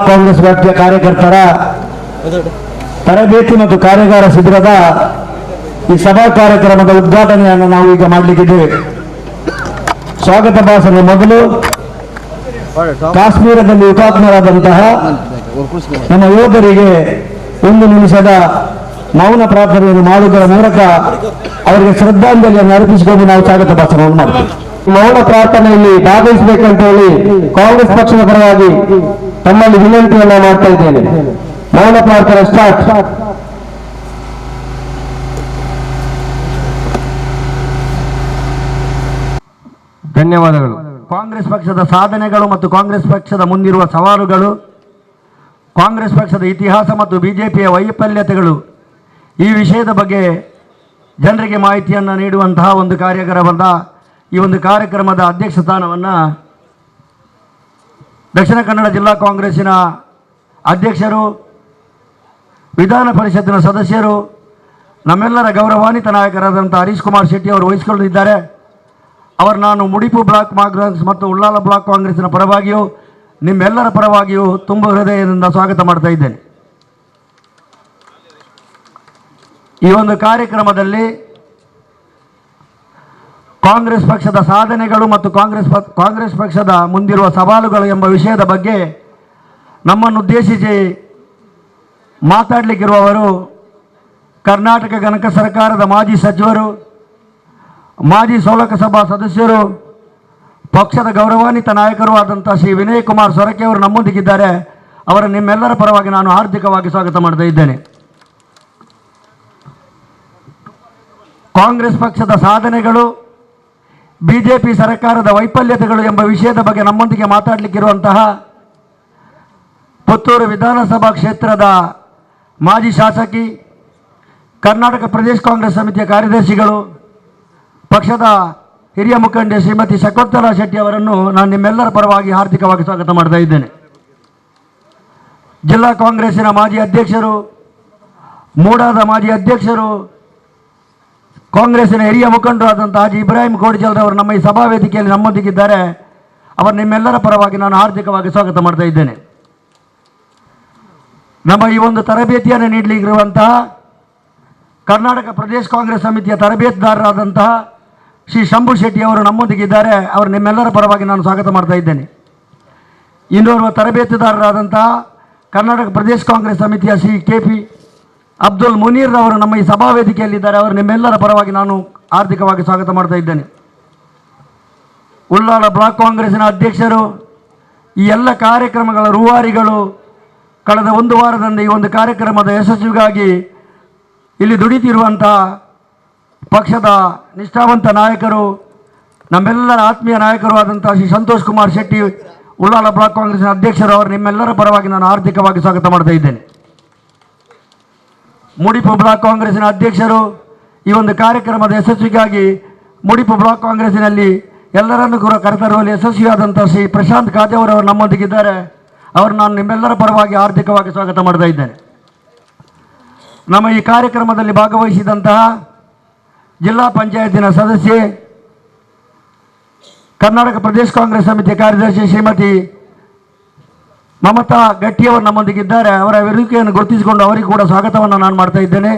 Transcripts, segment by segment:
ಕಾಂಗ್ರೆಸ್ ವ್ಯಾಪ್ತಿಯ ಕಾರ್ಯಕರ್ತರ ತರಬೇತಿ ಮತ್ತು ಕಾರ್ಯಾಗಾರ ಶಿಬಿರದ ಈ ಸಭಾ ಕಾರ್ಯಕ್ರಮದ ಉದ್ಘಾಟನೆಯನ್ನು ನಾವು ಈಗ ಮಾಡಲಿಕ್ಕಿದ್ದೇವೆ. ಸ್ವಾಗತ ಭಾಷಣ ಮೊದಲು ಕಾಶ್ಮೀರದಲ್ಲಿ ಹುತಾತ್ಮರಾದಂತಹ ನಮ್ಮ ಯೋಧರಿಗೆ 1 ನಿಮಿಷದ ಮೌನ ಪ್ರಾರ್ಥನೆಯನ್ನು ಮಾಡುವುದರ ಮೂಲಕ ಅವರಿಗೆ ಶ್ರದ್ಧಾಂಜಲಿಯನ್ನು ಅರ್ಪಿಸಿಕೊಂಡು ನಾವು ಸ್ವಾಗತ ಭಾಷಣವನ್ನು ಮಾಡ್ತೇವೆ. ಮೌನ ಪ್ರಾರ್ಥನೆಯಲ್ಲಿ ಭಾಗವಹಿಸಬೇಕಂತ ಹೇಳಿ ಕಾಂಗ್ರೆಸ್ ಪಕ್ಷದ ಪರವಾಗಿ ತಮ್ಮಲ್ಲಿ ವಿನಂತಿಯನ್ನು ಮಾಡ್ತಾ ಇದ್ದೇನೆ. ಮೌನ ಪ್ರಾರ್ಥನೆ ಸ್ಟಾರ್ಟ್. ಧನ್ಯವಾದಗಳು. ಕಾಂಗ್ರೆಸ್ ಪಕ್ಷದ ಸಾಧನೆಗಳು ಮತ್ತು ಕಾಂಗ್ರೆಸ್ ಪಕ್ಷದ ಮುಂದಿರುವ ಸವಾಲುಗಳು, ಕಾಂಗ್ರೆಸ್ ಪಕ್ಷದ ಇತಿಹಾಸ ಮತ್ತು ಬಿಜೆಪಿಯ ವೈಫಲ್ಯತೆಗಳು, ಈ ವಿಷಯದ ಬಗ್ಗೆ ಜನರಿಗೆ ಮಾಹಿತಿಯನ್ನು ನೀಡುವಂತಹ ಒಂದು ಕಾರ್ಯಕ್ರಮದ ಈ ಒಂದು ಕಾರ್ಯಕ್ರಮದ ಅಧ್ಯಕ್ಷ ಸ್ಥಾನವನ್ನು ದಕ್ಷಿಣ ಕನ್ನಡ ಜಿಲ್ಲಾ ಕಾಂಗ್ರೆಸ್ಸಿನ ಅಧ್ಯಕ್ಷರು, ವಿಧಾನ ಪರಿಷತ್ತಿನ ಸದಸ್ಯರು, ನಮ್ಮೆಲ್ಲರ ಗೌರವಾನ್ವಿತ ನಾಯಕರಾದಂಥ ಹರೀಶ್ ಕುಮಾರ್ ಶೆಟ್ಟಿ ಅವರು ವಹಿಸಿಕೊಳ್ಳಲಿದ್ದಾರೆ. ಅವರು ನಾನು ಮುಡಿಪು ಬ್ಲಾಕ್ ಕಾಂಗ್ರೆಸ್ ಮತ್ತು ಉಳ್ಳಾಲ ಬ್ಲಾಕ್ ಕಾಂಗ್ರೆಸ್ಸಿನ ಪರವಾಗಿಯೂ ನಿಮ್ಮೆಲ್ಲರ ಪರವಾಗಿಯೂ ತುಂಬ ಹೃದಯದಿಂದ ಸ್ವಾಗತ ಮಾಡ್ತಾ ಇದ್ದೇನೆ. ಈ ಒಂದು ಕಾರ್ಯಕ್ರಮದಲ್ಲಿ ಕಾಂಗ್ರೆಸ್ ಪಕ್ಷದ ಸಾಧನೆಗಳು ಮತ್ತು ಕಾಂಗ್ರೆಸ್ ಪಕ್ಷದ ಮುಂದಿರುವ ಸವಾಲುಗಳು ಎಂಬ ವಿಷಯದ ಬಗ್ಗೆ ನಮ್ಮನ್ನು ಉದ್ದೇಶಿಸಿ ಮಾತಾಡಲಿಕ್ಕಿರುವವರು ಕರ್ನಾಟಕ ಗಣಕ ಸರ್ಕಾರದ ಮಾಜಿ ಸಚಿವರು, ಮಾಜಿ ಲೋಕಸಭಾ ಸದಸ್ಯರು, ಪಕ್ಷದ ಗೌರವಾನ್ವಿತ ನಾಯಕರು ಆದಂಥ ಶ್ರೀ ವಿನಯ್ ಕುಮಾರ್ ಸೊರಕೆ ಅವರು ನಮ್ಮೊಂದಿಗಿದ್ದಾರೆ. ಅವರ ನಿಮ್ಮೆಲ್ಲರ ಪರವಾಗಿ ನಾನು ಹಾರ್ದಿಕವಾಗಿ ಸ್ವಾಗತ ಮಾಡ್ತಾ ಇದ್ದೇನೆ. ಕಾಂಗ್ರೆಸ್ ಪಕ್ಷದ ಸಾಧನೆಗಳು, ಬಿಜೆಪಿ ಸರ್ಕಾರದ ವೈಫಲ್ಯತೆಗಳು ಎಂಬ ವಿಷಯದ ಬಗ್ಗೆ ನಮ್ಮೊಂದಿಗೆ ಮಾತಾಡಲಿಕ್ಕಿರುವಂತಹ ಪುತ್ತೂರು ವಿಧಾನಸಭಾ ಕ್ಷೇತ್ರದ ಮಾಜಿ ಶಾಸಕಿ, ಕರ್ನಾಟಕ ಪ್ರದೇಶ ಕಾಂಗ್ರೆಸ್ ಸಮಿತಿಯ ಕಾರ್ಯದರ್ಶಿಗಳು, ಪಕ್ಷದ ಹಿರಿಯ ಮುಖಂಡೆ ಶ್ರೀಮತಿ ಶಕುಂತಲಾ ಶೆಟ್ಟಿ ಅವರನ್ನು ನಾನು ನಿಮ್ಮೆಲ್ಲರ ಪರವಾಗಿ ಹಾರ್ದಿಕವಾಗಿ ಸ್ವಾಗತ ಮಾಡ್ತಾ ಇದ್ದೇನೆ. ಜಿಲ್ಲಾ ಕಾಂಗ್ರೆಸ್ಸಿನ ಮಾಜಿ ಅಧ್ಯಕ್ಷರು, ಮೂಡಾದ ಮಾಜಿ ಅಧ್ಯಕ್ಷರು, ಕಾಂಗ್ರೆಸ್ಸಿನ ಹಿರಿಯ ಮುಖಂಡರು ಆದಂಥ ಹಾಜಿ ಇಬ್ರಾಹಿಂ ಕೋಡಿಜಲ್ರವರು ನಮ್ಮ ಈ ಸಭಾ ವೇದಿಕೆಯಲ್ಲಿ ನಮ್ಮೊಂದಿಗಿದ್ದಾರೆ. ಅವರು ನಿಮ್ಮೆಲ್ಲರ ಪರವಾಗಿ ನಾನು ಹಾರ್ದಿಕವಾಗಿ ಸ್ವಾಗತ ಮಾಡ್ತಾ ಇದ್ದೇನೆ. ನಮ್ಮ ಈ ಒಂದು ತರಬೇತಿಯನ್ನು ನೀಡಲಿಕ್ಕಿರುವಂತಹ ಕರ್ನಾಟಕ ಪ್ರದೇಶ ಕಾಂಗ್ರೆಸ್ ಸಮಿತಿಯ ತರಬೇತುದಾರರಾದಂತಹ ಶ್ರೀ ಶಂಭು ಶೆಟ್ಟಿ ಅವರು ನಮ್ಮೊಂದಿಗಿದ್ದಾರೆ. ಅವರು ನಿಮ್ಮೆಲ್ಲರ ಪರವಾಗಿ ನಾನು ಸ್ವಾಗತ ಮಾಡ್ತಾ ಇದ್ದೇನೆ. ಇನ್ನೋರ್ವ ತರಬೇತುದಾರರಾದಂತಹ ಕರ್ನಾಟಕ ಪ್ರದೇಶ ಕಾಂಗ್ರೆಸ್ ಸಮಿತಿಯ ಶ್ರೀ KP ಅಬ್ದುಲ್ ಮುನೀರ್ ಅವರು ನಮ್ಮ ಈ ಸಭಾ ವೇದಿಕೆಯಲ್ಲಿದ್ದಾರೆ. ಅವರು ನಿಮ್ಮೆಲ್ಲರ ಪರವಾಗಿ ನಾನು ಹಾರ್ದಿಕವಾಗಿ ಸ್ವಾಗತ ಮಾಡ್ತಾ ಇದ್ದೇನೆ. ಉಳ್ಳಾಲ ಬ್ಲಾಕ್ ಕಾಂಗ್ರೆಸ್ಸಿನ ಅಧ್ಯಕ್ಷರು, ಈ ಎಲ್ಲ ಕಾರ್ಯಕ್ರಮಗಳ ರೂವಾರಿಗಳು, ಕಳೆದ 1 ವಾರದಿಂದ ಈ ಒಂದು ಕಾರ್ಯಕ್ರಮದ ಯಶಸ್ವಿಗಾಗಿ ಇಲ್ಲಿ ದುಡಿತಿರುವಂಥ ಪಕ್ಷದ ನಿಷ್ಠಾವಂತ ನಾಯಕರು, ನಮ್ಮೆಲ್ಲರ ಆತ್ಮೀಯ ನಾಯಕರು ಆದಂಥ ಶ್ರೀ ಸಂತೋಷ್ ಕುಮಾರ್ ಶೆಟ್ಟಿ, ಉಳ್ಳಾಲ ಬ್ಲಾಕ್ ಕಾಂಗ್ರೆಸ್ನ ಅಧ್ಯಕ್ಷರು, ಅವರು ನಿಮ್ಮೆಲ್ಲರ ಪರವಾಗಿ ನಾನು ಹಾರ್ದಿಕವಾಗಿ ಸ್ವಾಗತ ಮಾಡ್ತಾ ಇದ್ದೇನೆ. ಮುಡಿಪು ಬ್ಲಾಕ್ ಕಾಂಗ್ರೆಸ್ಸಿನ ಅಧ್ಯಕ್ಷರು, ಈ ಒಂದು ಕಾರ್ಯಕ್ರಮದ ಯಶಸ್ವಿಗಾಗಿ ಮುಡಿಪು ಬ್ಲಾಕ್ ಕಾಂಗ್ರೆಸ್ಸಿನಲ್ಲಿ ಎಲ್ಲರನ್ನೂ ಕೂಡ ಕರೆತರುವಲ್ಲಿ ಯಶಸ್ವಿಯಾದಂಥ ಶ್ರೀ ಪ್ರಶಾಂತ್ ಕಾಜಾವರ್ ಅವರು ನಮ್ಮೊಂದಿಗಿದ್ದಾರೆ. ಅವರು ನಾನು ನಿಮ್ಮೆಲ್ಲರ ಪರವಾಗಿ ಹಾರ್ದಿಕವಾಗಿ ಸ್ವಾಗತ ಮಾಡ್ತಾ ಇದ್ದೇನೆ. ನಮ್ಮ ಈ ಕಾರ್ಯಕ್ರಮದಲ್ಲಿ ಭಾಗವಹಿಸಿದಂತಹ ಜಿಲ್ಲಾ ಪಂಚಾಯತಿನ ಸದಸ್ಯೆ, ಕರ್ನಾಟಕ ಪ್ರದೇಶ ಕಾಂಗ್ರೆಸ್ ಸಮಿತಿಯ ಕಾರ್ಯದರ್ಶಿ ಶ್ರೀಮತಿ ಮಮತಾ ಗಟ್ಟಿಯವರು ನಮ್ಮೊಂದಿಗಿದ್ದಾರೆ. ಅವರ ವೇದಿಕೆಯನ್ನು ಗುರುತಿಸಿಕೊಂಡು ಅವರಿಗೆ ಕೂಡ ಸ್ವಾಗತವನ್ನು ನಾನು ಮಾಡ್ತಾ ಇದ್ದೇನೆ.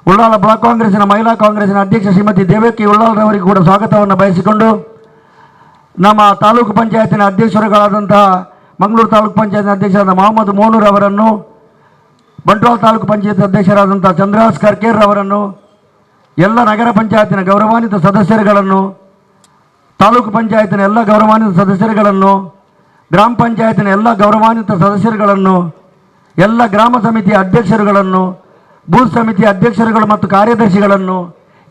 ಉಳ್ಳಾಲ ಬ್ಲಾಕ್ ಕಾಂಗ್ರೆಸ್ಸಿನ ಮಹಿಳಾ ಕಾಂಗ್ರೆಸ್ಸಿನ ಅಧ್ಯಕ್ಷ ಶ್ರೀಮತಿ ದೇವಕಿ ಉಳ್ಳಾಲರವರಿಗೆ ಕೂಡ ಸ್ವಾಗತವನ್ನು ಬಯಸಿಕೊಂಡು, ನಮ್ಮ ತಾಲೂಕು ಪಂಚಾಯತಿನ ಅಧ್ಯಕ್ಷರುಗಳಾದಂತಹ ಮಂಗಳೂರು ತಾಲೂಕು ಪಂಚಾಯತಿನ ಅಧ್ಯಕ್ಷರಾದ ಮೊಹಮ್ಮದ್ ಮೋನೂರ್ ಅವರನ್ನು, ಬಂಟ್ವಾಳ ತಾಲೂಕು ಪಂಚಾಯತ್ ಅಧ್ಯಕ್ಷರಾದಂಥ ಚಂದ್ರಹಾಸ್ ಕರ್ಕೇರ್ ಅವರನ್ನು, ಎಲ್ಲ ನಗರ ಪಂಚಾಯತಿನ ಗೌರವಾನ್ವಿತ ಸದಸ್ಯರುಗಳನ್ನು, ತಾಲೂಕು ಪಂಚಾಯತಿನ ಎಲ್ಲ ಗೌರವಾನ್ವಿತ ಸದಸ್ಯರುಗಳನ್ನು, ಗ್ರಾಮ ಪಂಚಾಯತಿನ ಎಲ್ಲ ಗೌರವಾನ್ವಿತ ಸದಸ್ಯರುಗಳನ್ನು, ಎಲ್ಲ ಗ್ರಾಮ ಸಮಿತಿಯ ಅಧ್ಯಕ್ಷರುಗಳನ್ನು, ಬೂತ್ ಸಮಿತಿಯ ಅಧ್ಯಕ್ಷರುಗಳು ಮತ್ತು ಕಾರ್ಯದರ್ಶಿಗಳನ್ನು,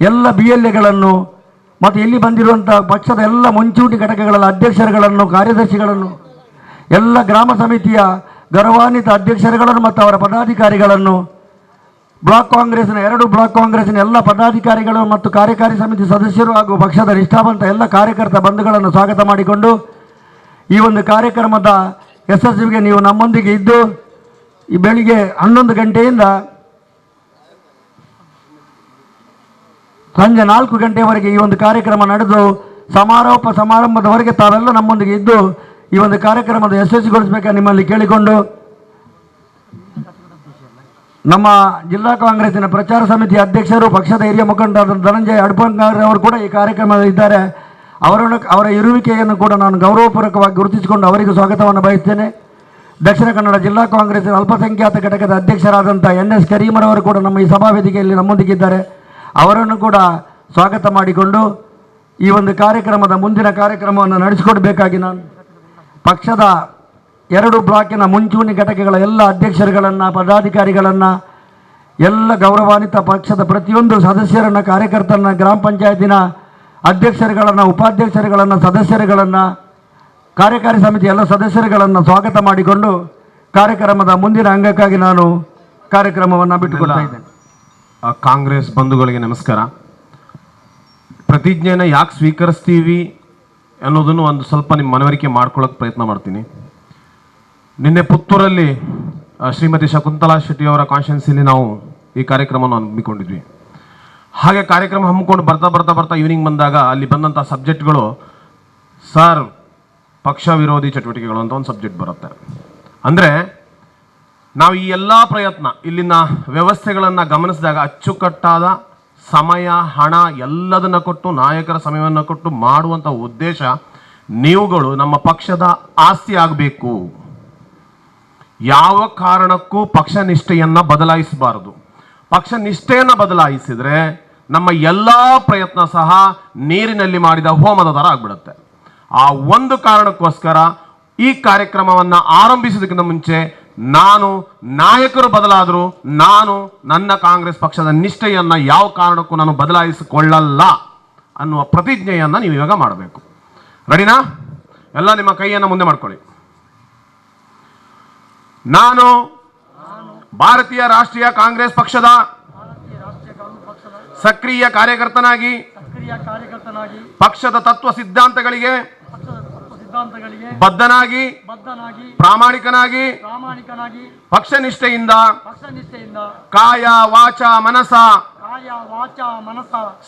ಎಲ್ಲ BLAಗಳನ್ನು ಮತ್ತು ಇಲ್ಲಿ ಬಂದಿರುವಂಥ ಪಕ್ಷದ ಎಲ್ಲ ಮುಂಚೂಣಿ ಘಟಕಗಳ ಅಧ್ಯಕ್ಷರುಗಳನ್ನು, ಕಾರ್ಯದರ್ಶಿಗಳನ್ನು, ಎಲ್ಲ ಗ್ರಾಮ ಸಮಿತಿಯ ಗೌರವಾನ್ವಿತ ಅಧ್ಯಕ್ಷರುಗಳನ್ನು ಮತ್ತು ಅವರ ಪದಾಧಿಕಾರಿಗಳನ್ನು, ಬ್ಲಾಕ್ ಕಾಂಗ್ರೆಸ್ನ 2 ಬ್ಲಾಕ್ ಕಾಂಗ್ರೆಸ್ಸಿನ ಎಲ್ಲ ಪದಾಧಿಕಾರಿಗಳು ಮತ್ತು ಕಾರ್ಯಕಾರಿ ಸಮಿತಿ ಸದಸ್ಯರು ಹಾಗೂ ಪಕ್ಷದ ನಿಷ್ಠಾವಂತ ಎಲ್ಲ ಕಾರ್ಯಕರ್ತ ಬಂಧುಗಳನ್ನು ಸ್ವಾಗತ ಮಾಡಿಕೊಂಡು, ಈ ಒಂದು ಕಾರ್ಯಕ್ರಮದ ಯಶಸ್ವಿಗೆ ನೀವು ನಮ್ಮೊಂದಿಗೆ ಇದ್ದು ಈ ಬೆಳಿಗ್ಗೆ 11 ಗಂಟೆಯಿಂದ ಸಂಜೆ 4 ಗಂಟೆವರೆಗೆ ಈ ಒಂದು ಕಾರ್ಯಕ್ರಮ ನಡೆದು ಸಮಾರಂಭದವರೆಗೆ ತಾವೆಲ್ಲ ನಮ್ಮೊಂದಿಗೆ ಇದ್ದು ಈ ಒಂದು ಕಾರ್ಯಕ್ರಮದ ಯಶಸ್ವಿಗೊಳಿಸಬೇಕೆಂದು ನಿಮ್ಮಲ್ಲಿ ಕೇಳಿಕೊಂಡು ನಮ್ಮ ಜಿಲ್ಲಾ ಕಾಂಗ್ರೆಸ್ಸಿನ ಪ್ರಚಾರ ಸಮಿತಿ ಅಧ್ಯಕ್ಷರು ಪಕ್ಷದ ಹಿರಿಯ ಮುಖಂಡರಾದ ಧನಂಜಯ ಅಡ್ಪಂಗಾರ್ ಅವರು ಕೂಡ ಈ ಕಾರ್ಯಕ್ರಮದಲ್ಲಿದ್ದಾರೆ. ಅವರ ಇರುವಿಕೆಯನ್ನು ಕೂಡ ನಾನು ಗೌರವಪೂರ್ವಕವಾಗಿ ಗುರುತಿಸಿಕೊಂಡು ಅವರಿಗೂ ಸ್ವಾಗತವನ್ನು ಬಯಸ್ತೇನೆ. ದಕ್ಷಿಣ ಕನ್ನಡ ಜಿಲ್ಲಾ ಕಾಂಗ್ರೆಸ್ಸಿನ ಅಲ್ಪಸಂಖ್ಯಾತ ಘಟಕದ ಅಧ್ಯಕ್ಷರಾದಂಥ NS ಕರೀಮರವರು ಕೂಡ ನಮ್ಮ ಈ ಸಭಾವೇದಿಕೆಯಲ್ಲಿ ನಮ್ಮೊಂದಿಗಿದ್ದಾರೆ. ಅವರನ್ನು ಕೂಡ ಸ್ವಾಗತ ಮಾಡಿಕೊಂಡು ಈ ಒಂದು ಕಾರ್ಯಕ್ರಮದ ಮುಂದಿನ ಕಾರ್ಯಕ್ರಮವನ್ನು ನಡೆಸಿಕೊಡಬೇಕಾಗಿ ನಾನು ಪಕ್ಷದ 2 ಬ್ಲಾಕಿನ ಮುಂಚೂಣಿ ಘಟಕಗಳ ಎಲ್ಲ ಅಧ್ಯಕ್ಷರುಗಳನ್ನು, ಪದಾಧಿಕಾರಿಗಳನ್ನು, ಎಲ್ಲ ಗೌರವಾನ್ವಿತ ಪಕ್ಷದ ಪ್ರತಿಯೊಂದು ಸದಸ್ಯರನ್ನು, ಕಾರ್ಯಕರ್ತರನ್ನ, ಗ್ರಾಮ ಪಂಚಾಯತಿನ ಅಧ್ಯಕ್ಷರುಗಳನ್ನು, ಉಪಾಧ್ಯಕ್ಷರುಗಳನ್ನು, ಸದಸ್ಯರುಗಳನ್ನು, ಕಾರ್ಯಕಾರಿ ಸಮಿತಿ ಎಲ್ಲ ಸದಸ್ಯರುಗಳನ್ನು ಸ್ವಾಗತ ಮಾಡಿಕೊಂಡು ಕಾರ್ಯಕ್ರಮದ ಮುಂದಿನ ಅಂಗಕ್ಕಾಗಿ ನಾನು ಕಾರ್ಯಕ್ರಮವನ್ನು ಬಿಟ್ಟುಕೊಡ್ತಾ ಇದ್ದೇನೆ. ಕಾಂಗ್ರೆಸ್ ಬಂಧುಗಳಿಗೆ ನಮಸ್ಕಾರ. ಪ್ರತಿಜ್ಞೆನ ಯಾಕೆ ಸ್ವೀಕರಿಸ್ತೀವಿ ಅನ್ನೋದನ್ನು ಒಂದು ಸ್ವಲ್ಪ ನಿಮ್ಮ ಮನವರಿಕೆ ಮಾಡ್ಕೊಳ್ಳೋಕೆ ಪ್ರಯತ್ನ ಮಾಡ್ತೀನಿ. ನಿನ್ನೆ ಪುತ್ತೂರಲ್ಲಿ ಶ್ರೀಮತಿ ಶಕುಂತಲಾ ಶೆಟ್ಟಿ ಅವರ ಕಾನ್ಸ್ಟಿಟ್ಯೂನ್ಸಿಲಿ ನಾವು ಈ ಕಾರ್ಯಕ್ರಮವನ್ನು ಹಮ್ಮಿಕೊಂಡಿದ್ವಿ. ಹಾಗೆ ಕಾರ್ಯಕ್ರಮ ಹಮ್ಮಿಕೊಂಡು ಬರ್ತಾ ಈವ್ನಿಂಗ್ ಬಂದಾಗ ಅಲ್ಲಿ ಬಂದಂಥ ಸಬ್ಜೆಕ್ಟ್ಗಳು, ಸರ್ ಪಕ್ಷ ವಿರೋಧಿ ಚಟುವಟಿಕೆಗಳು ಅಂತ ಒಂದು ಸಬ್ಜೆಕ್ಟ್ ಬರುತ್ತೆ. ಅಂದರೆ ನಾವು ಈ ಎಲ್ಲ ಪ್ರಯತ್ನ ಇಲ್ಲಿನ ವ್ಯವಸ್ಥೆಗಳನ್ನು ಗಮನಿಸಿದಾಗ ಅಚ್ಚುಕಟ್ಟಾದ ಸಮಯ, ಹಣ ಎಲ್ಲದನ್ನು ಕೊಟ್ಟು, ನಾಯಕರ ಸಮಯವನ್ನು ಕೊಟ್ಟು ಮಾಡುವಂಥ ಉದ್ದೇಶ ನೀವುಗಳು ನಮ್ಮ ಪಕ್ಷದ ಆಸ್ತಿ ಆಗಬೇಕು. ಯಾವ ಕಾರಣಕ್ಕೂ ಪಕ್ಷ ನಿಷ್ಠೆಯನ್ನು ಬದಲಾಯಿಸಬಾರದು. ಪಕ್ಷ ನಿಷ್ಠೆಯನ್ನು ಬದಲಾಯಿಸಿದರೆ ನಮ್ಮ ಎಲ್ಲ ಪ್ರಯತ್ನ ಸಹ ನೀರಿನಲ್ಲಿ ಮಾಡಿದ ಹೋಮದ ಥರ ಆಗ್ಬಿಡುತ್ತೆ. ಆ ಒಂದು ಕಾರಣಕ್ಕೋಸ್ಕರ ಈ ಕಾರ್ಯಕ್ರಮವನ್ನು ಆರಂಭಿಸೋದಕ್ಕಿಂತ ಮುಂಚೆ ನಾನು ನಾಯಕರು ಬದಲಾದರೂ ನಾನು ನನ್ನ ಕಾಂಗ್ರೆಸ್ ಪಕ್ಷದ ನಿಷ್ಠೆಯನ್ನು ಯಾವ ಕಾರಣಕ್ಕೂ ನಾನು ಬದಲಾಯಿಸಿಕೊಳ್ಳಲ್ಲ ಅನ್ನುವ ಪ್ರತಿಜ್ಞೆಯನ್ನು ನೀವು ಇವಾಗ ಮಾಡಬೇಕು. ರೆಡಿನಾ? ಎಲ್ಲ ನಿಮ್ಮ ಕೈಯನ್ನು ಮುಂದೆ ಮಾಡ್ಕೊಳ್ಳಿ. ನಾನು ಭಾರತೀಯ ರಾಷ್ಟ್ರೀಯ ಕಾಂಗ್ರೆಸ್ ಪಕ್ಷದ ಸಕ್ರಿಯ ಕಾರ್ಯಕರ್ತನಾಗಿ ಪಕ್ಷದ ತತ್ವ ಸಿದ್ಧಾಂತಗಳಿಗೆ ಬದ್ಧನಾಗಿ ಪ್ರಾಮಾಣಿಕನಾಗಿ ಪಕ್ಷ ನಿಷ್ಠೆಯಿಂದ ಕಾಯ ವಾಚ ಮನಸ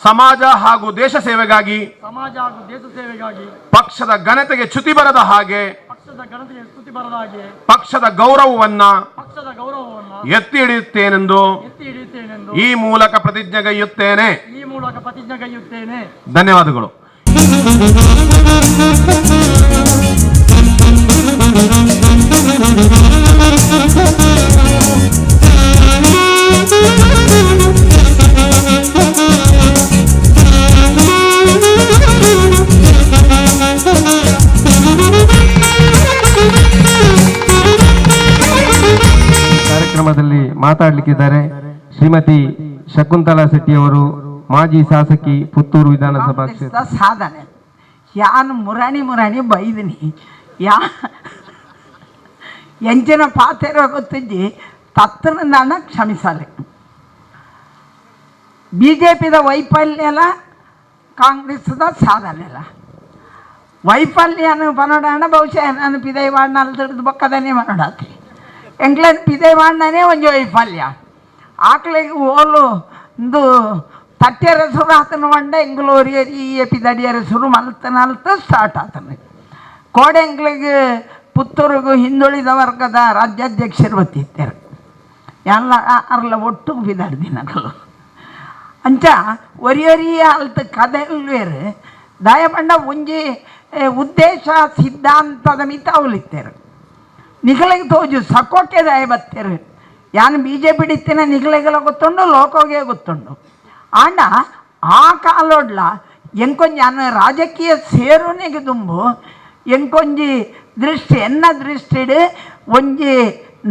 ಸಮಾಜ ಹಾಗೂ ದೇಶ ಸೇವೆಗಾಗಿ ಪಕ್ಷದ ಘನತೆಗೆ ಚ್ಯುತಿ ಬರದ ಹಾಗೆ ಪಕ್ಷದ ಗೌರವವನ್ನ ಎತ್ತಿ ಹಿಡಿಯುತ್ತೇನೆಂದು ಈ ಮೂಲಕ ಪ್ರತಿಜ್ಞೆಗೈಯುತ್ತೇನೆ. ಧನ್ಯವಾದಗಳು. ಕಾರ್ಯಕ್ರಮದಲ್ಲಿ ಮಾತಾಡಲಿಕ್ಕಿದ್ದಾರೆ ಶ್ರೀಮತಿ ಶಕುಂತಲಾ ಶೆಟ್ಟಿ ಅವರು, ಮಾಜಿ ಶಾಸಕಿ, ಪುತ್ತೂರು ವಿಧಾನಸಭಾ ಕ್ಷೇತ್ರ. ಸಾಧನೆ ಯಾನು ಮುರಾಣಿ ಬೈದಿನಿ ಎಂಚಿನ ಪಾತೆರ ಗೊತ್ತಿದ್ದಿ ತತ್ತನಂದಾಣ ಕ್ಷಮಿಸಲಿ. BJPದ ವೈಫಲ್ಯಲ ಕಾಂಗ್ರೆಸ್ದ ಸಾಧನೆಲ್ಲ ವೈಫಲ್ಯನು ಪನೋಡಾಣ ಬಹುಶಃ ನಾನು ಪಿದೈವಾಡ್ನಲ್ಲಿ ತಿಳಿದು ಬಕ್ಕದನೇ ಮನೋಡಾತಿ ಎಂಗ್ಲನ್ ಪಿದೈವಾಡ್ನೇ ಒಂದು ವೈಫಲ್ಯ ಆಕಳಿಗೆ ಓಲು ಒಂದು ತಟ್ಟೆರ ಸುರು ಆತನ ಬಂಡ ಎಂಗ್ಳೂರಿಗೆ ಈ ಪಿದಡಿಯರ ಸುರು ಮಲ್ತ ಸ್ಟಾರ್ಟ್ ಆತನ ಕೋಡೆ ಎಂಗ್ಳಿಗೆ ಪುತ್ತೂರಿಗೂ ಹಿಂದುಳಿದ ವರ್ಗದ ರಾಜ್ಯಾಧ್ಯಕ್ಷರು ಬತ್ತಿದ್ದಾರೆ ಎಲ್ಲ ಅರ್ಲ ಒಟ್ಟು ಬಿದಾಡ್ದಿನಗಳು ಅಂಚ ಒರಿ ಅಲ್ತ ಕದಲ್ವೇರು ದಯಪಂಡ ಒಂಜಿ ಉದ್ದೇಶ ಸಿದ್ಧಾಂತದ ಮಿತ ಅವಲಿತ್ತೇರು ನಿಖಲಿಗೆ ತೋಜು ಸಕೋಟೆ ದಯ ಬತ್ತೇರು ಯಾನು BJP ಹಿಡಿತೇನೆ ನಿಖಲಿಗೆಲ್ಲ ಗೊತ್ತುಂಡು ಲೋಕೋಗೆ ಗೊತ್ತುಂಡು ಆಂಡ ಆ ಕಾಲೊಡ್ಲ ಎಂಕೊಂಜಿ ಅನ್ನ ರಾಜಕೀಯ ಸೇರುನೆಗೆ ತುಂಬು ಎಂಕೊಂಜಿ ದೃಷ್ಟಿ ಎನ್ನ ದೃಷ್ಟಿಡು ಒಂಜಿ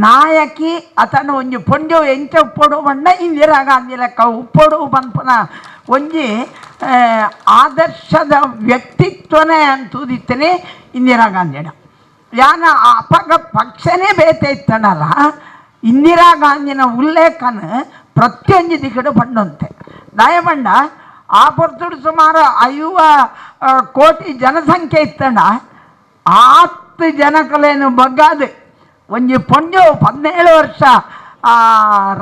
ನಾಯಕಿ ಅತನ ಒಂಜಿ ಪೊಂಜು ಎಂಚ ಉಪ್ಪೊಡು ಬಂಡ ಇಂದಿರಾ ಗಾಂಧಿ ಲೆಕ್ಕ ಉಪ್ಪೊಡು ಪನ್ಪನ ಒಂಜಿ ಆದರ್ಶದ ವ್ಯಕ್ತಿತ್ವನೇ ಅಂತೂದಿತ್ತೇನೆ ಇಂದಿರಾ ಗಾಂಧಿಡ ಯಾನ ಅಪಗ ಪಕ್ಷನೇ ಬೇತೆ ಇತ್ತನಲ್ಲ ಇಂದಿರಾ ಗಾಂಧಿನ ಉಲ್ಲೇಖನ ಪ್ರತಿಯೊಂದು ದಿಕ್ಕಡು ಬಂಡಂತೆ ದಯಬಂಡ ಆ ಪೊರ್ತುಡು ಸುಮಾರು 50 ಕೋಟಿ ಜನಸಂಖ್ಯೆ ಇತ್ತಂಡ 10 ಜನಕಲೇನು ಬಗ್ಗಾದು ಒಂಜಿ ಪೊಂಜು 17 ವರ್ಷ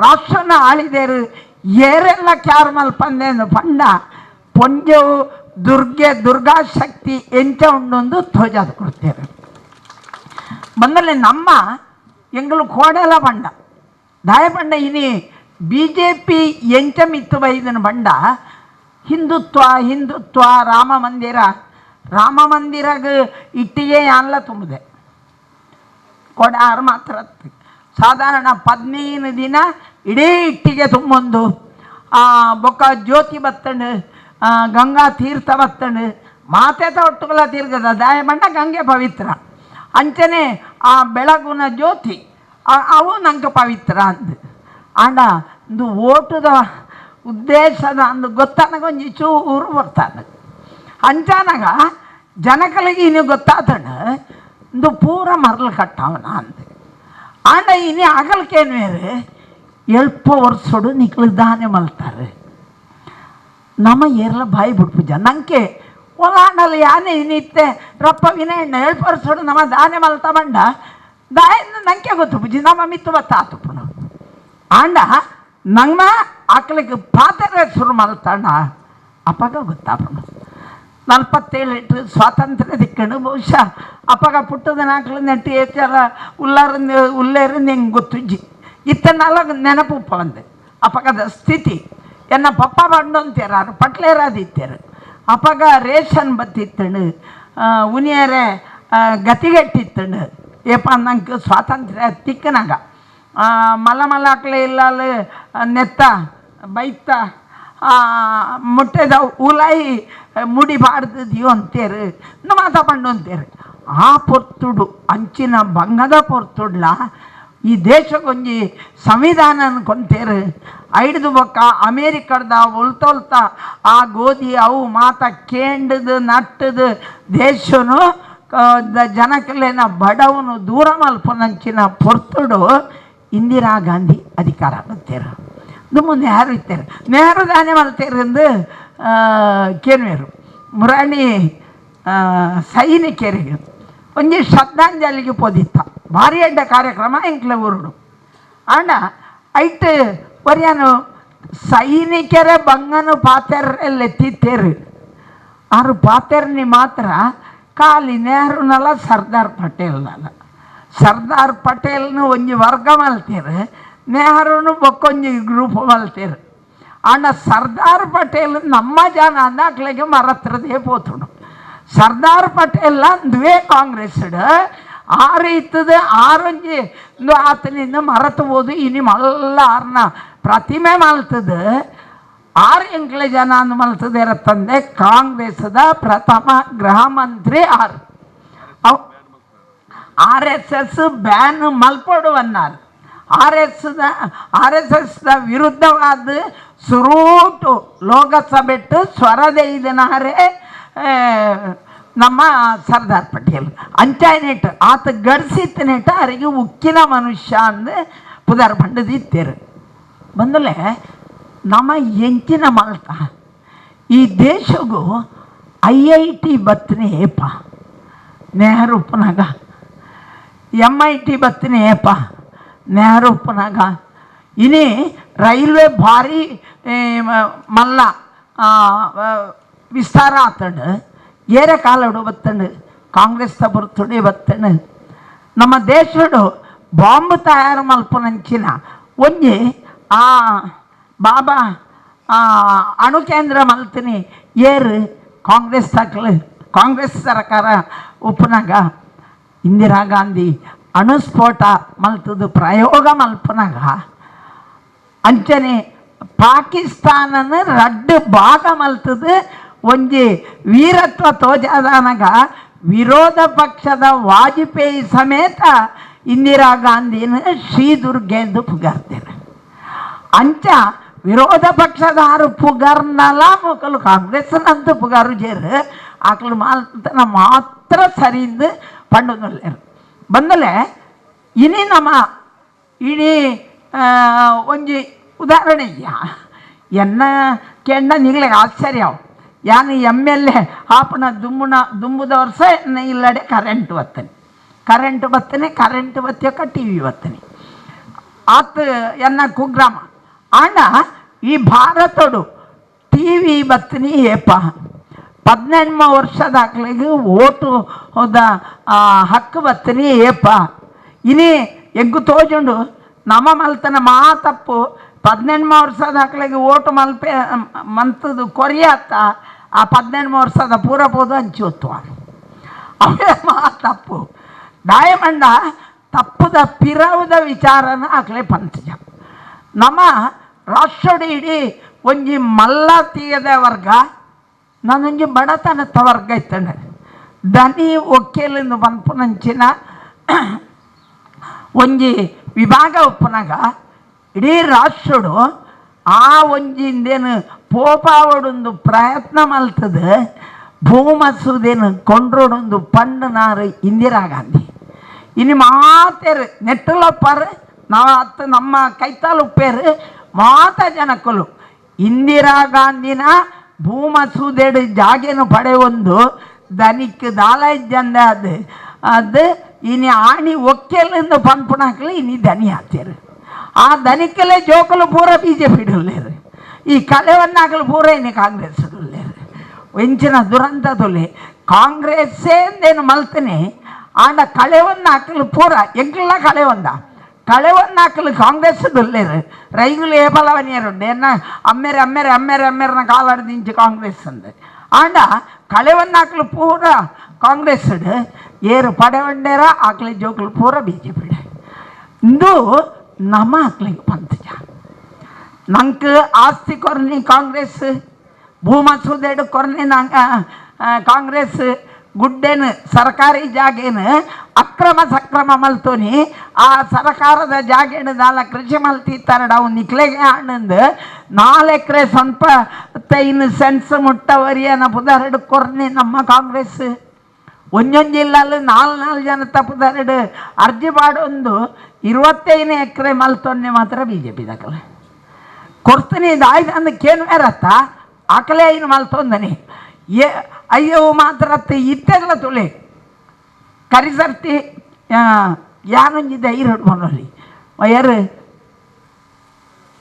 ರಾಷ್ಟ್ರನ ಆಳಿದೇರು ಏರೆಲ್ಲ ಕ್ಯಾರ್ ಮಲ್ಪಂದೇನು ಪಂಡ ಪೊಂಜು ದುರ್ಗಾಶಕ್ತಿ ಎಂಚ ಉಂಡೊಂದು ತೋಜಾದ ಕೊಡ್ತೇವೆ ಬಂದಲೆ ನಮ್ಮ ಎಂಗಳು ಕೋಡೆಲ ಬಂಡ ದಾಯ ಪಂಡ ಇನಿ ಬಿ ಜೆ ಪಿ ಎಂಚಮಿತ್ತು ಬೈದನ ಬಂಡ ಹಿಂದುತ್ವ ರಾಮ ಮಂದಿರಗ ಇಟ್ಟಿಗೆ ಅಲ್ಲ ತುಂಬಿದೆ ಕೊಡಾರು ಮಾತ್ರ ಸಾಧಾರಣ 15 ದಿನ ಇಡೀ ಇಟ್ಟಿಗೆ ತುಂಬೊಂದು ಬೊಕ್ಕ ಜ್ಯೋತಿ ಬತ್ತಂಡು ಗಂಗಾ ತೀರ್ಥ ಬತ್ತಂಡು ಮಾತೆತ ಒಟ್ಟುಗಳ ತೀರ್ಗದ ದಾಯ ಬಂಡ ಗಂಗೆ ಪವಿತ್ರ ಅಂಚನೆ ಆ ಬೆಳಗುನ ಜ್ಯೋತಿ ಅವು ನಂಗೆ ಪವಿತ್ರ ಅಂದು ಆಂಡ ಒಂದು ಓಟದ ಉದ್ದೇಶದ ಅಂದು ಗೊತ್ತಾನಾಗ ಒಂಜಿ ಚೂರು ಬರ್ತಾನೆ ಅಂಚಾನಾಗ ಜನಕಲಿಗೆ ಇನ್ನು ಗೊತ್ತಾತಣ್ಣ ಒಂದು ಪೂರ ಮರಳು ಕಟ್ಟವನ ಅಂದು ಆಂಡ ಇನ್ನು ಆಗಲ್ಕೇನು ಬೇರೆ ಎಲ್ಪ ವರ್ಷೋಡು ನಿಕ್ಲು ದಾನೆ ಮಲ್ತಾರೆ ನಮ್ಮ ಏರ್ಲ ಬಾಯಿ ಬಿಡ್ಪುಜ ನಂಗೆ ಒಲಾಂಡಲ್ಲಿ ಯಾನೆ ಇನ್ನಿತ್ತೆ ರಪ್ಪ ವಿನಯಣ್ಣ 7 ವರ್ಷೋಡು ನಮ್ಮ ದಾನೆ ಮಲ್ತಾ ಬಂಡ ದಾಯನ ನಂಗೆ ಗೊತ್ತು ಪೂಜಿ ನಮ್ಮ ಮಿತ್ತು ಬತ್ತಾತು ಪುನಃ ಆಂಡ ನಂಗ ಆಕಳಿಗೆ ಪಾತ್ರೆ ಶುರು ಮಲ್ತಾಣ ಅಪ್ಪಗ ಗೊತ್ತಾಪಣ 47 ಲೀಟ್ರ್ ಸ್ವಾತಂತ್ರ್ಯ ದಿಕ್ಕಂಡು ಬಹುಶಃ ಅಪ್ಪಗ ಪುಟ್ಟದ ನಾಲ್ಕು ನೆಟ್ಟು ಏಚಾರ ಉಲ್ಲೇರಿಂದ ಹೆಂಗೆ ಗೊತ್ತುಜ್ಜಿ ಇತ್ತನ್ನೆಲ್ಲ ನೆನಪು ಬಂದೆ ಅಪ್ಪಗದ ಸ್ಥಿತಿ ಎನ್ನ ಪಪ್ಪ ಬಂಡು ಅಂತೀರಾರು ಪಟ್ಲೇರಾದಿತ್ತೇರು ಅಪ್ಪಗ ರೇಷನ್ ಬತ್ತಿತ್ತಂಡು ಉನಿಯರೆ ಗತಿಗೆಟ್ಟಿತ್ತಂಡು ಏಪ ನಂಗೆ ಸ್ವಾತಂತ್ರ್ಯ ತಿಕ್ಕನಾಗ ಮಲಮಲಾಕ್ಲೆ ಇಲ್ಲಲು ನೆತ್ತ ಬೈತ ಮುಟ್ಟೆದ ಉಲಾಯಿ ಮುಡಿ ಬಾಡ್ದಿದ್ಯೋ ಅಂತೇರು ಮಾತಾ ಪಂಡು ಅಂತೇರು ಆ ಪೊರ್ತುಡು ಅಂಚಿನ ಬಂಗದ ಪೊರ್ತುಡ್ಲ ಈ ದೇಶಕ್ಕೊಂಜಿ ಸಂವಿಧಾನ ಅನ್ಕೊಂತೇರು ಐಡ್ದು ಬೊಕ್ಕ ಅಮೇರಿಕದ ಒಲ್ತೊಲ್ತ ಆ ಗೋಧಿ ಅವು ಮಾತ ಕೇಂಡದು ನಟ್ಟದು ದೇಶನು ಜನಕಲೇನ ಬಡವನು ದೂರ ಮಲ್ಪನಂಚಿನ ಪೊರ್ತುಡು ಇಂದಿರಾ ಗಾಂಧಿ ಅಧಿಕಾರ ಆಗುತ್ತೇರು ಇದು ಮುಂದೆ ಯಾರು ಇರ್ತಾರೆ ನೆಹರು ದಾನೆ ಮಲ್ತೇರೆಂದು ಕೇನ್ವೇರು ಮುರಾಣಿ ಸೈನಿಕರಿಗೆ ಒಂಜಿ ಶ್ರದ್ಧಾಂಜಲಿಗೆ ಪೋದಿತ್ತ ಭಾರಿ ಅಡ್ಡ ಕಾರ್ಯಕ್ರಮ ಎಂಕ್ಲೆ ಊರುಡು ಆಂಡ ಐಟ್ ಒರಿಯಾನು ಸೈನಿಕರೇ ಬಂಗನು ಪಾತೆರೆಲ್ಲೆತ್ತಿತ್ತೇರು ಆರು ಪಾತೆರ್ನಿ ಮಾತ್ರ ಖಾಲಿ ನೆಹರುನಲ್ಲ ಸರ್ದಾರ್ ಪಟೇಲ್ನು ಒಂಜಿ ವರ್ಗ ಮಲ್ತೇರು ನೆಹರುನು ಬೊಕ್ಕೊಂಜಿ ಗ್ರೂಪ್ ಮಲ್ತೇರು ಆಂಡ ಸರ್ದಾರ್ ಪಟೇಲ್ ನಮ್ಮ ಜನ ಅಂದಾಕ್ಲೆಗೆ ಮರತ್ರದೇ ಪೋತುಡು ಸರ್ದಾರ್ ಪಟೇಲ್ ದುವೇ ಕಾಂಗ್ರೆಸ್ ಆರು ಇತ್ತದ ಆರೊಂಜಿ ಆತನಿಂದ ಮರತು ಹೋದು ಇನಿ ಮಲ್ಲ ಆರ್ನ ಪ್ರತಿಮೆ ಮಲ್ತದ 6 ಎಂಕ್ಲೆ ಜನ ಅಂದು ಮಲ್ತದೇರ ತಂದೆ ಕಾಂಗ್ರೆಸ್ದ ಪ್ರಥಮ ಗೃಹ ಮಂತ್ರಿ RSS ಬ್ಯಾನ್ ಮಲ್ಪಡುವನ್ನಾರು RSS ವಿರುದ್ಧವಾದ ಸುರೂಟು ಲೋಕಸಭೆಟ್ಟು ಸ್ವರದೈದನಾರೇ ನಮ್ಮ ಸರ್ದಾರ್ ಪಟೇಲ್ ಅಂಚಾಯ್ನೆಟ್ಟು ಆತ ಗಡ್ಸಿತ್ತನೆಟ್ಟು ಅವರಿಗೆ ಉಕ್ಕಿನ ಮನುಷ್ಯ ಅಂದು ಪುದಾರ್ ಬಂಡದಿತ್ತೇರು ಬಂದಲೆ ನಮ್ಮ ಎಂಚಿನ ಮಲ್ತ ಈ ದೇಶಗೂ IIT ಬತ್ತನೆ ಏಪ ನೆಹರು ಉಪ್ಪನಾಗ MIT ಬತ್ತನೆ ಏಪ ನೆಹರು ಉಪ್ಪನಾಗ ಇನಿ ರೈಲ್ವೆ ಭಾರಿ ಮಲ್ಲ ವಿಸ್ತಾರ ಆತಂಡು ಏರೆ ಕಾಲಡು ಬತ್ತಂಡು ಕಾಂಗ್ರೆಸ್ ಬರ್ತುಡಿ ಬತ್ತಂಡು ನಮ್ಮ ದೇಶಡು ಬಾಂಬ್ ತಯಾರು ಮಲ್ಪನಂಚಿನ ಒಂಜಿ ಆ ಬಾಬಾ ಅಣು ಕೇಂದ್ರ ಮಲ್ತೀನಿ ಏರು ಕಾಂಗ್ರೆಸ್ ಸರ್ಕಾರ ಉಪ್ಪನಾಗ ಇಂದಿರಾ ಗಾಂಧಿ ಅಣುಸ್ಫೋಟ ಮಲ್ತದು ಪ್ರಯೋಗ ಮಲ್ಪನಾಗ ಅಂಚನೆ ಪಾಕಿಸ್ತಾನನ ರಡ್ಡು ಭಾಗ ಮಲ್ತದು ಒಂಜಿ ವೀರತ್ವ ತೋಜಾದನಾಗ ವಿರೋಧ ಪಕ್ಷದ ವಾಜಪೇಯಿ ಸಮೇತ ಇಂದಿರಾ ಗಾಂಧಿನ ಶ್ರೀದುರ್ಗೆಂದು ಪುಗಾರ್ತಾರೆ ಅಂಚ ವಿರೋಧ ಪಕ್ಷದಾರು ಪುಗಾರ್ನಲ್ಲ ಮೊಕಲು ಕಾಂಗ್ರೆಸ್ನಂತೂ ಪುಗಾರು ಜೇರು ಆಕಲು ಮಾತ್ರ ಸರಿಯಿಂದ ಪಂಡುನಲ್ಲೇರು ಬಂದಲೆ ಇನಿ ನಮ್ಮ ಇಡೀ ಒಂಜಿ ಉದಾಹರಣೆ ಎನ್ನ ಕೆಂಡ ನಿಗ್ಲಿಗೆ ಆಶ್ಚರ್ಯ ಯಾನು MLA ಆಪಣ ದುಂಬುದ ವರ್ಷ ಇಲ್ಲಡೆ ಕರೆಂಟ್ ಬತ್ತನೆ ಕರೆಂಟ್ ಬತ್ತಿಯಕ್ಕ TV ಬತ್ತನೆ ಆತ ಎನ್ನ ಕುಗ್ರಾಮ ಆಂಡ ಈ ಭಾರತಡು TV ಬತ್ತನಿ ಏಪ 18 ವರ್ಷದಾಗ್ಲಿಗೆ ಓಟು ಹೋದ ಹಕ್ಕು ಬತ್ತನಿ ಏಪ ಇನಿ ಎಗ್ಗು ತೋಜುಂಡು ನಮ್ಮ ಮಲ್ತನ ಮಾ ತಪ್ಪು 18 ವರ್ಷದ ಮಕ್ಕಳಿಗೆ ಓಟು ಮಲ್ಪೆ ಮಂತದ್ದು ಕೊರಿಯತ್ತ ಆ 18 ವರ್ಷದ ಪೂರಬೋದು ಹಂಚಿ ಹೊತ್ತು ಅವೇ ಮಾ ತಪ್ಪು ದಾಯಮಂಡ ತಪ್ಪದ ಪಿರವುದ ವಿಚಾರನ ಆಕಲೆ ಪಂಚಜ ನಮ್ಮ ರಾಷ್ಟ್ರಡಿ ಇಡೀ ಒಂಜಿ ಮಲ್ಲ ತೀಯದ ವರ್ಗ ನಾನೊಂಜಿ ಬಡತನದ ವರ್ಗ ಇತ್ತಂಡೆ ದನಿ ಒಕ್ಕೇಲಿಂದ ಪಂಪನಂಚಿನ ಒಂಜಿ ವಿಭಾಗ ಉಪ್ಪನಾಗ ಇಡೀ ರಾಷ್ಟ್ರಡು ಆ ಒಂಜಿಂದೇನು ಪೋಪಾವಡೊಂದು ಪ್ರಯತ್ನ ಮಲ್ತದ ಭೂಮಸುದೇನು ಕೊಂಡ್ರೋಡೊಂದು ಪಂಡನಾರು ಇಂದಿರಾ ಗಾಂಧಿ ಇನ್ನು ಮಾತೇರು ನೆಟ್ಟಲಪ್ಪರು ನಾವು ಅತ್ತು ನಮ್ಮ ಕೈತಾಲು ಉಪ್ಪೇರು ಮಾತ ಜನಕ್ಕಲು ಇಂದಿರಾ ಗಾಂಧಿನ ಭೂಮಸೂದೆಡು ಜಾಗೇನು ಪಡೆಯೊಂದು ದನಿಕ್ ದಾಲಾಯ್ ಜಂದ ಅದು ಇನ್ನು ಆಣಿ ಒಕ್ಕೆಲಿಂದ ಪಂಪುಣಾಕಲು ಇನ್ನು ದನಿ ಹಾಕ್ತಾರೆ ಆ ದನಿಕಲೇ ಜೋಕಲು ಪೂರ BJP ಇಡಲೇರು ಈ ಕಲೆವನ್ನಾಕಲು ಪೂರ ಇನ್ನು ಕಾಂಗ್ರೆಸ್ ಇಡಲೇರು ವೆಂಚಿನ ದುರಂತ ತೊಲೆ ಕಾಂಗ್ರೆಸ್ಸೇ ಅಂದೇನು ಮಲ್ತನೆ ಆಂಡ ಕಳೆವನ್ನು ಹಾಕಲು ಪೂರ ಎಂಕ್ಲೆಲ್ಲ ಕಳೆವನ್ನು ಕಾಂಗ್ರೆಸ್ ದೊಲ್ಲೇರು ರೈಗುಲು ಏಪಲವನಿಯರುಂಡು ಎನ್ನ ಅಮ್ಮೆರನ ಕಾಲಾಡ್ದಿಂಚು ಕಾಂಗ್ರೆಸ್ ಅಂದು ಆಂಡ ಕಳೆವನ್ನು ಹಾಕಲು ಪೂರ ಕಾಂಗ್ರೆಸ್ ಏರು ಪಡೆವಂಡೇರ ಆಕಲೆ ಜೋಕಲು ಪೂರ BJP ಇಂದು ನಮ್ಮ ಆಕಲಿಗೆ ಪಂತಜ ನಂಗೆ ಆಸ್ತಿ ಕೊರ್ನಿ ಕಾಂಗ್ರೆಸ್ ಭೂಮಸೂದೆಡು ಕೊರ್ನಿ ನಂಗೆ ಕಾಂಗ್ರೆಸ್ ಗುಡ್ಡೇನು ಸರ್ಕಾರಿ ಜಾಗೇನು ಅಕ್ರಮ ಸಕ್ರಮ ಮಲ್ತೋನಿ ಆ ಸರ್ಕಾರದ ಜಾಗೇನು ದಾಲ ಕೃಷಿ ಮಲ್ತಿತ್ತಾರಡ ಅವು ನಿಕ್ಲೆಗೆ ಹಣ್ಣಂದು 4 ಎಕರೆ ಸ್ವಲ್ಪ 5 ಸೆನ್ಸ್ ಮುಟ್ಟವರಿಯನ ಪುದಾರಡು ಕೊರ್ನಿ ನಮ್ಮ ಕಾಂಗ್ರೆಸ್ ಒಂದೊಂದು ಜಿಲ್ಲಲ್ಲಿ 4 ಜನ ತಪ್ಪುದಾರಡು ಅರ್ಜಿ ಪಾಡೊಂದು 25 ಎಕರೆ ಮಲ್ತೊನ್ನೆ ಮಾತ್ರ BJP ದಾಖಲೆ ಕೊಡ್ತೀನಿ ದಾಯ್ದ ಅಂದಕ್ಕೇನು ಬೇರತ್ತ ಆಕಲೇ ಇನ್ನು ಮಲ್ತೊಂದನಿ ಅಯ್ಯೋ ಮಾತ್ರ ಇತ್ತೆಲ್ಲ ತುಳಿ ಕರಿಸರ್ತಿ ಯಾನೊಂಜಿದ್ದ ಐರಡು ಮನಲ್ಲಿ ಯಾರು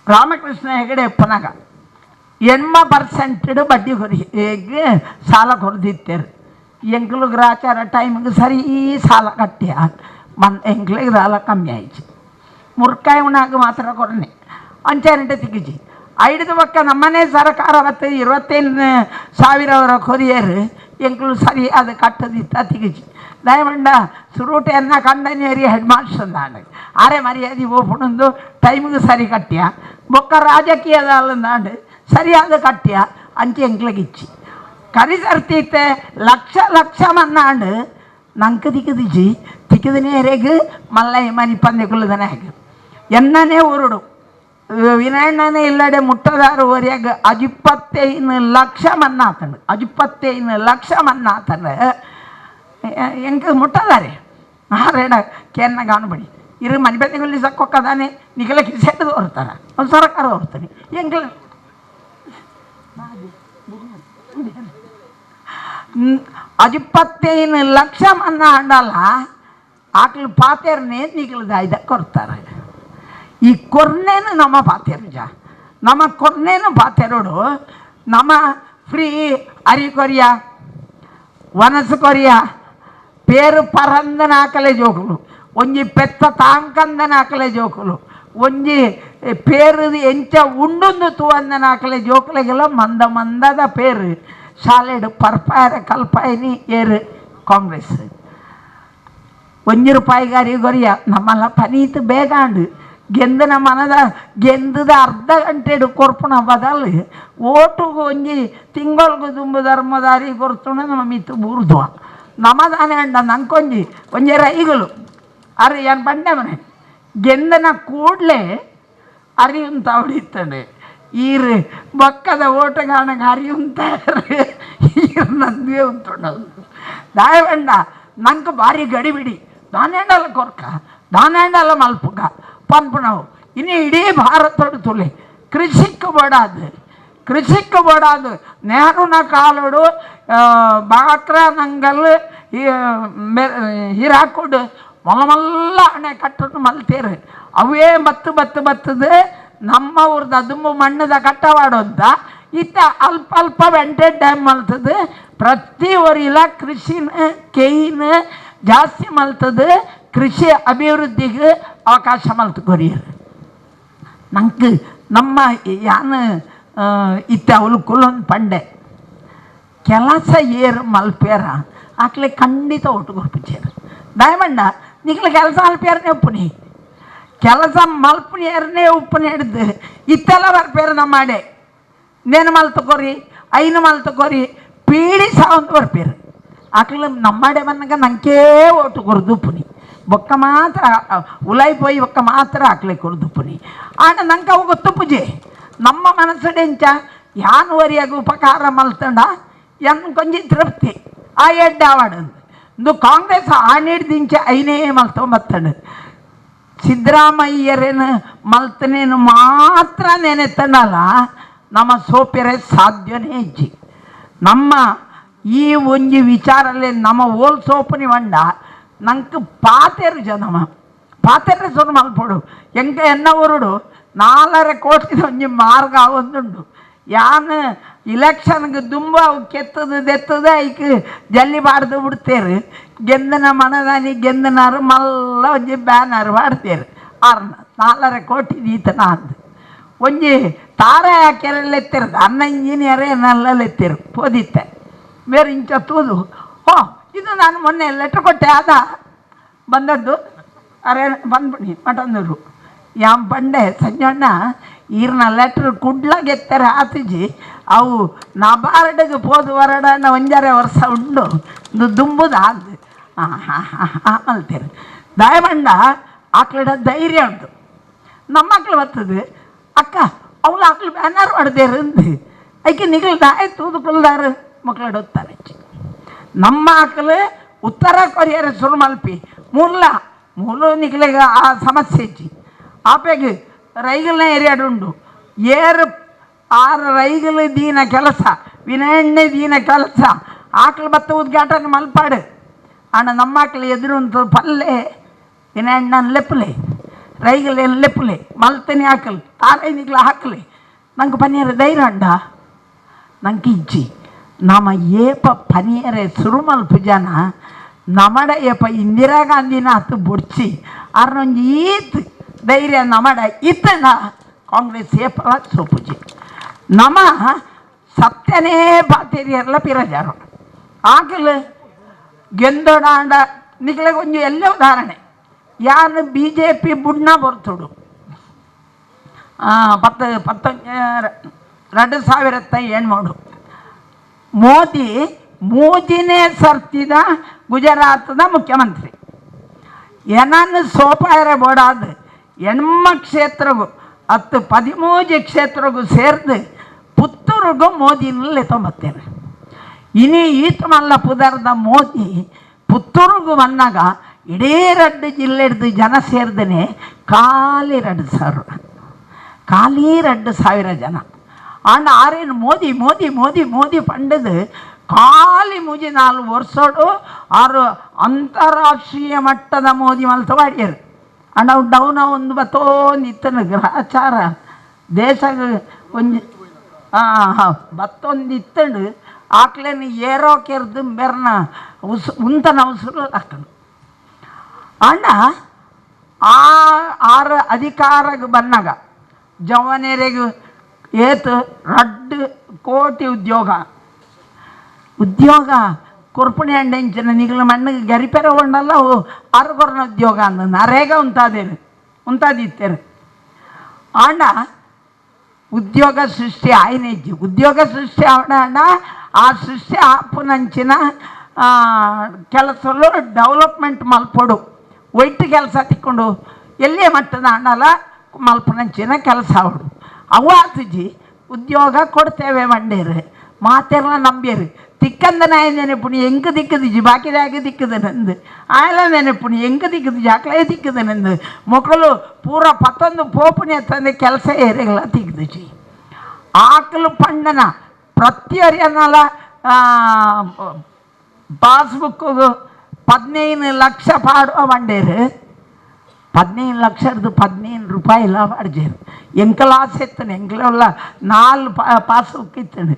ರಾಮಕೃಷ್ಣ ಹೆಗಡೆ ಪುನಗ 80% ಬಡ್ಡಿ ಕೊರಿಗೆ ಸಾಲ ಕೊಡ್ದಿತ್ತೇರು ಎಂಕ್ಲು ಗ್ರಾಚಾರ ಟೈಮಿಗೆ ಸರಿ ಸಾಲ ಕಟ್ಟಿಯ ಎಂಕ್ಲಿಗೆ ಸಾಲ ಕಮ್ಮಿ ಆಯ್ತು ಮುರ್ಕಾಯಿ ಉಣಾಗ ಮಾತ್ರ ಕೊರನೆ ಅಂಚೆರಟೆ ತಿಗಿಜಿ ಐದು ಪಕ್ಕ ನಮ್ಮನೆ ಸರ್ಕಾರ ಮತ್ತು 25,000 ಕೊರಿಯರು ಎಂಕ್ಲು ಸರಿ ಅದು ಕಟ್ಟದಿತ್ತ ತಿಗಿಜಿ ದಯಮಂಡ ಸುರೂಟೆಯನ್ನ ಕಂಡನೇರಿ ಹೆಡ್ ಮಾಸ್ಟರ್ ಅಂದಾಂಡ ಆರೆ ಮರ್ಯಾದೆ ಓಪುಣಂದು ಟೈಮಿಗೆ ಸರಿ ಕಟ್ಟಿಯ ಬೊಕ್ಕ ರಾಜಕೀಯದ ಅಲ್ಲಂದಾಂಡು ಸರಿಯಾದ ಕಟ್ಟಿಯ ಅಂಚೆ ಎಂಕ್ಲಿಗಿಚ್ಚಿ ಕರಿಸರ್ತೀತೆ ಲಕ್ಷ ಮನ್ನಾಂಡು ನಂಗೆ ತಿಕ್ಕಿದ ನೇರೆಗೆ ಮಲ್ಲಯ್ಯ ಮನಿ ಪಂದೆ ಕುಲ್ಲದನೇ ಹಾಗೆ ಎನ್ನನೇ ಉರುಡು ವಿನಾಯಣ್ಣನೇ ಇಲ್ಲಡೆ ಮುಟ್ಟದಾರುವರೆಗೆ 25 ಲಕ್ಷ ಮನ್ನಾತಂಡು 25 ಲಕ್ಷ ಮನ್ನಾತಂಡು ಎಂಗೆ ಮುಟ್ಟದಾರೆ ಆರೇಡ ಕೆನ್ನ ಕಾಣಬೇಡಿ ಇರು ಮನೆ ಬೆದಗಲ್ಲಿ ಸಕ್ಕೊಕ್ಕದಾನೆ ನಿಗಲ ಕಿಸೆಟ್ಟು ಹೊರ್ತಾರ ಒಂದು ಸರ್ಕಾರ ಹೊರ್ತಾನೆ ಎಂಗ್ಲ 25 ಲಕ್ಷ ಮನ್ನಾ ಅಂಡಲ್ಲ ಆಕಲು ಪಾತೇರ್ನೇ ನಿಗಲು ದಾಯ್ದ ಕೊಡ್ತಾರೆ ಈ ಕೊರ್ನೇನು ನಮ್ಮ ಪಾತೇರುಜ ನಮ್ಮ ಕೊರ್ನೇನು ಪಾತೇರೋಡು ನಮ್ಮ ಫ್ರೀ ಅರಿ ಕೊರಿಯ ವನಸು ಕೊರಿಯ పేరు పరందన ఆకలే జోకులు ಒಂಜಿ ಪೆತ್ತ ತಾಂಕಂದನ ಆಕಲೆ ಜೋಕುಲು ಒಂಜಿ ಪೇರು ಎಂಚ ಉಂಡುಂದು ತೂವಂದನ ಆಕಲೆ ಜೋಕುಲೆಗೆಲ್ಲ ಮಂದದ ಪೇರು ಶಾಲೆಡು ಪರ್ಪಾಯರ ಕಲ್ಪಾಯಿನಿ ಏರು ಕಾಂಗ್ರೆಸ್ ₹1 ಗಾರಿ ಗೊರಿಯ ನಮ್ಮಲ್ಲ ಪನೀತು ಬೇಗಾಂಡು ಗೆಂದನ ಮನದ ಗೆಂದದ ಅರ್ಧ ಗಂಟೆಡು ಕೊರ್ಪುಣ ಬದಲು ಓಟು ಒಂಜಿ ತಿಂಗಳಿಗೆ ದುಂಬು ಧರ್ಮದಾರಿ ಕೊರ್ತುಣ ನಮ್ಮ ಮಿತ್ತು ಬೂರ್ದುವ ನಮ್ಮದಾನೆ ಅಂಡ ನಂಕೊಂಜಿ ಒಂಜಿ ರೈಗಳು ಅರಿ ಏನು ಬಂಡೆ ಮನೆ ಗೆಂದನ ಕೂಡಲೇ ಅರಿಯುಂತ ಹೊಡಿತಾನೆ ಈರು ಬಕ್ಕದ ಓಟಗಾಣಗೆ ಅರಿಯುಂತಾರೆ ಈರು ನಂದೇ ಉಂಟು ದಾಯವಂಡ ನಂಗೆ ಭಾರಿ ಗಡಿಬಿಡಿ ದಾನೇಂಡಲ್ಲ ಕೊರ್ಕ ದಾನೇಂಡಲ್ಲ ಮಲ್ಪುಗ ಪನ್ಪುಣವು ಇನ್ನು ಇಡೀ ಭಾರತೋಡು ತುಲೆ ಕೃಷಿಕ್ಕೆ ಬೋಡಾದು ನೆಹರುನ ಕಾಲೋಡು ಬಾಕ್ರ ನಂಗಲ್ ಹಿರಾಕೊಡು ಮೊಲಮಲ್ಲ ಅಣೆಕಟ್ಟು ಮಲ್ತೇರು ಅವೇ ಬತ್ತದ ನಮ್ಮ ಊರ್ದು ಅದುಂಬು ಮಣ್ಣದ ಕಟ್ಟವಾಡು ಅಂತ ಇತ್ತ ಅಲ್ಪ ವೆಂಟೆಡ್ ಡ್ಯಾಮ್ ಮಲ್ತದೆ ಪ್ರತಿ ಊರಿಲ ಕೃಷಿನ ಕೇಯಿನ ಜಾಸ್ತಿ ಮಲ್ತದೆ ಕೃಷಿ ಅಭಿವೃದ್ಧಿಗೆ ಅವಕಾಶ ಮಲ್ತು ಕೊರಿಯರು ನಂಗೆ ನಮ್ಮ ಯಾನು ಇತ್ತೆ ಅವಳು ಕುಲೊಂದು ಪಂಡೆ ಕೆಲಸ ಏರು ಮಲ್ಪೇರ ಆಕಲೆ ಖಂಡಿತ ಒಟ್ಟು ಗುರುಪಿಚ್ಚೇರು ದಯಮಂಡ ನಿಕ್ಲೆ ಕೆಲಸ ಮಲ್ಪೇರನೇ ಉಪ್ಪುನಿ ಕೆಲಸ ಮಲ್ಪನೇರನೇ ಉಪ್ಪುನಿ ಹಿಡ್ದು ಇತ್ತೆಲ್ಲ ಬರ್ಪೇರು ನಮ್ಮ ಮಾಡೆ ನೇನು ಮಲ್ ತಗೋರಿ ಐನು ಮಲ್ ತಗೋರಿ ಪೀಡಿ ಸಾವಂತ ಬರ್ಪೇರು ಆಕಲೆ ನಮ್ಮ ಮಾಡೆ ಬಂದಾಗ ನಂಗೆ ಒಟ್ಟು ಕೊರ್ದು ಉಪ್ಪುನಿ ಬೊಕ್ಕ ಮಾತ್ರ ಉಲಾಯಿ ಪೋಯಿ ಬೊಕ್ಕ ಮಾತ್ರ ಆಕಲೆ ಕೊರ್ದು ಉಪ್ಪುನಿ ಆಗ ನಂಗೆ ಅವು ಗೊತ್ತು ಪೂಜೆ ನಮ್ಮ ಮನಸ್ಸಡೆಂಚ ಯಾನುವರಿಯಾಗ ಉಪಕಾರ ಮಲ್ತಂಡ ಎನ್ ಕೊಂಚ ತೃಪ್ತಿ ಆ ಎಡ್ಡೆ ಆವಾಡಂದು ಇಂದು ಕಾಂಗ್ರೆಸ್ ಆಣಿಡ್ದಿಂಚೆ ಐನೇ ಮಲ್ತೊಂಬತ್ತಂಡು ಸಿದ್ದರಾಮಯ್ಯರೇನು ಮಲ್ತನೇನು ಮಾತ್ರ ನೆನೆತ್ತಂಡಲ್ಲ ನಮ್ಮ ಸೋಪಿರೆ ಸಾಧ್ಯನೇ ಇಜ್ಜಿ ನಮ್ಮ ಈ ಒಂಜಿ ವಿಚಾರಲ್ಲೇ ನಮ್ಮ ಓಲ್ ಸೋಪನಿ ಬಂಡ ನಂಗೆ ಪಾತೆರು ಜನಮ ಪಾತೆರು ಸೊನ್ನು ಮಲ್ಪೊಡು ಎಂಗೆ ಎನ್ನ ಊರುಡು 4 ಕೋಟಿ ಒಂಜಿ ಮಾರ್ಗ ಒಂದುಂಡು ಯಾನು ಇಲೆಕ್ಷನ್ಗೆ ದುಂಬ ಕೆತ್ತದು ದೆತ್ತದ ಐಕ್ ಜಲ್ಲಿ ಬಾಡ್ದು ಬಿಡ್ತೇರು ಗೆಂದನ ಮನದಾನಿ ಗೆಂದನಾರು ಮಲ್ಲ ಒಂಜಿ ಬ್ಯಾನರ್ ಬಾಡ್ತೇರು 4 ಕೋಟಿ ಈತನ ಅಂದು ಒಂಜಿ ತಾರೆ ಹಾಕ್ಯಾರೆಲ್ಲ ಎತ್ತಿರೋದು ಅನ್ನ ಇಂಜಿನಿಯರೇ ನಲ್ಲ ಎತ್ತಿರು ಪೋದಿತ್ತೆ ಬೇರೆ ಇಂಚ ತೂದು ಇದು ನಾನು ಮೊನ್ನೆ ಲೆಟ್ರ್ ಕೊಟ್ಟೆ ಆದ ಬಂದದ್ದು ಅರೆ ಬಂದ್ಬಿಡಿ ಮಟಂದರು ಯಾಂ ಬಂಡೆ ಸಂಜಣ್ಣ ಈರ್ನ ಲೆಟ್ರ್ ಕುಡ್ಲಾಗೆತ್ತಾರೆ ಆತಿಜಿ ಅವು ನಬಾರ್ಡ್ಗೆ ಪೋದು ಹೊರಡನ 5 ವರ್ಷ ಉಂಡು ಇದು ದುಂಬುದು ಆದ್ದು ಮಲ್ತೀರಿ ದಯಮಂಡ ಆಕಳ ಧೈರ್ಯ ಉಂಟು ನಮ್ಮ ಮಕ್ಳು ಬರ್ತದೆ ಅಕ್ಕ ಅವಳು ಆಕಳು ಬ್ಯಾನರ್ ಹೊಡೆದೇರು ಅಂದು ಐಕೆ ನಿಗಲ್ ದಾಯ ತೂದುಕೊಲ್ದಾರು ಮಕ್ಕಳು ಓದ್ತಾರೆ ನಮ್ಮ ಆಕಳು ಉತ್ತರ ಕೊರಿಯರ್ ಶುರು ಮಲ್ಪಿ ಮೂಲ ನಿಗಲಿಗ ಆ ಸಮಸ್ಯೆ ಇಚ್ಚಿ ಆಪೆಗೆ ರೈಗಲ್ನ ಏರಿಯಾಡುಂಡು ಏರು 6 ರೈಗಲು ದೀನ ಕೆಲಸ ವಿನಯಣ್ಣೆ ದೀನ ಕೆಲಸ ಆಕಳು ಬತ್ತ ಉದ್ಘಾಟನೆ ಮಲ್ಪಾಡು ಅಣ್ಣ ನಮ್ಮ ಆಕಳು ಎದುರು ಒಂದು ಪಲ್ಲೆ ವಿನಯಣ್ಣನ ಲೆಪ್ಪಲೆ ರೈಗಲೇನು ಲೆಪ್ಪಲೆ ಮಲ್ತನಿ ಹಾಕಲು ತಾರೈ ನಿಗ್ಲ ಹಾಕಲೆ ನಂಗೆ ಪನಿಯರ ಧೈರ್ಯ ಅಂಡ ನಂಗೆ ಇಜ್ಜಿ ನಮ್ಮ ಏಪ ಪನಿಯರೆ ಸುರುಮಲ್ಪು ಜನ ನಮಡ ಏಪ ಇಂದಿರಾ ಗಾಂಧಿನ ಹತ್ತು ಬುಡ್ಸಿ ಅರ್ನೊಂದು ಈತ್ ಧೈರ್ಯ ನಮಡ ಇತ್ತಂಡ ಕಾಂಗ್ರೆಸ್ ಏಪಲ ಸೋಪುಜಿ ನಮ ಸತ್ಯನೇ ಪಾತೇರಿಯರ್ಲ ಪಿರಜಾರು ಆಕಲು ಗೆಂದೊಡಾಂಡ ನಿಕ್ಲೆಗೆ ಒಂದು ಎಲ್ಲೇ ಉದಾಹರಣೆ ಯಾರು BJP ಬುಡ್ನ ಬರ್ತುಡು 2007 ಮೋದಿ ಮೂಜಿನೇ ಸರ್ತಿದ ಗುಜರಾತದ ಮುಖ್ಯಮಂತ್ರಿ ಏನನ್ನು ಸೋಪಾಯರ ಬೋಡಾದ ಹೆಣ್ಮ ಕ್ಷೇತ್ರಗೂ 13 ಕ್ಷೇತ್ರಗೂ ಸೇರಿದು ಪುತ್ತೂರಿಗೂ ಮೋದಿನಲ್ಲಿ ತೊಂಬತ್ತೇನೆ ಇನಿ ಈತ ಮಲ್ಲ ಪುದರ್ದ ಮೋದಿ ಪುತ್ತೂರಿಗೂ ಬಂದಾಗ ಇಡೀ 2 ಜಿಲ್ಲೆಡ್ದು ಜನ ಸೇರಿದನೆ ಖಾಲಿ 2,000 ಜನ ಅಂಡ್ ಆರೇನು ಮೋದಿ ಮೋದಿ ಮೋದಿ ಮೋದಿ ಪಂಡದು ಖಾಲಿ ಮುಜಿ 4 ವರ್ಷೋಡು ಆರು ಅಂತಾರಾಷ್ಟ್ರೀಯ ಮಟ್ಟದ ಮೋದಿ ಮಲ್ತ ಮಾಡ್ಯಾರು ಅಂಡ್ ಅವು ಡೌನ ಒಂದು ಬತ್ತೊಂದಿತ್ತನ ಗ್ರಹಚಾರ ದೇಶಗ ಒಂಜಿ ಬತ್ತೊಂದು ಇತ್ತಂಡು ಆಕ್ಲೇನು ಏರೋಕೆರ್ದು ಬೆರ್ನ ಉಂತನ ಉಸುರು ಹಾಕೊಂಡು ಅಣ್ಣ 6 ಅಧಿಕಾರಕ್ಕೆ ಬಂದಾಗ ಜವನರಿಗೆ ಏತು 2 ಕೋಟಿ ಉದ್ಯೋಗ ಕೊರ್ಪಣೆ ಅಂಡೆಂಚಿನ ನಿಗಲ ಮಣ್ಣಿಗೆ ಗರಿಪೆರ ಉಂಡಲ್ಲ ಅವು 6 ಕೊರನ ಉದ್ಯೋಗ ಅಂದ ನರೇಗ ಉಂತಾದಿತ್ತೇರು ಆಂಡ ಉದ್ಯೋಗ ಸೃಷ್ಟಿ ಆಯ್ನೆಜ್ಜಿ ಉದ್ಯೋಗ ಸೃಷ್ಟಿ ಆವಣ ಆ ಸೃಷ್ಟಿ ಆಪುನಂಚಿನ ಕೆಲಸಗಳು ಡೆವಲಪ್ಮೆಂಟ್ ಮಲ್ಪೊಡು ಒಯ್ತು ಕೆಲಸ ತಿಕ್ಕೊಂಡು ಎಲ್ಲೇ ಮಟ್ಟದ ಹಣ್ಣಲ್ಲ ಮಲ್ಪನಂಚಿನ ಕೆಲಸ ಅವಡು ಅವು ಆತುಜಿ ಉದ್ಯೋಗ ಕೊಡ್ತೇವೆ ಮಂಡೇರು ಮಾತೆಲ್ಲ ನಂಬ್ಯರು ತಿಕ್ಕಂದ ನಾಯ ನೆನಪುಣಿ ಹೆಂಗೆ ದಿಕ್ಕದಿಜಿ ಬಾಕಿದಾಗ ದಿಕ್ಕದನೆಂದು ಆಯಲ ನೆನಪುಣಿ ಹೆಂಗೆ ದಿಕ್ಕದಿಜಿ ಆಕಳೇ ದಿಕ್ಕದನೆಂದು ಮಕ್ಕಳು ಪೂರ 11 ಪೋಪುಣಿ ತಂದೆ ಕೆಲಸ ಏರಿಗಳ ತಿಕ್ಕದಿಜಿ ಆಕಲು ಪಂಡನ ಪ್ರತಿಯೊರಿಯನ್ನಲ್ಲ ಪಾಸ್ಬುಕ್ಕು 15 ಲಕ್ಷ ಪಾಡುವ ಮಂಡೇರು 15 ಲಕ್ಷದ್ದು 15 ರೂಪಾಯಿ ಇಲ್ಲ ಮಾಡ್ಜೇರು ಎಂಕಲ ಆಸೆ ಇತ್ತಾನೆ ಎಂಕಲೆಲ್ಲ 4 ಪಾಸ್ಬುಕ್ ಇತ್ತಾನೆ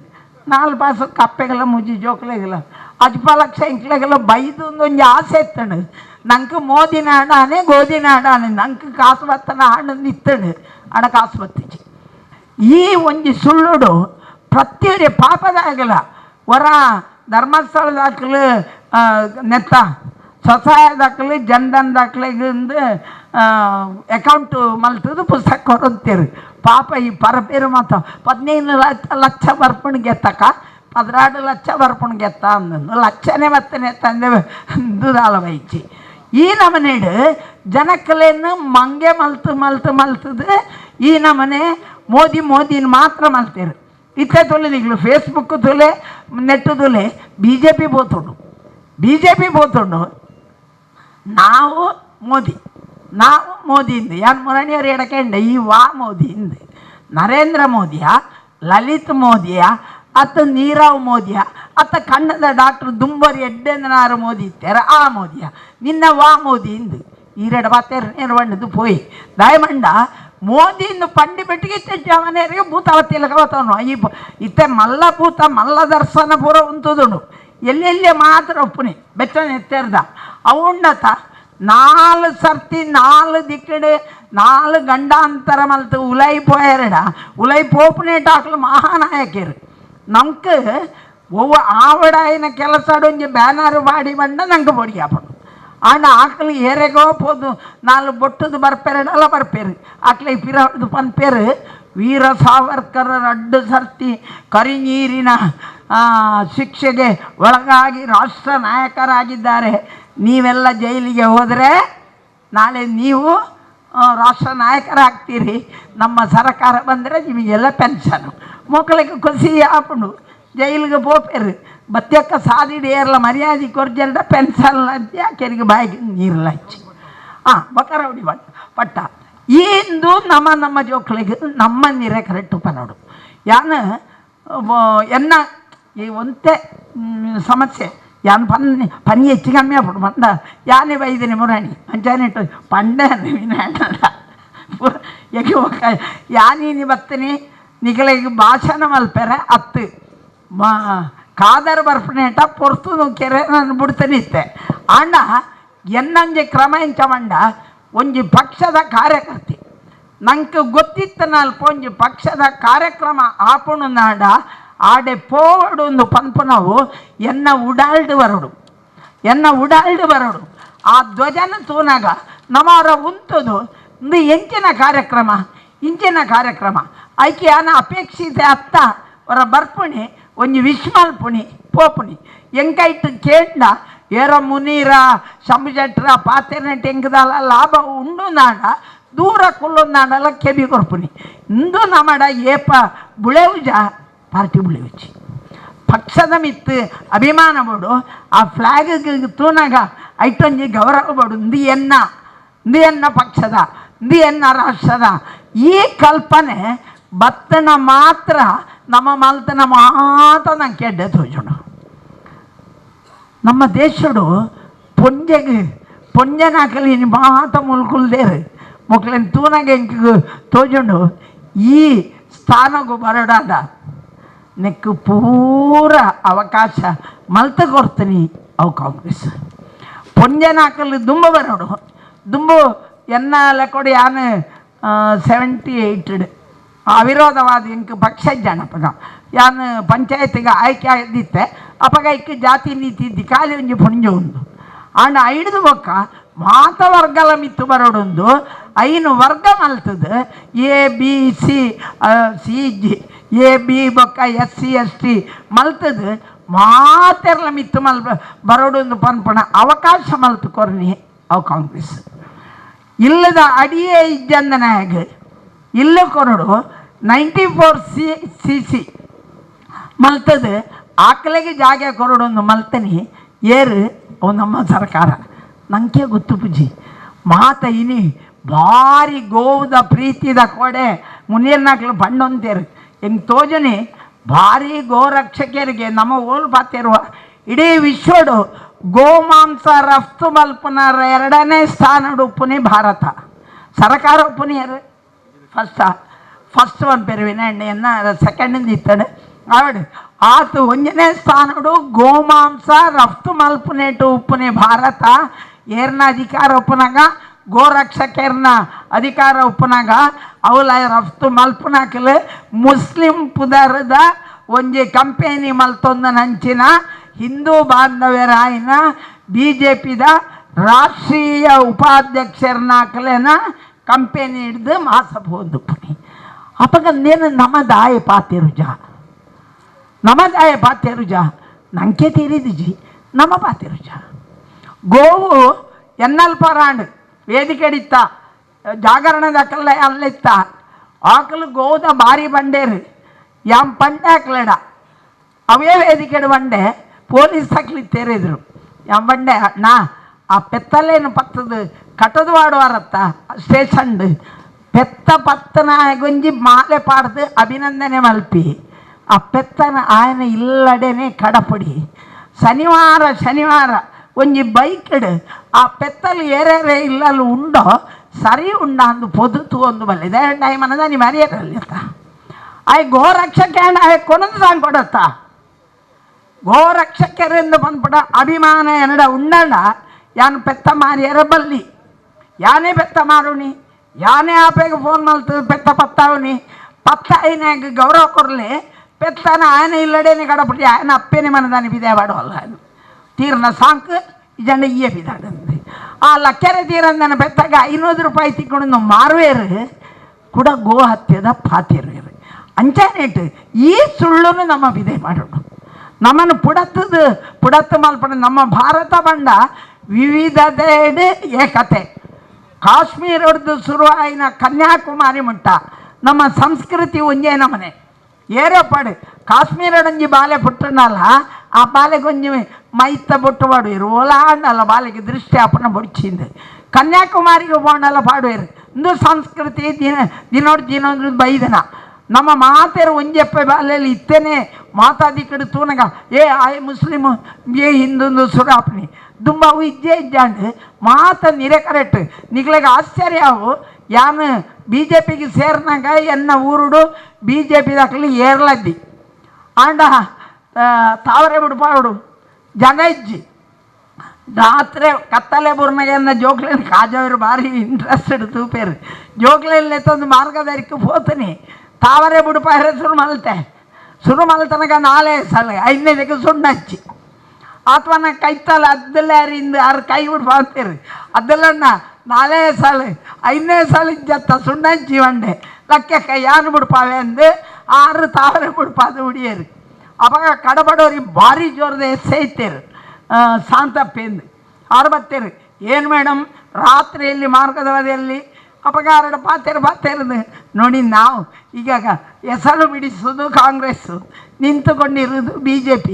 4 ಪಾಸ್ಬುಕ್ ಕಪ್ಪೆಗೆಲ್ಲ ಮುಜಿ ಜೋಕ್ಲೆಗೆಲ್ಲ 15 ಲಕ್ಷ ಎಂಕ್ಲೆಗೆಲ್ಲ ಬೈದು ಒಂದೊಂದು ಆಸೆ ಇತ್ತಾನೆ ನಂಗೆ ಮೋದಿ ನಾಡಾನೆ ಗೋಧಿ ನಾಡಾನೆ ನಂಗೆ ಕಾಸು ಬತ್ತನ ಹಣ್ಣು ನಿತ್ತಡು ಹಣ ಕಾಸು ಬತ್ತಿಜಿ ಈ ಒಂಜಿ ಸುಳ್ಳುಡು ಪ್ರತಿಯೊಂದು ಪಾಪದಾಗಲ ಹೊರ ಧರ್ಮಸ್ಥಳದಾಕಲು ನೆತ್ತ ಸ್ವಸಹಾಯದಾಕಲು ಜನ್ಧನ್ ದಾಖಲೆಗಿಂದು ಅಕೌಂಟು ಮಲ್ತದು ಪುಸ್ತಕ ಕೊರಂತೀರು ಪಾಪ ಈ ಪರಪೇರು ಮಾತ್ರ 15 ಲಕ್ಷ ಬರ್ಪಣಿಗೆ ಎತ್ತಕ 16 ಲಕ್ಷ ಬರ್ಪಣಿಗೆ ಎತ್ತ ಅಂದು ಲಕ್ಷನೇ ಮತ್ತನೇ ತಂದೆ ದುರಾಲವೈಚಿ ಈ ನಮನೇಡು ಜನಕ್ಕಲೇನು ಮಂಗೆ ಮಲ್ತದು ಈ ನಮನೆ ಮೋದಿನ ಮಾತ್ರ ಮಲ್ತೀರು ಇತ್ತೆ ತೊಲೆದಿಗಳು ಫೇಸ್ಬುಕ್ ತೊಲೆ ನೆಟ್ ತೊಲೆ ಬಿ ಜೆ ಪಿ ಬೋತುಂಡು ನಾವು ಮೋದಿಯಿಂದ ಯಾನ್ ಮುರಣಿಯವರು ಎಡಕಂಡ ಈ ಮೋದಿಯಿಂದ ನರೇಂದ್ರ ಮೋದಿಯ ಲಲಿತ್ ಮೋದಿಯ ಅತ್ತ ನೀರವ್ ಮೋದಿಯ ಅತ್ತ ಕಣ್ಣದ ಡಾಕ್ಟರ್ ದುಂಬರಿ ಎಡ್ಡೆಂದನಾರು ಮೋದಿ ಇತ್ತಾರೆ ಆ ಮೋದಿಯ ನಿನ್ನ ಮೋದಿಯಿಂದ ಈರೆಡ ಬಾತೇರು ನಿರ್ವಣ್ಣದು ಪೋಯಿ ದಯಮಂಡ ಮೋದಿಯಿಂದ ಪಂಡಿ ಬೆಟ್ಟಿಗೆ ಜವನೇರಿಗೆ ಭೂತಾವತ್ತಿಲಕವತ್ತವನು ಇತ್ತೆ ಮಲ್ಲ ಭೂತ ಮಲ್ಲ ದರ್ಶನ ಪೂರ ಉಂಟುದುಂಡು ಎಲ್ಲೆಲ್ಲೇ ಮಾತ್ರ ಒಪ್ಪುನಿ ಬೆಚ್ಚನ ಎತ್ತೇರ್ದ ಅವುಂಡತ 4 ಸರ್ತಿ 4 ದಿಕ್ಕಡೆ 4 ಗಂಡಾಂತರ ಮಲ್ತು ಉಲೈ ಪೋಪುನೇ ಟಾಕ್ಲು ಮಹಾನಾಯಕರು ನಮ್ಗೆ ಆವಡಾಯಿನ ಕೆಲಸ ಒಂಜಿ ಬ್ಯಾನರ್ ಬಾಡಿ ಬಂಡ ನಂಗೆ ಬೊಡಿ ಹಾಪಡು ಆಂಡ ಆಕಲು ಏರೆಗೋ ಪೋದು 4 ಬೊಟ್ಟದು ಬರ್ಪೇರಡಲ್ಲ ಬರ್ಪೇರು ಆಕಲಿಗೆ ಪಿರದು ಪನ್ಪೇರು ವೀರ ಸಾವರ್ಕರ್ 2 ಸರ್ತಿ ಕರಿನೀರಿನ ಶಿಕ್ಷೆಗೆ ಒಳಗಾಗಿ ರಾಷ್ಟ್ರ ನಾಯಕರಾಗಿದ್ದಾರೆ ನೀವೆಲ್ಲ ಜೈಲಿಗೆ ಹೋದರೆ ನಾಳೆ ನೀವು ರಾಷ್ಟ್ರ ನಾಯಕರಾಗ್ತೀರಿ ನಮ್ಮ ಸರ್ಕಾರ ಬಂದರೆ ನಿಮಗೆಲ್ಲ ಪೆನ್ಷನು ಮಕ್ಕಳಿಗೆ ಖುಷಿ ಆಪುಂಡು ಜೈಲಿಗೆ ಪೋಪೇರು ಬತ್ತೆಕ್ಕ ಸಾದಿಡಿ ಏರ್ಲ ಮರ್ಯಾದೆ ಕೊರ್ಜಲ್ದ ಪೆನ್ಷನ್ ಯಾಕೆರಿಗೆ ಬಾಯಿಗೆ ನೀರಲ್ಲ ಹಚ್ಚಿ ಬಕರವಡಿ ಪಟ್ಟ ಇಂದು ನಮ್ಮ ಜೋಕ್ಳಿಗೆ ನಮ್ಮ ನೀರೇ ಕರೆಕ್ಟ್ ಪನೋಡು ಯಾನು ಎನ್ನ ಈ ಒಂತೆ ಸಮಸ್ಯೆ ಯಾನು ಪನಿ ಹೆಚ್ಚು ಕಮ್ಮಿ ಆಗ್ಬಿಡು ಬಂದ ಯಾನೇ ಬೈದಿನಿ ಮುರಾಣಿ ಅಂಚಾನಿಟ್ಟು ಪಂಡೆ ಪೂರ ಎಗೆ ಯಾನೀನಿ ಬತ್ತೀನಿ ನಿಗಳಿಗೆ ಭಾಷಣ ಮಲ್ಪೆರೆ ಅತ್ತು ಕಾದರ್ ಬರ್ಪಣೇಟ ಪೊರ್ತು ಕೆರೆ ನಾನು ಬಿಡ್ತಾನೆ ಇತ್ತೆ ಆಂಡ ಎನ್ನಂಜೆ ಕ್ರಮ ಇಂಚಮಂಡ ಒಂಜಿ ಪಕ್ಷದ ಕಾರ್ಯಕರ್ತಿ ನಂಗೆ ಗೊತ್ತಿತ್ತು ನಾಲ್ಕು ಒಂಜಿ ಪಕ್ಷದ ಕಾರ್ಯಕ್ರಮ ಆಪುಣು ನಾಡ ಆಡೆ ಪೋವಡು ಒಂದು ಪಂಪನವು ಎನ್ನ ಉಡಾಲ್ಡು ಬರಡು ಆ ಧ್ವಜನ ತೂನಾಗ ನಮ್ಮವರ ಉಂತದು ಒಂದು ಇಂಚಿನ ಕಾರ್ಯಕ್ರಮ ಐಕೆ ಯಾನ ಅಪೇಕ್ಷಿತ ಅತ್ತ ಅವರ ಬರ್ಪುಣಿ ಒಂಜಿ ವಿಶ್ಮಲ್ಪುಣಿ ಪೋಪುಣಿ ಎಂಕೈಟ್ ಕೇಂಡ ಏರ ಮುನೀರ ಶಂಭುಜಟ್ರ ಪಾತೆರ್ನೆಟ್ ಎಂಕದಲ್ಲ ಲಾಭ ಉಂಡು ನಾಡ ದೂರ ಕುಲ್ಲೊಂದಾಡಲ್ಲ ಕೆಬಿ ಕೊರ್ಪುನಿ ಇಂದು ನಮ್ಮಡ ಏಪ ಬುಳೆವುಜ ಪಾರ್ಟಿ ಬುಳೆವುಚಿ ಪಕ್ಷದ ಮಿತ್ತು ಅಭಿಮಾನ ಬೋಡು ಆ ಫ್ಲಾಗ್ ತೂನಾಗ ಐಟೊಂಜಿ ಗೌರವ ಬೋಡು ಇಂದು ಎನ್ನ ಪಕ್ಷದ ಇಂದು ಎನ್ನ ರಾಷ್ಟ್ರದ ಈ ಕಲ್ಪನೆ ಬತ್ತನ ಮಾತ್ರ ನಮ್ಮ ಮಲ್ತನ ಮಾತ್ರ ನಂಗೆ ಕೆಡ್ಡೆ ತೋಜೋಣ ನಮ್ಮ ದೇಶಡು ಪೊಂಜನಾಕಲಿ ಮಾತ ಮುಲ್ಕುಲ್ದೇರು ಮಕ್ಕಳನ್ನ ತೂನಾಗ ಎಂಕ ತೋಜುಂಡು ಈ ಸ್ಥಾನಗೂ ಬರಡಾದ ನೆಕ್ಕು ಪೂರ ಅವಕಾಶ ಮಲ್ತ ಕೊಡ್ತೀನಿ ಅವು ಕಾಂಗ್ರೆಸ್ ಪೊಂಜನಾಕಲು ದುಂಬ ಬರೋಡು ದುಂಬು ಎನ್ನ ಲೆಕ್ಕೊಡು ಯಾನು 78 ಅವಿರೋಧವಾದ ಎಂಕ ಪಕ್ಷ ಜನಪದ ಯಾನು ಪಂಚಾಯತಿಗೆ ಆಯ್ಕೆ ಆಗಿದ್ದೆ ಅಪಗ ಇಕ್ಕೆ ಜಾತಿ ನೀತಿ ಇದ್ದಿ ಖಾಲಿ ಒಂಜಿ ಪುಂಜ ಒಂದು ಆಂಡ ಐಡ್ದು ಬೊಕ್ಕ ಮಾತ ವರ್ಗಲ ಮಿತ್ತು ಬರೋಡೊಂದು ಐನು ವರ್ಗ ಮಲ್ತದು ABC CG AB ಬೊಕ್ಕ SC ST ಮಲ್ತದು ಮಾತೆರ್ಲ ಮಿತ್ತು ಬರೋಡೊಂದು ಪನ್ಪಣ ಅವಕಾಶ ಮಲ್ತು ಕೊರ್ನಿ ಅವು ಕಾಂಗ್ರೆಸ್ ಇಲ್ಲದ ಅಡಿಯೇ ಇಜ್ಜಂದನಾಗ ಇಲ್ಲ ಕೊರಡು 94 CC ಮಲ್ತದು ಆಕಲೆಗೆ ಜಾಗ ಕೊರಡೊಂದು ಮಲ್ತನಿ ಏರು ಅವು ನಮ್ಮ ಸರ್ಕಾರ ನಂಗೆ ಗೊತ್ತು ಪೂಜಿ ಮಾತ ಇನಿ ಭಾರಿ ಗೋವುದ ಪ್ರೀತಿದ ಕೊಡೆ ಮುನಿಯರ್ನಾಕ್ಲು ಬಂಡೊಂತೇರು ಹೆಂಗೆ ತೋಜನೆ ಭಾರಿ ಗೋರಕ್ಷಕರಿಗೆ ನಮ್ಮ ಓಲ್ ಪಾತಿರುವ ಇಡೀ ವಿಶ್ವಡು ಗೋಮಾಂಸ ರಫ್ತು ಮಲ್ಪನ 2ನೇ ಸ್ಥಾನಡು ಉಪ್ಪುನಿ ಭಾರತ ಸರ್ಕಾರ ಉಪ್ಪುನಿ ಯಾರು ಫಸ್ಟ್ ಒಂದು ಪೆರುವಿನ ಎಣ್ಣೆಯನ್ನು ಸೆಕೆಂಡಿಂದ ಇತ್ತಡೆ ಆವಿಡ ಆತು 1ನೇ ಸ್ಥಾನಡು ಗೋಮಾಂಸ ರಫ್ತು ಮಲ್ಪುನೇಟು ಉಪ್ಪುನಿ ಭಾರತ ಏರ್ನ ಅಧಿಕಾರ ಉಪ್ಪನಾಗ ಗೋರಕ್ಷಕರ್ನ ಅಧಿಕಾರ ಉಪ್ಪನಾಗ ಅವಲ ರಫ್ತು ಮಲ್ಪನಾಕಲು ಮುಸ್ಲಿಂ ಪುದರದ ಒಂಜಿ ಕಂಪೆನಿ ಮಲ್ತೊಂದನ ಹಂಚಿನ ಹಿಂದೂ ಬಾಂಧವ್ಯರಾಯಿನ BJPದ ರಾಷ್ಟ್ರೀಯ ಉಪಾಧ್ಯಕ್ಷರನ್ನಾಕಲೇನ ಕಂಪೆನಿ ಹಿಡ್ದು ಮಾಸಬಹುದು ಅಪ್ಪಗಂದೇನು ನಮ್ಮದಾಯ ಪಾತಿರುಜ ನಂಗೆ ತೀರಿದಿಜಿ ನಮ್ಮ ಪಾತಿರುಜ ಗೋವು ಎನ್ನಲ್ ಪರಾಂಡ್ ವೇದಿಕೆ ಹಿಡಿತ ಜಾಗರಣದ ಕಲ್ಲ ಅಲ್ಲಿತ್ತ ಆಕಲು ಗೋದ ಭಾರಿ ಬಂಡೇರು ಯಾಮ್ ಪಂಡೆ ಹಾಕ್ಲೇಡ ಅವೇ ವೇದಿಕೆ ಬಂಡೆ ಪೊಲೀಸ್ ಹಾಕ್ಲಿ ತೇರಿದ್ರು ಯಾಮ್ ಬಂಡೆ ನಾ ಆ ಪೆತ್ತಲೇನು ಪತ್ತದು ಕಟದು ವಾಡುವಾರತ್ತ ಸ್ಟೇಷನ್ಡ್ ಪೆತ್ತ ಪತ್ತನ ಗೊಂಜಿ ಮಾಲೆ ಪಾಡ್ದು ಅಭಿನಂದನೆ ಮಲ್ಪಿ ಆ ಪೆತ್ತನ ಆಯನ ಇಲ್ಲಡೆನೆ ಕಡಪಡಿ ಶನಿವಾರ ಒಂಜಿ ಬೈಕ್ಡ್ ಆ ಪೆತ್ತಲು ಏರೇರೇ ಇಲ್ಲಲು ಉಂಡೋ ಸರಿ ಉಂಡ ಅಂದು ಪೊದುತು ಒಂದು ಬಲ್ಲೆ ಇದೇ ಟೈಮ್ ಅನ್ನದ ನೀ ಮರಿಯರಲ್ಲಿ ಅಂತ ಆಯ್ ಗೋರಕ್ಷಕ ಆಯ್ ಕೊನದು ಸಾಂಗ್ ಕೊಡತ್ತ ಗೋರಕ್ಷಕರಿಂದ ಬಂದ್ಬಿಡ ಅಭಿಮಾನ ಎನ್ನಡ ಉಂಡಂಡ ಯಾನು ಪೆತ್ತ ಮಾರಿಯರ ಬಲ್ಲಿ ಯಾನೇ ಬೆತ್ತ ಮಾರುಣಿ ಯಾನೇ ಆಪೆಗೆ ಫೋನ್ ಮಲ್ತು ಪೆತ್ತ ಪತ್ತಾವನಿ ಪತ್ತ ಐನಾಗ ಗೌರವ ಕೊರಲಿ ಪೆತ್ತನ ಆಯನ ಇಲ್ಲಡೇನೆ ಕಡಪಟ್ಟಿ ಆಯನ ಅಪ್ಪೇನೆ ಮನದಾನಿ ಬಿದೆ ಬಾಡುವಲ್ಲ ತೀರ್ನ ಸಾಂಕ್ ಇಜಂಡ ಇಯೇ ಬಿದಾಡಂದು ಆ ಲಕ್ಕೆರೆ ತೀರಂದನ ಪೆತ್ತಾಗ 500 ರೂಪಾಯಿ ತಿಕ್ಕೊಂಡು ಮಾರುವೇರು ಕೂಡ ಗೋ ಹತ್ಯದ ಪಾತಿರುವೇರು ಅಂಚಾನೇಟ್ ಈ ಸುಳ್ಳು ನಮ್ಮ ಬಿದೆ ಮಾಡೋಣ ನಮ್ಮನ್ನು ಪುಡತ್ತು ಮಲ್ಪಡ ನಮ್ಮ ಭಾರತ ಬಂಡ ವಿವಿಧತೆಡ್ ಏಕತೆ ಕಾಶ್ಮೀರದ್ದು ಶುರುವಾಯಿನ ಕನ್ಯಾಕುಮಾರಿ ಮುಟ್ಟ ನಮ್ಮ ಸಂಸ್ಕೃತಿ ಒಂಜೇ ನಮನೆ ಏರೋಪಾಡು ಕಾಶ್ಮೀರಡಂಜಿ ಬಾಲೆ ಪುಟ್ಟನಲ್ಲ ಆ ಬಾಲೆಗೊಂಜಿ ಮೈತ ಬೊಟ್ಟು ಪಾಡುವೇರು ಓಲಾಂಡಲ್ಲ ಬಾಲೆಗೆ ದೃಷ್ಟಿ ಅಪ್ಪನ ಬೊಡ್ಚಿಂದು ಕನ್ಯಾಕುಮಾರಿಗೆ ಹೋಗಣಲ್ಲ ಪಾಡುವೇರು ಇಂದು ಸಂಸ್ಕೃತಿ ದಿನೋಡು ಬೈದನ ನಮ್ಮ ಮಾತೆರು ಒಂಜೆಪ್ಪೆ ಬಾಲೆಯಲ್ಲಿ ಇತ್ತೇನೆ ಮಾತಾದಿ ಕಡೆ ತೂನಗ ಆಯ್ ಮುಸ್ಲಿಮ್ ಹಿಂದೊಂದು ಸುರಾಪ್ನಿ ದುಂಬವು ಇಜ್ಜಾಂಡು ಮಾತ ನಿರೆ ಕರೆಕ್ಟ್ ನಿಗ್ಲೆಗೆ ಆಶ್ಚರ್ಯ ಅವು ಯಾನು BJPಗೆ ಸೇರ್ನಾಗ ಎನ್ನ ಊರುಡು BJP ದಾಖಲಿ ಏರ್ಲದ್ದಿ ಆಂಡ ತಾವರೆ ಬಿಡ್ಪಾಡು ಜನ ಇಜ್ಜಿ ರಾತ್ರಿ ಕತ್ತಲೆ ಬುರ್ನಾಗ ಎನ್ನ ಜೋಕ್ಲೆಯಲ್ಲಿ ಕಾಜವರು ಭಾರಿ ಇಂಟ್ರೆಸ್ಟೆಡ್ ತೂಪೇರು ಜೋಕ್ಲೆಯಲ್ಲಿ ತಂದು ಮಾರ್ಗದರಿಕೆ ಹೋತೀನಿ ತಾವರೆ ಬಿಡುಪಾಯ್ರೆ ಶುರು ಮಲ್ತನಗ 4 ಸಲ 5ನೇದಕ್ಕೆ ಸುಣ್ಣ ಹಚ್ಚಿ ಅಥವಾ ನಾ ಕೈತಲ್ಲ ಅದೆಲ್ಲ ಯಾರಿಂದ ಯಾರು ಕೈ ಬಿಡ್ಬ ಅಂತೀರಿ ಅದೆಲ್ಲಣ್ಣ 4 ಸಲ 5ನೇ ಸಲ ಇಜ್ಜತ್ತ ಸುಣ್ಣ ಹಚ್ಚಿ ಒಂಡೆ ಲಕ್ಕೆ ಯಾರು ಬಿಡ್ಪಾವೆ ಅಂದು 6 ತಾವರೆ ಬಿಡ್ಪಾದು ಹುಡಿಯರು ಅವಾಗ ಕಡಬಡೋರಿಗೆ ಭಾರಿ ಜೋರದ ಎಸೆಯ್ತೇರು ಶಾಂತಪ್ಪೆಂದು ಆರು ಬತ್ತೇರು ಏನು ಮೇಡಮ್ ರಾತ್ರಿಯಲ್ಲಿ ಮಾರ್ಗದ ಬದಿಯಲ್ಲಿ ಅಪಗಾರಡ ಪಾತೇರದು ನೋಡಿ ನಾವು ಈಗ ಹೆಸರು ಬಿಡಿಸೋದು ಕಾಂಗ್ರೆಸ್ಸು ನಿಂತುಕೊಂಡಿರೋದು BJP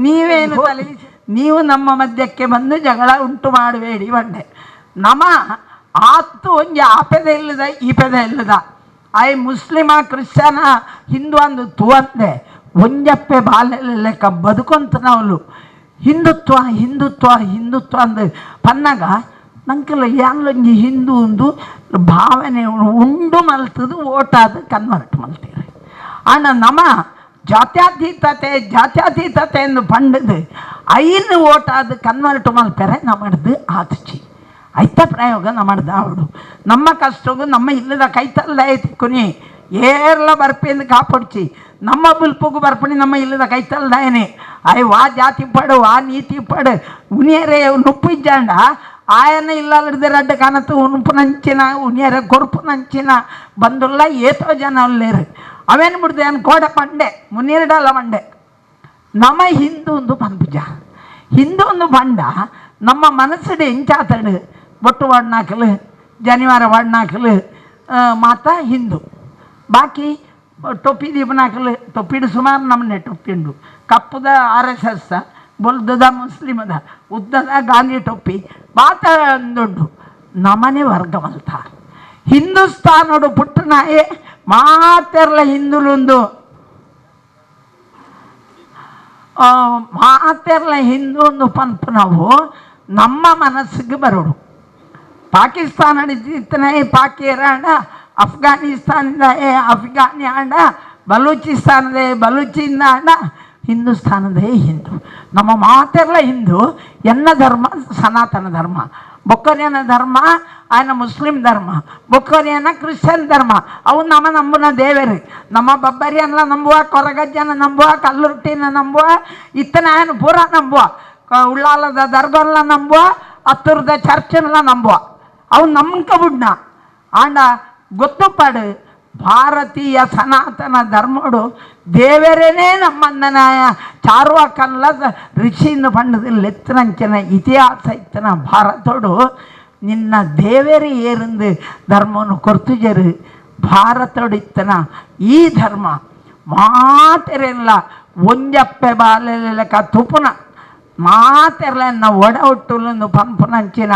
ನೀವೇನು ನೀವು ನಮ್ಮ ಮಧ್ಯಕ್ಕೆ ಬಂದು ಜಗಳ ಉಂಟು ಮಾಡಬೇಡಿ ಬಂಡೆ ನಮ್ಮ ಆತ್ತು ಒಂಜಿ ಆಪೆದ ಇಲ್ಲದ ಈ ಪೆದ ಇಲ್ಲದ ಆಯ್ ಮುಸ್ಲಿಮ ಕ್ರಿಶ್ಚನ ಹಿಂದೂ ಅಂದು ತೂವಂದೆ ಒಂಜಪ್ಪೆ ಬಾಲ್ಯ ಲೆಕ್ಕ ಬದುಕೊಂತ ನಾವು ಹಿಂದುತ್ವ ಅಂದು ಪನ್ನಾಗ ನಂಗೆಲ್ಲ ಯಾನ್ಲೊಂಜಿ ಹಿಂದೂ ಒಂದು ಭಾವನೆ ಉಂಡು ಮಲ್ತದು ಓಟಾದ ಕನ್ವರ್ಟ್ ಮಲ್ತೀರಿ ಅಣ್ಣ ನಮ್ಮ ಜಾತ್ಯತೀತತೆ ಎಂದು ಪಂಡದು ಐನು ಓಟಾದ ಕನ್ವರ್ಟ್ ಮಲ್ಪೆರೆ ನಮ್ಮದು ಆತಚಿ ಐತ ಪ್ರಯೋಗ ನಮ್ಮದು ಅವಡು ನಮ್ಮ ಕಷ್ಟಗೂ ನಮ್ಮ ಇಲ್ಲದ ಕೈತಲ್ಲ ಐತಿಕ್ಕುನಿ ಏರ್ಲ ಬರ್ಪೆಂದು ಕಾಪಾಡ್ಚಿ ನಮ್ಮ ಬುಲ್ಪುಗು ಬರ್ಪಣಿ ನಮ್ಮ ಇಲ್ಲದ ಕೈತಲ್ದಾಯನೆ ಅಯ್ಯ ವಾ ಜಾತಿ ಪಡು ವಾ ನೀತಿ ಪಡು ಉನಿಯರೇ ನುಪ್ಪು ಇಜ್ಜಾಂಡ ఆయన ఇల్లాలడితే రెడ్డ కనతు ఉనుపు నంచిన ఉనియర కొరుపు నంచిన బంధువుల ఏతో జనాలు లేరు ಅವೇನು ಬಿಡ್ದು ಏನು ಕೋಡ ಪಂಡೆ ಮುನ್ನೀರಡಲ್ಲ ಮಂಡೆ ನಮ್ಮ ಹಿಂದೂ ಒಂದು ಪಂಪುಜ ಹಿಂದೂ ಒಂದು ಬಂಡ ನಮ್ಮ ಮನಸ್ಸಿಡೆ ಎಂಚಾತಡು ಬೊಟ್ಟು ವಾಡ್ನಾಕಲು ಜನಿವಾರ ವಾಡ್ನಾಕಲು ಮಾತ ಹಿಂದೂ ಬಾಕಿ ಟೊಪ್ಪಿ ದೀಪನಾಕಲು ಟೊಪ್ಪಿಡು ಸುಮಾರು ನಮ್ಮನೆ ಟೊಪ್ಪಿಂಡು ಕಪ್ಪುದ RSS ಬೊಲ್ದದ ಮುಸ್ಲಿಮದ ಉದ್ದದ ಗಾಂಧಿ ಟೊಪ್ಪಿ ಬಾತ ಒಂದುಂಡು ನಮನೆ ವರ್ಗ ಮಲ್ತ ಹಿಂದೂಸ್ತಾನೋಡು ಪುಟ್ಟನಾಯೇ ಮಾತೆರ್ಲ ಹಿಂದುಲೊಂದು ಮಾತೆರ್ಲ ಹಿಂದೂ ಒಂದು ಪಂಪು ನಾವು ನಮ್ಮ ಮನಸ್ಸಿಗೆ ಬರೋಡು ಪಾಕಿಸ್ತಾನ ಇತ್ತನೇ ಪಾಕಿರಾಂಡ ಅಫ್ಘಾನಿಸ್ತಾನದ ಅಫ್ಘಾನಿ ಆಂಡ ಬಲೂಚಿಸ್ತಾನದ ಬಲೂಚಿಂದ ಆಂಡ ಹಿಂದೂಸ್ಥಾನದೇ ಹಿಂದೂ, ನಮ್ಮ ಮಾತೆಲ್ಲ ಹಿಂದೂ. ಎನ್ನ ಧರ್ಮ ಸನಾತನ ಧರ್ಮ, ಬೊಕ್ಕರಿಯನ ಧರ್ಮ ఆయన ಮುಸ್ಲಿಂ ಧರ್ಮ, ಬೊಕ್ಕರಿಯನ ಕ್ರಿಶ್ಚಿಯನ್ ಧರ್ಮ. ಅವು ನಮ್ಮ ನಂಬುನ ದೇವರು. ನಮ್ಮ ಬಬ್ಬರಿಯನ್ನ ನಂಬುವ, ಕೊರಗಜ್ಜನ ನಂಬುವ, ಕಲ್ಲುರುಟ್ಟಿನ ನಂಬುವ, ಇತ್ತನ ఆయన ಪೂರ ನಂಬುವ, ಉಳ್ಳಾಲದ ದರ್ಗಲ್ಲ ನಂಬುವ, ಹತ್ತರದ ಚರ್ಚನ್ಲ ನಂಬುವ. ಅವು ನಂಬ್ಕಬಿಡ್ನ ಆಂಡ ಗೊತ್ತುಪಾಡು ಭಾರತೀಯ ಸನಾತನ ಧರ್ಮಡು ದೇವರೇನೇ ನಮ್ಮಂದನ ಚಾರ್ವಾಕನ್ಲ ಋಷಿಯಿಂದ ಪಂಡದಲ್ಲಿ ಎತ್ತನಂಚಿನ ಇತಿಹಾಸ ಇತ್ತನ ಭಾರತೋಡು ನಿನ್ನ ದೇವರೇ ಏರಿಂದ ಧರ್ಮವನ್ನು ಕೊರ್ತುಜರು ಭಾರತೋಡು ಇತ್ತನ ಈ ಧರ್ಮ ಮಾತೆರೆಲ್ಲ ಒಂಜಪ್ಪೆ ಬಾಲೆಕ್ಕ ತುಪುನ ಮಾತೆರ್ಲೆನ್ನ ಒಡ ಒಟ್ಟುಲೊಂದು ಪಂಪನಂಚಿನ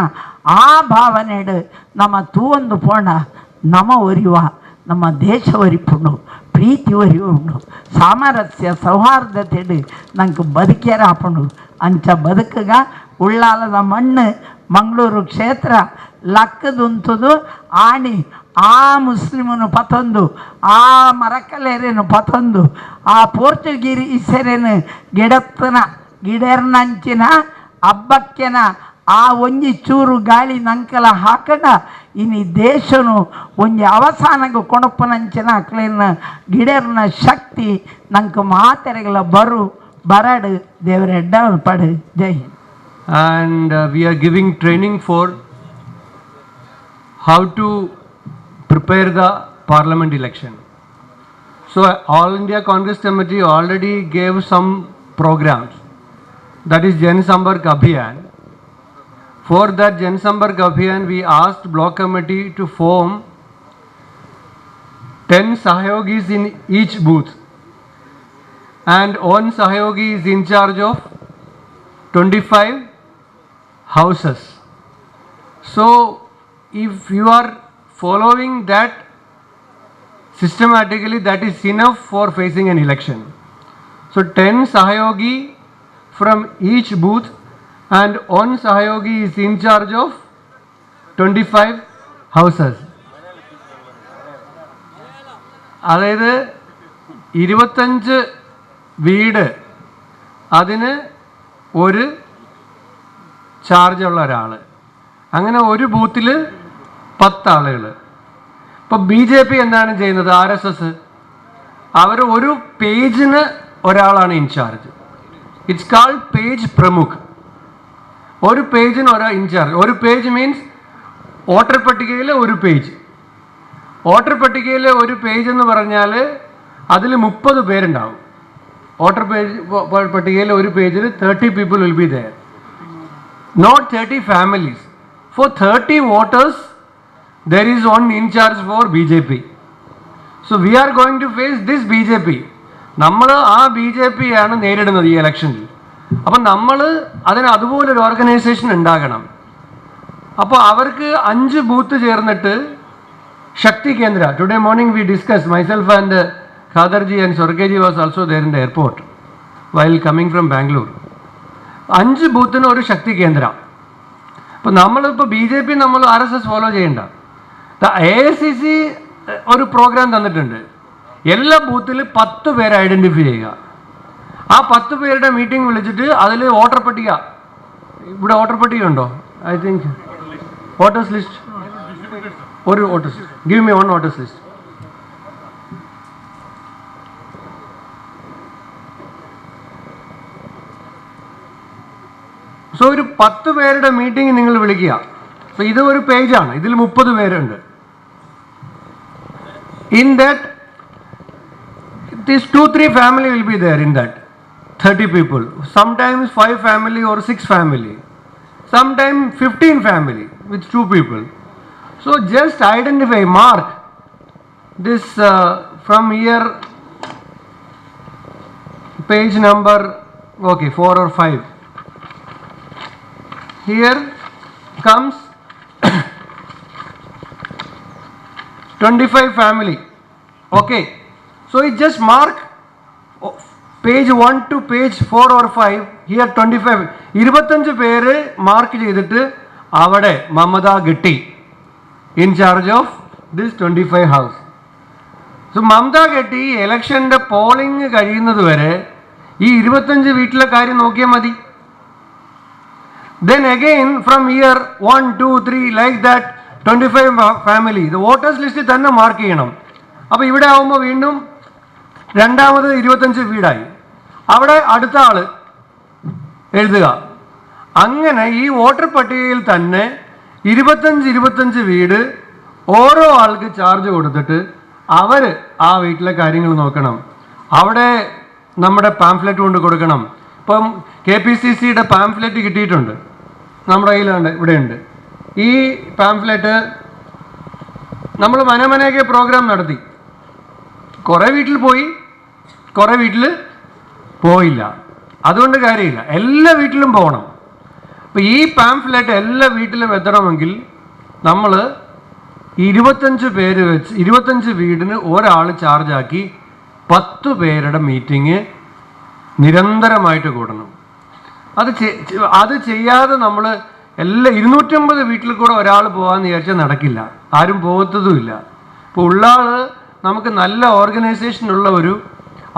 ಆ ಭಾವನೆಡು ನಮ್ಮ ತೂವೊಂದು ಪೋಣ ನಮ ಒರಿಯುವ ನಮ್ಮ ದೇಶ ಒರಿಪುಂಡು, ಪ್ರೀತಿ ಒರಿಯುಂಡು, ಸಾಮರಸ್ಯ ಸೌಹಾರ್ದತೆಡು ನಂಗೆ ಬದುಕ್ಯಾರ ಹಾಪುಂಡು. ಅಂಚ ಬದುಕಗ ಉಳ್ಳಾಲದ ಮಣ್ಣು ಮಂಗಳೂರು ಕ್ಷೇತ್ರ ಲಕ್ಕದುಂತುದು ಆಣಿ ಆ ಮುಸ್ಲಿಮನು ಪತೊಂದು, ಆ ಮರಕಲೇರೇನು ಪತೊಂದು, ಆ ಪೋರ್ಚುಗೀಸರೇನು ಗಿಡರ್ನಂಚಿನ ಹಬ್ಬಕ್ಕೆನ ಆ ಒಂಜಿ ಚೂರು ಗಾಳಿ ನಂಕಲ ಹಾಕಂಡ ಇನ್ನು ದೇಶನು ಒಂಜಿ ಅವಸಾನಗೂ ಕೊಣಪನಂಚಿನ ಅಕ್ಲೇನ ಗಿಡರ್ನ ಶಕ್ತಿ ನಂಗೆ ಮಾತೆರೆಗಳ ಬರಡು ದೇವರೆಡ್ಡ ಪಡು. ಜೈ Hind. And we are giving training for how to prepare the parliament election. So All India Congress Committee already gave some programs. That is Jan Sampark Abhiyan. For that Jan Sampark Abhiyan, we asked block committee to form 10 Sahyogis in each booth, and one Sahyogi is in charge of 25 houses. So if you are following that systematically, that is enough for facing an election. So 10 Sahyogi from each booth, and one Sahyogi is in charge of 25 houses. അതായത് 25 വീട്, അതിന് ഒരു ചാർജുള്ള ഒരാൾ, അങ്ങനെ ഒരു ബൂത്തിൽ 10 ആളുകൾ. ഇപ്പോൾ BJP എന്താണ് ചെയ്യുന്നത്, RSS, അവർ ഒരു പേജിന് ഒരാളാണ് in charge. It's called page pramukh. ഒരു പേജിന് ഒരാൾ ഇൻചാർജ്. ഒരു പേജ് മീൻസ് വോട്ടർ പട്ടികയിലെ ഒരു പേജ്. വോട്ടർ പട്ടികയിലെ ഒരു പേജ് എന്ന് പറഞ്ഞാൽ അതിൽ 30 പേരുണ്ടാവും. വോട്ടർ പട്ടികയിൽ ഒരു പേജിൽ 30 people will be there, not 30 families. For 30 voters there is one in charge for BJP. So we are going to face this BJP. നമ്മൾ ആ BJP ആണ് നേരിടുന്നത് ഈ ഇലക്ഷനിൽ. അപ്പം നമ്മൾ അതിന് അതുപോലൊരു ഓർഗനൈസേഷൻ ഉണ്ടാകണം. അപ്പോൾ അവർക്ക് 5 ബൂത്ത് ചേർന്നിട്ട് Shakti Kendra, today morning we discuss, myself and Khaderji and Swargeji was also there in the airport while coming from Bangalore. 5 ബൂത്തിന് ഒരു ശക്തി കേന്ദ്ര. അപ്പോൾ നമ്മളിപ്പോൾ BJP നമ്മൾ RSS ഫോളോ ചെയ്യണ്ട. AICC ഒരു പ്രോഗ്രാം തന്നിട്ടുണ്ട്. എല്ലാ ബൂത്തിൽ 10 പേരെ ഐഡൻറ്റിഫൈ ചെയ്യുക. ആ 10 പേരുടെ മീറ്റിംഗ് വിളിച്ചിട്ട് അതിൽ വോട്ടർ പട്ടിക, ഇവിടെ വോട്ടർ പട്ടിക ഉണ്ടോ? ഐ തിങ്ക് വോട്ടേഴ്സ് ലിസ്റ്റ്, ഒരു voters list, give me one voters list. So ഒരു 10 പേരുടെ മീറ്റിംഗ് നിങ്ങൾ വിളിക്കുക. സോ ഇത് ഒരു പേജാണ്, ഇതിൽ 30 പേരുണ്ട്. In that, these 2-3 family will be there in that 30 people. Sometimes 5 family or 6 family. Sometimes 15 family with 2 people. So just identify, mark this from here, page number, okay, 4 or 5. Here comes 25 family. Okay, so it just mark page 1 to page 4 or 5. Here 25, 25 പേര് mark ചെയ്തിട്ട് അവിടെ Mamata Ghatti in charge of this 25 house. So Mamata Ghatti ഇലക്ഷൻ്റെ polling കഴിയുന്നത് വരെ ഈ 25 വീട്ടിലെ കാര്യം നോക്കിയാൽ മതി. Then again from year 1, 2, 3 like that 25 family the voters ലിസ്റ്റിൽ തന്നെ മാർക്ക് ചെയ്യണം. അപ്പോൾ ഇവിടെ ആവുമ്പോൾ വീണ്ടും രണ്ടാമത് 25 വീടായി, അവിടെ അടുത്ത ആള് എഴുതുക. അങ്ങനെ ഈ വോട്ടർ പട്ടികയിൽ തന്നെ 25 വീട് ഓരോ ആൾക്ക് ചാർജ് കൊടുത്തിട്ട് അവർ ആ വീട്ടിലെ കാര്യങ്ങൾ നോക്കണം. അവിടെ നമ്മുടെ പാംഫ്ലെറ്റ് കൊണ്ട് കൊടുക്കണം. ഇപ്പം KPCCയുടെ പാംഫ്ലെറ്റ് കിട്ടിയിട്ടുണ്ട്, നമ്മുടെ കയ്യിലുണ്ട്, ഇവിടെയുണ്ട്. ഈ പാംഫ്ലെറ്റ് നമ്മൾ മനമനയൊക്കെ പ്രോഗ്രാം നടത്തി. കുറേ വീട്ടിൽ പോയി, കുറേ വീട്ടിൽ പോയില്ല. അതുകൊണ്ട് കാര്യമില്ല, എല്ലാ വീട്ടിലും പോകണം. അപ്പോൾ ഈ പാംഫ്ലെറ്റ് എല്ലാ വീട്ടിലും എത്തണമെങ്കിൽ നമ്മൾ 25 പേര് വെച്ച് 25 വീടിന് ഒരാൾ ചാർജാക്കി 10 പേരുടെ മീറ്റിംഗ് നിരന്തരമായിട്ട് കൂടണം. അത് ചെയ്യാതെ നമ്മൾ എല്ലാ 250 വീട്ടിൽ കൂടെ ഒരാൾ പോകാമെന്ന് വിചാരിച്ചാൽ നടക്കില്ല, ആരും പോകത്തതുമില്ല. ഇപ്പോൾ ഉള്ള ആൾ നമുക്ക് നല്ല ഓർഗനൈസേഷനുള്ള ഒരു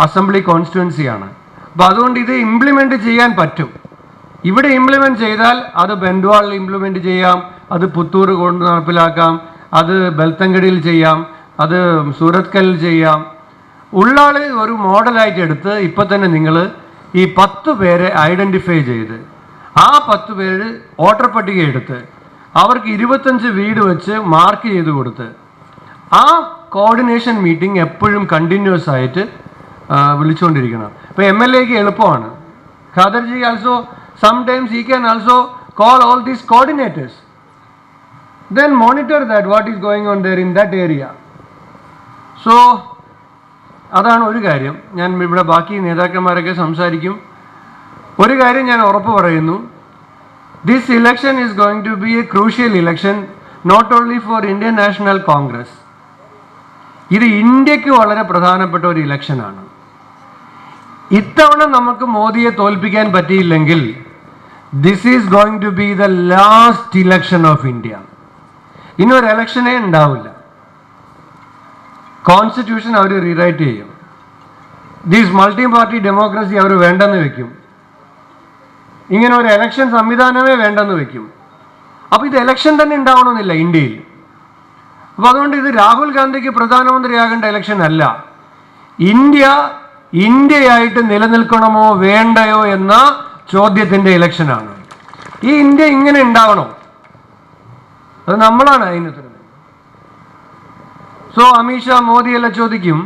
അസംബ്ലി കോൺസ്റ്റിറ്റ്യുവൻസിയാണ്. അപ്പോൾ അതുകൊണ്ട് ഇത് ഇംപ്ലിമെൻറ്റ് ചെയ്യാൻ പറ്റും. ഇവിടെ ഇംപ്ലിമെൻറ്റ് ചെയ്താൽ അത് ബെൻഡ്വാളിൽ ഇംപ്ലിമെൻറ്റ് ചെയ്യാം, അത് പുത്തൂർ കൊണ്ട് നടപ്പിലാക്കാം, അത് ബെൽത്തങ്കടിയിൽ ചെയ്യാം, അത് സൂറത്കലിൽ ചെയ്യാം. ഉള്ളാൾ ഒരു മോഡലായിട്ട് എടുത്ത് ഇപ്പം തന്നെ നിങ്ങൾ ഈ 10 പേരെ ഐഡൻറ്റിഫൈ ചെയ്ത് ആ 10 പേര് വോട്ടർ പട്ടിക എടുത്ത് അവർക്ക് 25 വീട് വെച്ച് മാർക്ക് ചെയ്ത് കൊടുത്ത് ആ കോർഡിനേഷൻ മീറ്റിംഗ് എപ്പോഴും കണ്ടിന്യൂസ് ആയിട്ട് വിളിച്ചുകൊണ്ടിരിക്കണം. ഇപ്പോൾ MLAക്ക് എളുപ്പമാണ്. ഖാദർജി also sometimes he can also call all these coordinators, then monitor that what is going on there in that area. So അതാണ് ഒരു കാര്യം. ഞാൻ ഇവിടെ ബാക്കി നേതാക്കന്മാരൊക്കെ സംസാരിക്കും. ഒരു കാര്യം ഞാൻ ഉറപ്പ് പറയുന്നു, this election is going to be a crucial election not only for Indian National Congress. ഇത് ഇന്ത്യക്ക് വളരെ പ്രധാനപ്പെട്ട ഒരു ഇലക്ഷനാണ്. ഇത്തവണ നമുക്ക് മോദിയെ തോൽപ്പിക്കാൻ പറ്റിയില്ലെങ്കിൽ this is going to be the last election of India. ഇനിയൊരു ഇലക്ഷനേ ഉണ്ടാവില്ല. കോൺസ്റ്റിറ്റ്യൂഷൻ അവർ റീറൈറ്റ് ചെയ്യും. ദീസ് മൾട്ടി പാർട്ടി ഡെമോക്രസി അവർ വേണ്ടെന്ന് വെക്കും. ഇങ്ങനെ ഒരു ഇലക്ഷൻ സംവിധാനമേ വേണ്ടെന്ന് വെക്കും. അപ്പോൾ ഇത് ഇലക്ഷൻ തന്നെ ഉണ്ടാവണമെന്നില്ല ഇന്ത്യയിൽ. അപ്പോൾ അതുകൊണ്ട് ഇത് രാഹുൽ ഗാന്ധിക്ക് പ്രധാനമന്ത്രിയാകേണ്ട ഇലക്ഷൻ അല്ല. ഇന്ത്യയായിട്ട് നിലനിൽക്കണമോ വേണ്ടയോ എന്ന ചോദ്യത്തിൻ്റെ ഇലക്ഷനാണ്. ഈ ഇന്ത്യ ഇങ്ങനെ ഉണ്ടാവണോ? അത് നമ്മളാണ് അതിന് ഉത്തരം. സോ അമിത്ഷാ മോദിയെല്ലാം ചോദിക്കും,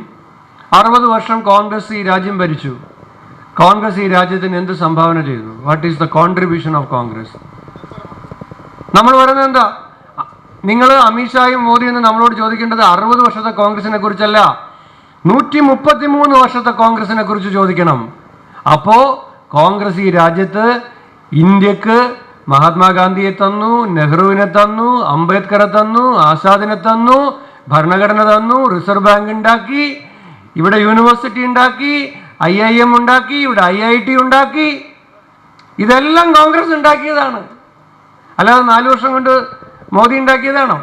60 വർഷം കോൺഗ്രസ് ഈ രാജ്യം ഭരിച്ചു, കോൺഗ്രസ് ഈ രാജ്യത്തിന് എന്ത് സംഭാവന ചെയ്തു? What is the contribution of Congress? നമ്മൾ പറയുന്നത് എന്താ? നിങ്ങൾ അമിത്ഷായും മോദിയും നമ്മളോട് ചോദിക്കേണ്ടത് 60 വർഷത്തെ കോൺഗ്രസിനെ കുറിച്ചല്ല, 133 വർഷത്തെ കോൺഗ്രസിനെ കുറിച്ച് ചോദിക്കണം. അപ്പോൾ കോൺഗ്രസ് ഈ രാജ്യത്ത് ഇന്ത്യക്ക് മഹാത്മാഗാന്ധിയെ തന്നു, നെഹ്റുവിനെ തന്നു, അംബേദ്കറെ തന്നു, ആസാദിനെ തന്നു, ഭരണഘടന തന്നു, റിസർവ് ബാങ്ക് ഉണ്ടാക്കി, ഇവിടെ യൂണിവേഴ്സിറ്റി ഉണ്ടാക്കി, IIM ഉണ്ടാക്കി, ഇവിടെ IIT ഉണ്ടാക്കി. ഇതെല്ലാം കോൺഗ്രസ് ഉണ്ടാക്കിയതാണ്, അല്ലാതെ 4 വർഷം കൊണ്ട് മോദി ഉണ്ടാക്കിയതാണോ?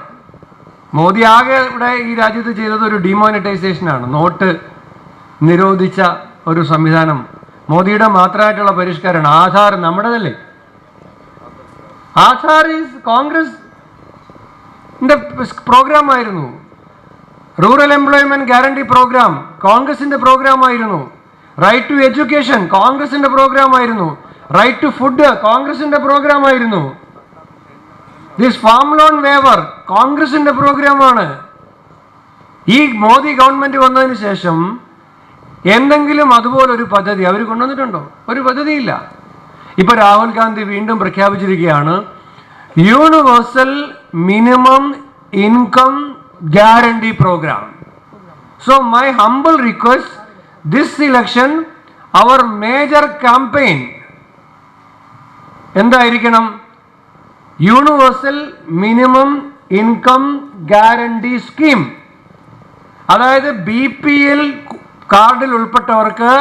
മോദി ആകെ ഇവിടെ ഈ രാജ്യത്ത് ചെയ്തത് ഒരു ഡിമോണിറ്റൈസേഷനാണ്, നോട്ട് നിരോധിച്ച ഒരു സംവിധാനം. മോദിയുടെ മാത്രമായിട്ടുള്ള പരിഷ്കാരമാണ്. ആധാർ നമ്മുടേതല്ലേ? ആധാർ ഈസ് കോൺഗ്രസിന്റെ പ്രോഗ്രാം ആയിരുന്നു. റൂറൽ എംപ്ലോയ്മെന്റ് ഗ്യാരണ്ടി പ്രോഗ്രാം കോൺഗ്രസിന്റെ പ്രോഗ്രാം ആയിരുന്നു. റൈറ്റ് ടു എഡ്യൂക്കേഷൻ കോൺഗ്രസിന്റെ പ്രോഗ്രാം ആയിരുന്നു. റൈറ്റ് ടു ഫുഡ് കോൺഗ്രസിന്റെ പ്രോഗ്രാം ആയിരുന്നു. ദിസ് ഫാം ലോൺ വേവർ കോൺഗ്രസിന്റെ പ്രോഗ്രാമാണ്. ഈ മോദി ഗവൺമെന്റ് വന്നതിന് ശേഷം എന്തെങ്കിലും അതുപോലൊരു പദ്ധതി അവർ കൊണ്ടുവന്നിട്ടുണ്ടോ? ഒരു പദ്ധതിയില്ല. ഇപ്പൊ രാഹുൽ ഗാന്ധി വീണ്ടും പ്രഖ്യാപിച്ചിരിക്കുകയാണ് universal minimum income guarantee programme. So my humble request, this election അവർ മേജർ ക്യാമ്പയിൻ എന്തായിരിക്കണം? Universal minimum income guarantee scheme. അതായത് BPL കാർഡിൽ ഉൾപ്പെട്ടവർക്ക്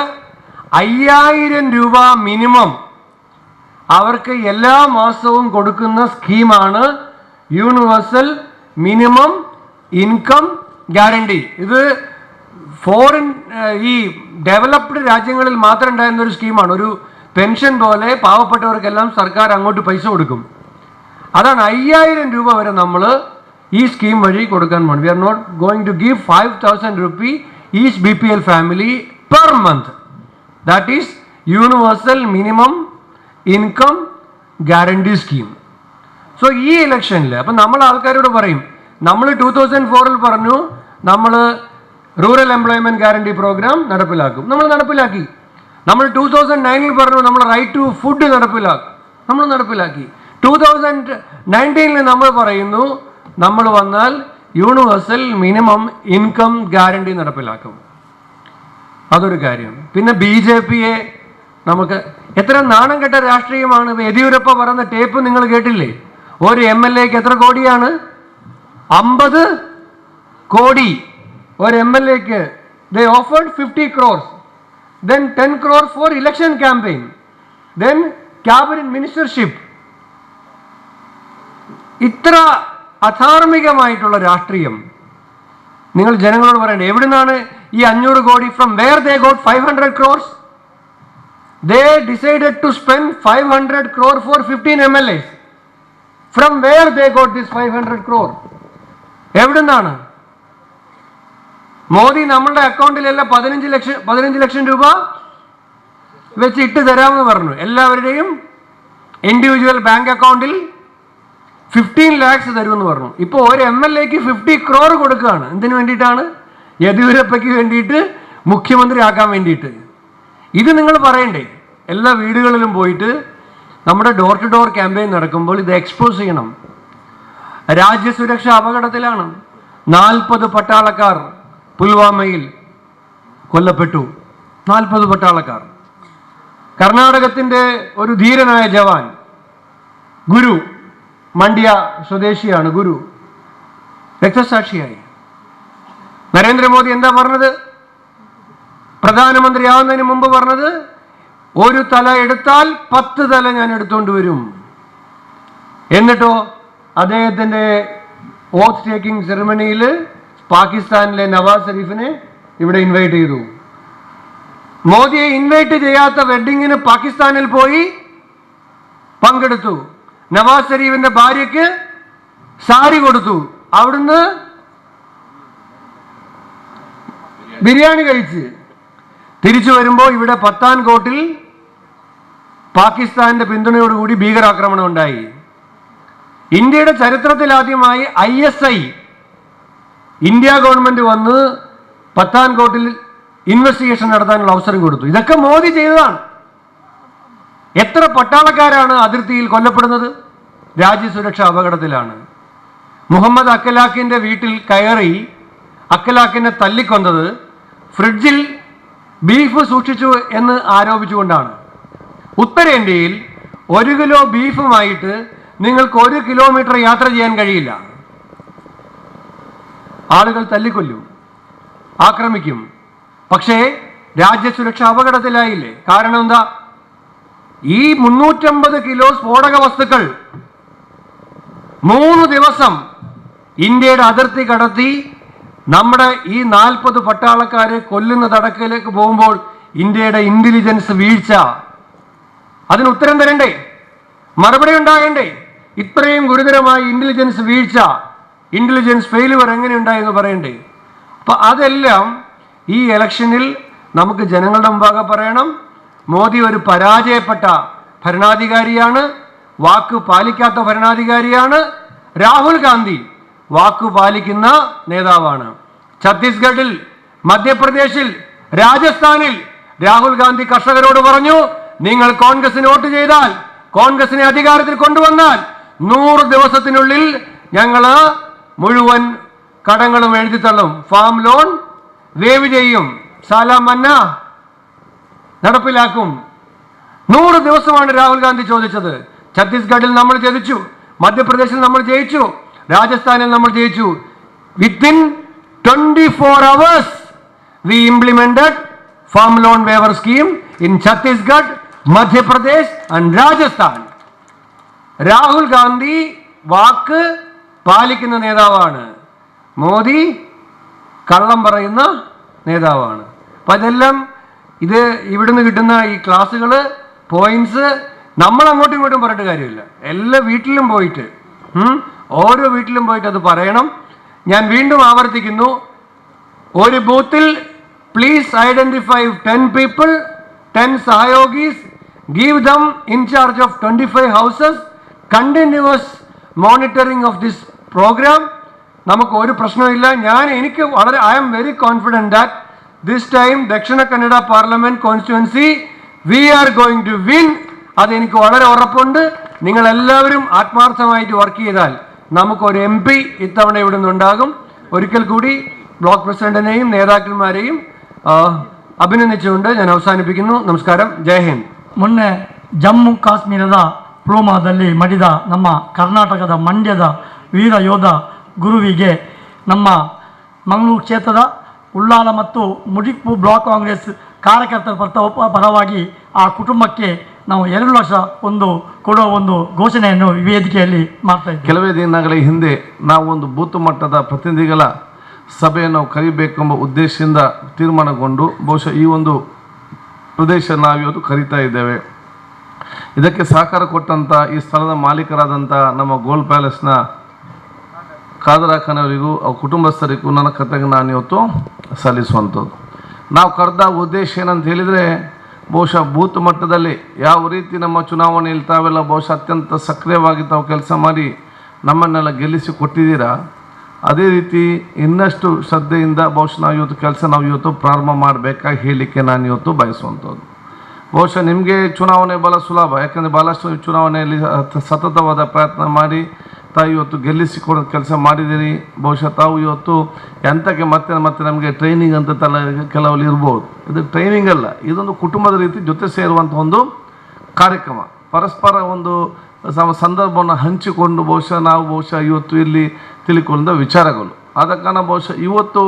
5000 രൂപ മിനിമം അവർക്ക് എല്ലാ മാസവും കൊടുക്കുന്ന സ്കീമാണ് യൂണിവേഴ്സൽ മിനിമം ഇൻകം ഗ്യാരണ്ടി. ഇത് ഫോറിൻ ഈ ഡെവലപ്ഡ് രാജ്യങ്ങളിൽ മാത്രം ഉണ്ടായിരുന്ന ഒരു സ്കീമാണ്. ഒരു പെൻഷൻ പോലെ പാവപ്പെട്ടവർക്കെല്ലാം സർക്കാർ അങ്ങോട്ട് പൈസ കൊടുക്കും. അതാണ് 5000 രൂപ വരെ നമ്മൾ ഈ സ്കീം വഴി കൊടുക്കാൻ പോകും. We are not going to give 5000 rupee each BPL family per month. That is universal minimum income guarantee scheme. So ഈ ഇലക്ഷനിൽ അപ്പം നമ്മൾ ആൾക്കാരോട് പറയും, നമ്മൾ 2004 പറഞ്ഞു നമ്മൾ റൂറൽ എംപ്ലോയ്മെന്റ് ഗ്യാരണ്ടി പ്രോഗ്രാം നടപ്പിലാക്കും. നമ്മൾ നടപ്പിലാക്കി. നമ്മൾ 2009 പറഞ്ഞു നമ്മൾ റൈറ്റ് ടു ഫുഡ് നടപ്പിലാക്കും. നമ്മൾ നടപ്പിലാക്കി. 2019 നമ്മൾ പറയുന്നു നമ്മൾ വന്നാൽ യൂണിവേഴ്സൽ മിനിമം ഇൻകം ഗ്യാരണ്ടി നടപ്പിലാക്കും. അതൊരു കാര്യം. പിന്നെ BJPയെ നമുക്ക് എത്ര നാണം കെട്ട രാഷ്ട്രീയമാണ്. യെദ്യൂരപ്പ പറയുന്ന ടേപ്പ് നിങ്ങൾ കേട്ടില്ലേ? ഒരു MLAക്ക് എത്ര കോടിയാണ്? 50 കോടി ഒരു MLAക്ക്. They offered 50 crores, then 10 crores for election campaign, then cabinet ministership. ഇത്ര അധാർമികമായിട്ടുള്ള രാഷ്ട്രീയം നിങ്ങൾ ജനങ്ങളോട് പറയണ്ടേ? എവിടുന്നാണ് ഈ 500 കോടി? From where they got 500 crores? They decided to spend 500 crore for 15 MLAs. From where they got this 500 crore? എവിടുന്നാണ്? മോദി നമ്മളുടെ അക്കൗണ്ടിലെല്ലാം 15 ലക്ഷം രൂപ വെച്ച് ഇട്ട് തരാമെന്ന് പറഞ്ഞു. എല്ലാവരുടെയും ഇൻഡിവിജ്വൽ ബാങ്ക് അക്കൗണ്ടിൽ 15 lakhs തരുമെന്ന് പറഞ്ഞു. ഇപ്പോൾ ഒരു MLAക്ക് 50 crore കൊടുക്കുകയാണ്. എന്തിനു വേണ്ടിയിട്ടാണ്? യെദ്യൂരപ്പയ്ക്ക് വേണ്ടിയിട്ട്, മുഖ്യമന്ത്രി ആക്കാൻ വേണ്ടിയിട്ട്. ഇത് നിങ്ങൾ പറയണ്ടേ? എല്ലാ വീടുകളിലും പോയിട്ട് നമ്മുടെ ഡോർ ടു ഡോർ ക്യാമ്പയിൻ നടക്കുമ്പോൾ ഇത് എക്സ്പോസ് ചെയ്യണം. രാജ്യസുരക്ഷ അപകടത്തിലാണ്. 40 പട്ടാളക്കാർ പുൽവാമയിൽ കൊല്ലപ്പെട്ടു. 40 പട്ടാളക്കാർ. കർണാടകത്തിൻ്റെ ഒരു ധീരനായ ജവാൻ ഗുരു, മണ്ഡ്യ സ്വദേശിയാണ് ഗുരു, രക്തസാക്ഷിയായി. നരേന്ദ്രമോദി എന്താ പറഞ്ഞത്? പ്രധാനമന്ത്രി ആവുന്നതിന് മുമ്പ് പറഞ്ഞത്, ഒരു തല എടുത്താൽ 10 തല ഞാൻ എടുത്തുകൊണ്ട് വരും. എന്നിട്ടോ അദ്ദേഹത്തിൻ്റെ ഓത്ത് ടേക്കിംഗ് സെറമണിയിൽ പാകിസ്ഥാനിലെ നവാസ് ഷെരീഫിനെ ഇവിടെ ഇൻവൈറ്റ് ചെയ്തു. മോദിയെ ഇൻവൈറ്റ് ചെയ്യാത്ത വെഡിങ്ങിന് പാകിസ്ഥാനിൽ പോയി പങ്കെടുത്തു. നവാസ് ഷെരീഫിന്റെ ഭാര്യയ്ക്ക് സാരി കൊടുത്തു. അവിടുന്ന് ബിരിയാണി കഴിച്ച് തിരിച്ചു വരുമ്പോൾ ഇവിടെ പത്താൻകോട്ടിൽ പാകിസ്ഥാന്റെ പിന്തുണയോടുകൂടി ഭീകരാക്രമണം ഉണ്ടായി. ഇന്ത്യയുടെ ചരിത്രത്തിൽ ആദ്യമായി ISI ഇന്ത്യ ഗവൺമെന്റ് വന്ന് പത്താൻകോട്ടിൽ ഇൻവെസ്റ്റിഗേഷൻ നടത്താനുള്ള അവസരം കൊടുത്തു. ഇതൊക്കെ മോദി ചെയ്തതാണ്. എത്ര പട്ടാളക്കാരാണ് അതിർത്തിയിൽ കൊല്ലപ്പെടുന്നത്? രാജ്യസുരക്ഷ അപകടത്തിലാണ്. മുഹമ്മദ് അഖലാഖിന്റെ വീട്ടിൽ കയറി അഖലാഖിനെ തല്ലിക്കൊന്നത് ഫ്രിഡ്ജിൽ ബീഫ് സൂക്ഷിച്ചു എന്ന് ആരോപിച്ചുകൊണ്ടാണ്. ഉത്തരേന്ത്യയിൽ 1 കിലോ ബീഫുമായിട്ട് നിങ്ങൾക്ക് 1 കിലോമീറ്റർ യാത്ര ചെയ്യാൻ കഴിയില്ല. ആളുകൾ തല്ലിക്കൊല്ലും, ആക്രമിക്കും. പക്ഷേ രാജ്യസുരക്ഷ അപകടത്തിലായില്ലേ? കാരണം എന്താ? ഈ 350 കിലോ സ്ഫോടക വസ്തുക്കൾ 3 ദിവസം ഇന്ത്യയുടെ അതിർത്തി കടത്തി നമ്മുടെ ഈ 40 പട്ടാളക്കാരെ കൊല്ലുന്ന തടക്കലേക്ക് പോകുമ്പോൾ ഇന്ത്യയുടെ ഇന്റലിജൻസ് വീഴ്ച, അതിന് ഉത്തരം തരണ്ടേ? മറുപടി ഉണ്ടാകണ്ടേ? ഇത്രയും ഗുരുതരമായ ഇന്റലിജൻസ് വീഴ്ച, ഇന്റലിജൻസ് ഫെയിലുവർ എങ്ങനെ ഉണ്ടായെന്ന് പറയണ്ടേ? അപ്പൊ അതെല്ലാം ഈ ഇലക്ഷനിൽ നമുക്ക് ജനങ്ങളുടെ മുമ്പാകെ പറയണം. മോദി ഒരു പരാജയപ്പെട്ട ഭരണാധികാരിയാണ്, വാക്ക് പാലിക്കാത്ത ഭരണാധികാരിയാണ്. രാഹുൽ ഗാന്ധി വാക്കു പാലിക്കുന്ന നേതാവാണ്. ഛത്തീസ്ഗഡിൽ, മധ്യപ്രദേശിൽ, രാജസ്ഥാനിൽ രാഹുൽ ഗാന്ധി കർഷകരോട് പറഞ്ഞു, നിങ്ങൾ കോൺഗ്രസിന് വോട്ട് ചെയ്താൽ, കോൺഗ്രസിനെ അധികാരത്തിൽ കൊണ്ടുവന്നാൽ 100 ദിവസത്തിനുള്ളിൽ ഞങ്ങൾ മുഴുവൻ കടങ്ങളും എഴുതിത്തള്ളും, ഫാം ലോൺ വേവ് ചെയ്യും, സാല മന്ന നടപ്പിലാക്കും. 100 ദിവസമാണ് രാഹുൽ ഗാന്ധി ചോദിച്ചത്. ഛത്തീസ്ഗഡിൽ നമ്മൾ ജയിച്ചു, മധ്യപ്രദേശിൽ നമ്മൾ ജയിച്ചു, രാജസ്ഥാനിൽ നമ്മൾ ജയിച്ചു. Within 24 hours we implemented farm loan waiver scheme in Chhattisgarh, Madhya Pradesh and Rajasthan. Rahul Gandhi വാക്ക് പാലിക്കുന്ന നേതാവാണ്. മോദി കള്ളം പറയുന്ന നേതാവാണ്. അപ്പം അതെല്ലാം ഇത് ഇവിടുന്ന് കിട്ടുന്ന ഈ ക്ലാസ്സുകൾ പോയിന്റ്സ് നമ്മൾ അങ്ങോട്ടും ഇങ്ങോട്ടും പറഞ്ഞിട്ട് കാര്യമില്ല. എല്ലാ വീട്ടിലും പോയിട്ട് ഓരോ വീട്ടിലും പോയിട്ട് അത് പറയണം. ഞാൻ വീണ്ടും ആവർത്തിക്കുന്നു, ഒരു ബൂത്തിൽ please identify 10 people, 10 സഹയോഗീസ്, give them in charge of 25 houses, continuous monitoring of this program. നമുക്ക് ഒരു പ്രശ്നമില്ല. എനിക്ക് വളരെ I am very confident that this time Dakshina Kannada parliament constituency we are going to win. അതെനിക്ക് വളരെ ഉറപ്പുണ്ട്. നിങ്ങളെല്ലാവരും ആത്മാർത്ഥമായിട്ട് വർക്ക് ചെയ്താൽ നമുക്കൊരു MP ഇത്തവണ ഇവിടെ നിന്നുണ്ടാകും. ഒരിക്കൽ കൂടി ബ്ലോക്ക് പ്രസിഡന്റിനെയും നേതാക്കന്മാരെയും ಅಭಿನಂದಿಸಿಕೊಂಡು ನಾನು ಅವಸಾನಿಪಿക്കുന്നു. ನಮಸ್ಕಾರ, ಜೈ ಹಿಂದ್. ಮೊನ್ನೆ ಜಮ್ಮು ಕಾಶ್ಮೀರದ ಪ್ಲೂಮಾದಲ್ಲಿ ಮಡಿದ ನಮ್ಮ ಕರ್ನಾಟಕದ ಮಂಡ್ಯದ ವೀರ ಯೋಧ ಗುರುವಿಗೆ ನಮ್ಮ ಮಂಗಳೂರು ಕ್ಷೇತ್ರದ ಉಳ್ಳಾಲ ಮತ್ತು ಮುಡಿಪು ಬ್ಲಾಕ್ ಕಾಂಗ್ರೆಸ್ ಕಾರ್ಯಕರ್ತರ ಪರವಾಗಿ ಆ ಕುಟುಂಬಕ್ಕೆ ನಾವು 2 ಲಕ್ಷ ಕೊಡುವ ಒಂದು ಘೋಷಣೆಯನ್ನು ವೇದಿಕೆಯಲ್ಲಿ ಮಾಡ್ತಾ ಇದ್ದೇವೆ. ಕೆಲವೇ ದಿನಗಳ ಹಿಂದೆ ನಾವು ಒಂದು ಬೂತ್ ಮಟ್ಟದ ಪ್ರತಿನಿಧಿಗಳ ಸಭೆಯನ್ನು ಕರೀಬೇಕೆಂಬ ಉದ್ದೇಶದಿಂದ ತೀರ್ಮಾನಗೊಂಡು ಬಹುಶಃ ಈ ಒಂದು ಪ್ರದೇಶ ನಾವಿವತ್ತು ಕರೀತಾ ಇದ್ದೇವೆ. ಇದಕ್ಕೆ ಸಹಕಾರ ಕೊಟ್ಟಂಥ ಈ ಸ್ಥಳದ ಮಾಲೀಕರಾದಂಥ ನಮ್ಮ ಗೋಲ್ಡ್ ಪ್ಯಾಲೇಸ್ನ ಖಾದರಾಖನವರಿಗೂ ಅವ್ರ ಕುಟುಂಬಸ್ಥರಿಗೂ ನನ್ನ ಕೃತಜ್ಞ ನಾನು ಇವತ್ತು ಸಲ್ಲಿಸುವಂಥದ್ದು. ನಾವು ಕರೆದ ಉದ್ದೇಶ ಏನಂತ ಹೇಳಿದರೆ, ಬಹುಶಃ ಬೂತ್ ಮಟ್ಟದಲ್ಲಿ ಯಾವ ರೀತಿ ನಮ್ಮ ಚುನಾವಣೆಯಲ್ಲಿ ತಾವೆಲ್ಲ ಬಹುಶಃ ಅತ್ಯಂತ ಸಕ್ರಿಯವಾಗಿ ತಾವು ಕೆಲಸ ಮಾಡಿ ನಮ್ಮನ್ನೆಲ್ಲ ಗೆಲ್ಲಿಸಿ ಕೊಟ್ಟಿದ್ದೀರಾ, ಅದೇ ರೀತಿ ಇನ್ನಷ್ಟು ಶ್ರದ್ಧೆಯಿಂದ ಬಹುಶಃ ನಾವು ಇವತ್ತು ಪ್ರಾರಂಭ ಮಾಡಬೇಕಾಗಿ ಹೇಳಲಿಕ್ಕೆ ನಾನು ಇವತ್ತು ಬಯಸುವಂಥದ್ದು. ಬಹುಶಃ ನಿಮಗೆ ಚುನಾವಣೆ ಭಾಳ ಸುಲಭ, ಯಾಕಂದರೆ ಭಾಳಷ್ಟು ಚುನಾವಣೆಯಲ್ಲಿ ಸತತವಾದ ಪ್ರಯತ್ನ ಮಾಡಿ ತಾವು ಇವತ್ತು ಗೆಲ್ಲಿಸಿಕೊಡೋ ಕೆಲಸ ಮಾಡಿದ್ದೀರಿ. ಬಹುಶಃ ತಾವು ಇವತ್ತು ಎಂಥಕ್ಕೆ ಮತ್ತೆ ನಮಗೆ ಟ್ರೈನಿಂಗ್ ಅಂತ ಕೆಲವಲ್ಲಿ ಇರ್ಬೋದು. ಇದು ಟ್ರೈನಿಂಗ್ ಅಲ್ಲ, ಇದೊಂದು ಕುಟುಂಬದ ರೀತಿ ಜೊತೆ ಸೇರುವಂಥ ಒಂದು ಕಾರ್ಯಕ್ರಮ. ಪರಸ್ಪರ ಒಂದು ಸಂದರ್ಭವನ್ನು ಹಂಚಿಕೊಂಡು ಬಹುಶಃ ಇವತ್ತು ಇಲ್ಲಿ ತಿಳ್ಕೊಂಡ ವಿಚಾರಗಳು. ಆದ ಕಾರಣ ಬಹುಶಃ ಇವತ್ತು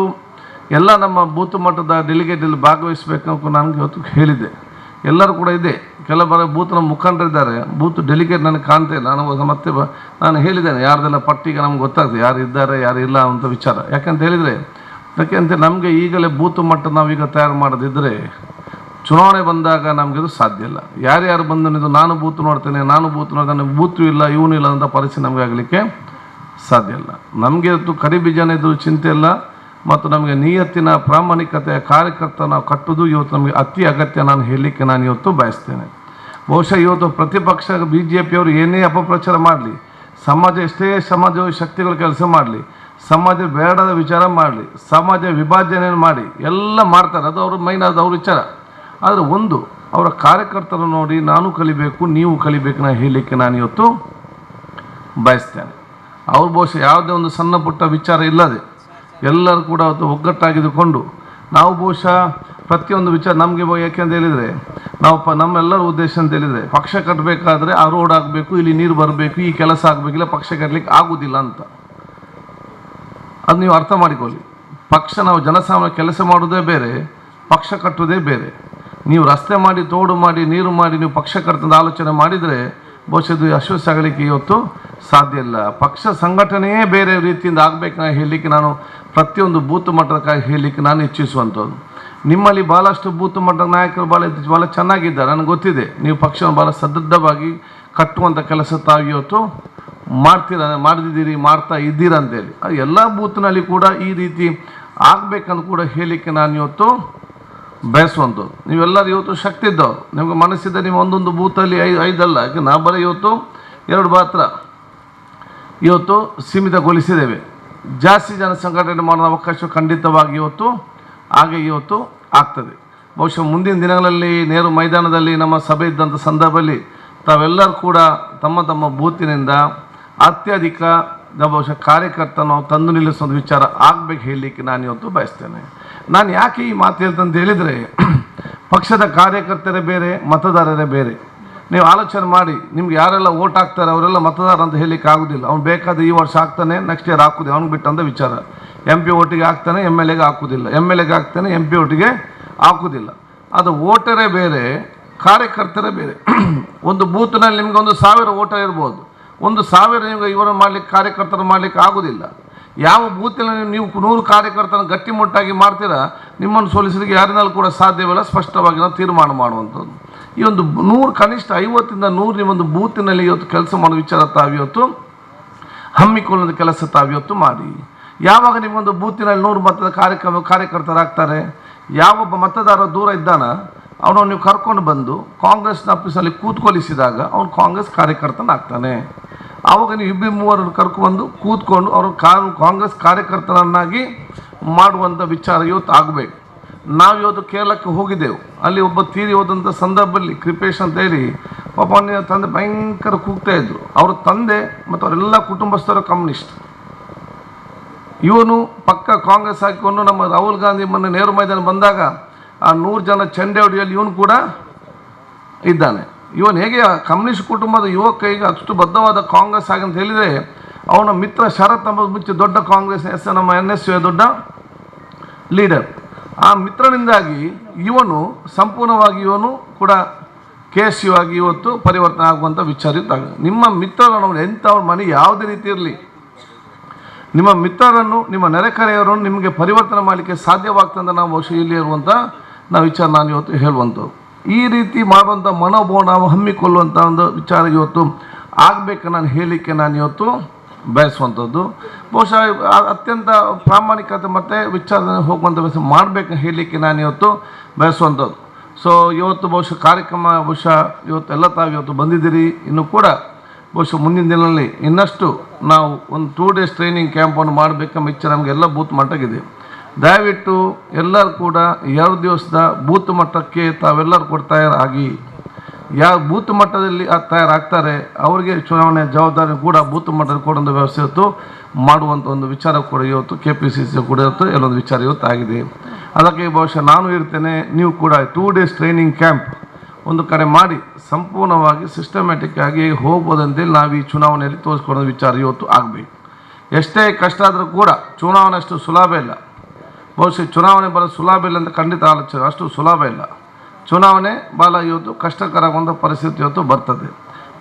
ಎಲ್ಲ ನಮ್ಮ ಬೂತ್ ಮಟ್ಟದ ಡೆಲಿಗೇಟಲ್ಲಿ ಭಾಗವಹಿಸಬೇಕು ಅಂತ ನನಗೆ ಇವತ್ತು ಹೇಳಿದ್ದೆ. ಎಲ್ಲರೂ ಕೂಡ ಇದೆ, ಕೆಲವರ ಬೂತ್ನ ಮುಖಂಡರಿದ್ದಾರೆ, ಬೂತ್ ಡೆಲಿಗೇಟ್ ನನಗೆ ಕಾಣ್ತಾ ಇಲ್ಲ. ನಾನು ಹೇಳಿದ್ದೇನೆ ಯಾರ್ದೆಲ್ಲ ಪಟ್ಟಿಗೆ ನಮ್ಗೆ ಗೊತ್ತಾಗ್ತದೆ ಯಾರು ಇದ್ದಾರೆ ಯಾರು ಇಲ್ಲ ಅಂತ ವಿಚಾರ. ಯಾಕಂತ ಹೇಳಿದರೆ ನಮಗೆ ಈಗಲೇ ಬೂತ್ ಮಟ್ಟ ನಾವೀಗ ತಯಾರು ಮಾಡೋದಿದ್ದರೆ ಚುನಾವಣೆ ಬಂದಾಗ ನಮಗಿದು ಸಾಧ್ಯ ಇಲ್ಲ. ಯಾರ್ಯಾರು ಬಂದು ನಾನು ಬೂತ್ ನೋಡ್ತೇನೆ ಬೂತು ಇಲ್ಲ ಇವನು ಇಲ್ಲ ಅಂತ ಪರಿಸ್ಥಿತಿ ನಮಗೆ ಆಗಲಿಕ್ಕೆ ಸಾಧ್ಯ ಇಲ್ಲ. ನಮಗೆ ಇವತ್ತು ಕರಿಬೀಜನದು ಚಿಂತೆ ಇಲ್ಲ, ಮತ್ತು ನಮಗೆ ನಿಯತ್ತಿನ ಪ್ರಾಮಾಣಿಕತೆಯ ಕಾರ್ಯಕರ್ತ ನಾವು ಕಟ್ಟುವುದು ಇವತ್ತು ನಮಗೆ ಅತಿ ಅಗತ್ಯ. ನಾನು ಹೇಳಲಿಕ್ಕೆ ನಾನು ಇವತ್ತು ಬಯಸ್ತೇನೆ. ಬಹುಶಃ ಇವತ್ತು ಪ್ರತಿಪಕ್ಷ BJPಯವರು ಏನೇ ಅಪಪ್ರಚಾರ ಮಾಡಲಿ, ಸಮಾಜ ಎಷ್ಟೇ ಸಮಾಜ ಶಕ್ತಿಗಳು ಕೆಲಸ ಮಾಡಲಿ, ಸಮಾಜ ಬೇಡದ ವಿಚಾರ ಮಾಡಲಿ, ಸಮಾಜ ವಿಭಜನೆ ಮಾಡಿ ಎಲ್ಲ ಮಾಡ್ತಾರೆ, ಅದು ಅವ್ರ ಮೈನ್, ಅದು ಅವ್ರ ವಿಚಾರ. ಆದರೆ ಒಂದು ಅವರ ಕಾರ್ಯಕರ್ತರು ನೋಡಿ ನಾನು ಕಲಿಬೇಕು ನೀವು ಕಲಿಬೇಕು ನಾನು ಹೇಳಲಿಕ್ಕೆ ನಾನು ಇವತ್ತು ಬಯಸ್ತೇನೆ. ಅವ್ರು ಬಹುಶಃ ಯಾವುದೇ ಒಂದು ಸಣ್ಣ ಪುಟ್ಟ ವಿಚಾರ ಇಲ್ಲದೆ ಎಲ್ಲರೂ ಕೂಡ ಅವತ್ತು ಒಗ್ಗಟ್ಟಾಗಿದ್ದುಕೊಂಡು ನಾವು ಬಹುಶಃ ಪ್ರತಿಯೊಂದು ವಿಚಾರ ನಮಗೆ ಯಾಕೆಂತ ಹೇಳಿದರೆ ನಾವು ನಮ್ಮೆಲ್ಲರ ಉದ್ದೇಶ ಅಂತ ಹೇಳಿದರೆ ಪಕ್ಷ ಕಟ್ಟಬೇಕಾದ್ರೆ ಆ ರೋಡ್ ಆಗಬೇಕು, ಇಲ್ಲಿ ನೀರು ಬರಬೇಕು, ಈ ಕೆಲಸ ಆಗಬೇಕಿಲ್ಲ, ಪಕ್ಷ ಕಟ್ಟಲಿಕ್ಕೆ ಆಗೋದಿಲ್ಲ ಅಂತ. ಅದು ನೀವು ಅರ್ಥ ಮಾಡಿಕೊಳ್ಳಿ. ಪಕ್ಷ ನಾವು ಜನಸಾಮಾನ್ಯ ಕೆಲಸ ಮಾಡೋದೇ ಬೇರೆ, ಪಕ್ಷ ಕಟ್ಟೋದೇ ಬೇರೆ. ನೀವು ರಸ್ತೆ ಮಾಡಿ, ತೋಡು ಮಾಡಿ, ನೀರು ಮಾಡಿ ನೀವು ಪಕ್ಷ ಕಟ್ಟದ ಆಲೋಚನೆ ಮಾಡಿದರೆ ಬಹುಶಃ ಇದು ಯಶಸ್ಸು ಆಗಲಿಕ್ಕೆ ಇವತ್ತು ಸಾಧ್ಯ ಇಲ್ಲ. ಪಕ್ಷ ಸಂಘಟನೆಯೇ ಬೇರೆ ರೀತಿಯಿಂದ ಆಗಬೇಕು ನಾನು ಹೇಳಲಿಕ್ಕೆ, ನಾನು ಪ್ರತಿಯೊಂದು ಬೂತ್ ಮಟ್ಟಕ್ಕಾಗಿ ಹೇಳಲಿಕ್ಕೆ ನಾನು ಇಚ್ಛಿಸುವಂಥದ್ದು. ನಿಮ್ಮಲ್ಲಿ ಭಾಳಷ್ಟು ಬೂತ್ ಮಟ್ಟದ ನಾಯಕರು ಭಾಳ ಚೆನ್ನಾಗಿದ್ದಾರೆ, ನನಗೆ ಗೊತ್ತಿದೆ. ನೀವು ಪಕ್ಷವನ್ನು ಭಾಳ ಸದೃಢವಾಗಿ ಕಟ್ಟುವಂಥ ಕೆಲಸ ತಾವು ಇವತ್ತು ಮಾಡಿದ್ದೀರಿ, ಮಾಡ್ತಾ ಇದ್ದೀರಾ ಅಂತೇಳಿ. ಅದು ಎಲ್ಲ ಬೂತ್ನಲ್ಲಿ ಕೂಡ ಈ ರೀತಿ ಆಗಬೇಕಂತ ಕೂಡ ಹೇಳಲಿಕ್ಕೆ ನಾನು ಇವತ್ತು ಬಯಸುವಂಥದ್ದು. ನೀವೆಲ್ಲರೂ ಇವತ್ತು ಶಕ್ತಿ ಇದ್ದವ್ರು, ನಿಮಗೆ ಮನಸ್ಸಿದ್ದ ನೀವು ಒಂದೊಂದು ಬೂತಲ್ಲಿ 5 ಅಲ್ಲ, ಯಾಕೆ ನಾವು ಬರೀ ಇವತ್ತು 2 ಮಾತ್ರ ಇವತ್ತು ಸೀಮಿತಗೊಳಿಸಿದ್ದೇವೆ. ಜಾಸ್ತಿ ಜನ ಸಂಘಟನೆ ಮಾಡೋ ಅವಕಾಶ ಖಂಡಿತವಾಗಿ ಇವತ್ತು ಆಗ್ತದೆ. ಬಹುಶಃ ಮುಂದಿನ ದಿನಗಳಲ್ಲಿ ನೆಹರು ಮೈದಾನದಲ್ಲಿ ನಮ್ಮ ಸಭೆ ಇದ್ದಂಥ ಸಂದರ್ಭದಲ್ಲಿ ತಾವೆಲ್ಲರೂ ಕೂಡ ತಮ್ಮ ತಮ್ಮ ಬೂತಿನಿಂದ ಅತ್ಯಧಿಕ ಬಹುಶಃ ಕಾರ್ಯಕರ್ತ ನಾವು ತಂದು ನಿಲ್ಲಿಸೋ ವಿಚಾರ ಆಗಬೇಕು ಹೇಳಲಿಕ್ಕೆ ನಾನು ಇವತ್ತು ಬಯಸ್ತೇನೆ. ನಾನು ಯಾಕೆ ಈ ಮಾತು ಹೇಳ್ತಂತ ಹೇಳಿದರೆ, ಪಕ್ಷದ ಕಾರ್ಯಕರ್ತರೇ ಬೇರೆ, ಮತದಾರರೇ ಬೇರೆ. ನೀವು ಆಲೋಚನೆ ಮಾಡಿ, ನಿಮ್ಗೆ ಯಾರೆಲ್ಲ ಓಟ್ ಹಾಕ್ತಾರೆ ಅವರೆಲ್ಲ ಮತದಾರ ಅಂತ ಹೇಳಲಿಕ್ಕೆ ಆಗೋದಿಲ್ಲ. ಅವ್ನು ಬೇಕಾದ ಈ ವರ್ಷ ಹಾಕ್ತಾನೆ, ನೆಕ್ಸ್ಟ್ ಇಯರ್ ಹಾಕೋದು ಅವ್ನಿಗೆ ಬಿಟ್ಟಂಥ ವಿಚಾರ. MP ಓಟಿಗೆ ಹಾಕ್ತಾನೆ, MLAಗೆ ಹಾಕೋದಿಲ್ಲ, MLAಗೆ ಹಾಕ್ತಾನೆ, MP ಓಟಿಗೆ ಹಾಕೋದಿಲ್ಲ. ಅದು ವೋಟರೇ ಬೇರೆ, ಕಾರ್ಯಕರ್ತರೇ ಬೇರೆ. ಒಂದು ಬೂತ್ನಲ್ಲಿ ನಿಮ್ಗೆ 1,000 ವೋಟರ್ ಇರ್ಬೋದು, 1,000 ನಿಮ್ಗೆ ಇವರು ಮಾಡಲಿಕ್ಕೆ ಕಾರ್ಯಕರ್ತರು ಮಾಡಲಿಕ್ಕೆ ಆಗೋದಿಲ್ಲ. ಯಾವ ಬೂತಿನಲ್ಲಿ ನೀವು 100 ಕಾರ್ಯಕರ್ತನ ಗಟ್ಟಿಮುಟ್ಟಾಗಿ ಮಾಡ್ತೀರಾ, ನಿಮ್ಮನ್ನು ಸೋಲಿಸಲಿಕ್ಕೆ ಯಾರಿನಲ್ಲಿ ಕೂಡ ಸಾಧ್ಯವಿಲ್ಲ, ಸ್ಪಷ್ಟವಾಗಿ ನಾವು ತೀರ್ಮಾನ ಮಾಡುವಂಥದ್ದು. ಈ ಒಂದು 100 ಕನಿಷ್ಠ 50ರಿಂದ 100 ನಿಮ್ಮೊಂದು ಬೂತಿನಲ್ಲಿ ಇವತ್ತು ಕೆಲಸ ಮಾಡೋ ವಿಚಾರ ತಾವಿವತ್ತು ಹಮ್ಮಿಕೊಳ್ಳೋದು ಕೆಲಸ ತಾವಿವತ್ತು ಮಾಡಿ. ಯಾವಾಗ ನಿಮ್ಮೊಂದು ಬೂತಿನಲ್ಲಿ 100 ಮತದ ಕಾರ್ಯಕರ್ತರಾಗ್ತಾರೆ, ಯಾವೊಬ್ಬ ಮತದಾರ ದೂರ ಇದ್ದಾನ ಅವನನ್ನು ನೀವು ಕರ್ಕೊಂಡು ಬಂದು ಕಾಂಗ್ರೆಸ್ನ ಆಫೀಸಲ್ಲಿ ಕೂತ್ಕೊಳಿಸಿದಾಗ ಅವನು ಕಾಂಗ್ರೆಸ್ ಕಾರ್ಯಕರ್ತನಾಗ್ತಾನೆ. ಆವಾಗ ನೀವು 2-3 ಕರ್ಕೊಂಡು ಕೂತ್ಕೊಂಡು ಅವರು ಕಾಂಗ್ರೆಸ್ ಕಾರ್ಯಕರ್ತರನ್ನಾಗಿ ಮಾಡುವಂಥ ವಿಚಾರ ಇವತ್ತು ಆಗಬೇಕು. ನಾವು ಇವತ್ತು ಕೇರಳಕ್ಕೆ ಹೋಗಿದ್ದೆವು. ಅಲ್ಲಿ ಒಬ್ಬ ತೀರಿ ಹೋದಂಥ ಸಂದರ್ಭದಲ್ಲಿ ಕೃಪೇಶ್ ಅಂತ ಹೇಳಿ ಪಾಪ ತಂದೆ ಭಯಂಕರ ಕೂಗ್ತಾ ಇದ್ರು. ಅವ್ರ ತಂದೆ ಮತ್ತು ಅವರೆಲ್ಲ ಕುಟುಂಬಸ್ಥರು ಕಮ್ಯುನಿಸ್ಟ್. ಇವನು ಪಕ್ಕ ಕಾಂಗ್ರೆಸ್ ಹಾಕಿಕೊಂಡು ನಮ್ಮ ರಾಹುಲ್ ಗಾಂಧಿ ಮೊನ್ನೆ ನೆಹರು ಮೈದಾನ ಬಂದಾಗ ಆ 100 ಜನ ಚಂಡೆ ಹೊಡೆಯಲ್ಲಿ ಇವನು ಕೂಡ ಇದ್ದಾನೆ. ಇವನು ಹೇಗೆ ಕಮ್ಯುನಿಸ್ಟ್ ಕುಟುಂಬದ ಯುವಕ ಈಗ ಅಷ್ಟು ಬದ್ಧವಾದ ಕಾಂಗ್ರೆಸ್ ಆಗಿ ಅಂತ ಹೇಳಿದರೆ, ಅವನ ಮಿತ್ರ ಶರತ್ ಎಂಬ ಮುಂಚೆ ದೊಡ್ಡ ಕಾಂಗ್ರೆಸ್ ನಮ್ಮ NSU ದೊಡ್ಡ ಲೀಡರ್. ಆ ಮಿತ್ರನಿಂದಾಗಿ ಇವನು ಸಂಪೂರ್ಣವಾಗಿ ಇವನು ಕೂಡ KSU ಆಗಿ ಇವತ್ತು ಪರಿವರ್ತನೆ ಆಗುವಂಥ ವಿಚಾರ ಇದ್ದಾಗ, ನಿಮ್ಮ ಮಿತ್ರರನ್ನು ಎಂಥವ್ರ ಮನೆ ಯಾವುದೇ ರೀತಿ ಇರಲಿ, ನಿಮ್ಮ ಮಿತ್ರರನ್ನು ನಿಮ್ಮ ನೆರೆಕರೆಯವರನ್ನು ನಿಮಗೆ ಪರಿವರ್ತನೆ ಮಾಡಲಿಕ್ಕೆ ಸಾಧ್ಯವಾಗ್ತದೆ. ನಾವು ಬಹುಶಃ ಇಲ್ಲಿ ಇರುವಂಥ ನಾವು ವಿಚಾರ ನಾನು ಇವತ್ತು ಹೇಳುವಂಥದ್ದು. ಈ ರೀತಿ ಮಾಡುವಂಥ ಮನೋಭಾವ ನಾವು ಹಮ್ಮಿಕೊಳ್ಳುವಂಥ ಒಂದು ವಿಚಾರ ಇವತ್ತು ಆಗಬೇಕು ನಾನು ಹೇಳಲಿಕ್ಕೆ ನಾನು ಇವತ್ತು ಬಯಸುವಂಥದ್ದು. ಬಹುಶಃ ಅತ್ಯಂತ ಪ್ರಾಮಾಣಿಕತೆ ಮತ್ತು ವಿಚಾರದಲ್ಲಿ ಹೋಗುವಂಥ ವ್ಯವಸ್ಥೆ ಮಾಡಬೇಕು ಹೇಳಲಿಕ್ಕೆ ನಾನು ಇವತ್ತು ಬಯಸುವಂಥದ್ದು. ಸೊ ಇವತ್ತು ಬಹುಶಃ ಕಾರ್ಯಕ್ರಮ ಇವತ್ತು ಎಲ್ಲ ತಾವು ಇವತ್ತು ಬಂದಿದ್ದೀರಿ. ಇನ್ನು ಕೂಡ ಬಹುಶಃ ಮುಂದಿನ ದಿನದಲ್ಲಿ ಇನ್ನಷ್ಟು ನಾವು ಒಂದು 2 days ಟ್ರೈನಿಂಗ್ ಕ್ಯಾಂಪನ್ನು ಮಾಡಬೇಕೆಂಬ ಇಚ್ಛೆ ನಮಗೆಲ್ಲ ಬೂತ್ ಮಟ್ಟಗಿದೆ. ದಯವಿಟ್ಟು ಎಲ್ಲರೂ ಕೂಡ 2 ದಿವಸದ ಬೂತ್ ಮಟ್ಟಕ್ಕೆ ತಾವೆಲ್ಲರೂ ಕೂಡ ತಯಾರಾಗಿ, ಯಾವ ಬೂತ್ ಮಟ್ಟದಲ್ಲಿ ತಯಾರಾಗ್ತಾರೆ ಅವರಿಗೆ ಚುನಾವಣೆ ಜವಾಬ್ದಾರಿ ಕೂಡ ಬೂತ್ ಮಟ್ಟದಲ್ಲಿ ಕೊಡುವಂಥ ವ್ಯವಸ್ಥೆ ಇವತ್ತು ಮಾಡುವಂಥ ಒಂದು ವಿಚಾರ ಕೂಡ ಇವತ್ತು KPCC ಕೂಡ ಇವತ್ತು ಎಲ್ಲೊಂದು ವಿಚಾರ ಇವತ್ತು ಆಗಿದೆ. ಅದಕ್ಕೆ ಬಹುಶಃ ನಾನು ಇರ್ತೇನೆ, ನೀವು ಕೂಡ 2 days ಟ್ರೈನಿಂಗ್ ಕ್ಯಾಂಪ್ ಒಂದು ಕಡೆ ಮಾಡಿ ಸಂಪೂರ್ಣವಾಗಿ ಸಿಸ್ಟಮ್ಯಾಟಿಕ್ ಆಗಿ ಹೋಗ್ಬೋದಂತೇಳಿ ನಾವು ಈ ಚುನಾವಣೆಯಲ್ಲಿ ತೋರಿಸ್ಕೊಡೋ ವಿಚಾರ ಇವತ್ತು ಆಗಬೇಕು. ಎಷ್ಟೇ ಕಷ್ಟ ಆದರೂ ಕೂಡ ಚುನಾವಣೆ ಅಷ್ಟು ಸುಲಭ ಇಲ್ಲ. ಬಹುಶಃ ಚುನಾವಣೆ ಬರೋದು ಸುಲಭ ಇಲ್ಲ ಅಂತ ಖಂಡಿತ ಆಲೋಚನೆ, ಅಷ್ಟು ಸುಲಭ ಇಲ್ಲ. ಚುನಾವಣೆ ಭಾಳ ಇವತ್ತು ಕಷ್ಟಕರವಾದ ಪರಿಸ್ಥಿತಿ ಇವತ್ತು ಬರ್ತದೆ.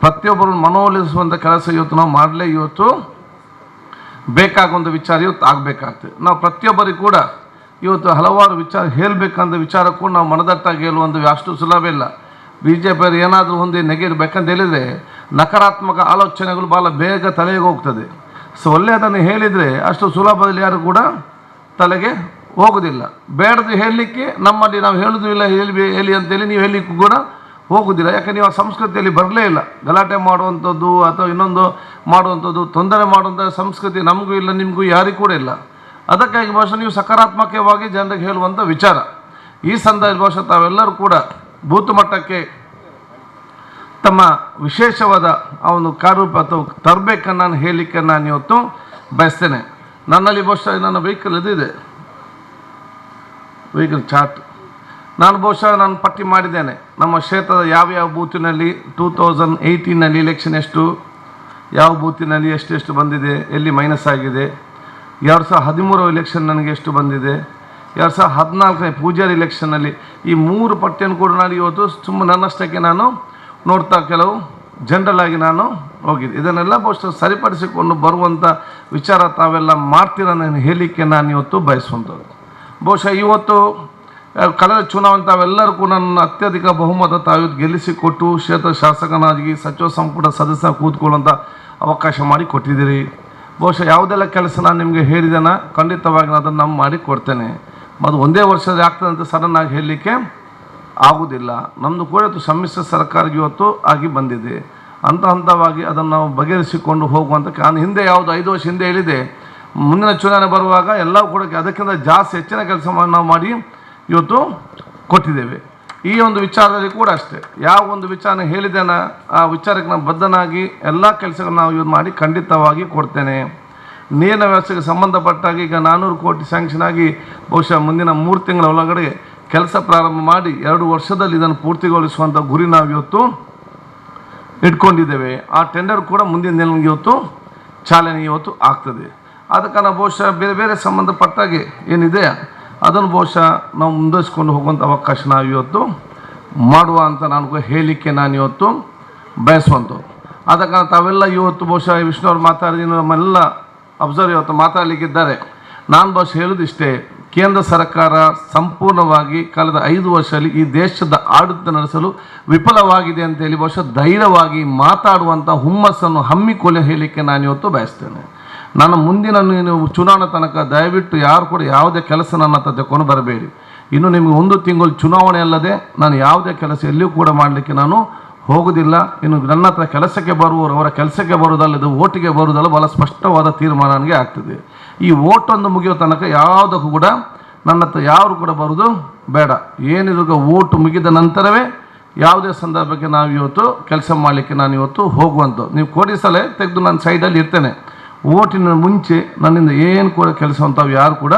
ಪ್ರತಿಯೊಬ್ಬರನ್ನು ಮನವೊಲಿಸುವಂಥ ಕೆಲಸ ಇವತ್ತು ನಾವು ಮಾಡಲೇ ಇವತ್ತು ಬೇಕಾಗುವಂಥ ವಿಚಾರ ಇವತ್ತು ಆಗಬೇಕಾಗ್ತದೆ. ನಾವು ಪ್ರತಿಯೊಬ್ಬರಿಗೂ ಕೂಡ ಇವತ್ತು ಹಲವಾರು ವಿಚಾರ ಹೇಳಬೇಕಂತ ವಿಚಾರ ಕೂಡ ನಾವು ಮನದಟ್ಟಾಗಿ ಹೇಳುವಂಥ ಅಷ್ಟು ಸುಲಭ ಇಲ್ಲ. BJಪಿಯವರು ಏನಾದರೂ ಒಂದು ನೆಗೆಬೇಕಂತ ಹೇಳಿದರೆ ನಕಾರಾತ್ಮಕ ಆಲೋಚನೆಗಳು ಭಾಳ ಬೇಗ ತಲೆಗೆ ಹೋಗ್ತದೆ. ಸೊ ಒಳ್ಳೆಯದನ್ನು ಹೇಳಿದರೆ ಅಷ್ಟು ಸುಲಭದಲ್ಲಿ ಯಾರು ಕೂಡ ತಲೆಗೆ ಹೋಗೋದಿಲ್ಲ. ಬೇಡದು ಹೇಳಲಿಕ್ಕೆ ನಮ್ಮಲ್ಲಿ ನಾವು ಹೇಳೋದು ಇಲ್ಲ, ಹೇಳಿ ಅಂತೇಳಿ ನೀವು ಹೇಳಲಿಕ್ಕೂ ಕೂಡ ಹೋಗೋದಿಲ್ಲ. ಯಾಕೆ ನೀವು ಆ ಸಂಸ್ಕೃತಿಯಲ್ಲಿ ಬರಲೇ ಇಲ್ಲ. ಗಲಾಟೆ ಮಾಡುವಂಥದ್ದು ಅಥವಾ ಇನ್ನೊಂದು ಮಾಡುವಂಥದ್ದು, ತೊಂದರೆ ಮಾಡುವಂಥ ಸಂಸ್ಕೃತಿ ನಮಗೂ ಇಲ್ಲ, ನಿಮಗೂ ಯಾರಿಗೂ ಕೂಡ ಇಲ್ಲ. ಅದಕ್ಕಾಗಿ ಬಹುಶಃ ನೀವು ಸಕಾರಾತ್ಮಕವಾಗಿ ಜನರಿಗೆ ಹೇಳುವಂಥ ವಿಚಾರ ಈ ಸಂದರ್ಭ ಬಹುಶಃ ತಾವೆಲ್ಲರೂ ಕೂಡ ಬೂತ್ ಮಟ್ಟಕ್ಕೆ ತಮ್ಮ ವಿಶೇಷವಾದ ಆ ಒಂದು ಕಾರ್ಯರೂಪ ಅಥವಾ ತರಬೇಕನ್ನು ನಾನು ಹೇಳಲಿಕ್ಕೆ ನಾನು ಇವತ್ತು ಬಯಸ್ತೇನೆ. ನನ್ನಲ್ಲಿ ಬಹುಶಃ ನನ್ನ ವೆಹಿಕಲ್ ಇದಿದೆ, ವೆಹಿಕಲ್ ಚಾರ್ಟ್ ನಾನು ಪಟ್ಟಿ ಮಾಡಿದ್ದೇನೆ. ನಮ್ಮ ಕ್ಷೇತ್ರದ ಯಾವ ಬೂತಿನಲ್ಲಿ 2018ನಲ್ಲಿ ಇಲೆಕ್ಷನ್ ಎಷ್ಟು, ಯಾವ ಬೂತಿನಲ್ಲಿ ಎಷ್ಟೆಷ್ಟು ಬಂದಿದೆ, ಎಲ್ಲಿ ಮೈನಸ್ ಆಗಿದೆ, 2013 ಇಲೆಕ್ಷನ್ ನನಗೆ ಎಷ್ಟು ಬಂದಿದೆ, 2014ನೇ ಪೂಜಾರಿ ಇಲೆಕ್ಷನ್ನಲ್ಲಿ, ಈ 3 ಪಟ್ಟಿಯನ್ನು ಕೂಡ ನಾನು ಇವತ್ತು ಸುಮ್ಮನೆ ನನ್ನಷ್ಟಕ್ಕೆ ನಾನು ನೋಡ್ತಾ ಕೆಲವು ಜನರಲ್ ಆಗಿ ನಾನು ಹೋಗಿದ್ದೆ. ಇದನ್ನೆಲ್ಲ ಬಹುಶಃ ಸರಿಪಡಿಸಿಕೊಂಡು ಬರುವಂಥ ವಿಚಾರ ತಾವೆಲ್ಲ ಮಾಡ್ತೀರ ನಾನು ಹೇಳಲಿಕ್ಕೆ ನಾನು ಇವತ್ತು ಬಯಸುವಂಥದ್ದು. ಬಹುಶಃ ಇವತ್ತು ಕಳೆದ ಚುನಾವಣೆ ತಾವೆಲ್ಲರೂ ಕೂಡ ನನ್ನ ಅತ್ಯಧಿಕ ಬಹುಮತ ತಾವು ಗೆಲ್ಲಿಸಿಕೊಟ್ಟು ಕ್ಷೇತ್ರ ಶಾಸಕನಾಗಿ ಸಚಿವ ಸಂಪುಟ ಸದಸ್ಯ ಕೂತ್ಕೊಳ್ಳುವಂಥ ಅವಕಾಶ ಮಾಡಿ ಕೊಟ್ಟಿದ್ದೀರಿ. ಬಹುಶಃ ಯಾವುದೆಲ್ಲ ಕೆಲಸ ನಾನು ನಿಮಗೆ ಹೇಳಿದ್ದೇನೆ ಖಂಡಿತವಾಗಿ ನಾನು ಅದನ್ನು ಮಾಡಿ ಕೊಡ್ತೇನೆ. ಅದು ಒಂದೇ ವರ್ಷದ ಆಗ್ತದೆ ಅಂತ ಸಡನ್ನಾಗಿ ಹೇಳಲಿಕ್ಕೆ ಆಗುವುದಿಲ್ಲ. ನಮ್ಮದು ಕೂಡ ಇವತ್ತು ಸಮ್ಮಿಶ್ರ ಸರ್ಕಾರ ಇವತ್ತು ಆಗಿ ಬಂದಿದೆ. ಹಂತವಾಗಿ ಅದನ್ನು ನಾವು ಬಗೆಹರಿಸಿಕೊಂಡು ಹೋಗುವಂಥ ನಾನು ಹಿಂದೆ ಯಾವುದು 5 ವರ್ಷ ಹಿಂದೆ ಹೇಳಿದೆ, ಮುಂದಿನ ಚುನಾವಣೆ ಬರುವಾಗ ಎಲ್ಲ ಕೂಡ ಅದಕ್ಕಿಂತ ಜಾಸ್ತಿ ಹೆಚ್ಚಿನ ಕೆಲಸ ನಾವು ಮಾಡಿ ಇವತ್ತು ಕೊಟ್ಟಿದ್ದೇವೆ. ಈ ಒಂದು ವಿಚಾರದಲ್ಲಿ ಕೂಡ ಅಷ್ಟೇ, ಯಾವ ಒಂದು ವಿಚಾರ ಹೇಳಿದ್ದೇನೆ ಆ ವಿಚಾರಕ್ಕೆ ನಾನು ಬದ್ಧನಾಗಿ ಎಲ್ಲ ಕೆಲಸಗಳನ್ನ ನಾವು ಇದು ಮಾಡಿ ಖಂಡಿತವಾಗಿ ಕೊಡ್ತೇನೆ. ನೀರಿನ ವ್ಯವಸ್ಥೆಗೆ ಸಂಬಂಧಪಟ್ಟಾಗಿ ಈಗ 400 ಕೋಟಿ ಸ್ಯಾಂಕ್ಷನ್ ಆಗಿ ಬಹುಶಃ ಮುಂದಿನ 3 ತಿಂಗಳ ಒಳಗಡೆ ಕೆಲಸ ಪ್ರಾರಂಭ ಮಾಡಿ 2 ವರ್ಷದಲ್ಲಿ ಇದನ್ನು ಪೂರ್ತಿಗೊಳಿಸುವಂಥ ಗುರಿ ನಾವು ಇವತ್ತು ಇಟ್ಕೊಂಡಿದ್ದೇವೆ. ಆ ಟೆಂಡರ್ ಕೂಡ ಮುಂದಿನ ದಿನಕ್ಕೆ ಇವತ್ತು ಚಾಲನೆ ಇವತ್ತು ಆಗ್ತದೆ. ಅದಕ್ಕೆ ನಾವು ಬಹುಶಃ ಬೇರೆ ಬೇರೆ ಸಂಬಂಧಪಟ್ಟಾಗೆ ಏನಿದೆ ಅದನ್ನು ಬಹುಶಃ ನಾವು ಮುಂದುವರಿಸ್ಕೊಂಡು ಹೋಗುವಂಥ ಅವಕಾಶ ನಾವು ಇವತ್ತು ಮಾಡುವ ಅಂತ ನಾನು ಹೇಳಲಿಕ್ಕೆ ನಾನು ಇವತ್ತು ಬಯಸುವಂಥದ್ದು. ಅದಕ್ಕೆ ತಾವೆಲ್ಲ ಇವತ್ತು ಬಹುಶಃ ವಿಷ್ಣುವ್ರು ಮಾತಾಡಿದ ನಮ್ಮೆಲ್ಲ ಅಬ್ಸರ್ವ್ ಇವತ್ತು ಮಾತಾಡಲಿಕ್ಕಿದ್ದಾರೆ. ನಾನು ಬಹುಶಃ ಹೇಳೋದಿಷ್ಟೇ, ಕೇಂದ್ರ ಸರ್ಕಾರ ಸಂಪೂರ್ಣವಾಗಿ ಕಳೆದ 5 ವರ್ಷದಲ್ಲಿ ಈ ದೇಶದ ಆಡಳಿತ ನಡೆಸಲು ವಿಫಲವಾಗಿದೆ ಅಂತೇಳಿ ಬಹುಶಃ ಧೈರ್ಯವಾಗಿ ಮಾತಾಡುವಂಥ ಹುಮ್ಮಸ್ಸನ್ನು ಹಮ್ಮಿಕೊಳ್ಳಿ ಹೇಳಲಿಕ್ಕೆ ನಾನು ಇವತ್ತು ಬಯಸ್ತೇನೆ. ನನ್ನ ಮುಂದಿನ ನೀವು ಚುನಾವಣೆ ತನಕ ದಯವಿಟ್ಟು ಯಾರು ಕೂಡ ಯಾವುದೇ ಕೆಲಸ ನನ್ನ ಹತ್ರ ತಗೊಂಡು ಬರಬೇಡಿ. ಇನ್ನು ನಿಮಗೆ 1 ತಿಂಗಳು ಚುನಾವಣೆ ಅಲ್ಲದೆ ನಾನು ಯಾವುದೇ ಕೆಲಸ ಎಲ್ಲಿಯೂ ಕೂಡ ಮಾಡಲಿಕ್ಕೆ ನಾನು ಹೋಗುವುದಿಲ್ಲ. ಇನ್ನು ನನ್ನ ಹತ್ರ ಕೆಲಸಕ್ಕೆ ಬರುವವರು ಅವರ ಕೆಲಸಕ್ಕೆ ಬರುವುದಲ್ಲದೆ ಓಟಿಗೆ ಬರುವುದಲ್ಲ, ಭಾಳ ಸ್ಪಷ್ಟವಾದ ತೀರ್ಮಾನ ನನಗೆ ಆಗ್ತದೆ. ಈ ಓಟೊಂದು ಮುಗಿಯೋ ತನಕ ಯಾವುದಕ್ಕೂ ಕೂಡ ನನ್ನ ಹತ್ರ ಯಾರು ಕೂಡ ಬರೋದು ಬೇಡ. ಏನಿದ್ರು ಓಟು ಮುಗಿದ ನಂತರವೇ ಯಾವುದೇ ಸಂದರ್ಭಕ್ಕೆ ನಾವು ಇವತ್ತು ಕೆಲಸ ಮಾಡಲಿಕ್ಕೆ ನಾನು ಇವತ್ತು ಹೋಗುವಂಥದ್ದು. ನೀವು ಕೋಟಿ ಸಲ ತೆಗೆದು ನಾನು ಸೈಡಲ್ಲಿ ಇರ್ತೇನೆ. ಓಟಿನ ಮುಂಚೆ ನನ್ನಿಂದ ಏನು ಕೂಡ ಕೆಲಸ ಅಂತಾವು ಯಾರು ಕೂಡ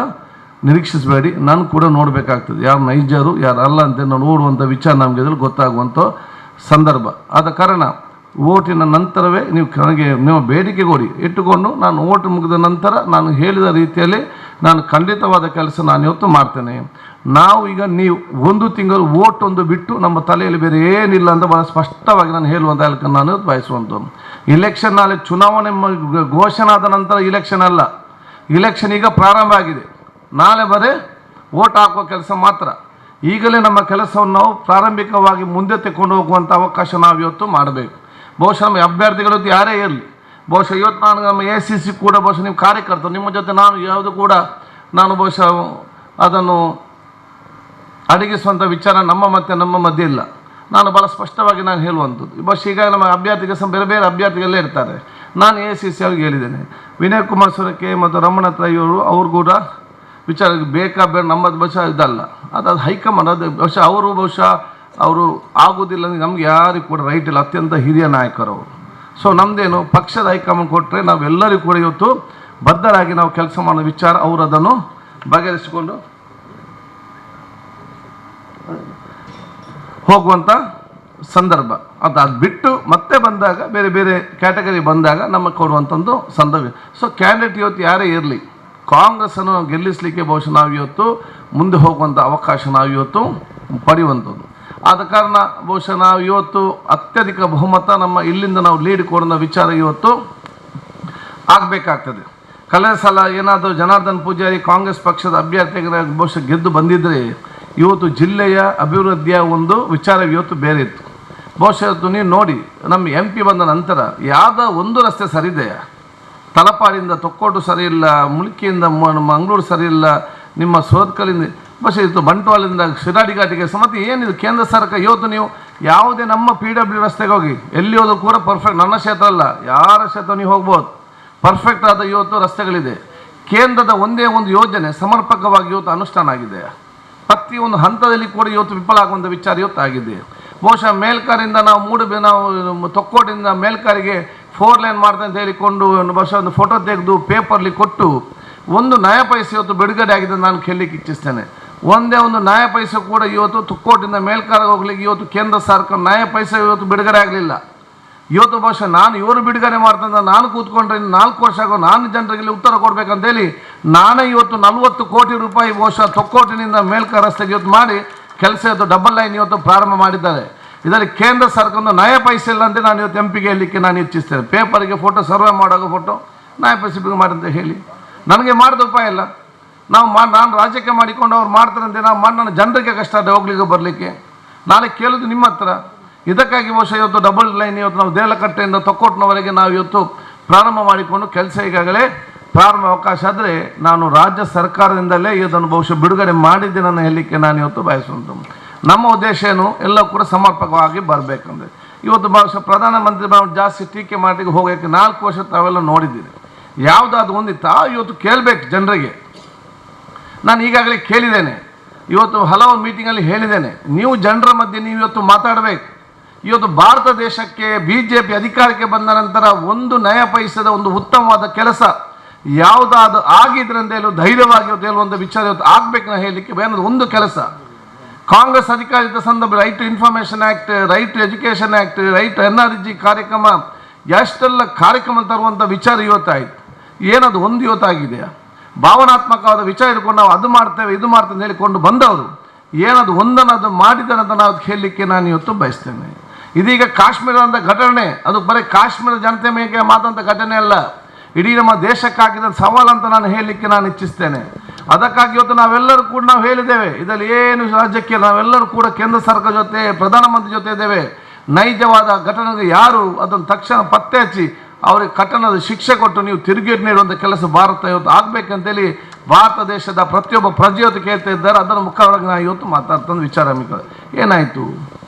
ನಿರೀಕ್ಷಿಸಬೇಡಿ. ನಾನು ಕೂಡ ನೋಡಬೇಕಾಗ್ತದೆ ಯಾರು ನೈಜರು ಯಾರು ಅಲ್ಲ ಅಂತ ನಾನು ನೋಡುವಂಥ ವಿಚಾರ ನಮಗೆ ಇದ್ರಲ್ಲಿ ಗೊತ್ತಾಗುವಂಥ ಸಂದರ್ಭ. ಆದ ಕಾರಣ ಓಟಿನ ನಂತರವೇ ನೀವು ನನಗೆ ನೀವು ಬೇಡಿಕೆ ಕೊಡಿ ಇಟ್ಟುಕೊಂಡು ನಾನು ಓಟ್ ಮುಗಿದ ನಂತರ ನಾನು ಹೇಳಿದ ರೀತಿಯಲ್ಲಿ ನಾನು ಖಂಡಿತವಾದ ಕೆಲಸ ನಾನು ಇವತ್ತು ಮಾಡ್ತೇನೆ. ನಾವು ಈಗ ನೀವು 1 ತಿಂಗಳು ಓಟ್ ಒಂದು ಬಿಟ್ಟು ನಮ್ಮ ತಲೆಯಲ್ಲಿ ಬೇರೆ ಏನಿಲ್ಲ ಅಂತ ಭಾಳ ಸ್ಪಷ್ಟವಾಗಿ ನಾನು ಹೇಳುವಂಥ ಹೇಳಕ್ಕೆ ನಾನು ಬಯಸುವಂಥದ್ದು. ಇಲೆಕ್ಷನ್ ನಾಳೆ ಚುನಾವಣೆ ಘೋಷಣೆ ಆದ ನಂತರ ಇಲೆಕ್ಷನ್ ಅಲ್ಲ, ಇಲೆಕ್ಷನ್ ಈಗ ಪ್ರಾರಂಭ ಆಗಿದೆ. ನಾಳೆ ಬರೀ ಓಟ್ ಹಾಕುವ ಕೆಲಸ ಮಾತ್ರ. ಈಗಲೇ ನಮ್ಮ ಕೆಲಸವನ್ನು ನಾವು ಪ್ರಾರಂಭಿಕವಾಗಿ ಮುಂದೆ ತೆಗೆದುಕೊಂಡು ಹೋಗುವಂಥ ಅವಕಾಶ ನಾವು ಇವತ್ತು ಮಾಡಬೇಕು. ಬಹುಶಃ ನಮ್ಮ ಅಭ್ಯರ್ಥಿಗಳು ಯಾರೇ ಇರಲಿ, ಬಹುಶಃ ಇವತ್ತು ನಾನು ನಮ್ಮ ACC ಕೂಡ ಬಹುಶಃ ನೀವು ಕಾರ್ಯಕರ್ತರು ನಿಮ್ಮ ಜೊತೆ ನಾನು ಯಾವುದು ಕೂಡ ನಾನು ಬಹುಶಃ ಅದನ್ನು ಅಡಗಿಸುವಂಥ ವಿಚಾರ ನಮ್ಮ ಮಧ್ಯೆ ಇಲ್ಲ. ನಾನು ಭಾಳ ಸ್ಪಷ್ಟವಾಗಿ ನಾನು ಹೇಳುವಂಥದ್ದು. ಬಹುಶಃ ಈಗ ನಮ್ಮ ಅಭ್ಯರ್ಥಿಗೆ ಬೇರೆ ಬೇರೆ ಅಭ್ಯರ್ಥಿಗಳೇ ಇರ್ತಾರೆ. ನಾನು ACC ಅವ್ರಿಗೆ ಹೇಳಿದ್ದೇನೆ, ವಿನಯ್ ಕುಮಾರ್ ಸೊರಕೆ ಮತ್ತು ರಮಣ ತ್ರೈಯವರು ಅವ್ರು ಕೂಡ ವಿಚಾರ ಬೇಕಾ ಬೇಡ ನಮ್ಮದು ಬಹುಶಃ ಇದಲ್ಲ, ಅದು ಹೈಕಮಾಂಡ್ ಅದು ಬಹುಶಃ ಅವರು ಆಗೋದಿಲ್ಲ ಅಂದರೆ ನಮ್ಗೆ ಯಾರಿಗೂ ಕೂಡ ರೈಟ್ ಇಲ್ಲ. ಅತ್ಯಂತ ಹಿರಿಯ ನಾಯಕರು ಅವರು. ಸೊ ನಮ್ಮದೇನು ಪಕ್ಷದ ಹೈಕಮಾಂಡ್ ಕೊಟ್ಟರೆ ನಾವೆಲ್ಲರಿಗೂ ಕೂಡ ಇವತ್ತು ಬದ್ಧರಾಗಿ ನಾವು ಕೆಲಸ ಮಾಡೋ ವಿಚಾರ ಅವರು ಅದನ್ನು ಬಗೆಹರಿಸಿಕೊಂಡು ಹೋಗುವಂಥ ಸಂದರ್ಭ. ಅದು ಬಿಟ್ಟು ಮತ್ತೆ ಬಂದಾಗ ಬೇರೆ ಬೇರೆ ಕ್ಯಾಟಗರಿ ಬಂದಾಗ ನಮಗೆ ಕೊಡುವಂಥದ್ದು ಸಂದರ್ಭ. ಸೊ ಕ್ಯಾಂಡಿಡೇಟ್ ಇವತ್ತು ಯಾರೇ ಇರಲಿ ಕಾಂಗ್ರೆಸ್ಸನ್ನು ಗೆಲ್ಲಿಸಲಿಕ್ಕೆ ಬಹುಶಃ ನಾವು ಇವತ್ತು ಮುಂದೆ ಹೋಗುವಂಥ ಅವಕಾಶ ನಾವು ಇವತ್ತು ಪಡೆಯುವಂಥದ್ದು. ಆದ ಕಾರಣ ಬಹುಶಃ ನಾವು ಇವತ್ತು ಅತ್ಯಧಿಕ ಬಹುಮತ ನಮ್ಮ ಇಲ್ಲಿಂದ ನಾವು ಲೀಡ್ ಕೊಡೋ ವಿಚಾರ ಇವತ್ತು ಆಗಬೇಕಾಗ್ತದೆ. ಕಳೆದ ಸಲ ಏನಾದರೂ ಜನಾರ್ದನ್ ಪೂಜಾರಿ ಕಾಂಗ್ರೆಸ್ ಪಕ್ಷದ ಅಭ್ಯರ್ಥಿಗಳ ಬಹುಶಃ ಗೆದ್ದು ಬಂದಿದ್ದರೆ ಇವತ್ತು ಜಿಲ್ಲೆಯ ಅಭಿವೃದ್ಧಿಯ ಒಂದು ವಿಚಾರ ಇವತ್ತು ಬೇರೆ ಇತ್ತು. ಬಹುಶಃ ಇವತ್ತು ನೀವು ನೋಡಿ ನಮ್ಮ MP ಬಂದ ನಂತರ ಯಾವುದೋ ಒಂದು ರಸ್ತೆ ಸರಿದೆಯಾ? ತಲಪಾಡಿಂದ ತೊಕ್ಕೋಟು ಸರಿ ಇಲ್ಲ, ಮುಲ್ಕಿಯಿಂದ ಮಂಗಳೂರು ಸರಿ ಇಲ್ಲ, ನಿಮ್ಮ ಸೋದ್ಕಲಿಂದ ಬಹುಶಃ ಇವತ್ತು ಬಂಟ್ವಾಳದಿಂದ ಶಿರಾಡಿ ಘಾಟಿಗೆ ಮತ್ತು ಏನಿದು ಕೇಂದ್ರ ಸರ್ಕಾರ ಇವತ್ತು ನೀವು ಯಾವುದೇ ನಮ್ಮ PW ರಸ್ತೆಗೆ ಹೋಗಿ ಎಲ್ಲಿ ಹೋದರೂ ಕೂಡ ಪರ್ಫೆಕ್ಟ್, ನನ್ನ ಕ್ಷೇತ್ರ ಅಲ್ಲ ಯಾರ ಕ್ಷೇತ್ರ ನೀವು ಹೋಗ್ಬೋದು, ಪರ್ಫೆಕ್ಟ್ ಆದ ಇವತ್ತು ರಸ್ತೆಗಳಿದೆ. ಕೇಂದ್ರದ ಒಂದೇ ಒಂದು ಯೋಜನೆ ಸಮರ್ಪಕವಾಗಿ ಇವತ್ತು ಅನುಷ್ಠಾನ ಆಗಿದೆ. ಪ್ರತಿಯೊಂದು ಹಂತದಲ್ಲಿ ಕೂಡ ಇವತ್ತು ವಿಫಲ ಆಗುವಂಥ ವಿಚಾರ ಇವತ್ತು ಆಗಿದೆ. ಬಹುಶಃ ಮೇಲ್ಕಾರಿಂದ ನಾವು ತೊಕ್ಕೋಟಿಂದ ಮೇಲ್ಕಾರಿಗೆ 4 ಲೈನ್ ಮಾಡ್ತೇನೆ ಅಂತ ಹೇಳಿಕೊಂಡು ಬಹುಶಃ ಒಂದು ಫೋಟೋ ತೆಗೆದು ಪೇಪರ್ಲಿ ಕೊಟ್ಟು ಒಂದು ನಯ ಪೈಸೆ ಇವತ್ತು ಬಿಡುಗಡೆ ಆಗಿದೆ ನಾನು ಕೇಳಲಿಕ್ಕೆ ಇಚ್ಛಿಸ್ತೇನೆ. ಒಂದೇ ಒಂದು ನಯ ಪೈಸೆ ಕೂಡ ಇವತ್ತು ತೊಕ್ಕೋಟಿಂದ ಮೇಲ್ಕಾರ ಹೋಗ್ಲಿಕ್ಕೆ ಇವತ್ತು ಕೇಂದ್ರ ಸರ್ಕಾರ ನಯ ಪೈಸೆ ಇವತ್ತು ಬಿಡುಗಡೆ ಆಗಲಿಲ್ಲ. ಇವತ್ತು ಬಹುಶಃ ನಾನು ಇವರು ಬಿಡುಗಡೆ ಮಾಡ್ತಂದ್ರೆ ನಾನು ಕೂತ್ಕೊಂಡ್ರೆ 4 ವರ್ಷ ಆಗೋ ನಾನು ಜನರಿಗೆ ಉತ್ತರ ಕೊಡಬೇಕಂತೇಳಿ ನಾನೇ ಇವತ್ತು 40 ಕೋಟಿ ರೂಪಾಯಿ ಬಹುಶಃ ತೊಕ್ಕೋಟಿನಿಂದ ಮೇಲ್ಕಾರ ರಸ್ತೆಗೆ ಇವತ್ತು ಮಾಡಿ ಕೆಲಸ ಇವತ್ತು ಡಬಲ್ ಲೈನ್ ಇವತ್ತು ಪ್ರಾರಂಭ ಮಾಡಿದ್ದಾರೆ. ಇದರಲ್ಲಿ ಕೇಂದ್ರ ಸರ್ಕಾರದ ನಯ ಪೈಸೆ ಇಲ್ಲ ಅಂತ ನಾನು ಇವತ್ತು MP ಹೇಳಲಿಕ್ಕೆ ನಾನು ಇಚ್ಛಿಸ್ತೇನೆ. ಪೇಪರಿಗೆ ಫೋಟೋ ಸರ್ವೆ ಮಾಡೋ ಫೋಟೋ ನಯ ಪೈಸೆ ಬಿಡುಗಡೆ ಮಾಡಿದಂತ ಹೇಳಿ ನನಗೆ ಮಾಡಿದ ಉಪಾಯ ಇಲ್ಲ. ನಾನು ರಾಜ್ಯಕ್ಕೆ ಮಾಡಿಕೊಂಡು ಅವ್ರು ಮಾಡ್ತಾರಂತೆ ನನ್ನ ಜನರಿಗೆ ಕಷ್ಟ ಇದೆ ಹೋಗ್ಲಿಕ್ಕೆ ಬರಲಿಕ್ಕೆ. ನಾಳೆ ಕೇಳೋದು ನಿಮ್ಮ ಹತ್ರ. ಇದಕ್ಕಾಗಿ ಬಹುಶಃ ಇವತ್ತು ಡಬಲ್ ಲೈನ್ ಇವತ್ತು ನಾವು ದೇಲಕಟ್ಟೆಯಿಂದ ತೊಕ್ಕೋಟ್ನವರೆಗೆ ನಾವು ಇವತ್ತು ಪ್ರಾರಂಭ ಮಾಡಿಕೊಂಡು ಕೆಲಸ ಈಗಾಗಲೇ ಪ್ರಾರಂಭ ಅವಕಾಶ ಆದರೆ ನಾನು ರಾಜ್ಯ ಸರ್ಕಾರದಿಂದಲೇ ಇದನ್ನು ಬಹುಶಃ ಬಿಡುಗಡೆ ಮಾಡಿದ್ದೇನೆ ನನ್ನ ಹೇಳಲಿಕ್ಕೆ ನಾನು ಇವತ್ತು ಬಯಸುವಂಥದ್ದು. ನಮ್ಮ ಉದ್ದೇಶ ಏನು ಎಲ್ಲ ಕೂಡ ಸಮರ್ಪಕವಾಗಿ ಬರಬೇಕಂದ್ರೆ ಇವತ್ತು ಬಹುಶಃ ಪ್ರಧಾನಮಂತ್ರಿ ಜಾಸ್ತಿ ಟೀಕೆ ಮಾಡಿ ಹೋಗೋಕ್ಕೆ 4 ವರ್ಷ ತಾವೆಲ್ಲ ನೋಡಿದ್ದೀರಿ. ಯಾವುದಾದ್ರು ಒಂದಿತ್ತು ಇವತ್ತು ಕೇಳಬೇಕು ಜನರಿಗೆ. ನಾನು ಈಗಾಗಲೇ ಕೇಳಿದ್ದೇನೆ, ಇವತ್ತು ಹಲವು ಮೀಟಿಂಗಲ್ಲಿ ಹೇಳಿದ್ದೇನೆ, ನೀವು ಜನರ ಮಧ್ಯೆ ನೀವು ಇವತ್ತು ಮಾತಾಡಬೇಕು. ಇವತ್ತು ಭಾರತ ದೇಶಕ್ಕೆ BJP ಅಧಿಕಾರಕ್ಕೆ ಬಂದ ನಂತರ ಒಂದು ನಯ ಪೈಸದ ಒಂದು ಉತ್ತಮವಾದ ಕೆಲಸ ಯಾವುದಾದ್ರು ಆಗಿದ್ರೆ ಅಂತ ಹೇಳುವ ಧೈರ್ಯವಾಗಿ ಇವತ್ತು ಹೇಳುವಂಥ ವಿಚಾರ ಇವತ್ತು ಆಗಬೇಕು ನಾನು ಹೇಳಲಿಕ್ಕೆ ಬೇರೆ ಒಂದು ಕೆಲಸ. ಕಾಂಗ್ರೆಸ್ ಅಧಿಕಾರಿತ ಸಂದರ್ಭ right to information act, right to education act, right to NRG ಕಾರ್ಯಕ್ರಮ ಎಷ್ಟೆಲ್ಲ ಕಾರ್ಯಕ್ರಮ ತರುವಂಥ ವಿಚಾರ ಇವತ್ತಾಯಿತು. ಏನದು ಒಂದು ಇವತ್ತಾಗಿದೆಯಾ? ಭಾವನಾತ್ಮಕವಾದ ವಿಚಾರ ಇಟ್ಕೊಂಡು ನಾವು ಅದು ಮಾಡ್ತೇವೆ ಇದು ಮಾಡ್ತೇವೆ ಹೇಳಿಕೊಂಡು ಬಂದವರು ಏನದು ಒಂದನ್ನು ಅದು ಮಾಡಿದ್ದಾರೆ ಅಂತ ನಾವು ಹೇಳಲಿಕ್ಕೆ ನಾನು ಇವತ್ತು ಬಯಸ್ತೇನೆ. ಇದೀಗ ಕಾಶ್ಮೀರ ಅಂತ ಘಟನೆ, ಅದು ಬರೀ ಕಾಶ್ಮೀರ ಜನತೆ ಮೇಲೆ ಮಾತಂತ ಘಟನೆ ಅಲ್ಲ. ಇಡೀ ನಮ್ಮ ದೇಶಕ್ಕಾಗಿದ್ದ ಸವಾಲು ಅಂತ ನಾನು ಹೇಳಲಿಕ್ಕೆ ನಾನು ಇಚ್ಛಿಸ್ತೇನೆ. ಅದಕ್ಕಾಗಿ ಇವತ್ತು ನಾವೆಲ್ಲರೂ ಕೂಡ ನಾವು ಹೇಳಿದ್ದೇವೆ, ಇದರಲ್ಲಿ ಏನು ರಾಜ್ಯಕ್ಕೆ ನಾವೆಲ್ಲರೂ ಕೂಡ ಕೇಂದ್ರ ಸರ್ಕಾರ ಜೊತೆ ಪ್ರಧಾನಮಂತ್ರಿ ಜೊತೆ ಇದ್ದೇವೆ. ನೈಜವಾದ ಘಟನೆಗೆ ಯಾರು ಅದನ್ನು ತಕ್ಷಣ ಪತ್ತೆ ಹಚ್ಚಿ ಅವರಿಗೆ ಕಠಿಣದ ಶಿಕ್ಷೆ ಕೊಟ್ಟು ನೀವು ತಿರುಗೇಟು ನೀಡುವಂಥ ಕೆಲಸ ಭಾರತ ಇವತ್ತು ಆಗಬೇಕಂತೇಳಿ ಭಾರತ ದೇಶದ ಪ್ರತಿಯೊಬ್ಬ ಪ್ರಜೆ ಇವತ್ತು ಕೇಳ್ತಾ ಇದ್ದಾರೆ. ಅದರ ಮುಖವಾಗಿ ನಾನು ಇವತ್ತು ಮಾತಾಡ್ತಂದು ವಿಚಾರ ಏನಾಯಿತು,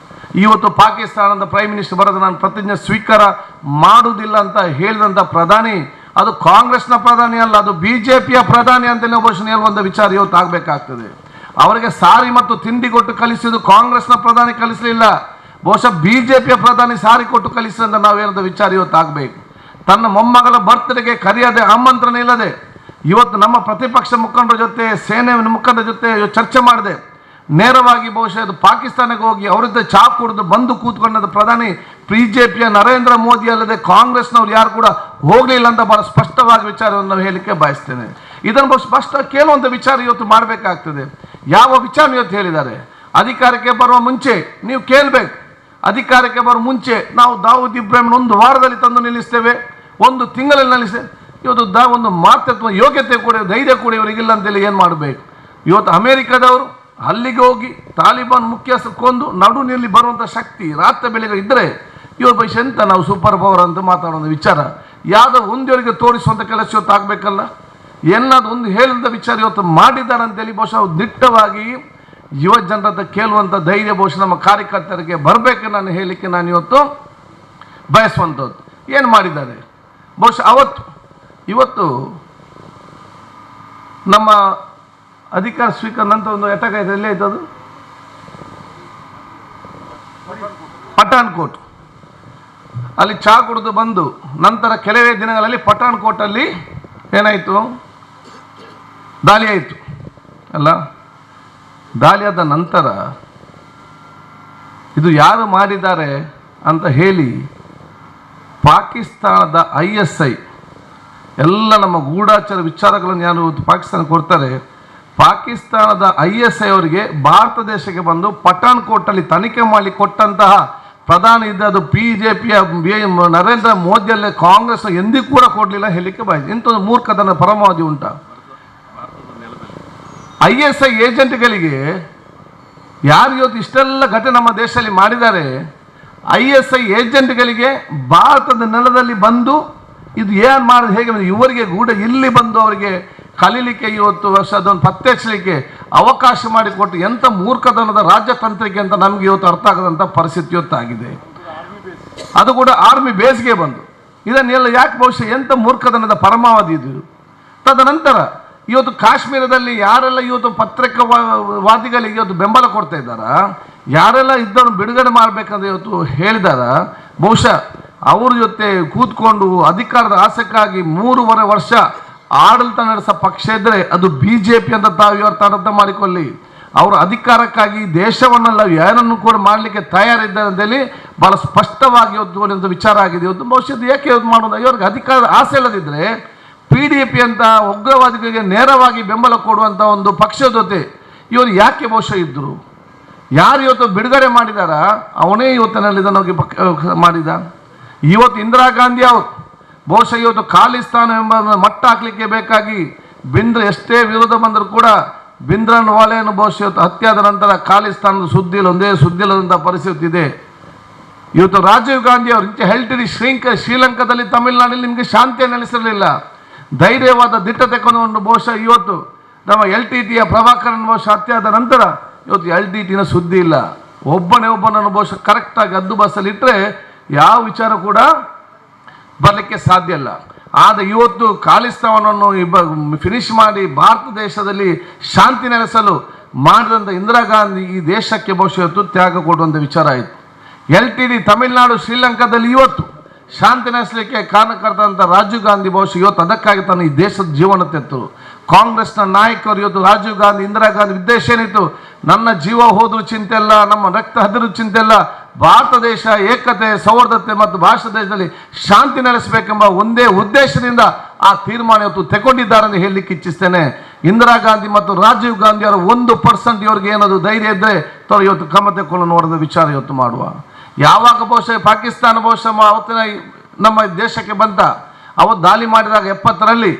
ಇವತ್ತು ಪಾಕಿಸ್ತಾನದ ಪ್ರೈಮ್ ಮಿನಿಸ್ಟರ್ ಬರೋದು ನಾನು ಪ್ರತಿಜ್ಞೆ ಸ್ವೀಕಾರ ಮಾಡುವುದಿಲ್ಲ ಅಂತ ಹೇಳಿದಂಥ ಪ್ರಧಾನಿ ಅದು ಕಾಂಗ್ರೆಸ್ನ ಪ್ರಧಾನಿ ಅಲ್ಲ, ಅದು BJPಯ ಪ್ರಧಾನಿ ಅಂತಲೇ ಬಹುಶಃ ಒಂದು ವಿಚಾರ ಇವತ್ತು ಆಗಬೇಕಾಗ್ತದೆ. ಅವರಿಗೆ ಸಾರಿ ಮತ್ತು ತಿಂಡಿ ಕೊಟ್ಟು ಕಲಿಸಿದ್ದು ಕಾಂಗ್ರೆಸ್ನ ಪ್ರಧಾನಿ ಕಲಿಸಲಿಲ್ಲ, ಬಹುಶಃ BJPಯ ಪ್ರಧಾನಿ ಸಾರಿ ಕೊಟ್ಟು ಕಲಿಸಿದಂತ ನಾವೇನದ ವಿಚಾರ ಇವತ್ತು ಆಗಬೇಕು. ತನ್ನ ಮೊಮ್ಮಗಳ ಬರ್ತ್ಡೇಗೆ ಕರೆಯದೆ ಆಮಂತ್ರಣ ಇಲ್ಲದೆ ಇವತ್ತು ನಮ್ಮ ಪ್ರತಿಪಕ್ಷ ಮುಖಂಡರ ಜೊತೆ ಸೇನೆ ಮುಖಂಡರ ಜೊತೆ ಚರ್ಚೆ ಮಾಡಿದೆ. ನೇರವಾಗಿ ಬಹುಶಃ ಅದು ಪಾಕಿಸ್ತಾನಕ್ಕೆ ಹೋಗಿ ಅವರಿದ್ದ ಚಾ ಕುಡಿದು ಬಂದು ಕೂತ್ಕೊಂಡದ ಪ್ರಧಾನಿ BJPಯ ನರೇಂದ್ರ ಮೋದಿ ಅಲ್ಲದೆ ಕಾಂಗ್ರೆಸ್ನವ್ರು ಯಾರು ಕೂಡ ಹೋಗಲಿಲ್ಲ ಅಂತ ಬಹಳ ಸ್ಪಷ್ಟವಾಗಿ ವಿಚಾರವನ್ನು ನಾವು ಹೇಳಲಿಕ್ಕೆ ಬಯಸ್ತೇನೆ. ಇದನ್ನು ಸ್ಪಷ್ಟ ಕೇಳುವಂಥ ವಿಚಾರ ಇವತ್ತು ಮಾಡಬೇಕಾಗ್ತದೆ. ಯಾವ ವಿಚಾರ ಇವತ್ತು ಹೇಳಿದ್ದಾರೆ, ಅಧಿಕಾರಕ್ಕೆ ಬರುವ ಮುಂಚೆ ನೀವು ಕೇಳಬೇಕು. ಅಧಿಕಾರಕ್ಕೆ ಬರುವ ಮುಂಚೆ ನಾವು ದಾವೂದ್ ಇಬ್ರಾಹಿಂ ಒಂದು ವಾರದಲ್ಲಿ ತಂದು ನಿಲ್ಲಿಸ್ತೇವೆ, ಒಂದು ತಿಂಗಳಲ್ಲಿ ನಿಲ್ಲಿಸ್ತೇವೆ. ಇವತ್ತು ಒಂದು ಮಾತೃತ್ವ ಯೋಗ್ಯತೆ ಕೂಡ ಧೈರ್ಯ ಕೂಡ ಇವರಿಗಿಲ್ಲ ಅಂತೇಳಿ ಏನು ಮಾಡಬೇಕು. ಇವತ್ತು ಅಮೇರಿಕಾದವರು ಅಲ್ಲಿಗೆ ಹೋಗಿ ತಾಲಿಬಾನ್ ಮುಖ್ಯಸ್ಥ ಕೊಂದು ನಡು ನೀಲಿ ಬರುವಂಥ ಶಕ್ತಿ ರಾತ್ರಿ ಬೆಳಗ್ಗೆ ಇದ್ದರೆ ಇವತ್ತು ಎಂತ ನಾವು ಸೂಪರ್ ಪವರ್ ಅಂತ ಮಾತಾಡೋದು ವಿಚಾರ ಯಾವುದೋ ಒಂದವರಿಗೆ ತೋರಿಸುವಂಥ ಕೆಲಸ ಇವತ್ತು ಆಗಬೇಕಲ್ಲ. ಏನಾದ್ರು ಒಂದು ಹೇಳಿದ ವಿಚಾರ ಇವತ್ತು ಮಾಡಿದ್ದಾರೆ ಅಂತೇಳಿ ಬಹುಶಃ ದಿಟ್ಟವಾಗಿ ಯುವ ಜನರ ಕೇಳುವಂಥ ಧೈರ್ಯ ಬಹುಶಃ ನಮ್ಮ ಕಾರ್ಯಕರ್ತರಿಗೆ ಬರಬೇಕು ನಾನು ಹೇಳಲಿಕ್ಕೆ ನಾನು ಇವತ್ತು ಬಯಸುವಂಥದ್ದು. ಏನು ಮಾಡಿದ್ದಾರೆ ಬಹುಶಃ ಇವತ್ತು ನಮ್ಮ ಅಧಿಕಾರ ಸ್ವೀಕಾರ ನಂತರ ಒಂದು ಎಟಕ ಇದೆ, ಎಲ್ಲೇ ಇದ್ದದು ಪಠಾಣ್ಕೋಟ್, ಅಲ್ಲಿ ಚಹಾ ಕುಡಿದು ಬಂದು ನಂತರ ಕೆಲವೇ ದಿನಗಳಲ್ಲಿ ಪಠಾಣ್ಕೋಟಲ್ಲಿ ಏನಾಯಿತು, ದಾಳಿ ಆಯಿತು ಅಲ್ಲ. ದಾಳಿಯಾದ ನಂತರ ಇದು ಯಾರು ಮಾಡಿದ್ದಾರೆ ಅಂತ ಹೇಳಿ ಪಾಕಿಸ್ತಾನದ ISI ಎಲ್ಲ ನಮ್ಮ ಗೂಢಾಚಾರ ವಿಚಾರಗಳನ್ನು ಯಾರು ಪಾಕಿಸ್ತಾನ ಕೊಡ್ತಾರೆ, ಪಾಕಿಸ್ತಾನದ ISI ಅವರಿಗೆ ಭಾರತ ದೇಶಕ್ಕೆ ಬಂದು ಪಠಾಣ್ಕೋಟಲ್ಲಿ ತನಿಖೆ ಮಾಡಿ ಕೊಟ್ಟಂತಹ ಪ್ರಧಾನಿ ಇದ್ದ ಅದು BJPಯ ನರೇಂದ್ರ ಮೋದಿಯಲ್ಲೇ ಕಾಂಗ್ರೆಸ್ ಎಂದಿಗೂ ಕೂಡ ಕೊಡಲಿಲ್ಲ ಹೇಳಲಿಕ್ಕೆ ಬಾಯ್ತು. ಇಂಥದ್ದು ಮೂರ್ಖತನ ಪರಮಾವಧಿ ಉಂಟಾ? ISI ಏಜೆಂಟ್ಗಳಿಗೆ ಯಾರು ಇವತ್ತು ಇಷ್ಟೆಲ್ಲ ಘಟನೆ ನಮ್ಮ ದೇಶದಲ್ಲಿ ಮಾಡಿದ್ದಾರೆ, ISI ಏಜೆಂಟ್ಗಳಿಗೆ ಭಾರತದ ನೆಲದಲ್ಲಿ ಬಂದು ಇದು ಏನು ಮಾಡೋದು ಹೇಗೆ ಇವರಿಗೆ ಕೂಡ ಇಲ್ಲಿ ಬಂದು ಅವರಿಗೆ ಕಲೀಲಿಕ್ಕೆ ಇವತ್ತು ವರ್ಷ ಅದನ್ನು ಪತ್ತೆ ಹಚ್ಚಲಿಕ್ಕೆ ಅವಕಾಶ ಮಾಡಿಕೊಟ್ಟು ಎಂಥ ಮೂರ್ಖತನದ ರಾಜ್ಯತಂತ್ರಿಕೆ ಅಂತ ನಮಗೆ ಇವತ್ತು ಅರ್ಥ ಆಗದಂಥ ಪರಿಸ್ಥಿತಿ ಇವತ್ತಾಗಿದೆ. ಅದು ಕೂಡ ಆರ್ಮಿ ಬೇಸ್ಗೆ ಬಂದು ಇದನ್ನೆಲ್ಲ ಯಾಕೆ ಬಹುಶಃ ಎಂಥ ಮೂರ್ಖತನದ ಪರಮಾವಧಿ ಇದು. ತದನಂತರ ಇವತ್ತು ಕಾಶ್ಮೀರದಲ್ಲಿ ಯಾರೆಲ್ಲ ಇವತ್ತು ಪತ್ರಿಕಾವಾದಿಗಳಿಗೆ ಇವತ್ತು ಬೆಂಬಲ ಕೊಡ್ತಾ ಇದ್ದಾರ, ಯಾರೆಲ್ಲ ಇದ್ದನ್ನು ಬಿಡುಗಡೆ ಮಾಡಬೇಕಂತ ಇವತ್ತು ಹೇಳಿದಾರ, ಬಹುಶಃ ಅವ್ರ ಜೊತೆ ಕೂತ್ಕೊಂಡು ಅಧಿಕಾರದ ಆಸೆಕ್ಕಾಗಿ 3.5 ವರ್ಷ ಆಡಳಿತ ನಡೆಸೋ ಪಕ್ಷ ಇದ್ದರೆ ಅದು BJP ಅಂತ ತಾವು ಇವತ್ತು ಅರ್ಥ ಮಾಡಿಕೊಳ್ಳಿ. ಅವರು ಅಧಿಕಾರಕ್ಕಾಗಿ ದೇಶವನ್ನೆಲ್ಲ ಏನನ್ನು ಕೂಡ ಮಾಡಲಿಕ್ಕೆ ತಯಾರಿದ್ದಾರೆ ಅಂತೇಳಿ ಭಾಳ ಸ್ಪಷ್ಟವಾಗಿ ಇವತ್ತು ವಿಚಾರ ಆಗಿದೆ. ಇವತ್ತು ಬಹುಶಃ ಯಾಕೆ ಇವತ್ತು ಮಾಡೋದು, ಇವ್ರಿಗೆ ಅಧಿಕಾರದ ಆಸೆ ಇಲ್ಲದಿದ್ದರೆ PDP ಅಂತ ಉಗ್ರವಾದಿಗಳಿಗೆ ನೇರವಾಗಿ ಬೆಂಬಲ ಕೊಡುವಂಥ ಒಂದು ಪಕ್ಷದ ಜೊತೆ ಇವರು ಯಾಕೆ ಬಹುಶಃ ಇದ್ದರು? ಯಾರು ಇವತ್ತು ಬಿಡುಗಡೆ ಮಾಡಿದಾರ ಅವನೇ ಇವತ್ತಿನಲ್ಲಿ ಇದನ್ನು ಮಾಡಿದ. ಇವತ್ತು ಇಂದಿರಾ ಗಾಂಧಿ ಅವರು ಬಹುಶಃ ಇವತ್ತು ಖಾಲಿಸ್ತಾನ ಎಂಬ ಮಟ್ಟ ಹಾಕಲಿಕ್ಕೆ ಬೇಕಾಗಿ ಬಿಂದ್ರ ಎಷ್ಟೇ ವಿರೋಧ ಬಂದರೂ ಕೂಡ ಬಿಂದ್ರನ್ ವಾಲೆಯನ್ನು ಬಹುಶಃ ಇವತ್ತು ಹತ್ಯೆಯಾದ ನಂತರ ಖಾಲಿಸ್ತಾನದ ಸುದ್ದಿ ಒಂದೇ ಸುದ್ದಿ ಇಲ್ಲದಂಥ ಪರಿಸ್ಥಿತಿ ಇದೆ. ಇವತ್ತು ರಾಜೀವ್ ಗಾಂಧಿ ಅವರು ಇಂಚೆ ಹೆಲ್ಟಿಡಿ ಶ್ರೀಲಂಕಾದಲ್ಲಿ ತಮಿಳುನಾಡಲ್ಲಿ ನಿಮಗೆ ಶಾಂತಿಯನ್ನು ನೆಲೆಸಿರಲಿಲ್ಲ. ಧೈರ್ಯವಾದ ದಿಟ್ಟ ತೆಗೆದುಕೊಂಡು ಬಹುಶಃ ಇವತ್ತು ನಮ್ಮ LTTಯ ಪ್ರಭಾಕರನ್ ಬಹುಶಃ ಹತ್ಯೆಯಾದ ನಂತರ ಇವತ್ತು LTTನ ಸುದ್ದಿ ಇಲ್ಲ. ಒಬ್ಬನನ್ನು ಬಹುಶಃ ಕರೆಕ್ಟಾಗಿ ಹದ್ದು ಬಸ್ಸಲ್ಲಿ ಇಟ್ಟರೆ ಯಾವ ವಿಚಾರ ಕೂಡ ಬರಲಿಕ್ಕೆ ಸಾಧ್ಯ ಇಲ್ಲ. ಆದರೆ ಇವತ್ತು ಖಾಲಿಸ್ತಾನವನ್ನು ಫಿನಿಶ್ ಮಾಡಿ ಭಾರತ ದೇಶದಲ್ಲಿ ಶಾಂತಿ ನೆಲೆಸಲು ಮಾಡಿದಂಥ ಇಂದಿರಾ ಗಾಂಧಿ ಈ ದೇಶಕ್ಕೆ ಬಹುಶಃ ಇವತ್ತು ತ್ಯಾಗ ಕೊಡುವಂಥ ವಿಚಾರ ಆಯಿತು. LTT ತಮಿಳುನಾಡು ಶ್ರೀಲಂಕಾದಲ್ಲಿ ಇವತ್ತು ಶಾಂತಿ ನೆಲೆಸಲಿಕ್ಕೆ ಕಾರಣಕರ್ತಂಥ ರಾಜೀವ್ ಗಾಂಧಿ ಬಹುಶಃ ಇವತ್ತು ಅದಕ್ಕಾಗಿ ತನ್ನ ಈ ದೇಶದ ಜೀವನ ತೆತ್ತರು. ಕಾಂಗ್ರೆಸ್ನ ನಾಯಕರು ಇವತ್ತು ರಾಜೀವ್ ಗಾಂಧಿ ಇಂದಿರಾ ಗಾಂಧಿ ಉದ್ದೇಶ ಏನಿತ್ತು, ನನ್ನ ಜೀವ ಹೋದ್ರೂ ಚಿಂತೆ ಇಲ್ಲ, ನಮ್ಮ ರಕ್ತ ಹರಿದ್ರೂ ಚಿಂತೆ ಇಲ್ಲ, ಭಾರತ ದೇಶ ಏಕತೆ ಸೌಹಾರ್ದತೆ ಮತ್ತು ಭಾರತ ದೇಶದಲ್ಲಿ ಶಾಂತಿ ನೆಲೆಸಬೇಕೆಂಬ ಒಂದೇ ಉದ್ದೇಶದಿಂದ ಆ ತೀರ್ಮಾನ ಇವತ್ತು ತಗೊಂಡಿದ್ದಾರೆ ಅಂತ ಹೇಳಲಿಕ್ಕೆ ಇಚ್ಛಿಸ್ತೇನೆ. ಇಂದಿರಾ ಗಾಂಧಿ ಮತ್ತು ರಾಜೀವ್ ಗಾಂಧಿ ಅವರ 1% ಇವರಿಗೆ ಏನಾದರೂ ಧೈರ್ಯ ಇದ್ದರೆ ಇವತ್ತು ಕ್ರಮ ತೆಗೆದುಕೊಂಡು ನೋಡಿದ ವಿಚಾರ ಇವತ್ತು ಮಾಡುವ. ಯಾವಾಗ ಬಹುಶಃ ಪಾಕಿಸ್ತಾನ ಬಹುಶಃ ಅವತ್ತಿನ ನಮ್ಮ ದೇಶಕ್ಕೆ ಬಂತ ಅವತ್ತು ದಾಳಿ ಮಾಡಿದಾಗ 70ರಲ್ಲಿ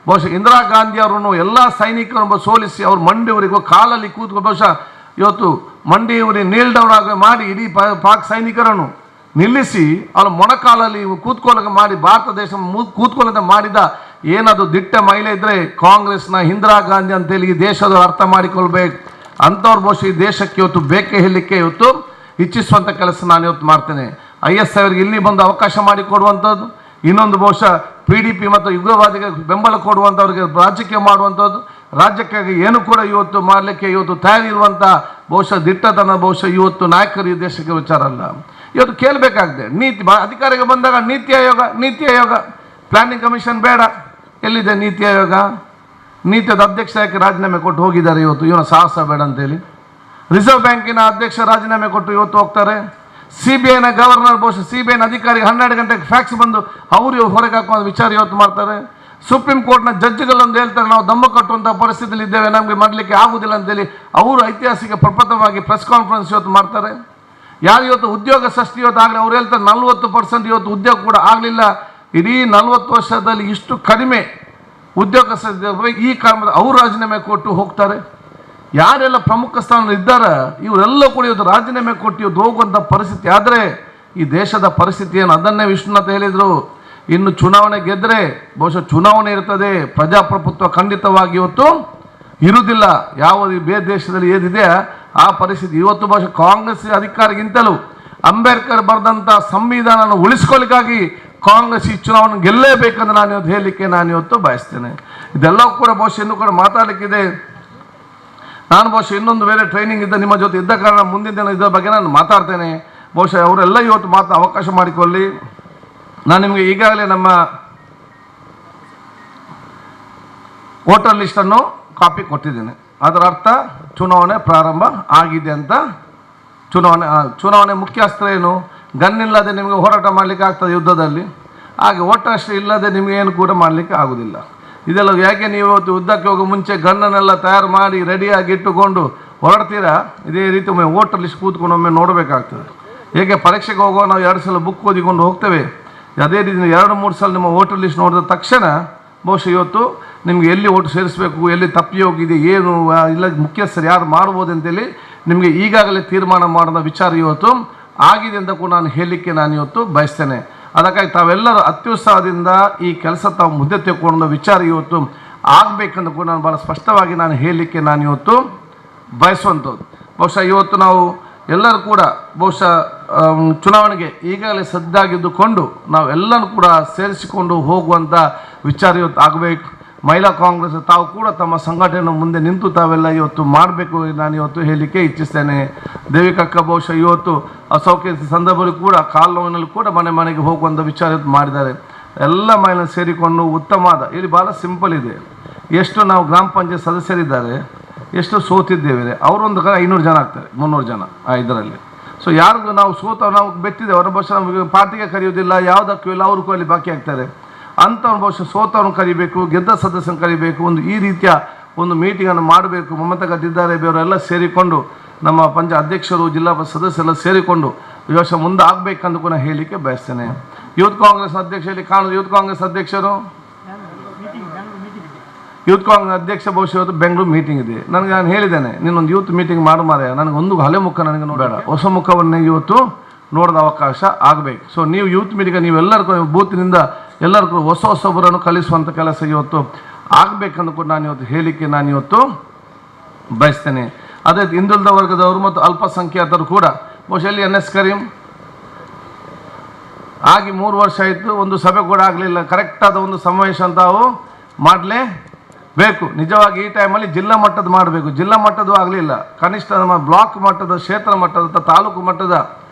ಬಹುಶಃ ಇಂದಿರಾ ಗಾಂಧಿ ಅವರನ್ನು ಎಲ್ಲ ಸೈನಿಕರನ್ನು ಸೋಲಿಸಿ ಅವ್ರ ಮಂಡಿಯವರಿಗೂ ಕಾಲಲ್ಲಿ ಕೂತ್ಕೊಂಡು ಬಹುಶಃ ಇವತ್ತು ಮಂಡಿಯವರಿಗೆ ನೀಲ್ ಡೌನ್ ಆಗಿ ಮಾಡಿ ಇಡೀ ಪಾಕ್ ಸೈನಿಕರನ್ನು ನಿಲ್ಲಿಸಿ ಅವ್ರ ಮೊಣಕಾಲಲ್ಲಿ ಕೂತ್ಕೊಳ್ಳೋಕೆ ಮಾಡಿ ಭಾರತ ದೇಶ ಕೂತ್ಕೊಳ್ಳೋದ ಮಾಡಿದ ಏನದು ದಿಟ್ಟ ಮಹಿಳೆ ಇದ್ದರೆ ಕಾಂಗ್ರೆಸ್ನ ಇಂದಿರಾ ಗಾಂಧಿ ಅಂತೇಳಿ ಈ ದೇಶದವ್ರು ಅರ್ಥ ಮಾಡಿಕೊಳ್ಬೇಕು. ಅಂಥವ್ರು ಬಹುಶಃ ಈ ದೇಶಕ್ಕೆ ಇವತ್ತು ಬೇಕೇ ಹೇಳಲಿಕ್ಕೆ ಇವತ್ತು ಇಚ್ಛಿಸುವಂಥ ಕೆಲಸ ನಾನು ಇವತ್ತು ಮಾಡ್ತೇನೆ. IS ಅವರಿಗೆ ಇಲ್ಲಿ ಬಂದು ಅವಕಾಶ ಮಾಡಿಕೊಡುವಂಥದ್ದು, ಇನ್ನೊಂದು ಬಹುಶಃ PDP ಮತ್ತು ಉಗ್ರವಾದಿಗೆ ಬೆಂಬಲ ಕೊಡುವಂಥವ್ರಿಗೆ ರಾಜಕೀಯ ಮಾಡುವಂಥದ್ದು, ರಾಜ್ಯಕ್ಕಾಗಿ ಏನು ಕೂಡ ಇವತ್ತು ಮಾಡಲಿಕ್ಕೆ ಇವತ್ತು ತಯಾರಿರುವಂಥ ಬಹುಶಃ ದಿಟ್ಟತನ ಬಹುಶಃ ಇವತ್ತು ನಾಯಕರು ಈ ದೇಶಕ್ಕೆ ವಿಚಾರ ಅಲ್ಲ. ಇವತ್ತು ಕೇಳಬೇಕಾಗಿದೆ ನೀತಿ ಅಧಿಕಾರಿಗೆ ಬಂದಾಗ ನೀತಿ ಆಯೋಗ ಪ್ಲಾನಿಂಗ್ ಕಮಿಷನ್ ಬೇಡ. ಎಲ್ಲಿದೆ ನೀತಿ ಆಯೋಗ? ನೀತಿಯದ ಅಧ್ಯಕ್ಷ ಯಾಕೆ ರಾಜೀನಾಮೆ ಕೊಟ್ಟು ಹೋಗಿದ್ದಾರೆ ಇವತ್ತು? ಇವನ ಸಾಹಸ ಬೇಡ ಅಂತೇಳಿ. ರಿಸರ್ವ್ ಬ್ಯಾಂಕಿನ ಅಧ್ಯಕ್ಷ ರಾಜೀನಾಮೆ ಕೊಟ್ಟು ಇವತ್ತು ಹೋಗ್ತಾರೆ. CBIನ ಗವರ್ನರ್ ಬಹುಶಃ CBIನ ಅಧಿಕಾರಿಗೆ 12 ಗಂಟೆಗೆ ಫ್ಯಾಕ್ಸ್ ಬಂದು ಅವರು ಹೊರಗೆ ಹಾಕುವ ವಿಚಾರ ಇವತ್ತು ಮಾಡ್ತಾರೆ. ಸುಪ್ರೀಂ ಕೋರ್ಟ್ನ ಜಡ್ಜ್ಗಳೊಂದು ಹೇಳ್ತಾರೆ ನಾವು ದಮ್ಮ ಕಟ್ಟುವಂಥ ಪರಿಸ್ಥಿತಿಯಲ್ಲಿ ಇದ್ದೇವೆ, ನಮಗೆ ಮಾಡಲಿಕ್ಕೆ ಆಗುವುದಿಲ್ಲ ಅಂತೇಳಿ ಅವರು ಐತಿಹಾಸಿಕ ಪ್ರಪ್ರಥಮವಾಗಿ ಪ್ರೆಸ್ ಕಾನ್ಫರೆನ್ಸ್ ಇವತ್ತು ಮಾಡ್ತಾರೆ. ಯಾರು ಇವತ್ತು ಉದ್ಯೋಗ ಸೃಷ್ಟಿ ಇವತ್ತು ಆಗಲಿ ಅವ್ರು ಹೇಳ್ತಾರೆ 40% ಇವತ್ತು ಉದ್ಯೋಗ ಕೂಡ ಆಗಲಿಲ್ಲ. ಇಡೀ 40 ವರ್ಷದಲ್ಲಿ ಇಷ್ಟು ಕಡಿಮೆ ಉದ್ಯೋಗ ಈ ಕಾರಣದ ಅವರು ರಾಜೀನಾಮೆ ಕೊಟ್ಟು ಹೋಗ್ತಾರೆ. ಯಾರೆಲ್ಲ ಪ್ರಮುಖ ಸ್ಥಾನ ಇದ್ದಾರೆ ಇವರೆಲ್ಲ ಕೂಡ ಇವತ್ತು ರಾಜೀನಾಮೆ ಕೊಟ್ಟು ಇವತ್ತು ಹೋಗುವಂಥ ಪರಿಸ್ಥಿತಿ ಆದರೆ ಈ ದೇಶದ ಪರಿಸ್ಥಿತಿ ಏನು? ಅದನ್ನೇ ವಿಶ್ವನಾಥ್ ಹೇಳಿದರು, ಇನ್ನು ಚುನಾವಣೆ ಗೆದ್ದರೆ ಬಹುಶಃ ಚುನಾವಣೆ ಇರ್ತದೆ, ಪ್ರಜಾಪ್ರಭುತ್ವ ಖಂಡಿತವಾಗಿ ಇವತ್ತು ಇರುವುದಿಲ್ಲ. ಯಾವ ಬೇರೆ ದೇಶದಲ್ಲಿ ಏನಿದೆ ಆ ಪರಿಸ್ಥಿತಿ ಇವತ್ತು ಬಹುಶಃ ಕಾಂಗ್ರೆಸ್ ಅಧಿಕಾರಕ್ಕಿಂತಲೂ ಅಂಬೇಡ್ಕರ್ ಬರೆದಂಥ ಸಂವಿಧಾನ ಉಳಿಸ್ಕೊಳ್ಳಿಕ್ಕಾಗಿ ಕಾಂಗ್ರೆಸ್ ಈ ಚುನಾವಣೆ ಗೆಲ್ಲೇಬೇಕಂದ್ರೆ ನಾನು ಇವತ್ತು ಹೇಳಲಿಕ್ಕೆ ನಾನು ಇವತ್ತು ಬಯಸ್ತೇನೆ. ಇದೆಲ್ಲವೂ ಕೂಡ ಬಹುಶಃ ಇನ್ನೂ ಕೂಡ ಮಾತಾಡಲಿಕ್ಕಿದೆ. ನಾನು ಬಹುಶಃ ಇನ್ನೊಂದು ಬೇರೆ ಟ್ರೈನಿಂಗ್ ಇದ್ದ ನಿಮ್ಮ ಜೊತೆ ಇದ್ದ ಕಾರಣ ಮುಂದಿನ ದಿನ ಇದರ ಬಗ್ಗೆ ನಾನು ಮಾತಾಡ್ತೇನೆ. ಬಹುಶಃ ಅವರೆಲ್ಲ ಇವತ್ತು ಅವಕಾಶ ಮಾಡಿಕೊಳ್ಳಿ. ನಾನು ನಿಮಗೆ ಈಗಾಗಲೇ ನಮ್ಮ ವೋಟರ್ ಲಿಸ್ಟನ್ನು ಕಾಪಿ ಕೊಟ್ಟಿದ್ದೇನೆ. ಅದರ ಅರ್ಥ ಚುನಾವಣೆ ಪ್ರಾರಂಭ ಆಗಿದೆ ಅಂತ. ಚುನಾವಣೆ ಮುಖ್ಯ ಅಸ್ತ್ರ ಏನು? ಗನ್ ಇಲ್ಲದೆ ನಿಮಗೆ ಹೋರಾಟ ಮಾಡಲಿಕ್ಕೆ ಆಗ್ತದೆ ಯುದ್ಧದಲ್ಲಿ, ಹಾಗೆ ವೋಟರ್ ಅಷ್ಟೇ ಇಲ್ಲದೆ ನಿಮಗೆ ಏನು ಕೂಡ ಮಾಡಲಿಕ್ಕೆ ಆಗೋದಿಲ್ಲ. ಇದೆಲ್ಲ ಯಾಕೆ ನೀವು ಇವತ್ತು ಯುದ್ಧಕ್ಕೆ ಹೋಗೋ ಮುಂಚೆ ಗನ್ನನ್ನೆಲ್ಲ ತಯಾರು ಮಾಡಿ ರೆಡಿಯಾಗಿ ಇಟ್ಟುಕೊಂಡು ಹೊರಡ್ತೀರಾ? ಇದೇ ರೀತಿ ಒಮ್ಮೆ ವೋಟರ್ ಲಿಸ್ಟ್ ಕೂತ್ಕೊಂಡು ಒಮ್ಮೆ ನೋಡಬೇಕಾಗ್ತದೆ. ಹೇಗೆ ಪರೀಕ್ಷೆಗೆ ಹೋಗುವ ನಾವು 2 ಸಲ ಬುಕ್ ಓದಿಕೊಂಡು ಹೋಗ್ತೇವೆ, ಅದೇ ರೀತಿ 2-3 ಸಲ ನಿಮ್ಮ ವೋಟರ್ ಲಿಸ್ಟ್ ನೋಡಿದ ತಕ್ಷಣ ಬಹುಶಃ ಇವತ್ತು ನಿಮಗೆ ಎಲ್ಲಿ ಓಟು ಸೇರಿಸಬೇಕು, ಎಲ್ಲಿ ತಪ್ಪಿ ಹೋಗಿದೆ, ಏನು ಇಲ್ಲ ಮುಖ್ಯಸ್ಥರು ಯಾರು ಮಾಡ್ಬೋದು ಅಂತೇಳಿ ನಿಮಗೆ ಈಗಾಗಲೇ ತೀರ್ಮಾನ ಮಾಡಿದ ವಿಚಾರ ಇವತ್ತು ಆಗಿದೆ ಅಂತ ಕೂಡ ನಾನು ಹೇಳಲಿಕ್ಕೆ ನಾನು ಇವತ್ತು ಬಯಸ್ತೇನೆ. ಅದಕ್ಕಾಗಿ ತಾವೆಲ್ಲರೂ ಅತ್ಯುತ್ಸಾಹದಿಂದ ಈ ಕೆಲಸ ತಾವು ಮುದ್ದೆ ತೆಗೆದುಕೊಂಡ ವಿಚಾರ ಇವತ್ತು ಆಗಬೇಕಂತ ಕೂಡ ನಾನು ಭಾಳ ಸ್ಪಷ್ಟವಾಗಿ ನಾನು ಹೇಳಲಿಕ್ಕೆ ನಾನು ಇವತ್ತು ಬಯಸುವಂಥದ್ದು. ಬಹುಶಃ ಇವತ್ತು ನಾವು ಎಲ್ಲರೂ ಕೂಡ ಬಹುಶಃ ಚುನಾವಣೆಗೆ ಈಗಾಗಲೇ ಸಜ್ಜಾಗಿದ್ದುಕೊಂಡು ನಾವೆಲ್ಲರೂ ಕೂಡ ಸೇರಿಸಿಕೊಂಡು ಹೋಗುವಂಥ ವಿಚಾರ ಇವತ್ತು ಆಗಬೇಕು. ಮಹಿಳಾ ಕಾಂಗ್ರೆಸ್ ತಾವು ಕೂಡ ತಮ್ಮ ಸಂಘಟನೆಯನ್ನು ಮುಂದೆ ನಿಂತು ತಾವೆಲ್ಲ ಇವತ್ತು ಮಾಡಬೇಕು ನಾನು ಇವತ್ತು ಹೇಳಲಿಕ್ಕೆ ಇಚ್ಛಿಸ್ತೇನೆ. ದೇವಿಕಕ್ಕ ಬಹುಶಃ ಇವತ್ತು ಅಸೌಖ್ಯ ಸಂದರ್ಭದಲ್ಲಿ ಕೂಡ ಕಾಲು ನೋವಿನಲ್ಲಿ ಕೂಡ ಮನೆಗೆ ಹೋಗುವಂಥ ವಿಚಾರ ಇವತ್ತು ಮಾಡಿದ್ದಾರೆ. ಎಲ್ಲ ಮಹಿಳೆಯರು ಸೇರಿಕೊಂಡು ಉತ್ತಮವಾದ ಇಲ್ಲಿ ಭಾಳ ಸಿಂಪಲ್ ಇದೆ. ಎಷ್ಟು ನಾವು ಗ್ರಾಮ ಪಂಚಾಯತ್ ಸದಸ್ಯರಿದ್ದಾರೆ, ಎಷ್ಟು ಸೋತಿದ್ದೇವೆ, ಅವರೊಂದು 500 ಜನ ಆಗ್ತಾರೆ, 300 ಜನ ಇದರಲ್ಲಿ. ಸೊ ಯಾರಿಗೂ ನಾವು ನಾವು ಬೆಟ್ಟಿದ್ದೇವೆ ಅವರ ಬಹುಶಃ ನಮಗೆ ಪಾರ್ಟಿಗೆ ಕರೆಯೋದಿಲ್ಲ, ಯಾವುದಕ್ಕೂ ಇಲ್ಲ, ಅವರು ಅಲ್ಲಿ ಬಾಕಿ ಆಗ್ತಾರೆ. ಅಂಥವ್ರು ಬಹುಶಃ ಸೋತವ್ರನ್ನ ಕರಿಬೇಕು, ಗೆದ್ದ ಸದಸ್ಯನ ಕರಿಬೇಕು. ಒಂದು ಈ ರೀತಿಯ ಒಂದು ಮೀಟಿಂಗನ್ನು ಮಾಡಬೇಕು. ಮಮತಾ ಗದ್ದಿದ್ದಾರೆ ಬೇರೆಲ್ಲ ಸೇರಿಕೊಂಡು ನಮ್ಮ ಅಧ್ಯಕ್ಷರು ಜಿಲ್ಲಾ ಸದಸ್ಯರೆಲ್ಲ ಸೇರಿಕೊಂಡು ಬಹುಶಃ ಮುಂದೆ ಆಗಬೇಕಂತ ಕೂಡ ಹೇಳಲಿಕ್ಕೆ ಬಯಸ್ತೇನೆ. ಯೂತ್ ಕಾಂಗ್ರೆಸ್ ಅಧ್ಯಕ್ಷ ಇಲ್ಲಿ ಕಾಣೋದು, ಯೂತ್ ಕಾಂಗ್ರೆಸ್ ಅಧ್ಯಕ್ಷರು ಯೂತ್ ಕಾಂಗ್ರೆಸ್ ಅಧ್ಯಕ್ಷ ಬಹುಶಃ ಇವತ್ತು ಬೆಂಗಳೂರು ಮೀಟಿಂಗ್ ಇದೆ. ನಾನು ಹೇಳಿದ್ದೇನೆ ನೀನೊಂದು ಯೂತ್ ಮೀಟಿಂಗ್ ಮಾರೆ, ನನಗೆ ಒಂದು ಹಳೆ ಮುಖ ನನಗೆ ನೋಡಬೇಡ, ಹೊಸ ಮುಖವನ್ನೇ ಇವತ್ತು ನೋಡೋದ ಅವಕಾಶ ಆಗಬೇಕು. ಸೊ ನೀವು ಯೂತ್ ಮೀಟಿಂಗ್ ನೀವೆಲ್ಲರಿಗೂ ಬೂತಿನಿಂದ ಎಲ್ಲರಿಗೂ ಹೊಸಬರನ್ನು ಕಲಿಸುವಂಥ ಕೆಲಸ ಇವತ್ತು ಆಗಬೇಕಂತ ಕೂಡ ನಾನು ಇವತ್ತು ಹೇಳಲಿಕ್ಕೆ ನಾನು ಇವತ್ತು ಬಯಸ್ತೇನೆ. ಅದೇ ಹಿಂದುಳಿದ ವರ್ಗದವರು ಮತ್ತು ಅಲ್ಪಸಂಖ್ಯಾತರು ಕೂಡ ಬಹುಶಃ ಇಲ್ಲಿ NS ಕರೀಂ ಆಗಿ 3 ವರ್ಷ ಆಯಿತು, ಒಂದು ಸಭೆ ಕೂಡ ಆಗಲಿಲ್ಲ. ಕರೆಕ್ಟಾದ ಒಂದು ಸಮಾವೇಶ ತಾವು ಮಾಡಲೇಬೇಕು. ನಿಜವಾಗಿ ಈ ಟೈಮಲ್ಲಿ ಜಿಲ್ಲಾ ಮಟ್ಟದ ಮಾಡಬೇಕು. ಜಿಲ್ಲಾ ಮಟ್ಟದ್ದು ಆಗಲಿಲ್ಲ, ಕನಿಷ್ಠ ನಮ್ಮ ಬ್ಲಾಕ್ ಮಟ್ಟದ, ಕ್ಷೇತ್ರ ಮಟ್ಟದ, ತಾಲೂಕು ಮಟ್ಟದ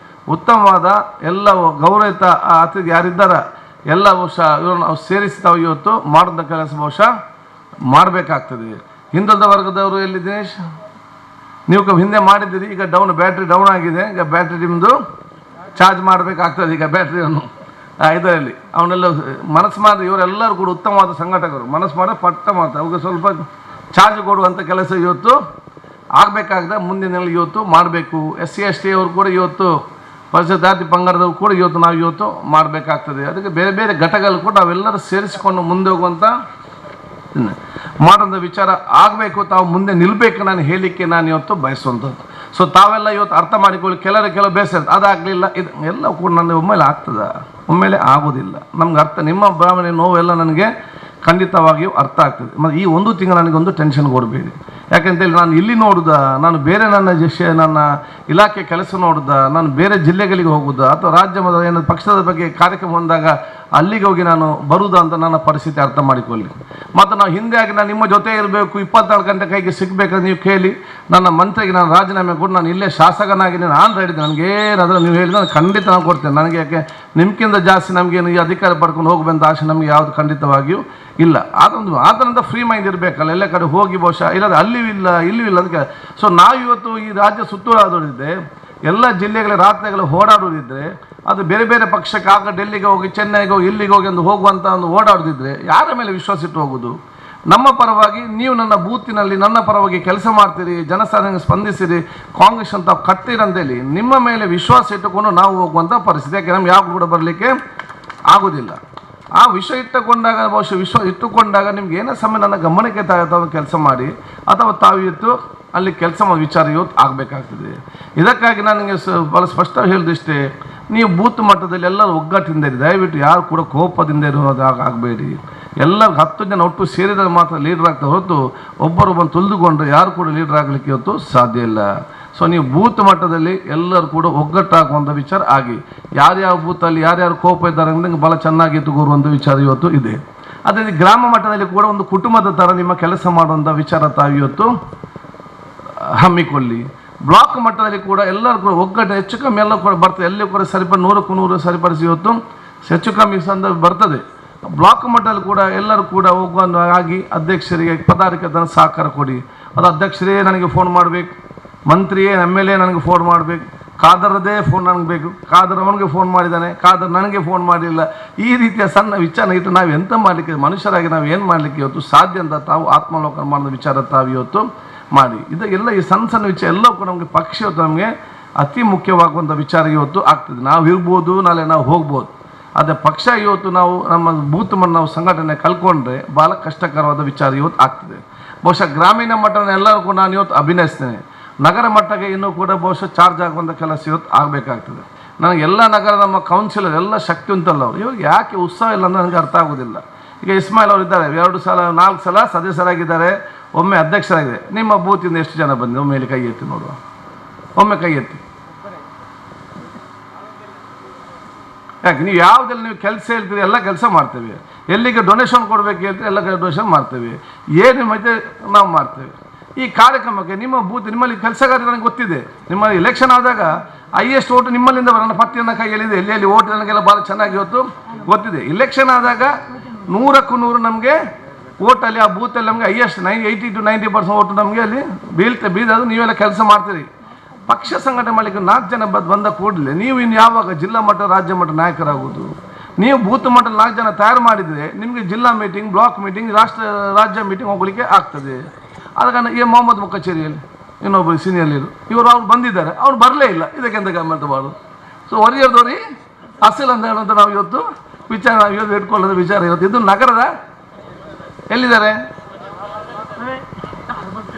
ಉತ್ತಮವಾದ ಎಲ್ಲ ಗೌರವಿತ ಅತಿಥಿ ಯಾರಿದ್ದಾರೆ ಎಲ್ಲ ಬಹುಶಃ ಇವ್ರನ್ನ ನಾವು ಸೇರಿಸಿ ತಾವು ಇವತ್ತು ಮಾಡಿದ ಕೆಲಸ ಬಹುಶಃ ಮಾಡಬೇಕಾಗ್ತದೆ. ಹಿಂದುಳಿದ ವರ್ಗದವರು ಎಲ್ಲಿ ದಿನೇಶ್ ನೀವು ಹಿಂದೆ ಮಾಡಿದ್ದೀರಿ, ಈಗ ಬ್ಯಾಟ್ರಿ ಡೌನ್ ಆಗಿದೆ, ಈಗ ಬ್ಯಾಟ್ರಿ ನಿಮ್ಮದು ಚಾರ್ಜ್ ಮಾಡಬೇಕಾಗ್ತದೆ. ಈಗ ಬ್ಯಾಟ್ರಿಯನ್ನು ಇದರಲ್ಲಿ ಅವನ್ನೆಲ್ಲ ಮನಸ್ಸು ಮಾಡಿ ಇವರೆಲ್ಲರೂ ಕೂಡ ಉತ್ತಮವಾದ ಸಂಘಟಕರು ಮನಸ್ಸು ಮಾಡಿ ಪಟ್ಟ ಮಾಡ್ತಾರೆ. ಅವ್ರಿಗೆ ಸ್ವಲ್ಪ ಚಾರ್ಜ್ ಕೊಡುವಂಥ ಕೆಲಸ ಇವತ್ತು ಆಗಬೇಕಾಗಿದೆ. ಮುಂದಿನಲ್ಲಿ ಇವತ್ತು ಮಾಡಬೇಕು. SC ST ಅವರು ಕೂಡ ಇವತ್ತು ಪರಿಸರ ಜಾತಿ ಪಂಗಡದವರು ಕೂಡ ಇವತ್ತು ಮಾಡಬೇಕಾಗ್ತದೆ. ಅದಕ್ಕೆ ಬೇರೆ ಬೇರೆ ಘಟಕಗಳು ಕೂಡ ನಾವೆಲ್ಲರೂ ಸೇರಿಸಿಕೊಂಡು ಮುಂದೆ ಹೋಗುವಂಥ ಮಾಡೋಂಥ ವಿಚಾರ ಆಗಬೇಕು. ತಾವು ಮುಂದೆ ನಿಲ್ಲಬೇಕು ನಾನು ಹೇಳಲಿಕ್ಕೆ ನಾನು ಇವತ್ತು ಬಯಸುವಂಥದ್ದು. ಸೊ ತಾವೆಲ್ಲ ಇವತ್ತು ಅರ್ಥ ಮಾಡಿಕೊಳ್ಳಿ. ಕೆಲವು ಬೇಸರ ಅದಾಗಲಿಲ್ಲ, ಇದು ಎಲ್ಲ ಕೂಡ ನನಗೆ ಒಮ್ಮೆಲೆ ಆಗ್ತದೆ, ಒಮ್ಮೆಲೆ ಆಗೋದಿಲ್ಲ. ನಮ್ಗೆ ಅರ್ಥ ನಿಮ್ಮ ಭಾವನೆ ನೋವೆಲ್ಲ ನನಗೆ ಖಂಡಿತವಾಗಿಯೂ ಅರ್ಥ ಆಗ್ತದೆ. ಮತ್ತು ಈ ಒಂದು ತಿಂಗಳು ನನಗೊಂದು ಟೆನ್ಷನ್ ಕೊಡಬೇಡಿ. ಯಾಕೆಂತೇಳಿ ನಾನು ಇಲ್ಲಿ ನೋಡುದಾ, ನಾನು ಬೇರೆ ನನ್ನ ಇಲಾಖೆ ಕೆಲಸ ನೋಡುದಾ, ನಾನು ಬೇರೆ ಜಿಲ್ಲೆಗಳಿಗೆ ಹೋಗುದಾ, ಅಥವಾ ರಾಜ್ಯ ಏನಾದ್ರು ಪಕ್ಷದ ಬಗ್ಗೆ ಕಾರ್ಯಕ್ರಮ ಬಂದಾಗ ಅಲ್ಲಿಗೆ ಹೋಗಿ ನಾನು ಬರುವುದಾ ಅಂತ ನನ್ನ ಪರಿಸ್ಥಿತಿ ಅರ್ಥ ಮಾಡಿಕೊಳ್ಳಿ. ಮತ್ತು ನಾವು ಹಿಂದೆ ಆಗಿ ನಾನು ನಿಮ್ಮ ಜೊತೆ ಇರಬೇಕು, 24 ಗಂಟೆ ಕೈಗೆ ಸಿಗಬೇಕಂದ್ರೆ ನೀವು ಕೇಳಿ. ನನ್ನ ಮಂತ್ರಿಗೆ ನಾನು ರಾಜೀನಾಮೆ ಕೊಟ್ಟು ನಾನು ಇಲ್ಲೇ ಶಾಸಕನಾಗಿ ನಾನು ರೆಡಿ. ನನಗೇನಾದರೂ ನೀವು ಹೇಳಿದ್ರೆ ನಾನು ಖಂಡಿತ ನಾನು ಕೊಡ್ತೇನೆ. ನನಗೆ ಯಾಕೆ ನಿಮ್ಗಿಂತ ಜಾಸ್ತಿ ನಮಗೇನು ಈ ಅಧಿಕಾರ ಪಡ್ಕೊಂಡು ಹೋಗ್ಬೇಕಂತ ಆಸೆ ನಮಗೆ ಯಾವುದು ಖಂಡಿತವಾಗಿಯೂ ಇಲ್ಲ. ಆತನಿಂದ ಫ್ರೀ ಮೈಂಡ್ ಇರಬೇಕಲ್ಲ, ಎಲ್ಲ ಕಡೆ ಹೋಗಿ ಬಹುಶಃ ಇಲ್ಲದ ಅಲ್ಲಿಯೂ ಇಲ್ಲ ಅದಕ್ಕೆ. ಸೊ ನಾವು ಇವತ್ತು ಈ ರಾಜ್ಯ ಸುತ್ತುವರಿದಿದ್ದೆ, ಎಲ್ಲ ಜಿಲ್ಲೆಗಳ ರಾತ್ರಿಗಳು ಓಡಾಡೋದಿದ್ರೆ, ಅದು ಬೇರೆ ಬೇರೆ ಪಕ್ಷಕ್ಕೆ ಆಗ ಡೆಲ್ಲಿಗೆ ಹೋಗಿ, ಚೆನ್ನೈಗೆ ಹೋಗಿ, ಇಲ್ಲಿಗೆ ಹೋಗಿ ಒಂದು ಹೋಗುವಂಥ ಒಂದು ಓಡಾಡೋದಿದ್ರೆ ಯಾರ ಮೇಲೆ ವಿಶ್ವಾಸ ಇಟ್ಟು ಹೋಗೋದು? ನಮ್ಮ ಪರವಾಗಿ ನೀವು ನನ್ನ ಬೂತಿನಲ್ಲಿ ನನ್ನ ಪರವಾಗಿ ಕೆಲಸ ಮಾಡ್ತೀರಿ, ಜನಸಾಮಾನ್ಯರಿಗೆ ಸ್ಪಂದಿಸಿರಿ, ಕಾಂಗ್ರೆಸ್ ಅಂತ ಕಟ್ತೀರಂತೇಳಿ ನಿಮ್ಮ ಮೇಲೆ ವಿಶ್ವಾಸ ಇಟ್ಟುಕೊಂಡು ನಾವು ಹೋಗುವಂಥ ಪರಿಸ್ಥಿತಿ. ಯಾಕೆ ನಮ್ಗೆ ಯಾವ ಕೂಡ ಬರಲಿಕ್ಕೆ ಆಗೋದಿಲ್ಲ. ಆ ವಿಷಯ ಇಟ್ಟುಕೊಂಡಾಗ ಬಹುಶಃ ಇಟ್ಟುಕೊಂಡಾಗ ನಿಮ್ಗೆ ಏನೋ ಸಮಯ ನನ್ನ ಗಮನಕ್ಕೆ ತಾವು ಕೆಲಸ ಮಾಡಿ, ಅಥವಾ ತಾವು ಇವತ್ತು ಅಲ್ಲಿ ಕೆಲಸ ವಿಚಾರ ಇವತ್ತು ಆಗಬೇಕಾಗ್ತದೆ. ಇದಕ್ಕಾಗಿ ನನಗೆ ಭಾಳ ಸ್ಪಷ್ಟ ಹೇಳಿದಿಷ್ಟೇ, ನೀವು ಬೂತ್ ಮಟ್ಟದಲ್ಲಿ ಎಲ್ಲರೂ ಒಗ್ಗಟ್ಟಿಂದ ಇರಿ. ದಯವಿಟ್ಟು ಯಾರು ಕೂಡ ಕೋಪದಿಂದ ಇರೋದು ಆಗಬೇಡಿ. ಎಲ್ಲರೂ 10 ಜನ ಒಟ್ಟು ಸೇರಿದರೆ ಮಾತ್ರ ಲೀಡರ್ ಆಗ್ತಾ ಹೊರತು ಒಬ್ಬರೊಬ್ಬರು ತುಳಿದುಕೊಂಡ್ರೆ ಯಾರು ಕೂಡ ಲೀಡರ್ ಆಗಲಿಕ್ಕೆ ಇವತ್ತು ಸಾಧ್ಯ ಇಲ್ಲ. ಸೊ ನೀವು ಬೂತ್ ಮಟ್ಟದಲ್ಲಿ ಎಲ್ಲರೂ ಕೂಡ ಒಗ್ಗಟ್ಟಾಗುವಂಥ ವಿಚಾರ ಆಗಿ, ಯಾರ್ಯಾವ ಬೂತಲ್ಲಿ ಯಾರ್ಯಾರು ಕೋಪ ಇದ್ದಾರೆ ಅಂದರೆ ಭಾಳ ಚೆನ್ನಾಗಿ ತಗೋರುವಂಥ ವಿಚಾರ ಇವತ್ತು ಇದೆ. ಅದೇ ಗ್ರಾಮ ಮಟ್ಟದಲ್ಲಿ ಕೂಡ ಒಂದು ಕುಟುಂಬದ ಥರ ನಿಮ್ಮ ಕೆಲಸ ಮಾಡುವಂಥ ವಿಚಾರ ತಾವು ಇವತ್ತು ಹಮ್ಮಿಕೊಳ್ಳಿ. ಬ್ಲಾಕ್ ಮಟ್ಟದಲ್ಲಿ ಕೂಡ ಎಲ್ಲರೂ ಕೂಡ ಒಗ್ಗಟ್ಟು ಹೆಚ್ಚು ಕಮ್ಮಿ ಎಲ್ಲ ಕೂಡ ಬರ್ತದೆ. ಎಲ್ಲಿ ಕೂಡ 100ಕ್ಕೆ 100 ಸರಿಪಡಿಸಿ ಇವತ್ತು ಹೆಚ್ಚು ಕಮ್ಮಿ ಸಂದರ್ಭ ಬರ್ತದೆ. ಬ್ಲಾಕ್ ಮಟ್ಟದಲ್ಲಿ ಕೂಡ ಎಲ್ಲರೂ ಕೂಡ ಆಗಿ ಅಧ್ಯಕ್ಷರಿಗೆ ಪದಾಧಿಕಾರಿಗಳ ಸಹಕಾರ ಕೊಡಿ. ಅದು ಅಧ್ಯಕ್ಷರೇ ನನಗೆ ಫೋನ್ ಮಾಡಬೇಕು, ಮಂತ್ರಿಯೇ MLA ನನಗೆ ಫೋನ್ ಮಾಡಬೇಕು, ಖಾದರದೇ ಫೋನ್ ನನಗೆ ಬೇಕು, ಖಾದರ್ ಅವನಿಗೆ ಫೋನ್ ಮಾಡಿದ್ದಾನೆ, ಖಾದರ್ ನನಗೆ ಫೋನ್ ಮಾಡಲಿಲ್ಲ. ಈ ರೀತಿಯ ಸಣ್ಣ ವಿಚಾರ ಇಟ್ಟು ನಾವು ಎಂತ ಮಾಡಲಿಕ್ಕೆ, ಮನುಷ್ಯರಾಗಿ ನಾವು ಏನು ಮಾಡಲಿಕ್ಕೆ ಇವತ್ತು ಸಾಧ್ಯ ಅಂತ ತಾವು ಆತ್ಮಾವಲೋಕನ ಮಾಡಿದ ವಿಚಾರ ತಾವು ಇವತ್ತು ಮಾಡಿ. ಇದೆಲ್ಲ ಈ ಸಣ್ಣ ವಿಚಾರ ಎಲ್ಲ ಕೂಡ ನಮಗೆ ಪಕ್ಷ ಇವತ್ತು ನಮಗೆ ಅತಿ ಮುಖ್ಯವಾಗುವಂಥ ವಿಚಾರ ಇವತ್ತು ಆಗ್ತದೆ. ನಾವು ಇರ್ಬೋದು, ನಾಳೆ ನಾವು ಹೋಗ್ಬೋದು. ಆದರೆ ಪಕ್ಷ ಇವತ್ತು ನಾವು ನಮ್ಮ ಬೂತ್ ಮಟ್ಟ ನಾವು ಸಂಘಟನೆ ಕಲ್ಕೊಂಡ್ರೆ ಭಾಳ ಕಷ್ಟಕರವಾದ ವಿಚಾರ ಇವತ್ತು ಆಗ್ತದೆ. ಬಹುಶಃ ಗ್ರಾಮೀಣ ಮಟ್ಟನ ಎಲ್ಲರೂ ಕೂಡ ನಾನು ಇವತ್ತು ಅಭಿನಯಿಸ್ತೇನೆ. ನಗರ ಮಟ್ಟಕ್ಕೆ ಇನ್ನೂ ಕೂಡ ಬಹುಶಃ ಚಾರ್ಜ್ ಆಗುವಂಥ ಕೆಲಸ ಇವತ್ತು ಆಗಬೇಕಾಗ್ತದೆ. ನನಗೆ ಎಲ್ಲ ನಗರ ನಮ್ಮ ಕೌನ್ಸಿಲರ್ ಎಲ್ಲ ಶಕ್ತಿ ಉಂಟಲ್ಲ, ಅವರು ಇವ್ರಿಗೆ ಯಾಕೆ ಉತ್ಸಾಹ ಇಲ್ಲ ಅಂತ ನನಗೆ ಅರ್ಥ ಆಗೋದಿಲ್ಲ. ಈಗ ಇಸ್ಮಾಯಿಲ್ ಅವರು ಇದ್ದಾರೆ, 4 ಸಲ ಸದಸ್ಯರಾಗಿದ್ದಾರೆ, ಒಮ್ಮೆ ಅಧ್ಯಕ್ಷರಾಗಿದೆ. ನಿಮ್ಮ ಬೂತಿಂದ ಎಷ್ಟು ಜನ ಬಂದಿದೆ? ಒಮ್ಮೆ ಕೈ ಎತ್ತಿ ನೋಡುವ, ಒಮ್ಮೆ ಕೈ ಎತ್ತಿ. ಯಾಕೆ ನೀವು ಯಾವುದೆಲ್ಲ ನೀವು ಕೆಲಸ ಹೇಳ್ತೀರಿ ಎಲ್ಲ ಕೆಲಸ ಮಾಡ್ತೇವೆ. ಎಲ್ಲಿಗೆ ಡೊನೇಷನ್ ಕೊಡಬೇಕು ಹೇಳ್ತೀರಿ ಎಲ್ಲ ಡೊನೇಷನ್ ಮಾಡ್ತೇವೆ. ಏನು ಮಧ್ಯೆ ನಾವು ಮಾಡ್ತೇವೆ. ಈ ಕಾರ್ಯಕ್ರಮಕ್ಕೆ ನಿಮ್ಮ ಬೂತ್ ನಿಮ್ಮಲ್ಲಿ ಕೆಲಸಗಾರರು ನನಗೆ ಗೊತ್ತಿದೆ. ನಿಮ್ಮ ಎಲೆಕ್ಷನ್ ಆದಾಗ ಹೈಯೆಸ್ಟ್ ಓಟು ನಿಮ್ಮಲ್ಲಿಂದ ನನ್ನ ಪಟ್ಟಿಯನ್ನು ಕೈಯಲ್ಲಿದೆ. ಎಲ್ಲೆಲ್ಲಿ ಓಟ್ ನನಗೆಲ್ಲ ಭಾಳ ಚೆನ್ನಾಗಿ ಇವತ್ತು ಗೊತ್ತಿದೆ. ಇಲೆಕ್ಷನ್ ಆದಾಗ 100ಕ್ಕೆ 100 ನಮಗೆ ಓಟಲ್ಲಿ ಆ ಬೂತಲ್ಲಿ ನಮಗೆ ಹೈಯೆಸ್ಟ್ 80 to 90% ಓಟು ನಮಗೆ ಅಲ್ಲಿ ಬೀಳೋದು ನೀವೆಲ್ಲ ಕೆಲಸ ಮಾಡ್ತೀರಿ. ಪಕ್ಷ ಸಂಘಟನೆ ಮಾಡಲಿಕ್ಕೆ 4 ಜನ ಬಂದ ಕೂಡಲೇ ನೀವು ಇನ್ನು ಯಾವಾಗ ಜಿಲ್ಲಾ ಮಟ್ಟ ರಾಜ್ಯ ಮಟ್ಟ ನಾಯಕರಾಗೋದು? ನೀವು ಬೂತ್ ಮಟ್ಟದಲ್ಲಿ 4 ಜನ ತಯಾರು ಮಾಡಿದರೆ ನಿಮಗೆ ಜಿಲ್ಲಾ ಮೀಟಿಂಗ್, ಬ್ಲಾಕ್ ಮೀಟಿಂಗ್, ರಾಜ್ಯ ಮೀಟಿಂಗ್ ಹೋಗಲಿಕ್ಕೆ ಆಗ್ತದೆ. ಆದ ಕಾರಣ ಈ ಮೊಹಮ್ಮದ್ ಕಚೇರಿಯಲ್ಲಿ ಇನ್ನೊಬ್ಬರು ಸೀನಿಯರ್ ಲೀಡರ್ ಅವ್ರು ಬಂದಿದ್ದಾರೆ, ಅವ್ರು ಬರಲೇ ಇಲ್ಲ. ಇದಕ್ಕೆಂತ ಗಮನ ಮಾಡೋದು? ಸೊ ಹೊರಿಯದವ್ರಿ ಅಸಲ್ ಅಂತ ಹೇಳುವಂಥ ನಾವು ಇವತ್ತು ವಿಚಾರ ಇವತ್ತು ಇಟ್ಕೊಳ್ಳೋದು ವಿಚಾರ ಇವತ್ತು. ಇದು ನಗರದ ಎಲ್ಲಿದ್ದಾರೆ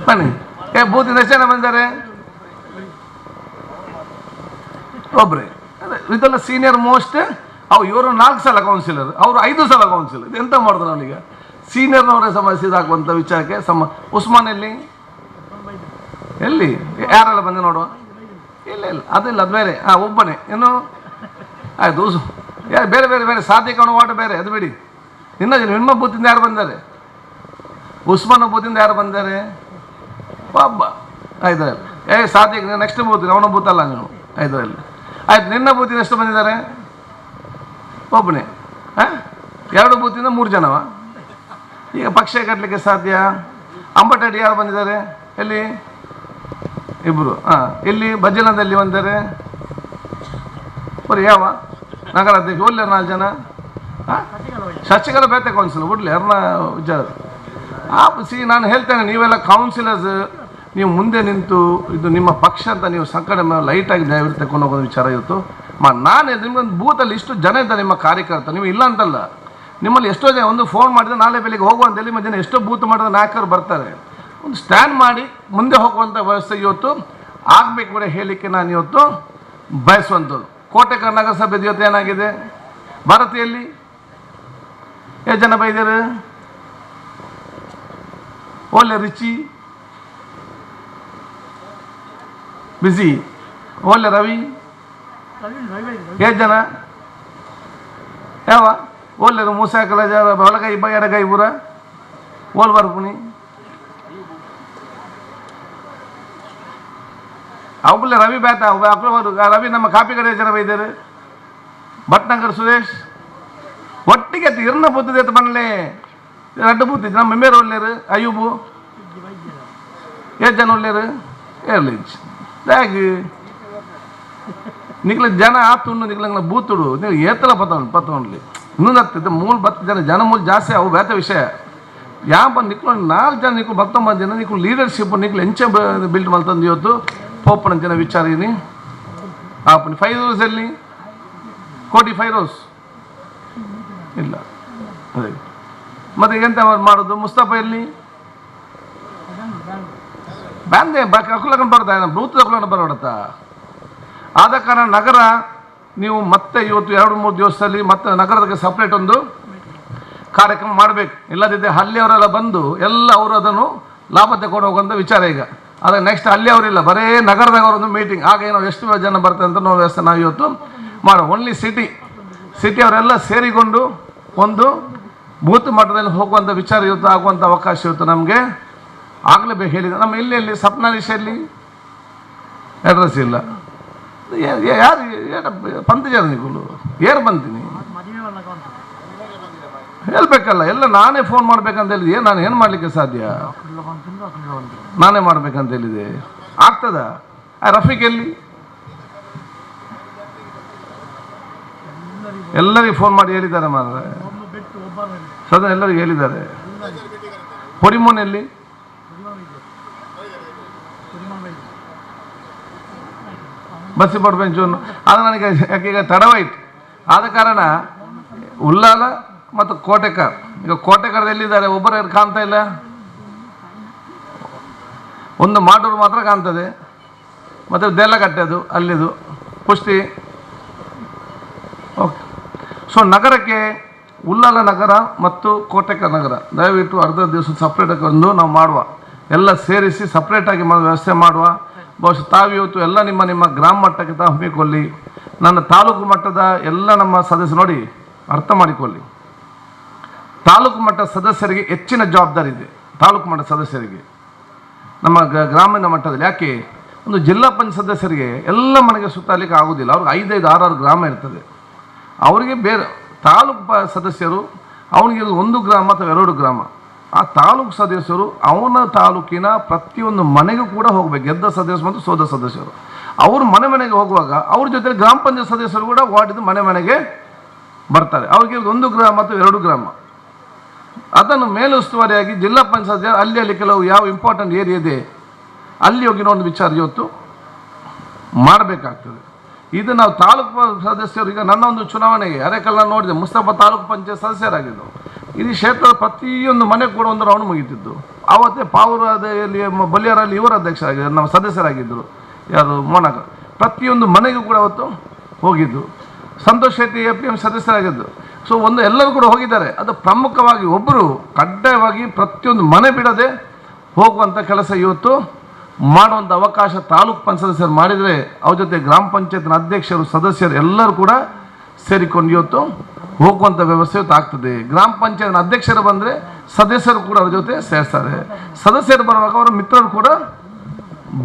ಬನ್ನಿ. ಬೂತಿನ ಎಷ್ಟು ಜನ ಬಂದಿದ್ದಾರೆ? ಒಬ್ಬರೇ. ಇದೆಲ್ಲ ಸೀನಿಯರ್ ಮೋಸ್ಟ್. ಇವರು 4 ಸಲ ಕೌನ್ಸಿಲರ್, ಅವರು 5 ಸಲ ಕೌನ್ಸಿಲರ್. ಇದು ಎಂತ ಮಾಡಿದ್ರು ನಾವೀಗ ಸೀನಿಯರ್ನವರೇ ಸಮಸ್ಯೆ ಹಾಕುವಂಥ ವಿಚಾರಕ್ಕೆ ಉಸ್ಮಾನ್ ಎಲ್ಲಿ ಯಾರೆಲ್ಲ ಬಂದೆ ನೋಡುವ? ಇಲ್ಲ ಅದಿಲ್ಲ, ಅದು ಬೇರೆ. ಒಬ್ಬನೇ ಏನು ಆಯಿತು. ಬೇರೆ ಬೇರೆ ಬೇರೆ ಸಾಧಿಕ ವಾಟ ಬೇರೆ, ಅದು ಬಿಡಿ. ನಿಮ್ಮ ಬೂತಿಂದ ಯಾರು ಬಂದಾರೆ? ಉಸ್ಮಾನ್ ಬೂತಿಂದ ಯಾರು ಬಂದಾರೆ? ಒಬ್ಬ. ಐದರಲ್ಲಿ ಸಾಧಿಕ ನೆಕ್ಸ್ಟ್ ಬೂತ್, ಅವನ ಬೂತಲ್ಲ ನೀವು. ಐದರಲ್ಲಿ ಆಯ್ತು. ನಿನ್ನ ಬೂತಿಂದ ಎಷ್ಟು ಬಂದಿದ್ದಾರೆ? ಒಬ್ಬನೇ. 2 ಬೂತಿಂದ 3 ಜನವ. ಈಗ ಪಕ್ಷ ಕಟ್ಟಲಿಕ್ಕೆ ಸಾಧ್ಯ? ಅಂಬಟಡಿ ಯಾರು ಬಂದಿದ್ದಾರೆ? ಎಲ್ಲಿ? 2. ಇಲ್ಲಿ ಬಜ್ಜಲದಲ್ಲಿ ಬಂದಿದ್ದಾರೆ. ಬರೀ ಯಾವ ನಗರಾಧ್ಯಕ್ಷ ಒಳ್ಳೆ 4 ಜನ. ಶಶಿಕಲಾ ಬೇತೆ ಕೌನ್ಸಿಲರ್ ಬಿಡ್ಲಿ ಯಾರನ್ನ ವಿಚಾರ. ನಾನು ಹೇಳ್ತೇನೆ, ನೀವೆಲ್ಲ ಕೌನ್ಸಿಲರ್ಸ್ ನೀವು ಮುಂದೆ ನಿಂತು ಇದು ನಿಮ್ಮ ಪಕ್ಷ ಅಂತ ನೀವು ಸಂಕಟ ಲೈಟಾಗಿ ದಯವಿಟ್ಟು ತಗೊಂಡು ಹೋಗೋದು ವಿಚಾರ ಇವತ್ತು ನಾನು ನಿಮ್ಮೊಂದು ಬೂತಲ್ಲಿ ಇಷ್ಟು ಜನ ಇದ್ದಾರೆ ನಿಮ್ಮ ಕಾರ್ಯಕರ್ತ, ನೀವು ಇಲ್ಲ ಅಂತಲ್ಲ, ನಿಮ್ಮಲ್ಲಿ ಎಷ್ಟೋ ಜನ ಒಂದು ಫೋನ್ ಮಾಡಿದ್ರೆ ನಾಳೆ ಬೆಳಿಗ್ಗೆ ಹೋಗುವಂತೇಳಿ ಮಧ್ಯಾಹ್ನ ಎಷ್ಟೋ ಬೂತ್ ಮಾಡಿದ ನಾಯಕರು ಬರ್ತಾರೆ. ಒಂದು ಸ್ಟ್ಯಾಂಡ್ ಮಾಡಿ ಮುಂದೆ ಹೋಗುವಂಥ ವ್ಯವಸ್ಥೆ ಇವತ್ತು ಆಗಬೇಕು ಕೂಡ ಹೇಳಲಿಕ್ಕೆ ನಾನು ಇವತ್ತು ಬಯಸುವಂಥದ್ದು. ಕೋಟೆಕರ್ ನಗರಸಭೆ ಇವತ್ತು ಏನಾಗಿದೆ, ಭಾರತೀಯಲ್ಲಿ ಎಷ್ಟು ಜನ ಬೈದರು, ಒಳ್ಳೆ ರಿಚಿ ಬಿಸಿ, ಒಳ್ಳೆ ರವಿ ಎಷ್ಟು ಜನ ಯಾವ ಒಳ್ಳೆ ಮೂಸಾಕಲ ಒಳಗೈ ಎಡಗೈ ಪೂರ ಓಲ್ ಬರ್ಪುನಿ ಅವಲ್ಲ ರವಿ ಬ್ಯಾತ ರವಿ ನಮ್ಮ ಕಾಪಿ ಕಡೆ ಜನ ಬೈದರು. ಭಟ್ನಗರ್ ಸುರೇಶ್ ಒಟ್ಟಿಗೆ ಇರ್ನ ಬುದ್ಧದ ಎತ್ತು ಬನ್ನಲೆ ರಡ್ಡು ಬೂತಿದ್ದು ನಮ್ಮ ಮೆಂಬೇರು ಒಳ್ಳೆಯರು, ಅಯ್ಯೂಬು ಎಷ್ಟು ಜನ ಒಳ್ಳೆಯರು ಇರಲಿ ಹೇಗೆ ನಿಕ್ಲ ಜನ ಆತುಂಡು ನಿಕ್ಲ ಬೂತುಡು ನೀವು ಏತಲ ಪತ್ತೊಂಡ್ಲಿ ಇನ್ನೊಂದು ಆಗ್ತಿದ್ದೆ ಮೂಲ ಬತ್ತ ಜನ ಮೂಲ ಜಾಸ್ತಿ ಅವು ಬೇತ ವಿಷಯ ಯಾವ ಬಂದು ನಿಕ್ಲು 4 ಜನ ನಿಕ್ಲು 19 ಜನ ನಿಕ್ಲು ಲೀಡರ್ಶಿಪ್ ನಿಕ್ಲು ಎಂಚ ಬಿಲ್ಡ್ ಮಾಡ್ತಂದು ಇವತ್ತು ಪೋಪಣ ಜನ ವಿಚಾರಿನಿ ಆಪನಿ ಫೈರೋಸ್ ಎಲ್ಲಿ ಕೋಟಿ ಫೈರೋಸ್ ಇಲ್ಲ ಅದೇ ಮತ್ತೆ ಎಂತ ಮಾಡೋದು ಮುಸ್ತಫ ಎಲ್ಲಿ ಬ್ಯಾಂದೆ ಕರ್ಕೊಂಡು ಬರ್ತಾ ಬೂತ್ ತಗೊಂಡು ಬರೋಡತ್ತ. ಆದ ಕಾರಣ ನಗರ ನೀವು ಮತ್ತೆ ಇವತ್ತು 2-3 ದಿವಸದಲ್ಲಿ ಮತ್ತೆ ನಗರದಕ್ಕೆ ಸಪ್ರೇಟ್ ಒಂದು ಕಾರ್ಯಕ್ರಮ ಮಾಡಬೇಕು. ಇಲ್ಲದಿದ್ದರೆ ಹಳ್ಳಿಯವರೆಲ್ಲ ಬಂದು ಎಲ್ಲ ಅವರು ಅದನ್ನು ಲಾಭ ತಗೊಂಡು ಹೋಗುವಂಥ ವಿಚಾರ ಈಗ. ಆದರೆ ನೆಕ್ಸ್ಟ್ ಅಲ್ಲಿ ಅವರಿಲ್ಲ, ಬರೇ ನಗರದಾಗ ಅವರೊಂದು ಮೀಟಿಂಗ್, ಆಗ ಏನೋ ಎಷ್ಟು ಜನ ಬರ್ತಾರೆ ಅಂತ ನಾವು ವ್ಯವಸ್ಥೆ ನಾವು ಇವತ್ತು ಮಾಡೋ. ಓನ್ಲಿ ಸಿಟಿ ಅವರೆಲ್ಲ ಸೇರಿಕೊಂಡು ಒಂದು ಬೂತ್ ಮಟ್ಟದಲ್ಲಿ ಹೋಗುವಂಥ ವಿಚಾರ ಇವತ್ತು ಆಗುವಂಥ ಅವಕಾಶ ಇವತ್ತು ನಮಗೆ ಆಗಲೇಬೇಕು ಹೇಳಿದೆ. ನಮ್ಮ ಇಲ್ಲಿ ಸಪ್ನಾಲಿಶಲ್ಲಿ ಅಡ್ರೆಸ್ ಇಲ್ಲ, ಯಾರು ಪಂತ ಜನ ನಿಗುಲು ಏರು ಬಂತೀನಿ ಹೇಳ್ಬೇಕಲ್ಲ, ಎಲ್ಲ ನಾನೇ ಫೋನ್ ಮಾಡ್ಬೇಕಂತ ಹೇಳಿದೆ. ನಾನು ಏನು ಮಾಡಲಿಕ್ಕೆ ಸಾಧ್ಯ, ನಾನೇ ಮಾಡ್ಬೇಕಂತ ಹೇಳಿದೆ, ಆಗ್ತದ? ರಫೀಕ್ ಎಲ್ಲಿ ಎಲ್ಲರಿಗೂ ಫೋನ್ ಮಾಡಿ ಹೇಳಿದ್ದಾರೆ ಮಾತ್ರ, ಸದಾ ಎಲ್ಲರಿಗೂ ಹೇಳಿದ್ದಾರೆ. ಹೊರಿಮೋನಲ್ಲಿ ಬಸ್ಸಿ ಪಡ್ಬೆಂಚೂನು ಅದು ನನಗೆ ಯಾಕೀಗ ತಡವಾಯಿತು. ಆದ ಕಾರಣ ಉಳ್ಳಾಲ ಮತ್ತು ಕೋಟೆಕರ್, ಈಗ ಕೋಟೆಕರ್ ಎಲ್ಲಿದ್ದಾರೆ ಒಬ್ಬರು ಕಾಣ್ತಾ ಇಲ್ಲ, ಒಂದು ಮಾಡೂರು ಮಾತ್ರ ಕಾಣ್ತದೆ, ಮತ್ತು ದೇಲಗಟ್ಟೆದು ಅಲ್ಲಿದು ಪುಷ್ಟಿ. ಓಕೆ, ಸೊ ನಗರಕ್ಕೆ ಉಳ್ಳಾಲ ನಗರ ಮತ್ತು ಕೋಟೆಕರ್ ನಗರ ದಯವಿಟ್ಟು ಅರ್ಧ ದಿವಸ ಸಪ್ರೇಟಾಗಿ ಒಂದು ನಾವು ಮಾಡುವ, ಎಲ್ಲ ಸೇರಿಸಿ ಸಪ್ರೇಟಾಗಿ ವ್ಯವಸ್ಥೆ ಮಾಡುವ. ಬಹುಶಃ ತಾವಿವತ್ತು ಎಲ್ಲ ನಿಮ್ಮ ಗ್ರಾಮ ಮಟ್ಟಕ್ಕೆ ತಾವು ಹಮ್ಮಿಕೊಳ್ಳಿ, ನನ್ನ ತಾಲೂಕು ಮಟ್ಟದ ಎಲ್ಲ ನಮ್ಮ ಸದಸ್ಯರು ನೋಡಿ ಅರ್ಥ ಮಾಡಿಕೊಳ್ಳಿ. ತಾಲೂಕು ಮಟ್ಟದ ಸದಸ್ಯರಿಗೆ ಹೆಚ್ಚಿನ ಜವಾಬ್ದಾರಿ ಇದೆ. ತಾಲೂಕು ಮಟ್ಟದ ಸದಸ್ಯರಿಗೆ ನಮ್ಮ ಗ್ರಾಮೀಣ ಮಟ್ಟದಲ್ಲಿ ಯಾಕೆ ಒಂದು ಜಿಲ್ಲಾ ಪಂಚಾಯತ್ ಸದಸ್ಯರಿಗೆ ಎಲ್ಲ ಮನೆಗೆ ಸುತ್ತಲಿಕ್ಕೆ ಆಗೋದಿಲ್ಲ, ಅವ್ರಿಗೆ 5-6 ಗ್ರಾಮ ಇರ್ತದೆ. ಅವರಿಗೆ ಬೇರೆ ತಾಲೂಕು ಸದಸ್ಯರು ಅವನಿಗೆ 1 ಗ್ರಾಮ ಅಥವಾ 2 ಗ್ರಾಮ, ಆ ತಾಲೂಕು ಸದಸ್ಯರು ಅವನ ತಾಲೂಕಿನ ಪ್ರತಿಯೊಂದು ಮನೆಗೂ ಕೂಡ ಹೋಗಬೇಕು. ಗೆದ್ದ ಸದಸ್ಯರು ಮತ್ತು ಸೋದ ಸದಸ್ಯರು ಅವರು ಮನೆಗೆ ಹೋಗುವಾಗ ಅವ್ರ ಜೊತೆ ಗ್ರಾಮ ಪಂಚಾಯತ್ ಸದಸ್ಯರು ಕೂಡ ವಾರ್ಡಿದ್ದು ಮನೆಗೆ ಬರ್ತಾರೆ. ಅವ್ರಿಗೆ 1 ಗ್ರಾಮ ಅಥವಾ 2 ಗ್ರಾಮ, ಅದನ್ನು ಮೇಲುಸ್ತುವಾರಿಯಾಗಿ ಜಿಲ್ಲಾ ಪಂಚಾಯತ್ ಅಲ್ಲಿ ಕೆಲವು ಯಾವ ಇಂಪಾರ್ಟೆಂಟ್ ಏರಿಯಾ ಇದೆ ಅಲ್ಲಿ ಹೋಗಿ ಒಂದು ವಿಚಾರ ಇವತ್ತು ಮಾಡಬೇಕಾಗ್ತದೆ. ಇದು ನಾವು ತಾಲೂಕು ಸದಸ್ಯರು, ಈಗ ನನ್ನ ಒಂದು ಚುನಾವಣೆಗೆ ಅರೆಕಲ್ಲ ನೋಡಿದೆ, ಮುಸ್ತಫಾ ತಾಲೂಕು ಪಂಚಾಯತ್ ಸದಸ್ಯರಾಗಿದ್ದು, ಇಡೀ ಕ್ಷೇತ್ರದ ಪ್ರತಿಯೊಂದು ಮನೆ ಕೂಡ ಒಂದು ರೌಂಡ್ ಮುಗಿತಿದ್ದು. ಆವತ್ತೇ ಪಾವೂರಲ್ಲಿ ಬಲಿಯಾರಲ್ಲಿ ಇವರು ಅಧ್ಯಕ್ಷರಾಗಿದ್ದರು, ನಮ್ಮ ಸದಸ್ಯರಾಗಿದ್ದರು, ಯಾರು ಮೋನಕ, ಪ್ರತಿಯೊಂದು ಮನೆಗೂ ಕೂಡ ಅವತ್ತು ಹೋಗಿದ್ದು. ಸಂತೋಷ್ ಶೆಟ್ಟಿ APM ಸದಸ್ಯರಾಗಿದ್ದು. ಸೊ ಎಲ್ಲರೂ ಕೂಡ ಹೋಗಿದ್ದಾರೆ. ಅದು ಪ್ರಮುಖವಾಗಿ ಒಬ್ಬರು ಕಡ್ಡಾಯವಾಗಿ ಪ್ರತಿಯೊಂದು ಮನೆ ಬಿಡದೆ ಹೋಗುವಂಥ ಕೆಲಸ ಇವತ್ತು ಮಾಡುವಂಥ ಅವಕಾಶ ತಾಲೂಕು ಪಂಚಾಯತ್ ಸದಸ್ಯರು ಮಾಡಿದರೆ, ಅವ್ರ ಜೊತೆ ಗ್ರಾಮ ಪಂಚಾಯತ್ನ ಅಧ್ಯಕ್ಷರು ಸದಸ್ಯರು ಎಲ್ಲರೂ ಕೂಡ ಸೇರಿಕೊಂಡು ಇವತ್ತು ಹೋಗುವಂಥ ವ್ಯವಸ್ಥೆ ಇವತ್ತು ಆಗ್ತದೆ. ಗ್ರಾಮ ಪಂಚಾಯತ್ನ ಅಧ್ಯಕ್ಷರು ಬಂದರೆ ಸದಸ್ಯರು ಕೂಡ ಅವ್ರ ಜೊತೆ ಸೇರ್ತಾರೆ, ಸದಸ್ಯರು ಬರುವಾಗ ಅವರ ಮಿತ್ರರು ಕೂಡ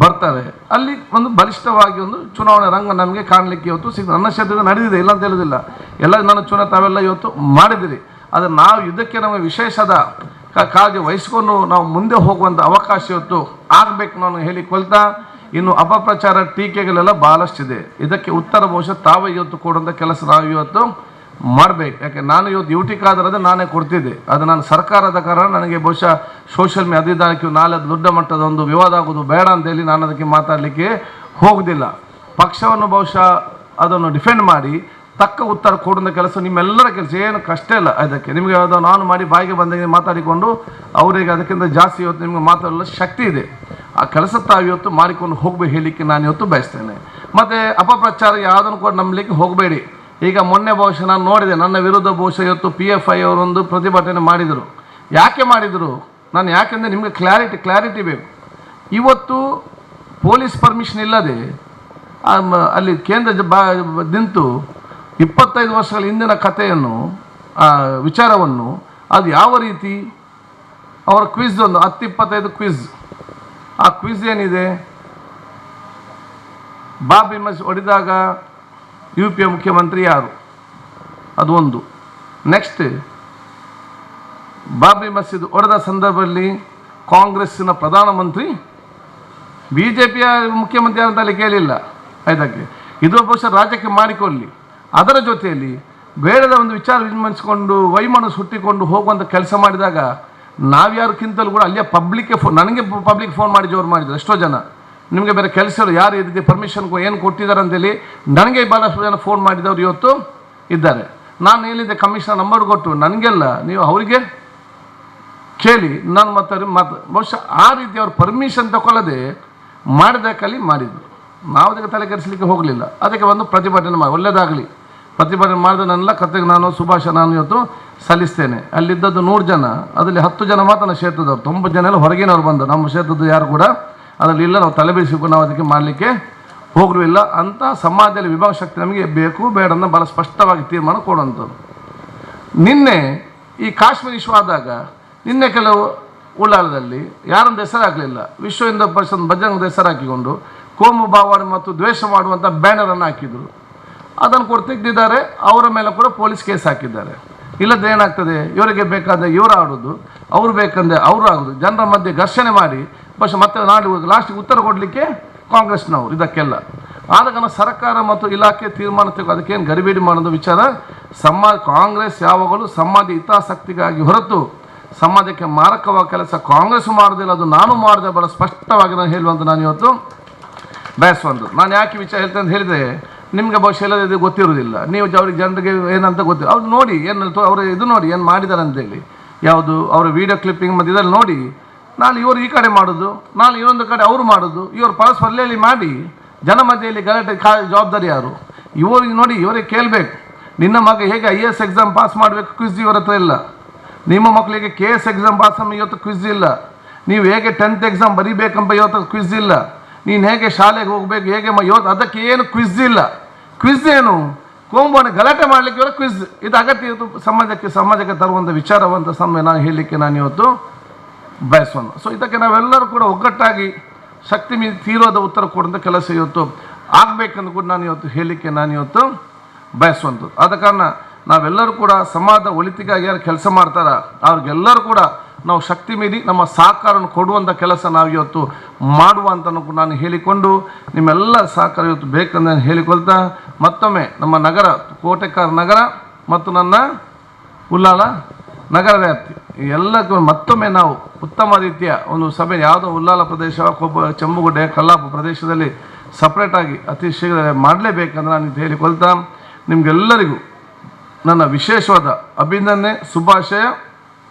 ಬರ್ತಾರೆ. ಅಲ್ಲಿ ಒಂದು ಬಲಿಷ್ಠವಾಗಿ ಒಂದು ಚುನಾವಣೆ ರಂಗ ನಮಗೆ ಕಾಣಲಿಕ್ಕೆ ಇವತ್ತು ಸಿಗ್ತದೆ. ನನ್ನ ಕ್ಷೇತ್ರದಲ್ಲಿ ನಡೆದಿದೆ, ಇಲ್ಲ ಅಂತ ಹೇಳೋದಿಲ್ಲ, ಎಲ್ಲ ನನ್ನ ಚುನಾವಣೆ ತಾವೆಲ್ಲ ಇವತ್ತು ಮಾಡಿದಿರಿ. ಆದರೆ ನಾವು ಇದಕ್ಕೆ ನಮಗೆ ವಿಶೇಷದ ಕಾಳಜಿ ವಹಿಸ್ಕೊಂಡು ನಾವು ಮುಂದೆ ಹೋಗುವಂಥ ಅವಕಾಶ ಇವತ್ತು ಆಗಬೇಕು ನಾನು ಹೇಳಿಕೊಳ್ತಾ, ಇನ್ನು ಅಪಪ್ರಚಾರ ಟೀಕೆಗಳೆಲ್ಲ ಭಾಳಷ್ಟಿದೆ. ಇದಕ್ಕೆ ಉತ್ತರ ಬಹುಶಃ ತಾವೇ ಇವತ್ತು ಕೊಡುವಂಥ ಕೆಲಸ ನಾವು ಇವತ್ತು ಮಾಡಬೇಕು. ಯಾಕೆ ನಾನು ಇವತ್ತು ಯುಟಿಕಾದ್ರೆ ನಾನೇ ಕೊಡ್ತಿದ್ದೆ, ಅದು ನಾನು ಸರ್ಕಾರದ ಕಾರಣ ನನಗೆ ಬಹುಶಃ ಸೋಷಿಯಲ್ ಮೀಡಿಯಾ ನಾಳೆ ದೊಡ್ಡ ಮಟ್ಟದ ಒಂದು ವಿವಾದ ಆಗೋದು ಬೇಡ ಅಂತೇಳಿ ನಾನು ಅದಕ್ಕೆ ಮಾತಾಡಲಿಕ್ಕೆ ಹೋಗೋದಿಲ್ಲ. ಪಕ್ಷವನ್ನು ಬಹುಶಃ ಅದನ್ನು ಡಿಫೆಂಡ್ ಮಾಡಿ ತಕ್ಕ ಉತ್ತರ ಕೊಡುವಂಥ ಕೆಲಸ ನಿಮ್ಮೆಲ್ಲರ ಕೆಲಸ, ಏನು ಕಷ್ಟ ಇಲ್ಲ ಅದಕ್ಕೆ. ನಿಮಗೆ ಯಾವುದೋ ನಾನು ಮಾಡಿ ಬಾಯಿಗೆ ಬಂದಾಗ ಮಾತಾಡಿಕೊಂಡು ಅವರಿಗೆ ಅದಕ್ಕಿಂತ ಜಾಸ್ತಿ ಇವತ್ತು ನಿಮಗೆ ಮಾತಾಡಲು ಶಕ್ತಿ ಇದೆ. ಆ ಕೆಲಸ ತಾವು ಇವತ್ತು ಮಾಡಿಕೊಂಡು ಹೋಗಬೇಕು ಹೇಳಲಿಕ್ಕೆ ನಾನು ಇವತ್ತು ಬಯಸ್ತೇನೆ. ಮತ್ತು ಅಪಪ್ರಚಾರ ಯಾವುದನ್ನು ಕೂಡ ನಂಬಲಿಕ್ಕೆ ಹೋಗಬೇಡಿ. ಈಗ ಮೊನ್ನೆ ಬಹುಶಃ ನಾನು ನೋಡಿದೆ, ನನ್ನ ವಿರುದ್ಧ ಬಹುಶಃ ಇವತ್ತು PFI ಅವರೊಂದು ಪ್ರತಿಭಟನೆ ಮಾಡಿದರು. ಯಾಕೆ ಮಾಡಿದರು? ನಾನು ಯಾಕೆಂದರೆ ನಿಮಗೆ ಕ್ಲಾರಿಟಿ ಬೇಕು. ಇವತ್ತು ಪೊಲೀಸ್ ಪರ್ಮಿಷನ್ ಇಲ್ಲದೆ ಅಲ್ಲಿ ಕೇಂದ್ರ ನಿಂತು 25 ವರ್ಷಗಳ ಹಿಂದಿನ ಕಥೆಯನ್ನು ವಿಚಾರವನ್ನು ಅದು ಯಾವ ರೀತಿ ಅವರ ಕ್ವಿಜ್ ಒಂದು 10-25 ಕ್ವಿಜ್, ಆ ಕ್ವಿಜ್ ಏನಿದೆ, ಬಾಬಿ ಮಸೀದ್ ಹೊಡೆದಾಗ UP ಮುಖ್ಯಮಂತ್ರಿ ಯಾರು, ಅದು ಒಂದು. ನೆಕ್ಸ್ಟ್, ಬಾಬಿ ಮಸೀದ್ ಹೊಡೆದ ಸಂದರ್ಭದಲ್ಲಿ ಕಾಂಗ್ರೆಸ್ಸಿನ ಪ್ರಧಾನಮಂತ್ರಿ BJPಯ ಮುಖ್ಯಮಂತ್ರಿ ಅಂತ ಅಲ್ಲಿ ಕೇಳಿಲ್ಲ. ಇದಕ್ಕೆ ಇದು ಬಹುಶಃ ರಾಜ್ಯಕ್ಕೆ ಮಾಡಿಕೊಳ್ಳಿ. ಅದರ ಜೊತೆಯಲ್ಲಿ ಬೇಡದ ಒಂದು ವಿಚಾರ ವಿಮರ್ಶಿಸಿಕೊಂಡು ವೈಮನಸ್ಸು ಹುಟ್ಟಿಕೊಂಡು ಹೋಗುವಂಥ ಕೆಲಸ ಮಾಡಿದಾಗ ನಾವ್ಯಾರಕ್ಕಿಂತಲೂ ಕೂಡ ಅಲ್ಲಿಯ ನನಗೆ ಪಬ್ಲಿಕ್ ಫೋನ್ ಮಾಡಿ ಜೋರು ಮಾಡಿದ್ರು ಎಷ್ಟೋ ಜನ. ನಿಮಗೆ ಬೇರೆ ಕೆಲಸಗಳು ಯಾರು ಇದಕ್ಕೆ ಪರ್ಮಿಷನ್ ಏನು ಕೊಟ್ಟಿದ್ದಾರೆ ಅಂತೇಳಿ ನನಗೆ ಭಾಳಷ್ಟು ಜನ ಫೋನ್ ಮಾಡಿದವರು ಇವತ್ತು ಇದ್ದಾರೆ. ನಾನು ಹೇಳಿದ್ದೆ ಕಮಿಷನರ್ ನಂಬರ್ ಕೊಟ್ಟು ನನಗೆಲ್ಲ ನೀವು ಅವರಿಗೆ ಕೇಳಿ ನಾನು ಮತ್ತೆ ಬಹುಶಃ ಆ ರೀತಿ ಅವ್ರು ಪರ್ಮಿಷನ್ ತಗೊಳ್ಳದೆ ಮಾಡಿದಕ್ಕಲ್ಲಿ ಮಾಡಿದ್ರು. ನಾವು ಅದಕ್ಕೆ ತಲೆ ಕೆಡಿಸಲಿಕ್ಕೆ ಹೋಗಲಿಲ್ಲ. ಅದಕ್ಕೆ ಒಂದು ಪ್ರತಿಭಟನೆ ಮಾಡಿ ಒಳ್ಳೆಯದಾಗಲಿ. ಪ್ರತಿಭಟನೆ ಮಾಡಿದ ನನ್ನೆಲ್ಲ ಕತೆಗೆ ನಾನು ಶುಭಾಶಯ ನಾನು ಇವತ್ತು ಸಲ್ಲಿಸ್ತೇನೆ. ಅಲ್ಲಿದ್ದದ್ದು 100 ಜನ, ಅದರಲ್ಲಿ 10 ಜನ ಮಾತ್ರ ನಮ್ಮ ಕ್ಷೇತ್ರದವ್ರು, 90 ಜನ ಎಲ್ಲ ಹೊರಗಿನವ್ರು ಬಂದು ನಮ್ಮ ಕ್ಷೇತ್ರದ ಯಾರು ಕೂಡ ಅದರಲ್ಲಿ ಇಲ್ಲ. ನಾವು ತಲೆ ಬಿಸಿಕೊಂಡು ನಾವು ಅದಕ್ಕೆ ಮಾಡಲಿಕ್ಕೆ ಹೋಗಲೂ ಇಲ್ಲ. ಅಂತ ಸಮಾಜದಲ್ಲಿ ವಿಭಾಗ ಶಕ್ತಿ ನಮಗೆ ಬೇಕು ಬೇಡ ಅಂತ ಭಾಳ ಸ್ಪಷ್ಟವಾಗಿ ತೀರ್ಮಾನ ಕೊಡುವಂಥದ್ದು. ನಿನ್ನೆ ಈ ಕಾಶ್ಮೀರ ಇಶ್ಯೂ ಆದಾಗ ನಿನ್ನೆ ಕೆಲವು ಉಳ್ಳಾಲದಲ್ಲಿ ಯಾರೊಂದು ಹೆಸರಾಗಲಿಲ್ಲ, ವಿಶ್ವ ಹಿಂದೂ ಪರಿಷತ್ ಬಜರಂಗದ ಹೆಸರು ಹಾಕಿಕೊಂಡು ಕೋಮು ಭಾವನೆ ಮತ್ತು ದ್ವೇಷ ಮಾಡುವಂಥ ಬ್ಯಾನರನ್ನು ಹಾಕಿದರು. ಅದನ್ನು ಕೂಡ ತೆಗೆದಿದ್ದಾರೆ. ಅವರ ಮೇಲೆ ಕೂಡ ಪೊಲೀಸ್ ಕೇಸ್ ಹಾಕಿದ್ದಾರೆ. ಇಲ್ಲದ್ರೆ ಏನಾಗ್ತದೆ, ಇವರಿಗೆ ಬೇಕಾದ ಇವರು ಆಡೋದು, ಅವ್ರು ಬೇಕಂದ್ರೆ ಅವರು ಆಗೋದು, ಜನರ ಮಧ್ಯೆ ಘರ್ಷಣೆ ಮಾಡಿ ಬಹುಶಃ ಮತ್ತೆ ನಾಡು ಲಾಸ್ಟಿಗೆ ಉತ್ತರ ಕೊಡಲಿಕ್ಕೆ ಕಾಂಗ್ರೆಸ್ನವರು ಇದಕ್ಕೆಲ್ಲ. ಆದ ಕಾರಣ ಸರ್ಕಾರ ಮತ್ತು ಇಲಾಖೆ ತೀರ್ಮಾನ ತೆಗೆದು ಅದಕ್ಕೇನು ಗಡಿಬಿಡಿ ಮಾಡೋದು ವಿಚಾರ. ಕಾಂಗ್ರೆಸ್ ಯಾವಾಗಲೂ ಸಮಾಜ ಹಿತಾಸಕ್ತಿಗಾಗಿ ಹೊರತು ಸಮಾಜಕ್ಕೆ ಮಾರಕವಾದ ಕೆಲಸ ಕಾಂಗ್ರೆಸ್ ಮಾಡೋದಿಲ್ಲ, ಅದು ನಾನು ಮಾಡಿದೆ ಭಾಳ ಸ್ಪಷ್ಟವಾಗಿ ನಾನು ಹೇಳುವಂತ ನಾನು ಇವತ್ತು ಬಯಸುವಂಥದ್ದು. ನಾನು ಯಾಕೆ ವಿಚಾರ ಹೇಳ್ತೇನೆ ಅಂತ ಹೇಳಿದರೆ, ನಿಮಗೆ ಬಹುಶಃ ಎಲ್ಲ ಇದು ಗೊತ್ತಿರೋದಿಲ್ಲ. ನೀವು ಅವ್ರಿಗೆ ಜನರಿಗೆ ಏನಂತ ಗೊತ್ತಿಲ್ಲ. ಅವ್ರು ನೋಡಿ ಏನು ಅವರು ಇದು ನೋಡಿ ಏನು ಮಾಡಿದ್ದಾರೆ ಅಂತೇಳಿ, ಯಾವುದು ಅವರ ವಿಡಿಯೋ ಕ್ಲಿಪ್ಪಿಂಗ್ ಮತ್ತು ಇದರಲ್ಲಿ ನೋಡಿ, ನಾಳೆ ಇವರು ಈ ಕಡೆ ಮಾಡೋದು, ನಾಳೆ ಇನ್ನೊಂದು ಕಡೆ ಅವರು ಮಾಡೋದು, ಇವರು ಪರಸ್ಪರಲಿ ಮಾಡಿ ಜನ ಮಧ್ಯೆಯಲ್ಲಿ ಗಲಾಟೆ ಜವಾಬ್ದಾರಿ ಯಾರು? ಇವರಿಗೆ ನೋಡಿ, ಇವರಿಗೆ ಕೇಳಬೇಕು. ನಿನ್ನ ಮಗ ಹೇಗೆ IAS ಎಕ್ಸಾಮ್ ಪಾಸ್ ಮಾಡಬೇಕು ಕ್ವಿಜ್ ಇವರ ಹತ್ರ ಇಲ್ಲ. ನಿಮ್ಮ ಮಕ್ಕಳಿಗೆ KS ಎಕ್ಸಾಮ್ ಪಾಸ್ ಇವತ್ತು ಕ್ವಿಜ್ ಇಲ್ಲ. ನೀವು ಹೇಗೆ 10th ಎಕ್ಸಾಮ್ ಬರೀಬೇಕಂತ ಇವತ್ತು ಕ್ವಿಜ್ ಇಲ್ಲ. ನೀನು ಹೇಗೆ ಶಾಲೆಗೆ ಹೋಗ್ಬೇಕು ಹೇಗೆ ಇವತ್ತು ಅದಕ್ಕೆ ಏನು ಕ್ವಿಜ್ ಇಲ್ಲ. ಕ್ವಿಜ್ ಏನು? ಕೋಂಬನ ಗಲಾಟೆ ಮಾಡಲಿಕ್ಕೆ ಇವರ ಕ್ವಿಜ್ ಇದು ಅಗತ್ಯ. ಇವತ್ತು ಸಮಾಜಕ್ಕೆ ತರುವಂಥ ವಿಚಾರವಂತ ಸಮಯ ನಾನು ಹೇಳಲಿಕ್ಕೆ ನಾನು ಇವತ್ತು ಬಯಸೋಣ. ಸೊ ಇದಕ್ಕೆ ನಾವೆಲ್ಲರೂ ಕೂಡ ಒಗ್ಗಟ್ಟಾಗಿ ಶಕ್ತಿ ಮೀರಿ ತೀರೋದ ಉತ್ತರ ಕೊಡುವಂಥ ಕೆಲಸ ಇವತ್ತು ಆಗಬೇಕಂದು ಕೂಡ ನಾನು ಇವತ್ತು ಹೇಳಲಿಕ್ಕೆ ನಾನು ಇವತ್ತು ಬಯಸುವಂಥದ್ದು. ಆದ ಕಾರಣ ನಾವೆಲ್ಲರೂ ಕೂಡ ಸಮಾಜದ ಒಳಿತಿಗಾಗಿ ಯಾರು ಕೆಲಸ ಮಾಡ್ತಾರ ಅವ್ರಿಗೆಲ್ಲರೂ ಕೂಡ ನಾವು ಶಕ್ತಿ ಮೀರಿ ನಮ್ಮ ಸಹಕಾರವನ್ನು ಕೊಡುವಂಥ ಕೆಲಸ ನಾವು ಇವತ್ತು ಮಾಡುವಂತನೂ ಕೂಡ ನಾನು ಹೇಳಿಕೊಂಡು ನಿಮ್ಮೆಲ್ಲ ಸಹಕಾರ ಇವತ್ತು ಬೇಕಂತ ನಾನು ಹೇಳಿಕೊಳ್ತಾ ಮತ್ತೊಮ್ಮೆ ನಮ್ಮ ನಗರ ಕೋಟೆಕಾರ ನಗರ ಮತ್ತು ನನ್ನ ಉಳ್ಳಾಲ ನಗರ ವ್ಯಾಪ್ತಿ ಎಲ್ಲಕ್ಕೂ ಮತ್ತೊಮ್ಮೆ ನಾವು ಉತ್ತಮ ರೀತಿಯ ಒಂದು ಸಭೆ ಯಾವುದೋ ಉಳ್ಳಾಲ ಪ್ರದೇಶ ಚೆಂಬುಗುಡ್ಡೆ ಕಲ್ಲಾಪು ಪ್ರದೇಶದಲ್ಲಿ ಸಪ್ರೇಟಾಗಿ ಅತಿ ಶೀಘ್ರ ಮಾಡಲೇಬೇಕಂದ್ರೆ ನಾನು ಹೇಳಿಕೊಳ್ತಾ ನಿಮಗೆಲ್ಲರಿಗೂ ನನ್ನ ವಿಶೇಷವಾದ ಅಭಿನಂದನೆ ಶುಭಾಶಯ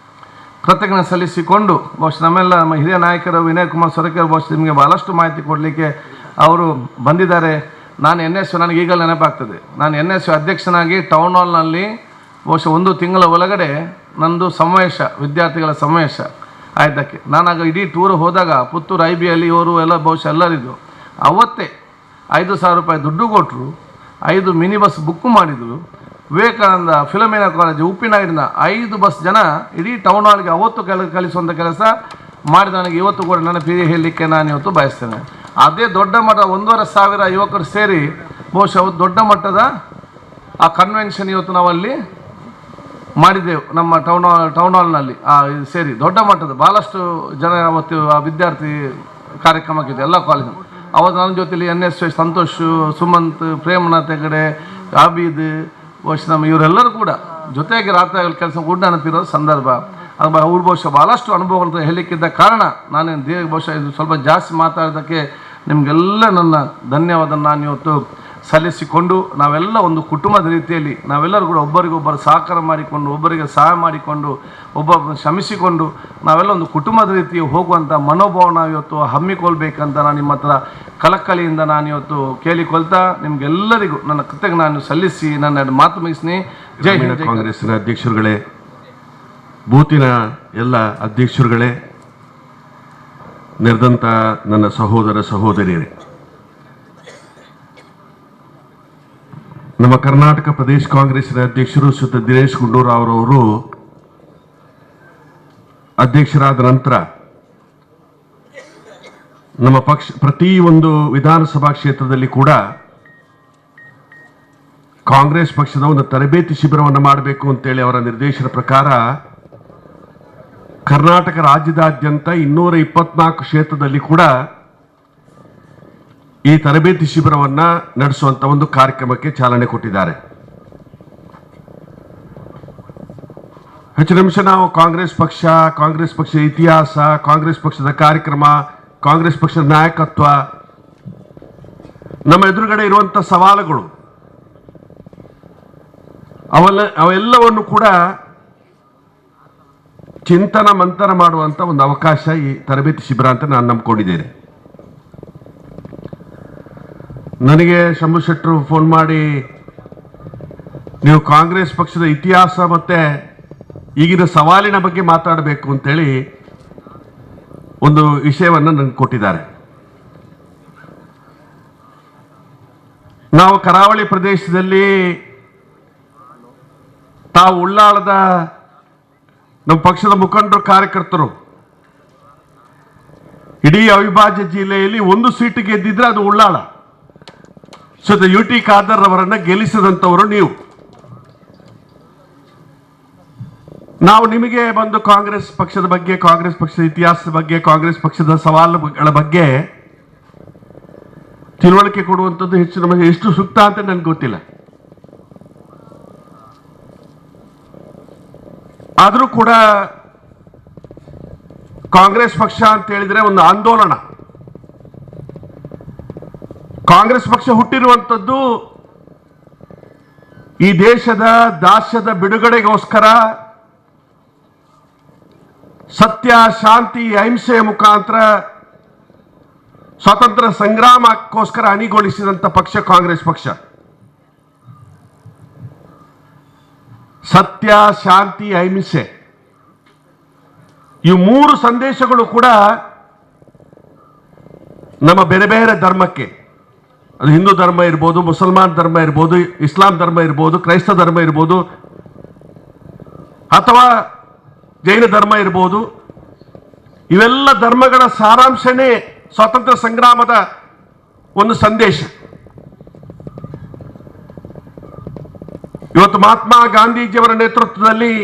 ಕೃತಜ್ಞತೆ ಸಲ್ಲಿಸಿಕೊಂಡು ಬಹುಶಃ ನಮ್ಮ ಹಿರಿಯ ನಾಯಕರು ವಿನಯ್ ಕುಮಾರ್ ಸೊರಕೆ ಬಹುಶಃ ನಿಮಗೆ ಭಾಳಷ್ಟು ಮಾಹಿತಿ ಕೊಡಲಿಕ್ಕೆ ಅವರು ಬಂದಿದ್ದಾರೆ. ನಾನು NSU ನನಗೆ ಈಗಲೇ ನೆನಪಾಗ್ತದೆ, ನಾನು NSU ಅಧ್ಯಕ್ಷನಾಗಿ ಟೌನ್ ಹಾಲ್ನಲ್ಲಿ ಬಹುಶಃ 1 ತಿಂಗಳ ಒಳಗಡೆ ನಂದು ಸಮಾವೇಶ ವಿದ್ಯಾರ್ಥಿಗಳ ಸಮಾವೇಶ ಆಯ್ತಕ್ಕೆ. ನಾನಾಗ ಇಡೀ ಟೂರ್ ಹೋದಾಗ ಪುತ್ತೂರು IBಯಲ್ಲಿ ಇವರು ಎಲ್ಲ ಬಹುಶಃ ಎಲ್ಲರಿದ್ದು ಅವತ್ತೇ 5,000 ರೂಪಾಯಿ ದುಡ್ಡು ಕೊಟ್ಟರು, 5 ಮಿನಿ ಬಸ್ ಬುಕ್ ಮಾಡಿದರು. ವಿವೇಕಾನಂದ ಫಿಲಮಿನ ಕಾಲೇಜ್ ಉಪ್ಪಿನಾಡಿನ 5 ಬಸ್ ಜನ ಇಡೀ ಟೌನ್ ಹಾಲ್ಗೆ ಅವತ್ತು ಕಲಿಸುವಂಥ ಕೆಲಸ ಮಾಡಿದ ನನಗೆ ಇವತ್ತು ಕೂಡ ನನ್ನ ಪ್ರಿಯ ಹೇಳಲಿಕ್ಕೆ ನಾನು ಇವತ್ತು ಬಯಸ್ತೇನೆ. ಅದೇ ದೊಡ್ಡ ಮಟ್ಟ 1,500 ಯುವಕರು ಸೇರಿ ಬಹುಶಃ ದೊಡ್ಡ ಮಟ್ಟದ ಆ ಕನ್ವೆನ್ಷನ್ ಇವತ್ತು ನಾವಲ್ಲಿ ಮಾಡಿದ್ದೆವು ನಮ್ಮ ಟೌನ್ ಹಾಲ್ನಲ್ಲಿ ಸೇರಿ ದೊಡ್ಡ ಮಟ್ಟದ ಭಾಳಷ್ಟು ಜನ ಅವತ್ತು ಆ ವಿದ್ಯಾರ್ಥಿ ಕಾರ್ಯಕ್ರಮಕ್ಕಿದೆ ಎಲ್ಲ ಕಾಲೇಜು. ಅವತ್ತು ನನ್ನ ಜೊತೆಲಿ NSU ಸಂತೋಷ್, ಸುಮಂತ್, ಪ್ರೇಮನಾಥ್ ಹೆಗಡೆ, ಆಬೀದ್, ಬಹುಶಃ ನಮ್ಮ ಇವರೆಲ್ಲರೂ ಕೂಡ ಜೊತೆಗೆ ರಾತ್ರಿ ಕೆಲಸ ಕೂಡ ನೆನಪಿರೋ ಸಂದರ್ಭ. ಅವ್ರು ಬಹುಶಃ ಭಾಳಷ್ಟು ಅನುಭವಗಳು ಹೇಳಲಿಕ್ಕಿದ್ದ ಕಾರಣ ನಾನೇನು ಬಹುಶಃ ಇದು ಸ್ವಲ್ಪ ಜಾಸ್ತಿ ಮಾತಾಡೋದಕ್ಕೆ ನಿಮಗೆಲ್ಲ ನನ್ನ ಧನ್ಯವಾದ ನಾನು ಇವತ್ತು ಸಲ್ಲಿಸಿಕೊಂಡು ನಾವೆಲ್ಲ ಒಂದು ಕುಟುಂಬದ ರೀತಿಯಲ್ಲಿ ನಾವೆಲ್ಲರೂ ಕೂಡ ಒಬ್ಬರಿಗೊಬ್ಬರು ಸಹಕಾರ ಮಾಡಿಕೊಂಡು ಒಬ್ಬರಿಗೆ ಸಹಾಯ ಮಾಡಿಕೊಂಡು ಒಬ್ಬೊಬ್ಬರು ಶ್ರಮಿಸಿಕೊಂಡು ನಾವೆಲ್ಲ ಒಂದು ಕುಟುಂಬದ ರೀತಿ ಹೋಗುವಂಥ ಮನೋಭಾವನ ಇವತ್ತು ಹಮ್ಮಿಕೊಳ್ಬೇಕಂತ ನಾನು ನಿಮ್ಮ ಹತ್ರ ಕಳಕಳಿಯಿಂದ ನಾನು ಇವತ್ತು ಕೇಳಿಕೊಳ್ತಾ ನಿಮಗೆಲ್ಲರಿಗೂ ನನ್ನ ಕೃತಜ್ಞ ನಾನು ಸಲ್ಲಿಸಿ ನನ್ನ ಮಾತು ಮುಗಿಸ್ತೀನಿ. ಜೈ ಹಿಂದ್, ಜೈ ಕಾಂಗ್ರೆಸ್ಸಿನ ಅಧ್ಯಕ್ಷರುಗಳೇ, ಬೂತಿನ ಎಲ್ಲ ಅಧ್ಯಕ್ಷರುಗಳೇ, ನೆರೆದಂಥ ನನ್ನ ಸಹೋದರ ಸಹೋದರಿಯರೇ, ನಮ್ಮ ಕರ್ನಾಟಕ ಪ್ರದೇಶ ಕಾಂಗ್ರೆಸ್ಸಿನ ಅಧ್ಯಕ್ಷರು ಶ್ರೀಯುತ ದಿನೇಶ್ ಗುಂಡೂರಾವ್ ಅವರು ಅಧ್ಯಕ್ಷರಾದ ನಂತರ ನಮ್ಮ ಪಕ್ಷ ಪ್ರತಿಯೊಂದು ವಿಧಾನಸಭಾ ಕ್ಷೇತ್ರದಲ್ಲಿ ಕೂಡ ಕಾಂಗ್ರೆಸ್ ಪಕ್ಷದ ಒಂದು ತರಬೇತಿ ಶಿಬಿರವನ್ನು ಮಾಡಬೇಕು ಅಂತೇಳಿ ಅವರ ನಿರ್ದೇಶನ ಪ್ರಕಾರ ಕರ್ನಾಟಕ ರಾಜ್ಯದಾದ್ಯಂತ 224 ಕ್ಷೇತ್ರದಲ್ಲಿ ಕೂಡ ಈ ತರಬೇತಿ ಶಿಬಿರವನ್ನು ನಡೆಸುವಂತ ಒಂದು ಕಾರ್ಯಕ್ರಮಕ್ಕೆ ಚಾಲನೆ ಕೊಟ್ಟಿದ್ದಾರೆ. ಹೆಚ್ಚಿನ ನಿಮಿಷ ನಾವು ಕಾಂಗ್ರೆಸ್ ಪಕ್ಷದ ಇತಿಹಾಸ, ಕಾಂಗ್ರೆಸ್ ಪಕ್ಷದ ಕಾರ್ಯಕ್ರಮ, ಕಾಂಗ್ರೆಸ್ ಪಕ್ಷದ ನಾಯಕತ್ವ, ನಮ್ಮ ಎದುರುಗಡೆ ಇರುವಂತ ಸವಾಲುಗಳು ಅವೆಲ್ಲವನ್ನು ಕೂಡ ಚಿಂತನ ಮಂಥನ ಮಾಡುವಂತ ಒಂದು ಅವಕಾಶ ಈ ತರಬೇತಿ ಶಿಬಿರ ಅಂತ ನಾನು ನಂಬಿಕೊಂಡಿದ್ದೇನೆ. ನನಗೆ ಶಂಭು ಶೆಟ್ಟರು ಫೋನ್ ಮಾಡಿ ನೀವು ಕಾಂಗ್ರೆಸ್ ಪಕ್ಷದ ಇತಿಹಾಸ ಮತ್ತೆ ಈಗಿನ ಸವಾಲಿನ ಬಗ್ಗೆ ಮಾತಾಡಬೇಕು ಅಂತೇಳಿ ಒಂದು ವಿಷಯವನ್ನು ನನಗೆ ಕೊಟ್ಟಿದ್ದಾರೆ. ನಾವು ಕರಾವಳಿ ಪ್ರದೇಶದಲ್ಲಿ ತಾವು ಉಳ್ಳಾಳದ ನಮ್ಮ ಪಕ್ಷದ ಮುಖಂಡರು ಕಾರ್ಯಕರ್ತರು ಇಡೀ ಅವಿಭಾಜ್ಯ ಜಿಲ್ಲೆಯಲ್ಲಿ ಒಂದು ಸೀಟು ಗೆದ್ದಿದ್ರೆ ಅದು ಉಳ್ಳಾಳ. ಶ್ರೀ UT ಖಾದರ್ ಅವರನ್ನ ಗೆಲ್ಲಿಸಿದಂಥವರು ನೀವು. ನಾವು ನಿಮಗೆ ಬಂದು ಕಾಂಗ್ರೆಸ್ ಪಕ್ಷದ ಬಗ್ಗೆ, ಕಾಂಗ್ರೆಸ್ ಪಕ್ಷದ ಇತಿಹಾಸದ ಬಗ್ಗೆ, ಕಾಂಗ್ರೆಸ್ ಪಕ್ಷದ ಸವಾಲುಗಳ ಬಗ್ಗೆ ತಿಳುವಳಿಕೆ ಕೊಡುವಂಥದ್ದು ಹೆಚ್ಚು ನಮಗೆ ಎಷ್ಟು ಸೂಕ್ತ ಅಂತ ನನಗೆ ಗೊತ್ತಿಲ್ಲ. ಆದರೂ ಕೂಡ ಕಾಂಗ್ರೆಸ್ ಪಕ್ಷ ಅಂತ ಹೇಳಿದ್ರೆ ಒಂದು ಆಂದೋಲನ. ಕಾಂಗ್ರೆಸ್ ಪಕ್ಷ ಹುಟ್ಟಿರುವಂಥದ್ದು ಈ ದೇಶದ ದಾಸ್ಯದ ಬಿಡುಗಡೆಗೋಸ್ಕರ, ಸತ್ಯ, ಶಾಂತಿ, ಅಹಿಂಸೆಯ ಮುಖಾಂತರ ಸ್ವಾತಂತ್ರ್ಯ ಸಂಗ್ರಾಮಕ್ಕೋಸ್ಕರ ಅಣಿಗೊಳಿಸಿದಂಥ ಪಕ್ಷ ಕಾಂಗ್ರೆಸ್ ಪಕ್ಷ. ಸತ್ಯ, ಶಾಂತಿ, ಅಹಿಂಸೆ ಈ ಮೂರು ಸಂದೇಶಗಳು ಕೂಡ ನಮ್ಮ ಬೇರೆ ಬೇರೆ ಧರ್ಮಕ್ಕೆ, ಅದು ಹಿಂದೂ ಧರ್ಮ ಇರ್ಬೋದು, ಮುಸಲ್ಮಾನ್ ಧರ್ಮ ಇರ್ಬೋದು, ಇಸ್ಲಾಂ ಧರ್ಮ ಇರ್ಬೋದು, ಕ್ರೈಸ್ತ ಧರ್ಮ ಇರ್ಬೋದು, ಅಥವಾ ಜೈನ ಧರ್ಮ ಇರ್ಬೋದು, ಇವೆಲ್ಲ ಧರ್ಮಗಳ ಸಾರಾಂಶನೇ ಸ್ವಾತಂತ್ರ್ಯ ಸಂಗ್ರಾಮದ ಒಂದು ಸಂದೇಶ. ಇವತ್ತು ಮಹಾತ್ಮ ಗಾಂಧೀಜಿಯವರ ನೇತೃತ್ವದಲ್ಲಿ,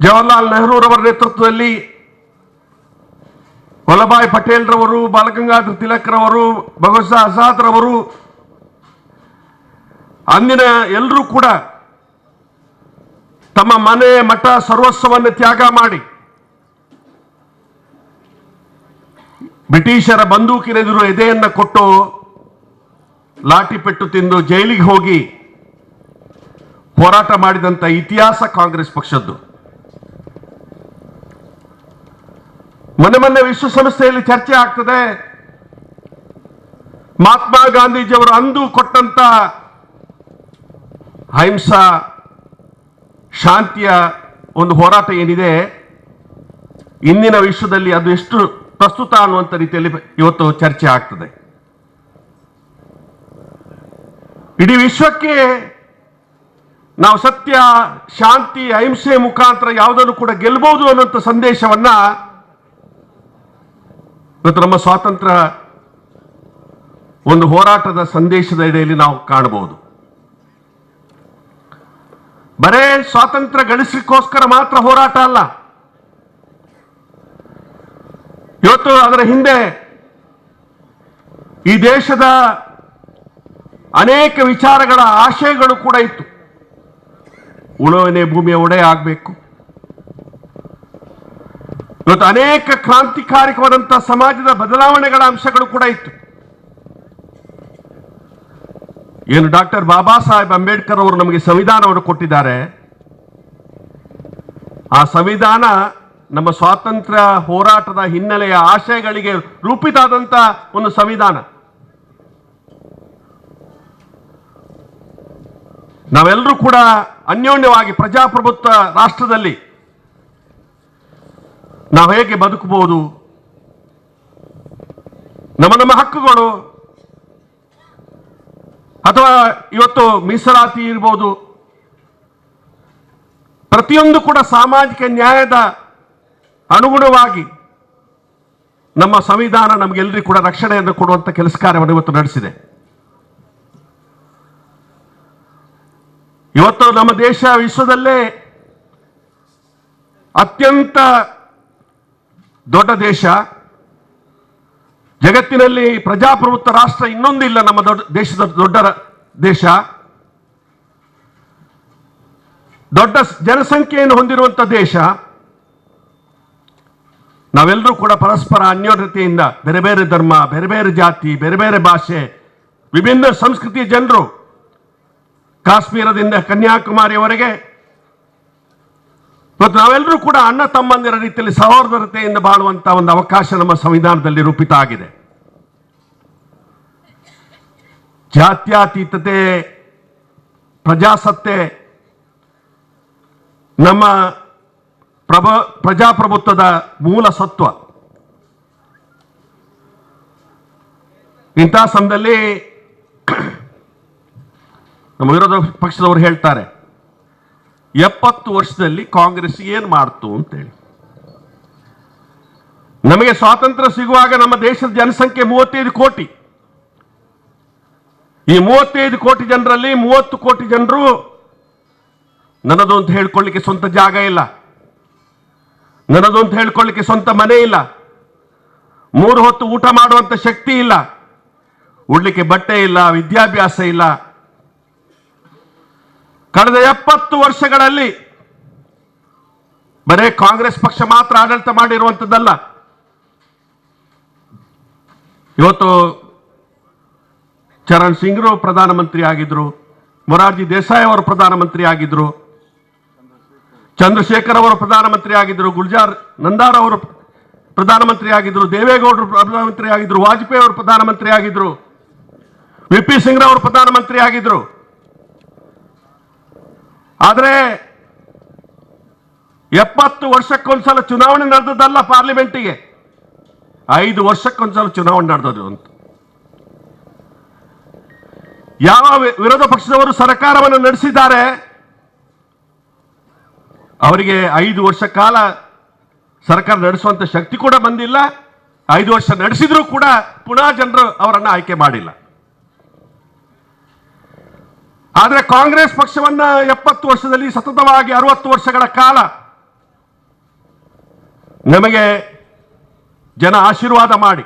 ಜವಾಹರ್ಲಾಲ್ ನೆಹರೂರವರ ನೇತೃತ್ವದಲ್ಲಿ, ವಲ್ಲಭಾಯ್ ಪಟೇಲ್ ರವರು, ಬಾಲಗಂಗಾಧರ ತಿಲಕ್ ರವರು, ಭಗತ್ ಸಿಂಗ್ ಆಜಾದ್ ರವರು, ಅಂದಿನ ಎಲ್ಲರೂ ಕೂಡ ತಮ್ಮ ಮನೆ, ಮಠ, ಸರ್ವಸ್ವವನ್ನು ತ್ಯಾಗ ಮಾಡಿ ಬ್ರಿಟಿಷರ ಬಂದೂಕಿನೆದುರು ಎದೆಯನ್ನ ಕೊಟ್ಟು ಲಾಠಿ ಪೆಟ್ಟು ತಿಂದು ಜೈಲಿಗೆ ಹೋಗಿ ಹೋರಾಟ ಮಾಡಿದಂತ ಇತಿಹಾಸ ಕಾಂಗ್ರೆಸ್ ಪಕ್ಷದ್ದು. ಮೊನ್ನೆ ವಿಶ್ವಸಂಸ್ಥೆಯಲ್ಲಿ ಚರ್ಚೆ ಆಗ್ತದೆ, ಮಹಾತ್ಮ ಗಾಂಧೀಜಿಯವರು ಅಂದು ಕೊಟ್ಟಂತ ಅಹಿಂಸಾ ಶಾಂತಿಯ ಒಂದು ಹೋರಾಟ ಏನಿದೆ, ಇಂದಿನ ವಿಶ್ವದಲ್ಲಿ ಅದು ಎಷ್ಟು ಪ್ರಸ್ತುತ ಅನ್ನುವಂಥ ರೀತಿಯಲ್ಲಿ ಇವತ್ತು ಚರ್ಚೆ ಆಗ್ತದೆ. ಇಡೀ ವಿಶ್ವಕ್ಕೆ ನಾವು ಸತ್ಯ, ಶಾಂತಿ, ಅಹಿಂಸೆ ಮುಖಾಂತರ ಯಾವುದನ್ನು ಕೂಡ ಗೆಲ್ಲಬಹುದು ಅನ್ನುವಂಥ ಸಂದೇಶವನ್ನ ಇವತ್ತು ನಮ್ಮ ಸ್ವಾತಂತ್ರ್ಯ ಒಂದು ಹೋರಾಟದ ಸಂದೇಶದ ಅಡಿಯಲ್ಲಿ ನಾವು ಕಾಣಬಹುದು. ಬರೇ ಸ್ವಾತಂತ್ರ್ಯ ಗಳಿಸಲಿಕ್ಕೋಸ್ಕರ ಮಾತ್ರ ಹೋರಾಟ ಅಲ್ಲ, ಇವತ್ತು ಅದರ ಹಿಂದೆ ಈ ದೇಶದ ಅನೇಕ ವಿಚಾರಗಳ ಆಶಯಗಳು ಕೂಡ ಇತ್ತು. ಉಳುವನೆ ಭೂಮಿಯ ಒಡೆಯ ಆಗಬೇಕು. ಇವತ್ತು ಅನೇಕ ಕ್ರಾಂತಿಕಾರಿಕವಾದಂತಹ ಸಮಾಜದ ಬದಲಾವಣೆಗಳ ಅಂಶಗಳು ಕೂಡ ಇತ್ತು. ಏನು ಡಾಕ್ಟರ್ ಬಾಬಾ ಸಾಹೇಬ್ ಅಂಬೇಡ್ಕರ್ ಅವರು ನಮಗೆ ಸಂವಿಧಾನವನ್ನು ಕೊಟ್ಟಿದ್ದಾರೆ, ಆ ಸಂವಿಧಾನ ನಮ್ಮ ಸ್ವಾತಂತ್ರ್ಯ ಹೋರಾಟದ ಹಿನ್ನೆಲೆಯ ಆಶಯಗಳಿಗೆ ರೂಪಿತಾದಂಥ ಒಂದು ಸಂವಿಧಾನ. ನಾವೆಲ್ಲರೂ ಕೂಡ ಅನ್ಯೋನ್ಯವಾಗಿ ಪ್ರಜಾಪ್ರಭುತ್ವ ರಾಷ್ಟ್ರದಲ್ಲಿ ನಾವು ಹೇಗೆ ಬದುಕಬಹುದು, ನಮ್ಮ ಹಕ್ಕುಗಳು ಅಥವಾ ಇವತ್ತು ಮೀಸಲಾತಿ ಇರ್ಬೋದು, ಪ್ರತಿಯೊಂದು ಕೂಡ ಸಾಮಾಜಿಕ ನ್ಯಾಯದ ಅನುಗುಣವಾಗಿ ನಮ್ಮ ಸಂವಿಧಾನ ನಮಗೆಲ್ಲರಿಗೂ ಕೂಡ ರಕ್ಷಣೆಯನ್ನು ಕೊಡುವಂಥ ಕೆಲಸ ಕಾರ್ಯವನ್ನು ಇವತ್ತು ನಡೆಸಿದೆ. ಇವತ್ತು ನಮ್ಮ ದೇಶ ವಿಶ್ವದಲ್ಲೇ ಅತ್ಯಂತ ದೊಡ್ಡ ದೇಶ, ಜಗತ್ತಿನಲ್ಲಿ ಪ್ರಜಾಪ್ರಭುತ್ವ ರಾಷ್ಟ್ರ ಇನ್ನೊಂದಿಲ್ಲ. ನಮ್ಮ ದೇಶದ ದೊಡ್ಡ ದೇಶ, ದೊಡ್ಡ ಜನಸಂಖ್ಯೆಯನ್ನು ಹೊಂದಿರುವಂಥ ದೇಶ. ನಾವೆಲ್ಲರೂ ಕೂಡ ಪರಸ್ಪರ ಅನ್ಯೋನ್ಯತೆಯಿಂದ ಬೇರೆ ಬೇರೆ ಧರ್ಮ, ಬೇರೆ ಬೇರೆ ಜಾತಿ, ಬೇರೆ ಬೇರೆ ಭಾಷೆ, ವಿಭಿನ್ನ ಸಂಸ್ಕೃತಿಯ ಜನರು ಕಾಶ್ಮೀರದಿಂದ ಕನ್ಯಾಕುಮಾರಿಯವರೆಗೆ ಇವತ್ತು ನಾವೆಲ್ಲರೂ ಕೂಡ ಅಣ್ಣ ತಮ್ಮಂದಿರ ರೀತಿಯಲ್ಲಿ ಸಹೋದರತೆಯಿಂದ ಬಾಳುವಂತಹ ಒಂದು ಅವಕಾಶ ನಮ್ಮ ಸಂವಿಧಾನದಲ್ಲಿ ರೂಪಿತ ಆಗಿದೆ. ಜಾತ್ಯತೀತತೆ, ಪ್ರಜಾಸತ್ತೆ ನಮ್ಮ ಪ್ರಜಾಪ್ರಭುತ್ವದ ಮೂಲ ಸತ್ವ. ಇಂಥ ಸಮಯದಲ್ಲಿ ನಮ್ಮ ವಿರೋಧ ಪಕ್ಷದವರು ಹೇಳ್ತಾರೆ 70 ವರ್ಷದಲ್ಲಿ ಕಾಂಗ್ರೆಸ್ ಏನು ಮಾಡ್ತು ಅಂತೇಳಿ. ನಮಗೆ ಸ್ವಾತಂತ್ರ್ಯ ಸಿಗುವಾಗ ನಮ್ಮ ದೇಶದ ಜನಸಂಖ್ಯೆ 35 ಕೋಟಿ. ಈ 35 ಕೋಟಿ ಜನರಲ್ಲಿ 30 ಕೋಟಿ ಜನರು ನನ್ನದು ಅಂತ ಹೇಳ್ಕೊಳ್ಳಿಕ್ಕೆ ಸ್ವಂತ ಜಾಗ ಇಲ್ಲ, ನನ್ನದು ಅಂತ ಹೇಳ್ಕೊಳ್ಳಿಕ್ಕೆ ಸ್ವಂತ ಮನೆ ಇಲ್ಲ, 3 ಹೊತ್ತು ಊಟ ಮಾಡುವಂತ ಶಕ್ತಿ ಇಲ್ಲ, ಉಡ್ಲಿಕ್ಕೆ ಬಟ್ಟೆ ಇಲ್ಲ, ವಿದ್ಯಾಭ್ಯಾಸ ಇಲ್ಲ. ಕಳೆದ 70 ವರ್ಷಗಳಲ್ಲಿ ಬರೇ ಕಾಂಗ್ರೆಸ್ ಪಕ್ಷ ಮಾತ್ರ ಆಡಳಿತ ಮಾಡಿರುವಂಥದ್ದಲ್ಲ. ಇವತ್ತು ಚರಣ್ ಸಿಂಗ್ರು ಪ್ರಧಾನಮಂತ್ರಿ ಆಗಿದ್ರು, ಮೊರಾರ್ಜಿ ದೇಸಾಯಿ ಅವರು ಪ್ರಧಾನಮಂತ್ರಿ ಆಗಿದ್ರು, ಚಂದ್ರಶೇಖರ್ ಅವರು ಪ್ರಧಾನಮಂತ್ರಿ ಆಗಿದ್ರು, ಗುಲ್ಜಾರ್ ನಂದಾರ್ ಅವರು ಪ್ರಧಾನಮಂತ್ರಿ ಆಗಿದ್ರು, ದೇವೇಗೌಡರು ಪ್ರಧಾನಮಂತ್ರಿ ಆಗಿದ್ರು, ವಾಜಪೇಯಿ ಅವರು ಪ್ರಧಾನಮಂತ್ರಿ ಆಗಿದ್ರು, ವಿ.ಪಿ. ಸಿಂಗ್ ಅವರು ಪ್ರಧಾನಮಂತ್ರಿ ಆಗಿದ್ರು. ಆದರೆ 70 ವರ್ಷಕ್ಕೊಂದ್ಸಲ ಚುನಾವಣೆ ನಡೆದದ್ದಲ್ಲ, ಪಾರ್ಲಿಮೆಂಟಿಗೆ 5 ವರ್ಷಕ್ಕೊಂದ್ಸಲ ಚುನಾವಣೆ ನಡೆದದ್ದು ಅಂತ. ಯಾವ ವಿರೋಧ ಪಕ್ಷದವರು ಸರ್ಕಾರವನ್ನು ನಡೆಸಿದ್ದಾರೆ ಅವರಿಗೆ 5 ವರ್ಷ ಕಾಲ ಸರ್ಕಾರ ನಡೆಸುವಂತ ಶಕ್ತಿ ಕೂಡ ಬಂದಿಲ್ಲ. 5 ವರ್ಷ ನಡೆಸಿದ್ರು ಕೂಡ ಪುನಃ ಜನರು ಅವರನ್ನು ಆಯ್ಕೆ ಮಾಡಿಲ್ಲ. ಆದರೆ ಕಾಂಗ್ರೆಸ್ ಪಕ್ಷವನ್ನ 70 ವರ್ಷದಲ್ಲಿ ಸತತವಾಗಿ 60 ವರ್ಷಗಳ ಕಾಲ ನಮಗೆ ಜನ ಆಶೀರ್ವಾದ ಮಾಡಿ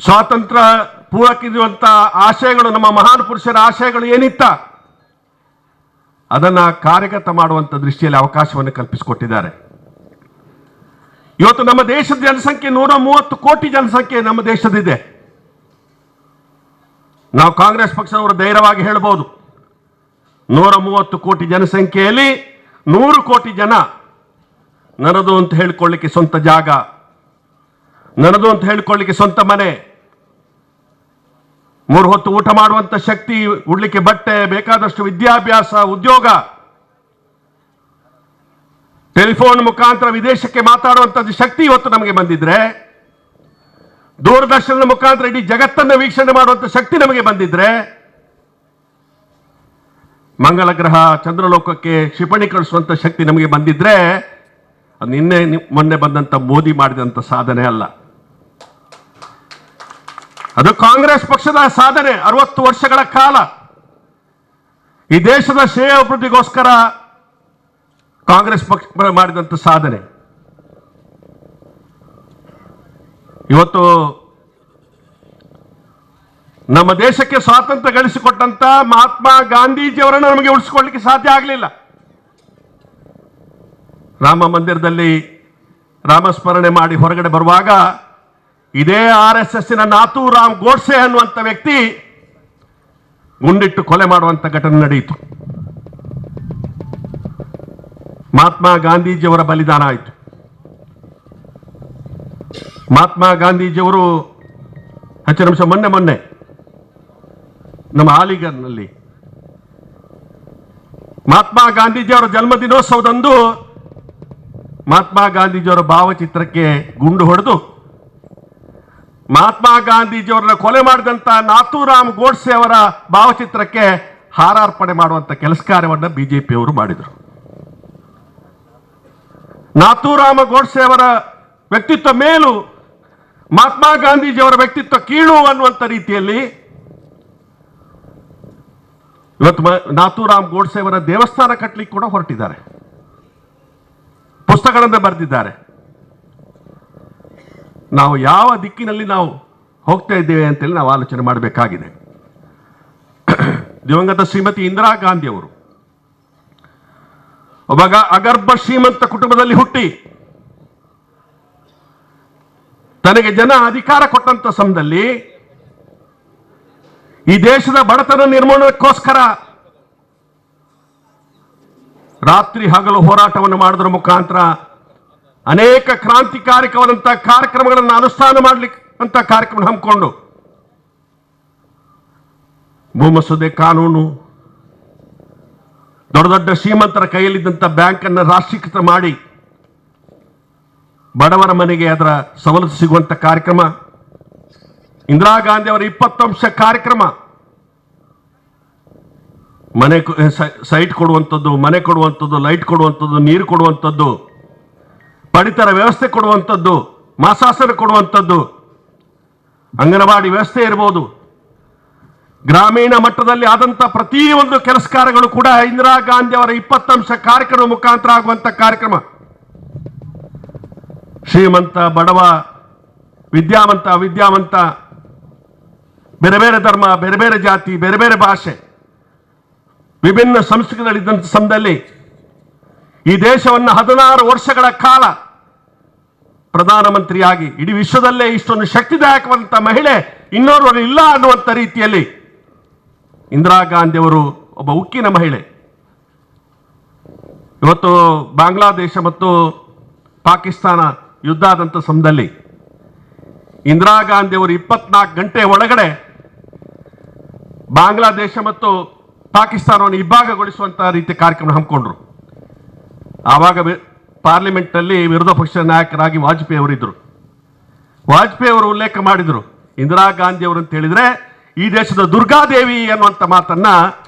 ಸ್ವಾತಂತ್ರ್ಯ ಪೂರಕಿರುವಂತ ಆಶಯಗಳು, ನಮ್ಮ ಮಹಾನ್ ಪುರುಷರ ಆಶಯಗಳು ಏನಿತ್ತ ಅದನ್ನ ಕಾರ್ಯಗತ ಮಾಡುವಂತ ದೃಷ್ಟಿಯಲ್ಲಿ ಅವಕಾಶವನ್ನು ಕಲ್ಪಿಸಿಕೊಟ್ಟಿದ್ದಾರೆ. ಇವತ್ತು ನಮ್ಮ ದೇಶದ ಜನಸಂಖ್ಯೆ 130 ಕೋಟಿ ಜನಸಂಖ್ಯೆ ನಮ್ಮ ದೇಶದಿದೆ. ನಾವು ಕಾಂಗ್ರೆಸ್ ಪಕ್ಷದವರು ಧೈರ್ಯವಾಗಿ ಹೇಳಬಹುದು, 130 ಕೋಟಿ ಜನಸಂಖ್ಯೆಯಲ್ಲಿ 100 ಕೋಟಿ ಜನ ನನ್ನದು ಅಂತ ಹೇಳ್ಕೊಳ್ಳಿಕ್ಕೆ ಸ್ವಂತ ಜಾಗ, ನನ್ನದು ಅಂತ ಹೇಳ್ಕೊಳ್ಳಿಕ್ಕೆ ಸ್ವಂತ ಮನೆ, 3 ಹೊತ್ತು ಊಟ ಮಾಡುವಂತ ಶಕ್ತಿ, ಉಡ್ಲಿಕ್ಕೆ ಬಟ್ಟೆ, ಬೇಕಾದಷ್ಟು ವಿದ್ಯಾಭ್ಯಾಸ, ಉದ್ಯೋಗ, ಟೆಲಿಫೋನ್ ಮುಖಾಂತರ ವಿದೇಶಕ್ಕೆ ಮಾತಾಡುವಂತದ್ದು ಶಕ್ತಿ ಇವತ್ತು ನಮಗೆ ಬಂದಿದ್ರೆ, ದೂರದರ್ಶನದ ಮುಖಾಂತರ ಇಡೀ ಜಗತ್ತನ್ನು ವೀಕ್ಷಣೆ ಮಾಡುವಂತ ಶಕ್ತಿ ನಮಗೆ ಬಂದಿದ್ರೆ, ಮಂಗಲ ಗ್ರಹ ಚಂದ್ರಲೋಕಕ್ಕೆ ಕ್ಷಿಪಣಿ ಕಳಿಸುವಂತ ಶಕ್ತಿ ನಮಗೆ ಬಂದಿದ್ರೆ, ಅದು ನಿನ್ನೆ ಮೊನ್ನೆ ಬಂದಂತ ಮೋದಿ ಮಾಡಿದಂತ ಸಾಧನೆ ಅಲ್ಲ, ಅದು ಕಾಂಗ್ರೆಸ್ ಪಕ್ಷದ ಸಾಧನೆ. 60 ವರ್ಷಗಳ ಕಾಲ ಈ ದೇಶದ ಶ್ರೇಯೋಭಿವೃದ್ಧಿಗೋಸ್ಕರ ಕಾಂಗ್ರೆಸ್ ಪಕ್ಷ ಮಾಡಿದಂತ ಸಾಧನೆ. ಇವತ್ತು ನಮ್ಮ ದೇಶಕ್ಕೆ ಸ್ವಾತಂತ್ರ್ಯ ಗಳಿಸಿಕೊಟ್ಟಂತ ಮಹಾತ್ಮ ಗಾಂಧೀಜಿಯವರನ್ನು ನಮಗೆ ಉಳಿಸಿಕೊಳ್ಳಲಿಕ್ಕೆ ಸಾಧ್ಯ ಆಗಲಿಲ್ಲ. ರಾಮ ಮಂದಿರದಲ್ಲಿ ರಾಮಸ್ಮರಣೆ ಮಾಡಿ ಹೊರಗಡೆ ಬರುವಾಗ ಇದೇ RSS ನಾಥೂರಾಮ್ ಗೋಡ್ಸೆ ಅನ್ನುವಂಥ ವ್ಯಕ್ತಿ ಗುಂಡಿಟ್ಟು ಕೊಲೆ ಮಾಡುವಂಥ ಘಟನೆ ನಡೆಯಿತು. ಮಹಾತ್ಮ ಗಾಂಧೀಜಿಯವರ ಬಲಿದಾನ ಆಯಿತು. ಮಹಾತ್ಮ ಗಾಂಧೀಜಿಯವರು ಹೆಚ್ಚು ನಿಮಿಷ ಮೊನ್ನೆ ನಮ್ಮ ಆಲಿಗರ್ನಲ್ಲಿ ಮಹಾತ್ಮ ಗಾಂಧೀಜಿಯವರ ಜನ್ಮದಿನೋತ್ಸವದಂದು ಮಹಾತ್ಮ ಗಾಂಧೀಜಿಯವರ ಭಾವಚಿತ್ರಕ್ಕೆ ಗುಂಡು ಹೊಡೆದು ಮಹಾತ್ಮ ಗಾಂಧೀಜಿಯವರನ್ನ ಕೊಲೆ ಮಾಡಿದಂಥ ನಾಥೂರಾಮ್ ಗೋಡ್ಸೆ ಅವರ ಭಾವಚಿತ್ರಕ್ಕೆ ಹಾರಾರ್ಪಣೆ ಮಾಡುವಂಥ ಕೆಲಸ ಕಾರ್ಯವನ್ನು ಬಿಜೆಪಿಯವರು ಮಾಡಿದರು. ನಾಥೂರಾಮ ಗೋಡ್ಸೆ ಅವರ ವ್ಯಕ್ತಿತ್ವ ಮೇಲು, ಮಹಾತ್ಮ ಗಾಂಧೀಜಿಯವರ ವ್ಯಕ್ತಿತ್ವ ಕೀಳು ಅನ್ನುವಂಥ ರೀತಿಯಲ್ಲಿ ಇವತ್ತು ನಾಥೂರಾಮ್ ಗೋಡ್ಸೆ ಅವರ ದೇವಸ್ಥಾನ ಕಟ್ಟಲಿಕ್ಕೆ ಕೂಡ ಹೊರಟಿದ್ದಾರೆ, ಪುಸ್ತಕಗಳನ್ನು ಬರೆದಿದ್ದಾರೆ. ನಾವು ಯಾವ ದಿಕ್ಕಿನಲ್ಲಿ ನಾವು ಹೋಗ್ತಾ ಇದ್ದೇವೆ ಅಂತೇಳಿ ನಾವು ಆಲೋಚನೆ ಮಾಡಬೇಕಾಗಿದೆ. ದಿವಂಗತ ಶ್ರೀಮತಿ ಇಂದಿರಾ ಗಾಂಧಿ ಅವರು ಒಬ್ಬ ಅಗರ್ಭ ಶ್ರೀಮಂತ ಕುಟುಂಬದಲ್ಲಿ ಹುಟ್ಟಿ ತನಗೆ ಜನ ಅಧಿಕಾರ ಕೊಟ್ಟಂತ ಸಮಯದಲ್ಲಿ ಈ ದೇಶದ ಬಡತನ ನಿರ್ಮೂಲನಕ್ಕೋಸ್ಕರ ರಾತ್ರಿ ಹಗಲು ಹೋರಾಟವನ್ನು ಮಾಡೋದ್ರ ಮುಖಾಂತರ ಅನೇಕ ಕ್ರಾಂತಿಕಾರಿಕವಾದಂತಹ ಕಾರ್ಯಕ್ರಮಗಳನ್ನು ಅನುಷ್ಠಾನ ಮಾಡಲಿಕ್ಕೆ ಅಂತ ಕಾರ್ಯಕ್ರಮ ಹಮ್ಮಿಕೊಂಡು ಭೂಮಸೂದೆ ಕಾನೂನು, ದೊಡ್ಡ ದೊಡ್ಡ ಶ್ರೀಮಂತರ ಕೈಯಲ್ಲಿದ್ದಂಥ ಬ್ಯಾಂಕನ್ನು ರಾಷ್ಟ್ರೀಕೃತ ಮಾಡಿ ಬಡವರ ಮನೆಗೆ ಅದರ ಸವಲತ್ತು ಸಿಗುವಂಥ ಕಾರ್ಯಕ್ರಮ, ಇಂದಿರಾ ಗಾಂಧಿ ಅವರ 20 ಅಂಶ ಕಾರ್ಯಕ್ರಮ, ಮನೆ ಸೈಟ್ ಕೊಡುವಂಥದ್ದು, ಮನೆ ಕೊಡುವಂಥದ್ದು, ಲೈಟ್ ಕೊಡುವಂಥದ್ದು, ನೀರು ಕೊಡುವಂಥದ್ದು, ಪಡಿತರ ವ್ಯವಸ್ಥೆ ಕೊಡುವಂಥದ್ದು, ಮಾಸಾಸನ ಕೊಡುವಂಥದ್ದು, ಅಂಗನವಾಡಿ ವ್ಯವಸ್ಥೆ ಇರ್ಬೋದು, ಗ್ರಾಮೀಣ ಮಟ್ಟದಲ್ಲಿ ಆದಂಥ ಪ್ರತಿಯೊಂದು ಕೆಲಸ ಕಾರ್ಯಗಳು ಕೂಡ ಇಂದಿರಾ ಗಾಂಧಿ ಅವರ 20 ಅಂಶ ಕಾರ್ಯಕ್ರಮ ಮುಖಾಂತರ ಆಗುವಂಥ ಕಾರ್ಯಕ್ರಮ. ಶ್ರೀಮಂತ, ಬಡವ, ವಿದ್ಯಾವಂತ, ಅವಿದ್ಯಾವಂತ, ಬೇರೆ ಬೇರೆ ಧರ್ಮ, ಬೇರೆ ಬೇರೆ ಜಾತಿ, ಬೇರೆ ಬೇರೆ ಭಾಷೆ, ವಿಭಿನ್ನ ಸಂಸ್ಕೃತಿಗಳಿದ್ದಂಥ ಸಮಯದಲ್ಲಿ ಈ ದೇಶವನ್ನು 16 ವರ್ಷಗಳ ಕಾಲ ಪ್ರಧಾನಮಂತ್ರಿಯಾಗಿ ಇಡೀ ವಿಶ್ವದಲ್ಲೇ ಇಷ್ಟೊಂದು ಶಕ್ತಿದಾಯಕವಾದಂಥ ಮಹಿಳೆ ಇನ್ನೋರ್ವರು ಇಲ್ಲ ಅನ್ನುವಂಥ ರೀತಿಯಲ್ಲಿ ಇಂದಿರಾ ಗಾಂಧಿ ಅವರು ಒಬ್ಬ ಉಕ್ಕಿನ ಮಹಿಳೆ. ಇವತ್ತು ಬಾಂಗ್ಲಾದೇಶ ಮತ್ತು ಪಾಕಿಸ್ತಾನ ಯುದ್ಧ ಆದಂಥ ಸಮಯದಲ್ಲಿ ಇಂದಿರಾ ಗಾಂಧಿ ಅವರು 24 ಗಂಟೆ ಒಳಗಡೆ ಬಾಂಗ್ಲಾದೇಶ ಮತ್ತು ಪಾಕಿಸ್ತಾನವನ್ನು ಇಬ್ಬಾಗಗೊಳಿಸುವಂಥ ರೀತಿ ಕಾರ್ಯಕ್ರಮ ಹಮ್ಮಿಕೊಂಡ್ರು. ಆವಾಗ ಪಾರ್ಲಿಮೆಂಟ್ನಲ್ಲಿ ವಿರೋಧ ಪಕ್ಷದ ನಾಯಕರಾಗಿ ವಾಜಪೇಯಿ ಅವರಿದ್ದರು. ವಾಜಪೇಯಿ ಅವರು ಉಲ್ಲೇಖ ಮಾಡಿದರು, ಇಂದಿರಾ ಗಾಂಧಿ ಅವರು ಅಂತ ಹೇಳಿದ್ರೆ ಈ ದೇಶದ ದುರ್ಗಾದೇವಿ ಅನ್ನುವಂಥ ಮಾತನ್ನ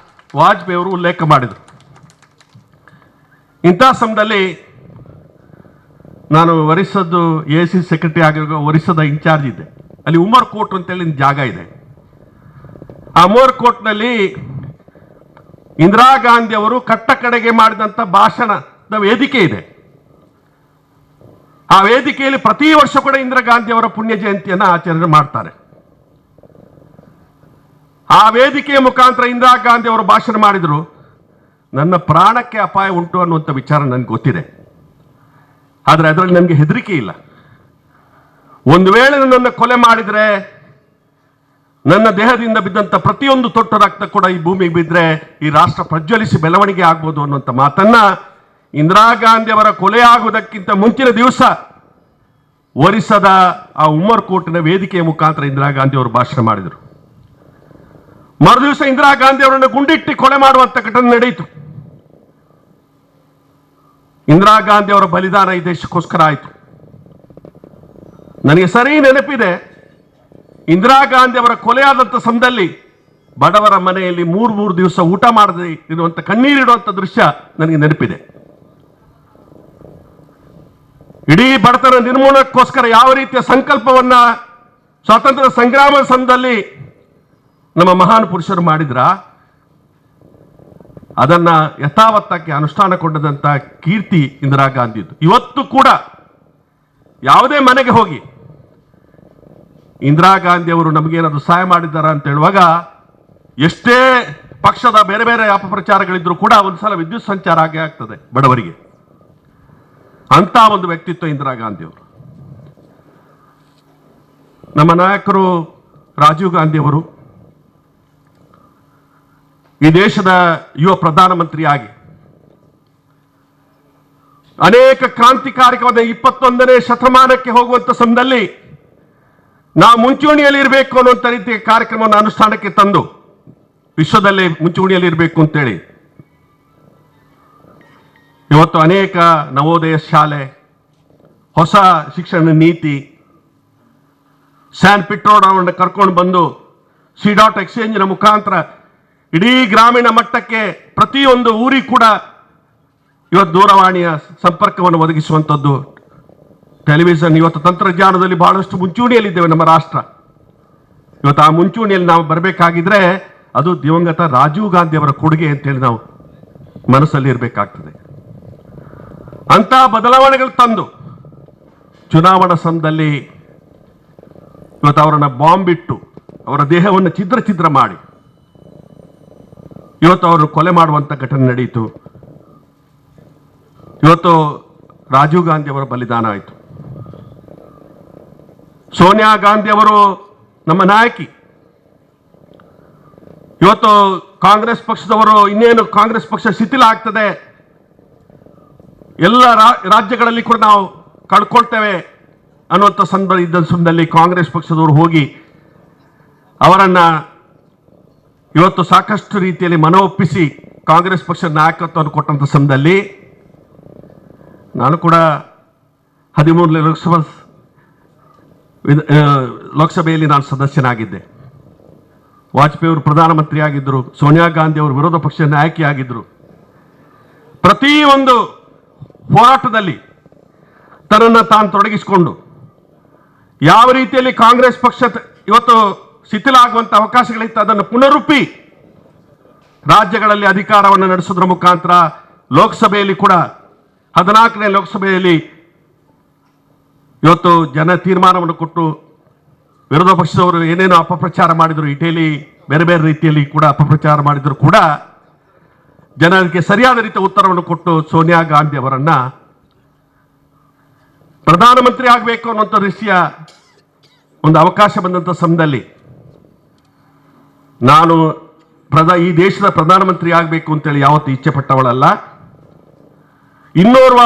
ವಾಜಪೇಯಿ ಅವರು ಉಲ್ಲೇಖ ಮಾಡಿದರು. ಇಂಥ ಸಮಯದಲ್ಲಿ ನಾನು ಒರಿಸ್ಸದ್ದು AC ಸೆಕ್ರೆಟರಿ ಆಗಿರೋ ಒರಿಸ್ಸದ ಇನ್ಚಾರ್ಜ್ ಇದ್ದೆ. ಅಲ್ಲಿ ಉಮರ್ ಕೋಟ್ ಅಂತೇಳಿ ಜಾಗ ಇದೆ. ಆ ಉಮರ್ ಕೋಟ್ನಲ್ಲಿ ಇಂದಿರಾ ಗಾಂಧಿ ಅವರು ಕಟ್ಟ ಕಡೆಗೆ ಮಾಡಿದಂಥ ಭಾಷಣದ ವೇದಿಕೆ ಇದೆ. ಆ ವೇದಿಕೆಯಲ್ಲಿ ಪ್ರತಿ ವರ್ಷ ಕೂಡ ಇಂದಿರಾ ಗಾಂಧಿ ಅವರ ಪುಣ್ಯ ಜಯಂತಿಯನ್ನು ಆಚರಣೆ ಮಾಡ್ತಾರೆ. ಆ ವೇದಿಕೆಯ ಮುಖಾಂತರ ಇಂದಿರಾ ಗಾಂಧಿ ಅವರು ಭಾಷಣ ಮಾಡಿದರು. ನನ್ನ ಪ್ರಾಣಕ್ಕೆ ಅಪಾಯ ಉಂಟು ಅನ್ನುವಂಥ ವಿಚಾರ ನನಗೆ ಗೊತ್ತಿದೆ, ಆದರೆ ಅದರಲ್ಲಿ ನನಗೆ ಹೆದರಿಕೆ ಇಲ್ಲ. ಒಂದು ವೇಳೆ ನನ್ನನ್ನು ಕೊಲೆ ಮಾಡಿದರೆ ನನ್ನ ದೇಹದಿಂದ ಬಿದ್ದಂಥ ಪ್ರತಿಯೊಂದು ತೊಟ್ಟು ರಕ್ತ ಕೂಡ ಈ ಭೂಮಿಗೆ ಬಿದ್ದರೆ ಈ ರಾಷ್ಟ್ರ ಪ್ರಜ್ವಲಿಸಿ ಬೆಳವಣಿಗೆ ಆಗ್ಬೋದು ಅನ್ನುವಂಥ ಮಾತನ್ನ ಇಂದಿರಾ ಗಾಂಧಿ ಅವರ ಕೊಲೆ ಆಗುವುದಕ್ಕಿಂತ ಮುಂಚಿನ ದಿವಸ ಒರಿಸ್ಸಾದ ಆ ಉಮರ್ ಕೋರ್ಟಿನ ವೇದಿಕೆಯ ಮುಖಾಂತರ ಇಂದಿರಾ ಗಾಂಧಿ ಅವರು ಭಾಷಣ ಮಾಡಿದರು. ಮರುದಿವಸ ಇಂದಿರಾ ಗಾಂಧಿ ಅವರನ್ನು ಗುಂಡಿಟ್ಟು ಕೊಲೆ ಮಾಡುವಂಥ ಘಟನೆ ನಡೆಯಿತು. ಇಂದಿರಾ ಗಾಂಧಿ ಅವರ ಬಲಿದಾನ ಈ ದೇಶಕ್ಕೋಸ್ಕರ ಆಯಿತು. ನನಗೆ ಸರಿ ನೆನಪಿದೆ, ಇಂದಿರಾ ಗಾಂಧಿ ಅವರ ಕೊಲೆಯಾದಂಥ ಸಮಯದಲ್ಲಿ ಬಡವರ ಮನೆಯಲ್ಲಿ 3 ದಿವಸ ಊಟ ಮಾಡದೆ ಇರುವಂಥ ಕಣ್ಣೀರಿಡುವಂಥ ದೃಶ್ಯ ನನಗೆ ನೆನಪಿದೆ. ಇಡೀ ಬಡತನ ನಿರ್ಮೂಲನಕ್ಕೋಸ್ಕರ ಯಾವ ರೀತಿಯ ಸಂಕಲ್ಪವನ್ನ ಸ್ವಾತಂತ್ರ್ಯ ಸಂಗ್ರಾಮ ಸಮಯದಲ್ಲಿ ನಮ್ಮ ಮಹಾನ್ ಪುರುಷರು ಮಾಡಿದ್ರ ಅದನ್ನ ಯಥಾವತ್ತಾಗಿ ಅನುಷ್ಠಾನಗೊಂಡಂತ ಕೀರ್ತಿ ಇಂದಿರಾ ಗಾಂಧಿದು. ಇವತ್ತು ಕೂಡ ಯಾವುದೇ ಮನೆಗೆ ಹೋಗಿ ಇಂದಿರಾ ಗಾಂಧಿ ಅವರು ನಮಗೇನಾದ್ರು ಸಹಾಯ ಮಾಡಿದ್ದಾರಾ ಅಂತ ಹೇಳುವಾಗ ಎಷ್ಟೇ ಪಕ್ಷದ ಬೇರೆ ಬೇರೆ ಅಪಪ್ರಚಾರಗಳಿದ್ರು ಕೂಡ ಒಂದ್ಸಲ ವಿದ್ಯುತ್ ಸಂಚಾರ ಆಗೇ ಆಗ್ತದೆ ಬಡವರಿಗೆ. ಅಂತ ಒಂದು ವ್ಯಕ್ತಿತ್ವ ಇಂದಿರಾ ಗಾಂಧಿ ಅವರು. ನಮ್ಮ ನಾಯಕರು ರಾಜೀವ್ ಗಾಂಧಿಯವರು ಈ ದೇಶದ ಯುವ ಪ್ರಧಾನಮಂತ್ರಿಯಾಗಿ ಅನೇಕ ಕ್ರಾಂತಿಕಾರಿಕವಾದ 21ನೇ ಶತಮಾನಕ್ಕೆ ಹೋಗುವಂತ ಸಮಯದಲ್ಲಿ ನಾವು ಮುಂಚೂಣಿಯಲ್ಲಿ ಇರಬೇಕು ಅನ್ನುವಂಥ ರೀತಿಯ ಕಾರ್ಯಕ್ರಮವನ್ನು ಅನುಷ್ಠಾನಕ್ಕೆ ತಂದು ವಿಶ್ವದಲ್ಲೇ ಮುಂಚೂಣಿಯಲ್ಲಿ ಇರಬೇಕು ಅಂತೇಳಿ ಇವತ್ತು ಅನೇಕ ನವೋದಯ ಶಾಲೆ, ಹೊಸ ಶಿಕ್ಷಣ ನೀತಿ, ಸ್ಯಾನ್ ಪಿಟ್ರೋಡವನ್ನು ಕರ್ಕೊಂಡು ಬಂದು C.Exchangeನ ಮುಖಾಂತರ ಇಡೀ ಗ್ರಾಮೀಣ ಮಟ್ಟಕ್ಕೆ ಪ್ರತಿಯೊಂದು ಊರಿಗೆ ಕೂಡ ಇವತ್ತು ದೂರವಾಣಿಯ ಸಂಪರ್ಕವನ್ನು ಒದಗಿಸುವಂಥದ್ದು, ಟೆಲಿವಿಷನ್, ಇವತ್ತು ತಂತ್ರಜ್ಞಾನದಲ್ಲಿ ಬಹಳಷ್ಟು ಮುಂಚೂಣಿಯಲ್ಲಿದ್ದೇವೆ ನಮ್ಮ ರಾಷ್ಟ್ರ. ಇವತ್ತು ಆ ಮುಂಚೂಣಿಯಲ್ಲಿ ನಾವು ಬರಬೇಕಾಗಿದ್ರೆ ಅದು ದಿವಂಗತ ರಾಜೀವ್ ಗಾಂಧಿ ಅವರ ಕೊಡುಗೆ ಅಂತೇಳಿ ನಾವು ಮನಸ್ಸಲ್ಲಿ ಇರಬೇಕಾಗ್ತದೆ. ಅಂತ ಬದಲಾವಣೆಗಳು ತಂದು ಚುನಾವಣಾ ಸಮಯದಲ್ಲಿ ಇವತ್ತು ಅವರನ್ನ ಬಾಂಬ್ ಇಟ್ಟು ಅವರ ದೇಹವನ್ನು ಛಿದ್ರ ಮಾಡಿ ಇವತ್ತು ಅವರು ಕೊಲೆ ಮಾಡುವಂತ ಘಟನೆ ನಡೆಯಿತು. ಇವತ್ತು ರಾಜೀವ್ ಗಾಂಧಿ ಅವರ ಬಲಿದಾನ ಆಯಿತು. ಸೋನಿಯಾ ಗಾಂಧಿ ಅವರು ನಮ್ಮ ನಾಯಕಿ. ಇವತ್ತು ಕಾಂಗ್ರೆಸ್ ಪಕ್ಷದವರು ಇನ್ನೇನು ಕಾಂಗ್ರೆಸ್ ಪಕ್ಷ ಶಿಥಿಲ ಆಗ್ತದೆ, ಎಲ್ಲ ರಾಜ್ಯಗಳಲ್ಲಿ ಕೂಡ ನಾವು ಕಳ್ಕೊಳ್ತೇವೆ ಅನ್ನುವಂಥ ಸಂದರ್ಭ ಇದ್ದ ಸಮಯದಲ್ಲಿ ಕಾಂಗ್ರೆಸ್ ಪಕ್ಷದವರು ಹೋಗಿ ಅವರನ್ನ ಇವತ್ತು ಸಾಕಷ್ಟು ರೀತಿಯಲ್ಲಿ ಮನವೊಪ್ಪಿಸಿ ಕಾಂಗ್ರೆಸ್ ಪಕ್ಷದ ನಾಯಕತ್ವವನ್ನು ಕೊಟ್ಟಂಥ ಸಮಯದಲ್ಲಿ ನಾನು ಕೂಡ 13ನೇ ಲೋಕಸಭೆಯಲ್ಲಿ ನಾನು ಸದಸ್ಯನಾಗಿದ್ದೆ. ವಾಜಪೇಯಿ ಅವರು ಪ್ರಧಾನಮಂತ್ರಿ ಆಗಿದ್ದರು, ಸೋನಿಯಾ ಗಾಂಧಿ ಅವರು ವಿರೋಧ ಪಕ್ಷದ ನಾಯಕಿಯಾಗಿದ್ದರು. ಪ್ರತಿಯೊಂದು ಹೋರಾಟದಲ್ಲಿ ತನ್ನನ್ನು ತಾನು ತೊಡಗಿಸಿಕೊಂಡು ಯಾವ ರೀತಿಯಲ್ಲಿ ಕಾಂಗ್ರೆಸ್ ಪಕ್ಷ ಇವತ್ತು ಶಿಥಿಲ ಆಗುವಂಥ ಅವಕಾಶಗಳಿತ್ತು ಅದನ್ನು ಪುನರುಪ್ಪಿ ರಾಜ್ಯಗಳಲ್ಲಿ ಅಧಿಕಾರವನ್ನು ನಡೆಸೋದ್ರ ಮುಖಾಂತರ ಲೋಕಸಭೆಯಲ್ಲಿ ಕೂಡ 14ನೇ ಲೋಕಸಭೆಯಲ್ಲಿ ಇವತ್ತು ಜನ ತೀರ್ಮಾನವನ್ನು ಕೊಟ್ಟು ವಿರೋಧ ಪಕ್ಷದವರು ಏನೇನು ಅಪಪ್ರಚಾರ ಮಾಡಿದರು, ಇಟಲಿ ಬೇರೆ ಬೇರೆ ರೀತಿಯಲ್ಲಿ ಕೂಡ ಅಪಪ್ರಚಾರ ಮಾಡಿದ್ರು ಕೂಡ ಜನರಿಗೆ ಸರಿಯಾದ ರೀತಿಯ ಉತ್ತರವನ್ನು ಕೊಟ್ಟು ಸೋನಿಯಾ ಗಾಂಧಿ ಅವರನ್ನ ಪ್ರಧಾನಮಂತ್ರಿ ಆಗಬೇಕು ಅನ್ನುವಂಥ ರೀತಿಯ ಒಂದು ಅವಕಾಶ ಬಂದಂಥ ಸಮಯದಲ್ಲಿ ನಾನು ಈ ದೇಶದ ಪ್ರಧಾನಮಂತ್ರಿ ಆಗಬೇಕು ಅಂತೇಳಿ ಯಾವತ್ತು ಇಚ್ಛೆ ಪಟ್ಟವಳಲ್ಲ. ಇನ್ನೋರ್ವ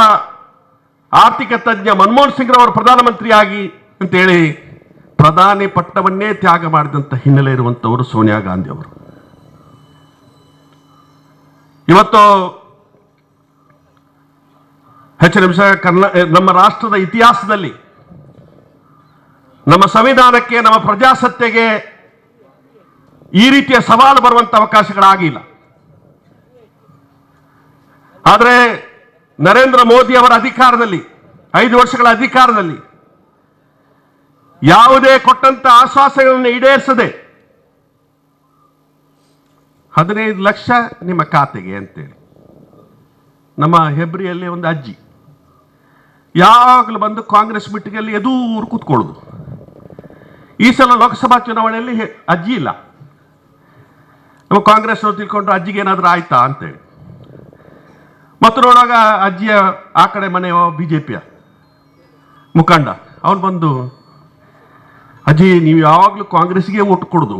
ಆರ್ಥಿಕ ತಜ್ಞ ಮನಮೋಹನ್ ಸಿಂಗ್ ರವರು ಪ್ರಧಾನಮಂತ್ರಿ ಆಗಿ ಅಂತೇಳಿ ಪ್ರಧಾನಿ ಪಟ್ಟವನ್ನೇ ತ್ಯಾಗ ಮಾಡಿದಂಥ ಹಿನ್ನೆಲೆ ಇರುವಂಥವರು ಸೋನಿಯಾ ಗಾಂಧಿ ಅವರು. ಇವತ್ತು ಹೆಚ್ಚಿನ ನಿಮಿಷ ನಮ್ಮ ರಾಷ್ಟ್ರದ ಇತಿಹಾಸದಲ್ಲಿ ನಮ್ಮ ಸಂವಿಧಾನಕ್ಕೆ, ನಮ್ಮ ಪ್ರಜಾಸತ್ತೆಗೆ ಈ ರೀತಿಯ ಸವಾಲು ಬರುವಂತ ಅವಕಾಶಗಳಾಗಿಲ್ಲ. ಆದರೆ ನರೇಂದ್ರ ಮೋದಿ ಅವರ ಅಧಿಕಾರದಲ್ಲಿ 5 ವರ್ಷಗಳ ಅಧಿಕಾರದಲ್ಲಿ ಯಾವುದೇ ಕೊಟ್ಟಂತ ಆಶ್ವಾಸನೆಗಳನ್ನು ಈಡೇರಿಸದೆ 15 ಲಕ್ಷ ನಿಮ್ಮ ಖಾತೆಗೆ ಅಂತೇಳಿ ನಮ್ಮ ಹೆಬ್ರಿಯಲ್ಲಿ ಒಂದು ಅಜ್ಜಿ ಯಾವಾಗಲೂ ಬಂದು ಕಾಂಗ್ರೆಸ್ ಮೀಟಿಂಗಲ್ಲಿ ಎದುರು ಕೂತ್ಕೊಳ್ಳೋದು. ಈ ಸಲ ಲೋಕಸಭಾ ಚುನಾವಣೆಯಲ್ಲಿ ಅಜ್ಜಿ ಇಲ್ಲ. ನಮ್ಮ ಕಾಂಗ್ರೆಸ್ ತಿಳ್ಕೊಂಡ್ರು ಅಜ್ಜಿಗೆ ಏನಾದರೂ ಆಯ್ತಾ ಅಂತೇಳಿ ಮತ್ತು ನೋಡುವಾಗ ಅಜ್ಜಿಯ ಆ ಕಡೆ ಮನೆಯ ಬಿಜೆಪಿಯ ಮುಖಂಡ ಅವನು ಬಂದು, ಅಜ್ಜಿ ನೀವು ಯಾವಾಗಲೂ ಕಾಂಗ್ರೆಸ್ಗೆ ಓಟ್ ಕೊಡೋದು,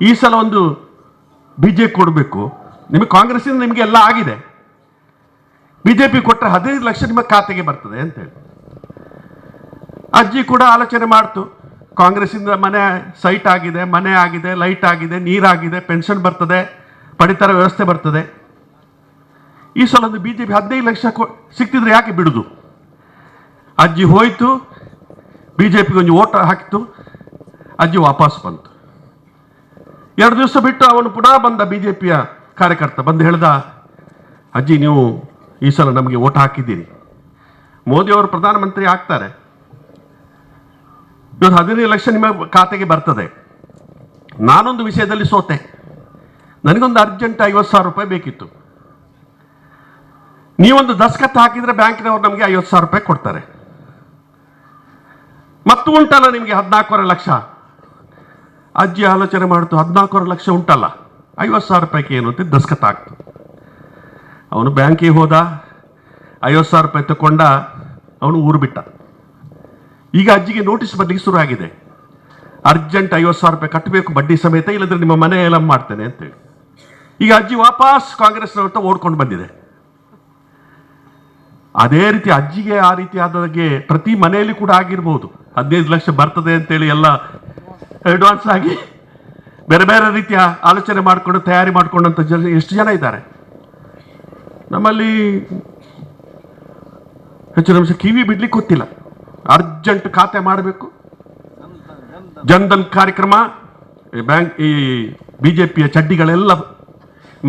ಈ ಸಲ ಒಂದು ಬಿಜೆಪಿ ಕೊಡಬೇಕು, ನಿಮಗೆ ಕಾಂಗ್ರೆಸ್ಸಿಂದ ನಿಮಗೆ ಎಲ್ಲ ಆಗಿದೆ, ಬಿಜೆಪಿ ಕೊಟ್ಟರೆ 15 ಲಕ್ಷ ನಿಮ್ಮ ಖಾತೆಗೆ ಬರ್ತದೆ ಅಂತೇಳಿ. ಅಜ್ಜಿ ಕೂಡ ಆಲೋಚನೆ ಮಾಡ್ತು, ಕಾಂಗ್ರೆಸ್ಸಿಂದ ಮನೆ ಸೈಟ್ ಆಗಿದೆ, ಮನೆ ಆಗಿದೆ, ಲೈಟ್ ಆಗಿದೆ, ನೀರಾಗಿದೆ, ಪೆನ್ಷನ್ ಬರ್ತದೆ, ಪಡಿತರ ವ್ಯವಸ್ಥೆ ಬರ್ತದೆ, ಈ ಸಲ ಒಂದು ಬಿಜೆಪಿ 15 ಲಕ್ಷ ಸಿಕ್ತಿದ್ರೆ ಯಾಕೆ ಬಿಡುದು. ಅಜ್ಜಿ ಹೋಯ್ತು, ಬಿಜೆಪಿಗೆ ಒಂದು ಓಟ್ ಹಾಕಿತು, ಅಜ್ಜಿ ವಾಪಸ್ ಬಂತು. 2 ದಿವಸ ಬಿಟ್ಟು ಅವನು ಪುನಃ ಬಂದ, ಬಿಜೆಪಿಯ ಕಾರ್ಯಕರ್ತ ಬಂದು ಹೇಳ್ದ, ಅಜ್ಜಿ ನೀವು ಈ ಸಲ ನಮಗೆ ಓಟ್ ಹಾಕಿದ್ದೀರಿ, ಮೋದಿ ಅವರು ಪ್ರಧಾನಮಂತ್ರಿ ಆಗ್ತಾರೆ, ಇವತ್ತು 15 ಲಕ್ಷ ನಿಮ್ಮ ಖಾತೆಗೆ ಬರ್ತದೆ, ನಾನೊಂದು ವಿಷಯದಲ್ಲಿ ಸೋತೆ, ನನಗೊಂದು ಅರ್ಜೆಂಟ್ 50,000 ರೂಪಾಯಿ ಬೇಕಿತ್ತು, ನೀವೊಂದು ದಸ್ಕತ್ ಹಾಕಿದ್ರೆ ಬ್ಯಾಂಕಿನವ್ರು ನಮಗೆ 50,000 ರೂಪಾಯಿ ಕೊಡ್ತಾರೆ, ಮತ್ತು ಉಂಟಲ್ಲ ನಿಮಗೆ 14.5 ಲಕ್ಷ. ಅಜ್ಜಿ ಆಲೋಚನೆ ಮಾಡ್ತು, 14.5 ಲಕ್ಷ ಉಂಟಲ್ಲ, 50,000 ರೂಪಾಯಿಗೆ ಏನು ಅಂತ ದಸ್ಕತ್ ಆಗ್ತು. ಅವನು ಬ್ಯಾಂಕಿಗೆ ಹೋದ, 50,000 ರೂಪಾಯಿ ತಗೊಂಡ, ಅವನು ಊರು ಬಿಟ್ಟ. ಈಗ ಅಜ್ಜಿಗೆ ನೋಟಿಸ್ ಬರ್ಲಿಕ್ಕೆ ಶುರು ಆಗಿದೆ, ಅರ್ಜೆಂಟ್ 50,000 ರೂಪಾಯಿ ಕಟ್ಟಬೇಕು ಬಡ್ಡಿ ಸಮೇತ, ಇಲ್ಲದ್ರೆ ನಿಮ್ಮ ಮನೆ ಎಲ್ಲ ಮಾಡ್ತೇನೆ ಅಂತೇಳಿ. ಈಗ ಅಜ್ಜಿ ವಾಪಸ್ ಕಾಂಗ್ರೆಸ್ನವ್ರ ಓಡ್ಕೊಂಡು ಬಂದಿದೆ. ಅದೇ ರೀತಿ ಅಜ್ಜಿಗೆ ಆ ರೀತಿ ಆದಾಗೆ ಪ್ರತಿ ಮನೆಯಲ್ಲಿ ಕೂಡ ಆಗಿರ್ಬೋದು. 15 ಲಕ್ಷ ಬರ್ತದೆ ಅಂತೇಳಿ ಎಲ್ಲ ಅಡ್ವಾನ್ಸ್ ಆಗಿ ಬೇರೆ ಬೇರೆ ರೀತಿಯ ಆಲೋಚನೆ ಮಾಡಿಕೊಂಡು ತಯಾರಿ ಮಾಡಿಕೊಂಡಂಥ ಎಷ್ಟು ಜನ ಇದ್ದಾರೆ ನಮ್ಮಲ್ಲಿ. ಹೆಚ್ಚು ನಿಮಿಷ ಕಿವಿ ಬಿಡ್ಲಿಕ್ಕೆ ಗೊತ್ತಿಲ್ಲ, ಅರ್ಜೆಂಟ್ ಖಾತೆ ಮಾಡಬೇಕು. ಜನ್ಧನ್ ಕಾರ್ಯಕ್ರಮ, ಬ್ಯಾಂಕ್, ಈ ಬಿಜೆಪಿಯ ಚಡ್ಡಿಗಳೆಲ್ಲ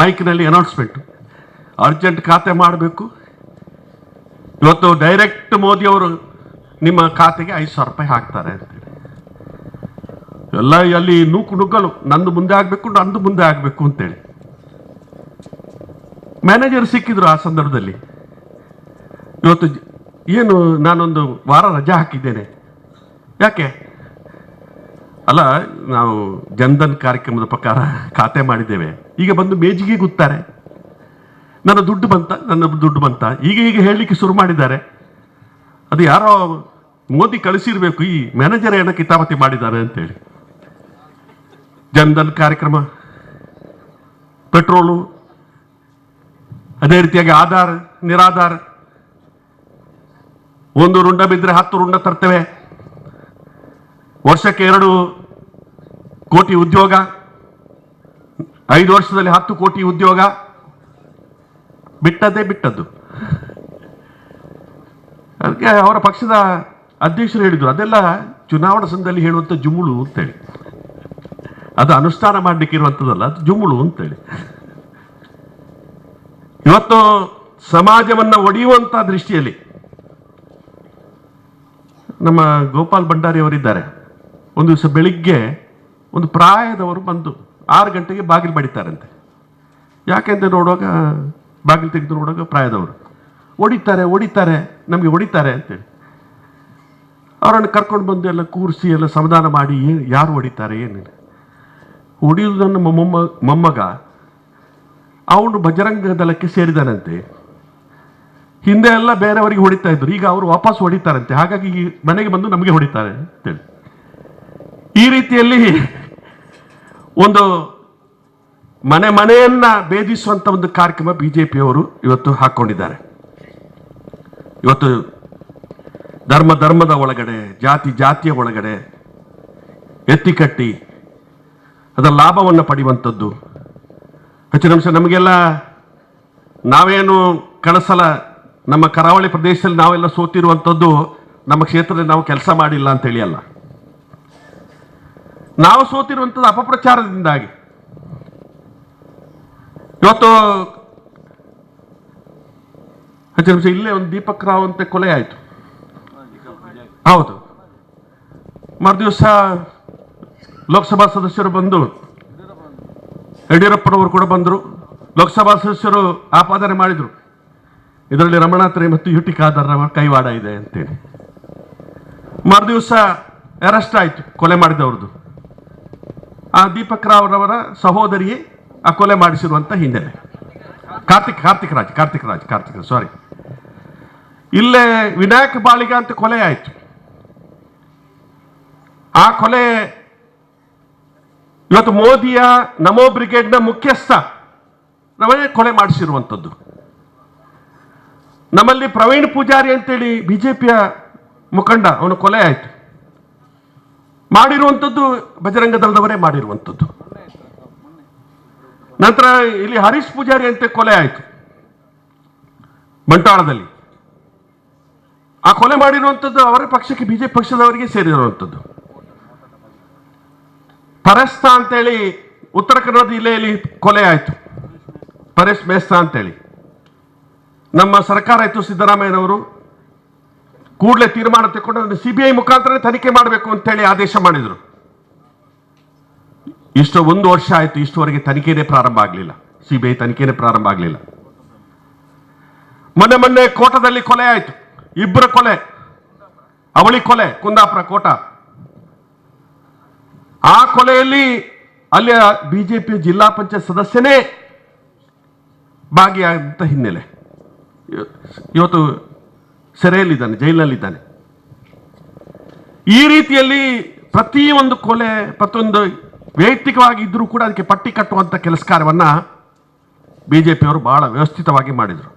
ಮೈಕ್ನಲ್ಲಿ ಅನೌನ್ಸ್ಮೆಂಟ್, ಅರ್ಜೆಂಟ್ ಖಾತೆ ಮಾಡಬೇಕು. ಇವತ್ತು ಡೈರೆಕ್ಟ್ ಮೋದಿಯವರು ನಿಮ್ಮ ಖಾತೆಗೆ 5,000 ರೂಪಾಯಿ ಹಾಕ್ತಾರೆ ಅಂತೇಳಿ ಎಲ್ಲ ಅಲ್ಲಿ ನುಗ್ಗಲು, ನಂದು ಮುಂದೆ ಆಗಬೇಕು, ನಂದು ಮುಂದೆ ಆಗಬೇಕು ಅಂತೇಳಿ. ಮ್ಯಾನೇಜರ್ ಸಿಕ್ಕಿದ್ರು ಆ ಸಂದರ್ಭದಲ್ಲಿ. ಇವತ್ತು ಏನು ನಾನೊಂದು ವಾರ ರಜೆ ಹಾಕಿದ್ದೇನೆ, ಯಾಕೆ ಅಲ್ಲ, ನಾವು ಜನ್ಧನ್ ಕಾರ್ಯಕ್ರಮದ ಪ್ರಕಾರ ಖಾತೆ ಮಾಡಿದ್ದೇವೆ, ಈಗ ಬಂದು ಮೇಜಿಗೆ ಕೂತ್ತಾರೆ, ನನ್ನ ದುಡ್ಡು ಬಂತ ಈಗ ಹೇಳಲಿಕ್ಕೆ ಶುರು ಮಾಡಿದ್ದಾರೆ. ಅದು ಯಾರೋ ಮೋದಿ ಕಳಿಸಿರ್ಬೇಕು, ಈ ಮ್ಯಾನೇಜರ್ ಏನೋ ಕಿತಾಪತಿ ಮಾಡಿದ್ದಾರೆ ಅಂತೇಳಿ. ಜನ್ಧನ್ ಕಾರ್ಯಕ್ರಮ, ಪೆಟ್ರೋಲು, ಅದೇ ರೀತಿಯಾಗಿ ಆಧಾರ್ ನಿರಾಧಾರ್, 1 ರುಂಡ ಬಿದ್ದರೆ 10 ರುಂಡ ತರ್ತೇವೆ, ವರ್ಷಕ್ಕೆ 2 ಕೋಟಿ ಉದ್ಯೋಗ, 5 ವರ್ಷದಲ್ಲಿ 10 ಕೋಟಿ ಉದ್ಯೋಗ, ಬಿಟ್ಟದ್ದು. ಅದಕ್ಕೆ ಅವರ ಪಕ್ಷದ ಅಧ್ಯಕ್ಷರು ಹೇಳಿದ್ರು, ಅದೆಲ್ಲ ಚುನಾವಣಾ ಸಂದರ್ಭದಲ್ಲಿ ಹೇಳುವಂಥ ಜುಮುಳು ಅಂತೇಳಿ, ಅದು ಅನುಷ್ಠಾನ ಮಾಡಲಿಕ್ಕೆ ಇರುವಂಥದ್ದಲ್ಲ, ಅದು ಜುಮುಳು ಅಂತೇಳಿ. ಇವತ್ತು ಸಮಾಜವನ್ನು ಒಡೆಯುವಂಥ ದೃಷ್ಟಿಯಲ್ಲಿ ನಮ್ಮ ಗೋಪಾಲ್ ಭಂಡಾರಿ ಅವರಿದ್ದಾರೆ. ಒಂದು ದಿವಸ ಬೆಳಿಗ್ಗೆ ಒಂದು ಪ್ರಾಯದವರು ಬಂದು 6 ಗಂಟೆಗೆ ಬಾಗಿಲು ಬಡಿತಾರಂತೆ. ಯಾಕೆಂತ ನೋಡುವಾಗ ಬಾಗಿಲು ತೆಗೆದು ನೋಡುವಾಗ ಪ್ರಾಯದವರು ಹೊಡಿತಾರೆ ನಮಗೆ ಹೊಡಿತಾರೆ ಅಂತೇಳಿ ಅವರನ್ನು ಕರ್ಕೊಂಡು ಬಂದು ಎಲ್ಲ ಕೂರಿಸಿ ಎಲ್ಲ ಸಮಾಧಾನ ಮಾಡಿ, ಯಾರು ಹೊಡಿತಾರೆ ಏನಿಲ್ಲ, ಹೊಡಿಯುವುದು ನನ್ನ ಮೊಮ್ಮಗ, ಅವನು ಬಜರಂಗ ದಳಕ್ಕೆ ಸೇರಿದಾನಂತೆ, ಹಿಂದೆ ಎಲ್ಲ ಬೇರೆಯವರಿಗೆ ಹೊಡಿತಾ ಇದ್ರು, ಈಗ ಅವರು ವಾಪಸ್ ಹೊಡಿತಾರಂತೆ, ಹಾಗಾಗಿ ಈ ಮನೆಗೆ ಬಂದು ನಮಗೆ ಹೊಡಿತಾರೆ ಅಂತೇಳಿ. ಈ ರೀತಿಯಲ್ಲಿ ಒಂದು ಮನೆಯನ್ನ ಭೇದಿಸುವಂತ ಒಂದು ಕಾರ್ಯಕ್ರಮ ಬಿಜೆಪಿಯವರು ಇವತ್ತು ಹಾಕೊಂಡಿದ್ದಾರೆ. ಇವತ್ತು ಧರ್ಮದ ಒಳಗಡೆ, ಜಾತಿಯ ಒಳಗಡೆ ಎತ್ತಿ ಕಟ್ಟಿ ಅದರ ಲಾಭವನ್ನು ಪಡೆಯುವಂಥದ್ದು. ಹೆಚ್ಚು ನಿಮಿಷ ನಮಗೆಲ್ಲ ನಾವೇನು ಕಳಸಲ ನಮ್ಮ ಕರಾವಳಿ ಪ್ರದೇಶದಲ್ಲಿ ನಾವೆಲ್ಲ ಸೋತಿರುವಂಥದ್ದು ನಮ್ಮ ಕ್ಷೇತ್ರದಲ್ಲಿ ನಾವು ಕೆಲಸ ಮಾಡಿಲ್ಲ ಅಂತೇಳಿ ಅಲ್ಲ, ನಾವು ಸೋತಿರುವಂಥದ್ದು ಅಪಪ್ರಚಾರದಿಂದಾಗಿ. ಇವತ್ತು ಹೆಚ್ಚು ನಿಮಿಷ ಇಲ್ಲೇ ಒಂದು ದೀಪಕ್ ರಾವ್ ಅಂತ ಕೊಲೆ ಆಯಿತು. ಹೌದು, ಮರುದಿವಸ ಲೋಕಸಭಾ ಸದಸ್ಯರು ಬಂದು, ಯಡಿಯೂರಪ್ಪನವರು ಕೂಡ ಬಂದರು, ಲೋಕಸಭಾ ಸದಸ್ಯರು ಆಪಾದನೆ ಮಾಡಿದರು, ಇದರಲ್ಲಿ ರಮಣಾತ್ರೆ ಮತ್ತು ಯುಟಿ ಖಾದರ್ ಕೈವಾಡ ಇದೆ ಅಂತೇಳಿ. ಮರುದಿವಸ ಅರೆಸ್ಟ್ ಆಯಿತು ಕೊಲೆ ಮಾಡಿದವ್ರದ್ದು. ಆ ದೀಪಕ್ ರಾವ್ ರವರ ಸಹೋದರಿಯೇ ಆ ಕೊಲೆ ಮಾಡಿಸಿರುವಂಥ ಹಿನ್ನೆಲೆ. ಕಾರ್ತಿಕ್ ರಾಜ್ ಸಾರಿ. ಇಲ್ಲೇ ವಿನಾಯಕ್ ಬಾಳಿಗ ಅಂತ ಕೊಲೆ ಆಯಿತು. ಆ ಕೊಲೆ ಇವತ್ತು ಮೋದಿಯ ನಮೋ ಬ್ರಿಗೇಡ್ನ ಮುಖ್ಯಸ್ಥ ನಮಗೆ ಕೊಲೆ ಮಾಡಿಸಿರುವಂಥದ್ದು. ನಮ್ಮಲ್ಲಿ ಪ್ರವೀಣ್ ಪೂಜಾರಿ ಅಂತೇಳಿ ಬಿಜೆಪಿಯ ಮುಖಂಡ, ಅವನು ಕೊಲೆ ಆಯಿತು. ಮಾಡಿರುವಂಥದ್ದು ಬಜರಂಗ ದಳದವರೇ ಮಾಡಿರುವಂಥದ್ದು. ನಂತರ ಇಲ್ಲಿ ಹರೀಶ್ ಪೂಜಾರಿ ಅಂತ ಕೊಲೆ ಆಯಿತು ಬಂಟ್ವಾಳದಲ್ಲಿ. ಆ ಕೊಲೆ ಮಾಡಿರುವಂಥದ್ದು ಅವರ ಪಕ್ಷಕ್ಕೆ, ಬಿಜೆಪಿ ಪಕ್ಷದವರಿಗೆ ಸೇರಿರುವಂಥದ್ದು. ಪರಸ್ತ ಅಂತೇಳಿ ಉತ್ತರ ಕನ್ನಡ ಜಿಲ್ಲೆಯಲ್ಲಿ ಕೊಲೆ ಆಯಿತು, ಪರೇಶ್ ಮೇಸ್ತಾ ಅಂತೇಳಿ. ನಮ್ಮ ಸರ್ಕಾರ ಆಯಿತು, ಸಿದ್ದರಾಮಯ್ಯನವರು ಕೂಡಲೇ ತೀರ್ಮಾನ ತಗೊಂಡು ಅದನ್ನು CBI ಮುಖಾಂತರ ತನಿಖೆ ಮಾಡಬೇಕು ಅಂತೇಳಿ ಆದೇಶ ಮಾಡಿದರು. ಇಷ್ಟು 1 ವರ್ಷ ಆಯಿತು, ಇಷ್ಟುವರೆಗೆ ತನಿಖೆನೇ ಪ್ರಾರಂಭ ಆಗಲಿಲ್ಲ, CBI ತನಿಖೆನೇ ಪ್ರಾರಂಭ ಆಗಲಿಲ್ಲ. ಮೊನ್ನೆ ಕೋಟದಲ್ಲಿ ಕೊಲೆ ಆಯಿತು, 2 ಕೊಲೆ, ಅವಳಿ ಕೊಲೆ, ಕುಂದಾಪುರ ಕೋಟ. ಆ ಕೊಲೆಯಲ್ಲಿ ಅಲ್ಲಿಯ ಬಿಜೆಪಿ ಜಿಲ್ಲಾ ಪಂಚಾಯತ್ ಸದಸ್ಯನೇ ಭಾಗಿಯಾದಂಥ ಹಿನ್ನೆಲೆ. ಇವತ್ತು ಸೆರೆಯಲ್ಲಿದ್ದಾನೆ, ಜೈಲಿನಲ್ಲಿದ್ದಾನೆ. ಈ ರೀತಿಯಲ್ಲಿ ಪ್ರತಿಯೊಂದು ಕೊಲೆ ಪ್ರತಿಯೊಂದು ವೈಯಕ್ತಿಕವಾಗಿ ಇದ್ರೂ ಕೂಡ ಅದಕ್ಕೆ ಪಟ್ಟಿ ಕಟ್ಟುವಂಥ ಕೆಲಸ ಕಾರ್ಯವನ್ನ ಬಿಜೆಪಿಯವರು ಬಹಳ ವ್ಯವಸ್ಥಿತವಾಗಿ ಮಾಡಿದರು.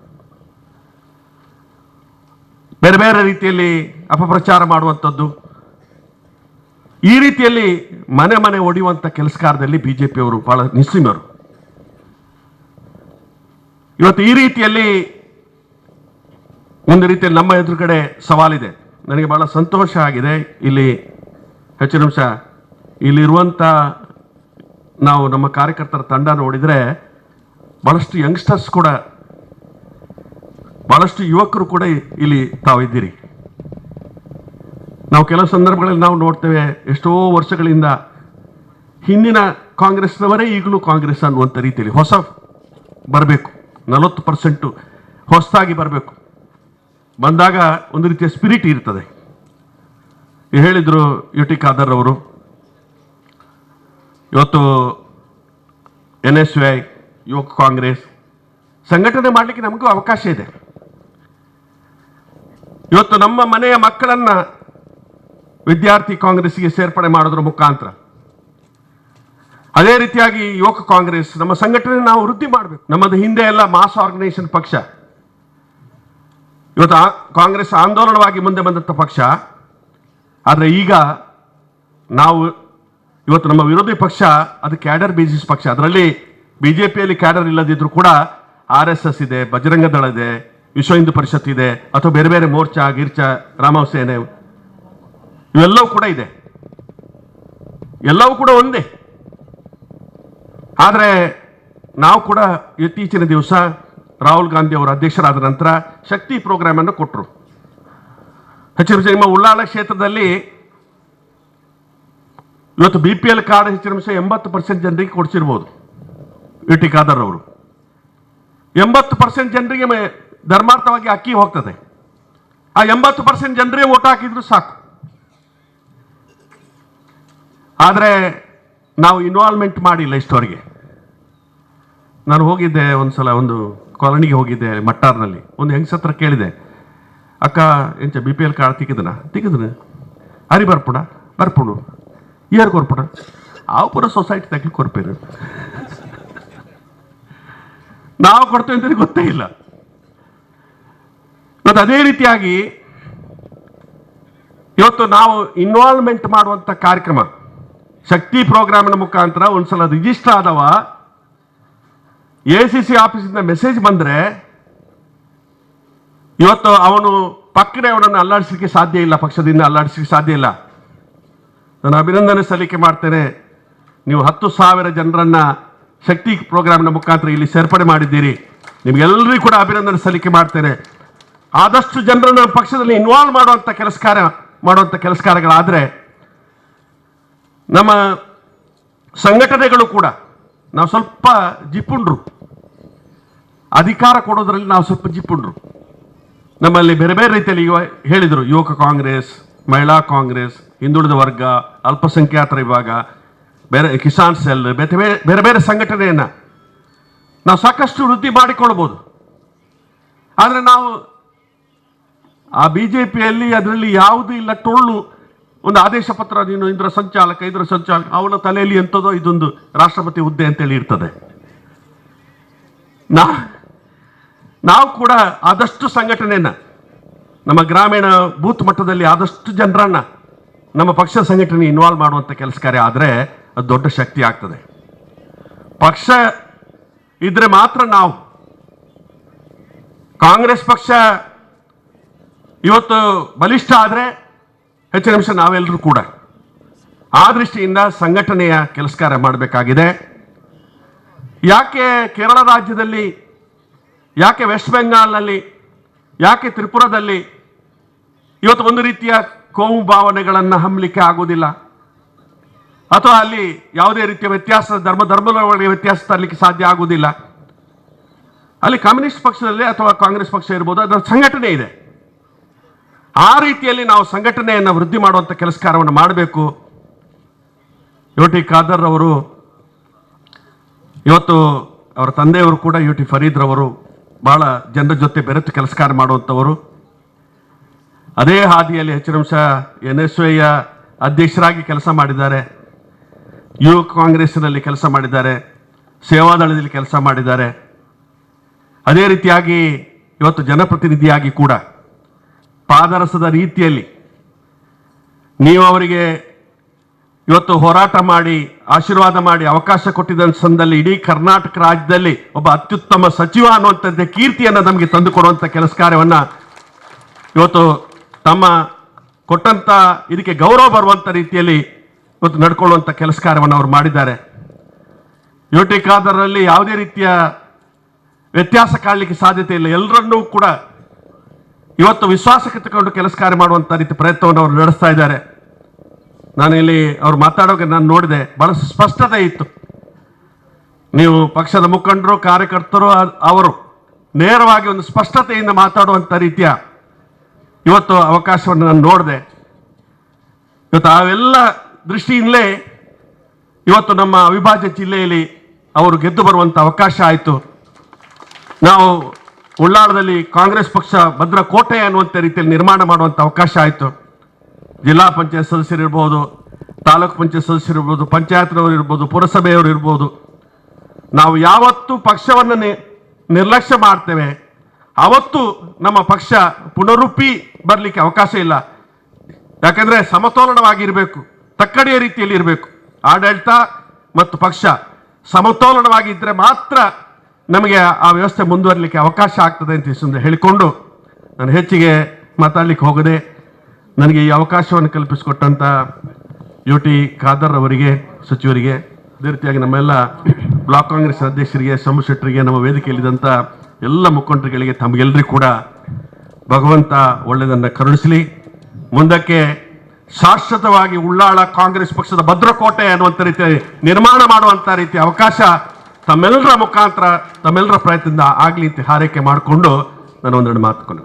ಬೇರೆ ಬೇರೆ ರೀತಿಯಲ್ಲಿ ಅಪಪ್ರಚಾರ ಮಾಡುವಂಥದ್ದು, ಈ ರೀತಿಯಲ್ಲಿ ಮನೆ ಮನೆ ಒಡೆಯುವಂಥ ಕೆಲಸ ಕಾರ್ಯದಲ್ಲಿ ಬಿಜೆಪಿಯವರು ಬಹಳ ನಿಸ್ಸೀಮರು. ಇವತ್ತು ಈ ರೀತಿಯಲ್ಲಿ ಒಂದು ರೀತಿಯಲ್ಲಿ ನಮ್ಮ ಎದುರುಗಡೆ ಸವಾಲಿದೆ. ನನಗೆ ಬಹಳ ಸಂತೋಷ ಆಗಿದೆ. ಇಲ್ಲಿ ಹೆಚ್ಚಿನ ಅಂಶ ಇಲ್ಲಿರುವಂಥ ನಾವು ನಮ್ಮ ಕಾರ್ಯಕರ್ತರ ತಂಡ ನೋಡಿದರೆ ಬಹಳಷ್ಟು ಯಂಗ್ಸ್ಟರ್ಸ್ ಕೂಡ, ಬಹಳಷ್ಟು ಯುವಕರು ಕೂಡ ಇಲ್ಲಿ ತಾವು ಇದ್ದೀರಿ. ನಾವು ಕೆಲವು ಸಂದರ್ಭಗಳಲ್ಲಿ ನಾವು ನೋಡ್ತೇವೆ, ಎಷ್ಟೋ ವರ್ಷಗಳಿಂದ ಹಿಂದಿನ ಕಾಂಗ್ರೆಸ್ನವರೇ ಈಗಲೂ ಕಾಂಗ್ರೆಸ್ ಅನ್ನುವಂಥ ರೀತಿಯಲ್ಲಿ ಹೊಸ ಬರಬೇಕು, 40% ಹೊಸದಾಗಿ ಬರಬೇಕು. ಬಂದಾಗ ಒಂದು ರೀತಿಯ ಸ್ಪಿರಿಟ್ ಇರ್ತದೆ. ಹೇಳಿದರು ಯು ಟಿ ಖಾದರ್ ಅವರು, ಇವತ್ತು NSY ಯುವಕ ಕಾಂಗ್ರೆಸ್ ಸಂಘಟನೆ ಮಾಡಲಿಕ್ಕೆ ನಮಗೂ ಅವಕಾಶ ಇದೆ. ಇವತ್ತು ನಮ್ಮ ಮನೆಯ ಮಕ್ಕಳನ್ನ ವಿದ್ಯಾರ್ಥಿ ಕಾಂಗ್ರೆಸ್ಗೆ ಸೇರ್ಪಡೆ ಮಾಡೋದ್ರ ಮುಖಾಂತರ, ಅದೇ ರೀತಿಯಾಗಿ ಯುವಕ ಕಾಂಗ್ರೆಸ್ ನಮ್ಮ ಸಂಘಟನೆ ನಾವು ವೃದ್ಧಿ ಮಾಡಬೇಕು. ನಮ್ಮದು ಹಿಂದೆ ಎಲ್ಲ ಮಾಸ್ ಆರ್ಗನೈಸೇಷನ್ ಪಕ್ಷ, ಇವತ್ತು ಕಾಂಗ್ರೆಸ್ ಆಂದೋಲನವಾಗಿ ಮುಂದೆ ಬಂದಂಥ ಪಕ್ಷ. ಆದರೆ ಈಗ ನಾವು ಇವತ್ತು ನಮ್ಮ ವಿರೋಧಿ ಪಕ್ಷ ಅದು ಕ್ಯಾಡರ್ ಬೇಸಿಸ್ ಪಕ್ಷ. ಅದರಲ್ಲಿ ಬಿಜೆಪಿಯಲ್ಲಿ ಕ್ಯಾಡರ್ ಇಲ್ಲದಿದ್ರೂ ಕೂಡ RSS ಇದೆ, ಬಜರಂಗ ದಳ ಇದೆ, ವಿಶ್ವ ಹಿಂದೂ ಪರಿಷತ್ ಇದೆ, ಅಥವಾ ಬೇರೆ ಬೇರೆ ಮೋರ್ಚಾ, ಗಿರ್ಚಾ, ರಾಮವ್ ಸೇನೆ, ಇವೆಲ್ಲವೂ ಕೂಡ ಇದೆ. ಎಲ್ಲವೂ ಕೂಡ ಒಂದೇ. ಆದರೆ ನಾವು ಕೂಡ ಇತ್ತೀಚಿನ ದಿವಸ ರಾಹುಲ್ ಗಾಂಧಿ ಅವರು ಅಧ್ಯಕ್ಷರಾದ ನಂತರ ಶಕ್ತಿ ಪ್ರೋಗ್ರಾಮ್ ಅನ್ನು ಕೊಟ್ಟರು. ಹೆಚ್ಚಿನ ನಿಮ್ಮ ಉಳ್ಳಾಳ ಕ್ಷೇತ್ರದಲ್ಲಿ ಇವತ್ತು BPL ಕಾರ್ಡ್ ಹೆಚ್ಚಿನ 80% ಜನರಿಗೆ ಕೊಡಿಸಿರ್ಬೋದು. ಯು ಟಿ ಖಾದರ್ ಅವರು 80% ಜನರಿಗೆ ಧರ್ಮಾರ್ಥವಾಗಿ ಅಕ್ಕಿ ಹೋಗ್ತದೆ. ಆ 80% ಜನರೇ ಓಟ್ ಹಾಕಿದ್ರು ಸಾಕು. ಆದರೆ ನಾವು ಇನ್ವಾಲ್ವ್ಮೆಂಟ್ ಮಾಡಿಲ್ಲ ಇಷ್ಟವರೆಗೆ. ನಾನು ಹೋಗಿದ್ದೆ ಒಂದ್ಸಲ, ಒಂದು ಕಾಲೋನಿಗೆ ಹೋಗಿದ್ದೆ ಮಟ್ಟಾರ್ನಲ್ಲಿ. ಒಂದು ಹೆಂಗಸತ್ರ ಕೇಳಿದೆ, ಅಕ್ಕ ಎಂಚ BPL ಕಾರ್ಡ್ ತಿಕ್ಕಿದನ ಅರಿ ಬರ್ಪುಡು ಏರ್ ಕೊರ್ಪುಡ ಅವು ಪೂರ ಸೊಸೈಟಿ ತಗ್ಲಿ ಕೊರ್ಪೇರು, ನಾವು ಕೊಡ್ತೇವೆ ಅಂತ ಗೊತ್ತೇ ಇಲ್ಲ. ಮತ್ತು ಅದೇ ರೀತಿಯಾಗಿ ಇವತ್ತು ನಾವು ಇನ್ವಾಲ್ವ್ಮೆಂಟ್ ಮಾಡುವಂಥ ಕಾರ್ಯಕ್ರಮ ಶಕ್ತಿ ಪ್ರೋಗ್ರಾಮಿನ ಮುಖಾಂತರ ಒಂದ್ಸಲ ರಿಜಿಸ್ಟರ್ ಆದವ ACC ಆಫೀಸಿಂದ ಮೆಸೇಜ್ ಬಂದರೆ ಇವತ್ತು ಅವನು ಪಕ್ಕನೆ ಅವನನ್ನು ಅಲ್ಲಾಡಿಸಲಿಕ್ಕೆ ಸಾಧ್ಯ ಇಲ್ಲ, ಪಕ್ಷದಿಂದ ಅಲ್ಲಾಡಿಸಲಿಕ್ಕೆ ಸಾಧ್ಯ ಇಲ್ಲ. ನಾನು ಅಭಿನಂದನೆ ಸಲ್ಲಿಕೆ ಮಾಡ್ತೇನೆ. ನೀವು 10,000 ಜನರನ್ನ ಶಕ್ತಿ ಪ್ರೋಗ್ರಾಮ್ನ ಮುಖಾಂತರ ಇಲ್ಲಿ ಸೇರ್ಪಡೆ ಮಾಡಿದ್ದೀರಿ. ನಿಮಗೆಲ್ಲರಿಗೂ ಕೂಡ ಅಭಿನಂದನೆ ಸಲ್ಲಿಕೆ ಮಾಡ್ತೇನೆ. ಆದಷ್ಟು ಜನರನ್ನು ಪಕ್ಷದಲ್ಲಿ ಇನ್ವಾಲ್ವ್ ಮಾಡುವಂಥ ಕೆಲಸ ಕಾರ್ಯಗಳಾದರೆ ನಮ್ಮ ಸಂಘಟನೆಗಳು ಕೂಡ ನಾವು ಸ್ವಲ್ಪ ಜಿಪುಂಡ್ರು, ಅಧಿಕಾರ ಕೊಡೋದ್ರಲ್ಲಿ ನಾವು ಸ್ವಲ್ಪ ಜಿಪುಂಡ್ರು. ನಮ್ಮಲ್ಲಿ ಬೇರೆ ಬೇರೆ ರೀತಿಯಲ್ಲಿ ಹೇಳಿದರು, ಯುವಕ ಕಾಂಗ್ರೆಸ್, ಮಹಿಳಾ ಕಾಂಗ್ರೆಸ್, ಹಿಂದುಳಿದ ವರ್ಗ, ಅಲ್ಪಸಂಖ್ಯಾತರ ವಿಭಾಗ, ಬೇರೆ ಕಿಸಾನ್ ಸೆಲ್, ಬೇರೆ ಬೇರೆ ಸಂಘಟನೆಯನ್ನು ನಾವು ಸಾಕಷ್ಟು ವೃದ್ಧಿ ಮಾಡಿಕೊಳ್ಬೋದು. ಆದರೆ ನಾವು ಆ BJPಯಲ್ಲಿ ಅದರಲ್ಲಿ ಯಾವುದೂ ಇಲ್ಲ, ಟೊಳ್ಳು ಒಂದು ಆದೇಶ ಪತ್ರ, ನೀನು ಇದರ ಸಂಚಾಲಕ ಅವನ ತಲೆಯಲ್ಲಿ ಎಂಥದೋ ಇದೊಂದು ರಾಷ್ಟ್ರಪತಿ ಹುದ್ದೆ ಅಂತೇಳಿ ಇರ್ತದೆ. ನಾವು ಕೂಡ ಆದಷ್ಟು ಸಂಘಟನೆಯನ್ನ ನಮ್ಮ ಗ್ರಾಮೀಣ ಬೂತ್ ಮಟ್ಟದಲ್ಲಿ ಆದಷ್ಟು ಜನರನ್ನ ನಮ್ಮ ಪಕ್ಷ ಸಂಘಟನೆ ಇನ್ವಾಲ್ವ್ ಮಾಡುವಂಥ ಕೆಲಸ ಕಾರ್ಯ ಆದರೆ ಅದು ದೊಡ್ಡ ಶಕ್ತಿ ಆಗ್ತದೆ. ಪಕ್ಷ ಇದ್ರೆ ಮಾತ್ರ ನಾವು ಕಾಂಗ್ರೆಸ್ ಪಕ್ಷ ಇವತ್ತು ಬಲಿಷ್ಠ ಆದರೆ ಹೆಚ್ಚಿನ ಅಂಶ ನಾವೆಲ್ಲರೂ ಕೂಡ ಆ ದೃಷ್ಟಿಯಿಂದ ಸಂಘಟನೆಯ ಕೆಲಸ ಕಾರ್ಯ ಮಾಡಬೇಕಾಗಿದೆ. ಯಾಕೆ ಕೇರಳ ರಾಜ್ಯದಲ್ಲಿ, ಯಾಕೆ ವೆಸ್ಟ್ ಬೆಂಗಾಲ್ನಲ್ಲಿ, ಯಾಕೆ ತ್ರಿಪುರದಲ್ಲಿ ಇವತ್ತು ಒಂದು ರೀತಿಯ ಕೋಮು ಭಾವನೆಗಳನ್ನು ಹಮ್ಮಲಿಕ್ಕೆ ಆಗುವುದಿಲ್ಲ, ಅಥವಾ ಅಲ್ಲಿ ಯಾವುದೇ ರೀತಿಯ ವ್ಯತ್ಯಾಸ ಧರ್ಮದ ಒಳಗೆ ವ್ಯತ್ಯಾಸ ತರಲಿಕ್ಕೆ ಸಾಧ್ಯ ಆಗುವುದಿಲ್ಲ? ಅಲ್ಲಿ ಕಮ್ಯುನಿಸ್ಟ್ ಪಕ್ಷದಲ್ಲಿ ಅಥವಾ ಕಾಂಗ್ರೆಸ್ ಪಕ್ಷ ಇರ್ಬೋದು, ಅದರ ಸಂಘಟನೆ ಇದೆ. ಆ ರೀತಿಯಲ್ಲಿ ನಾವು ಸಂಘಟನೆಯನ್ನು ವೃದ್ಧಿ ಮಾಡುವಂಥ ಕೆಲಸ ಕಾರ್ಯವನ್ನು ಮಾಡಬೇಕು. ಯು ಟಿ ಖಾದರ್ ಅವರು ಇವತ್ತು ಅವರ ತಂದೆಯವರು ಕೂಡ UT ಫರೀದ್ ರವರು ಬಹಳ ಜನರ ಜೊತೆ ಬೆರೆತು ಕೆಲಸ ಕಾರ್ಯ ಮಾಡುವಂಥವರು. ಅದೇ ಹಾದಿಯಲ್ಲಿ ಹೆಚ್ಚಿನಂಶ NSY ಅಧ್ಯಕ್ಷರಾಗಿ ಕೆಲಸ ಮಾಡಿದ್ದಾರೆ, ಯುವ ಕಾಂಗ್ರೆಸ್ನಲ್ಲಿ ಕೆಲಸ ಮಾಡಿದ್ದಾರೆ, ಸೇವಾದಳದಲ್ಲಿ ಕೆಲಸ ಮಾಡಿದ್ದಾರೆ. ಅದೇ ರೀತಿಯಾಗಿ ಇವತ್ತು ಜನಪ್ರತಿನಿಧಿಯಾಗಿ ಕೂಡ ಪಾದರಸದ ರೀತಿಯಲ್ಲಿ ನೀವು ಅವರಿಗೆ ಇವತ್ತು ಹೋರಾಟ ಮಾಡಿ ಆಶೀರ್ವಾದ ಮಾಡಿ ಅವಕಾಶ ಕೊಟ್ಟಿದ್ದ ಸಂದರ್ಭದಲ್ಲಿ ಇಡೀ ಕರ್ನಾಟಕ ರಾಜ್ಯದಲ್ಲಿ ಒಬ್ಬ ಅತ್ಯುತ್ತಮ ಸಚಿವ ಅನ್ನುವಂಥದ್ದೇ ಕೀರ್ತಿಯನ್ನು ನಮಗೆ ತಂದುಕೊಡುವಂಥ ಕೆಲಸ ಕಾರ್ಯವನ್ನು ಇವತ್ತು ತಮ್ಮ ಕೊಟ್ಟಂಥ ಇದಕ್ಕೆ ಗೌರವ ಬರುವಂಥ ರೀತಿಯಲ್ಲಿ ಇವತ್ತು ನಡ್ಕೊಳ್ಳುವಂಥ ಕೆಲಸ ಕಾರ್ಯವನ್ನು ಅವರು ಮಾಡಿದ್ದಾರೆ. UT ಖಾದರ್ನಲ್ಲಿ ಯಾವುದೇ ರೀತಿಯ ವ್ಯತ್ಯಾಸ ಕಾಣಲಿಕ್ಕೆ ಸಾಧ್ಯತೆ ಇಲ್ಲ. ಎಲ್ಲರನ್ನೂ ಕೂಡ ಇವತ್ತು ವಿಶ್ವಾಸಕ್ಕೆ ತಗೊಂಡು ಕೆಲಸ ಕಾರ್ಯ ಮಾಡುವಂಥ ರೀತಿ ಪ್ರಯತ್ನವನ್ನು ಅವರು ನಡೆಸ್ತಾ ಇದ್ದಾರೆ. ನಾನು ಇಲ್ಲಿ ಅವ್ರು ಮಾತಾಡೋಕೆ ನಾನು ನೋಡಿದೆ, ಬಹಳ ಸ್ಪಷ್ಟತೆ ಇತ್ತು. ನೀವು ಪಕ್ಷದ ಮುಖಂಡರು, ಕಾರ್ಯಕರ್ತರು ಅವರು ನೇರವಾಗಿ ಒಂದು ಸ್ಪಷ್ಟತೆಯಿಂದ ಮಾತಾಡುವಂಥ ರೀತಿಯ ಇವತ್ತು ಅವಕಾಶವನ್ನು ನಾನು ನೋಡಿದೆ. ಇವತ್ತು ಅವೆಲ್ಲ ದೃಷ್ಟಿಯಿಂದಲೇ ಇವತ್ತು ನಮ್ಮ ಅವಿಭಾಜ್ಯ ಜಿಲ್ಲೆಯಲ್ಲಿ ಅವರು ಗೆದ್ದು ಬರುವಂಥ ಅವಕಾಶ ಆಯಿತು. ನಾವು ಉಳ್ಳಾಳದಲ್ಲಿ ಕಾಂಗ್ರೆಸ್ ಪಕ್ಷ ಭದ್ರಕೋಟೆ ಅನ್ನುವಂಥ ರೀತಿಯಲ್ಲಿ ನಿರ್ಮಾಣ ಮಾಡುವಂಥ ಅವಕಾಶ ಆಯಿತು. ಜಿಲ್ಲಾ ಪಂಚಾಯತ್ ಸದಸ್ಯರಿರ್ಬೋದು, ತಾಲೂಕು ಪಂಚಾಯತ್ ಸದಸ್ಯರಿರ್ಬೋದು, ಪಂಚಾಯತ್ನವರು ಇರ್ಬೋದು, ಪುರಸಭೆಯವರು ಇರ್ಬೋದು. ನಾವು ಯಾವತ್ತು ಪಕ್ಷವನ್ನು ನಿರ್ಲಕ್ಷ್ಯ ಮಾಡ್ತೇವೆ ಅವತ್ತು ನಮ್ಮ ಪಕ್ಷ ಪುನರುಪ್ಪಿ ಬರಲಿಕ್ಕೆ ಅವಕಾಶ ಇಲ್ಲ. ಯಾಕಂದರೆ ಸಮತೋಲನವಾಗಿರಬೇಕು, ತಕ್ಕಡಿಯ ರೀತಿಯಲ್ಲಿ ಇರಬೇಕು. ಆಡಳಿತ ಮತ್ತು ಪಕ್ಷ ಸಮತೋಲನವಾಗಿದ್ದರೆ ಮಾತ್ರ ನಮಗೆ ಆ ವ್ಯವಸ್ಥೆ ಮುಂದುವರಲಿಕ್ಕೆ ಅವಕಾಶ ಆಗ್ತದೆ ಅಂತ ಹೇಳಿಕೊಂಡು ನಾನು ಹೆಚ್ಚಿಗೆ ಮಾತಾಡಲಿಕ್ಕೆ ಹೋಗದೆ ನನಗೆ ಈ ಅವಕಾಶವನ್ನು ಕಲ್ಪಿಸಿಕೊಟ್ಟಂಥ UT ಖಾದರ್ ಅವರಿಗೆ, ಸಚಿವರಿಗೆ, ಅದೇ ರೀತಿಯಾಗಿ ನಮ್ಮೆಲ್ಲ ಬ್ಲಾಕ್ ಕಾಂಗ್ರೆಸ್ ಅಧ್ಯಕ್ಷರಿಗೆ, ಸೋಮಶೆಟ್ಟರಿಗೆ, ನಮ್ಮ ವೇದಿಕೆಯಲ್ಲಿದ್ದಂಥ ಎಲ್ಲ ಮುಖಂಡರುಗಳಿಗೆ, ತಮಗೆಲ್ಲರಿಗೂ ಕೂಡ ಭಗವಂತ ಒಳ್ಳೆಯದನ್ನು ಕರುಣಿಸಲಿ. ಮುಂದಕ್ಕೆ ಶಾಶ್ವತವಾಗಿ ಉಳ್ಳಾಳ ಕಾಂಗ್ರೆಸ್ ಪಕ್ಷದ ಭದ್ರಕೋಟೆ ಅನ್ನುವಂಥ ರೀತಿ ನಿರ್ಮಾಣ ಮಾಡುವಂಥ ರೀತಿಯ ಅವಕಾಶ ತಮ್ಮೆಲ್ಲರ ಮುಖಾಂತರ, ತಮ್ಮೆಲ್ಲರ ಪ್ರಯತ್ನದಿಂದ ಆಗಲಿ ಅಂತ ಹಾರೈಕೆ ಮಾಡಿಕೊಂಡು ನಾನು ಒಂದೆರಡು ಮಾತುಕೊಂಡು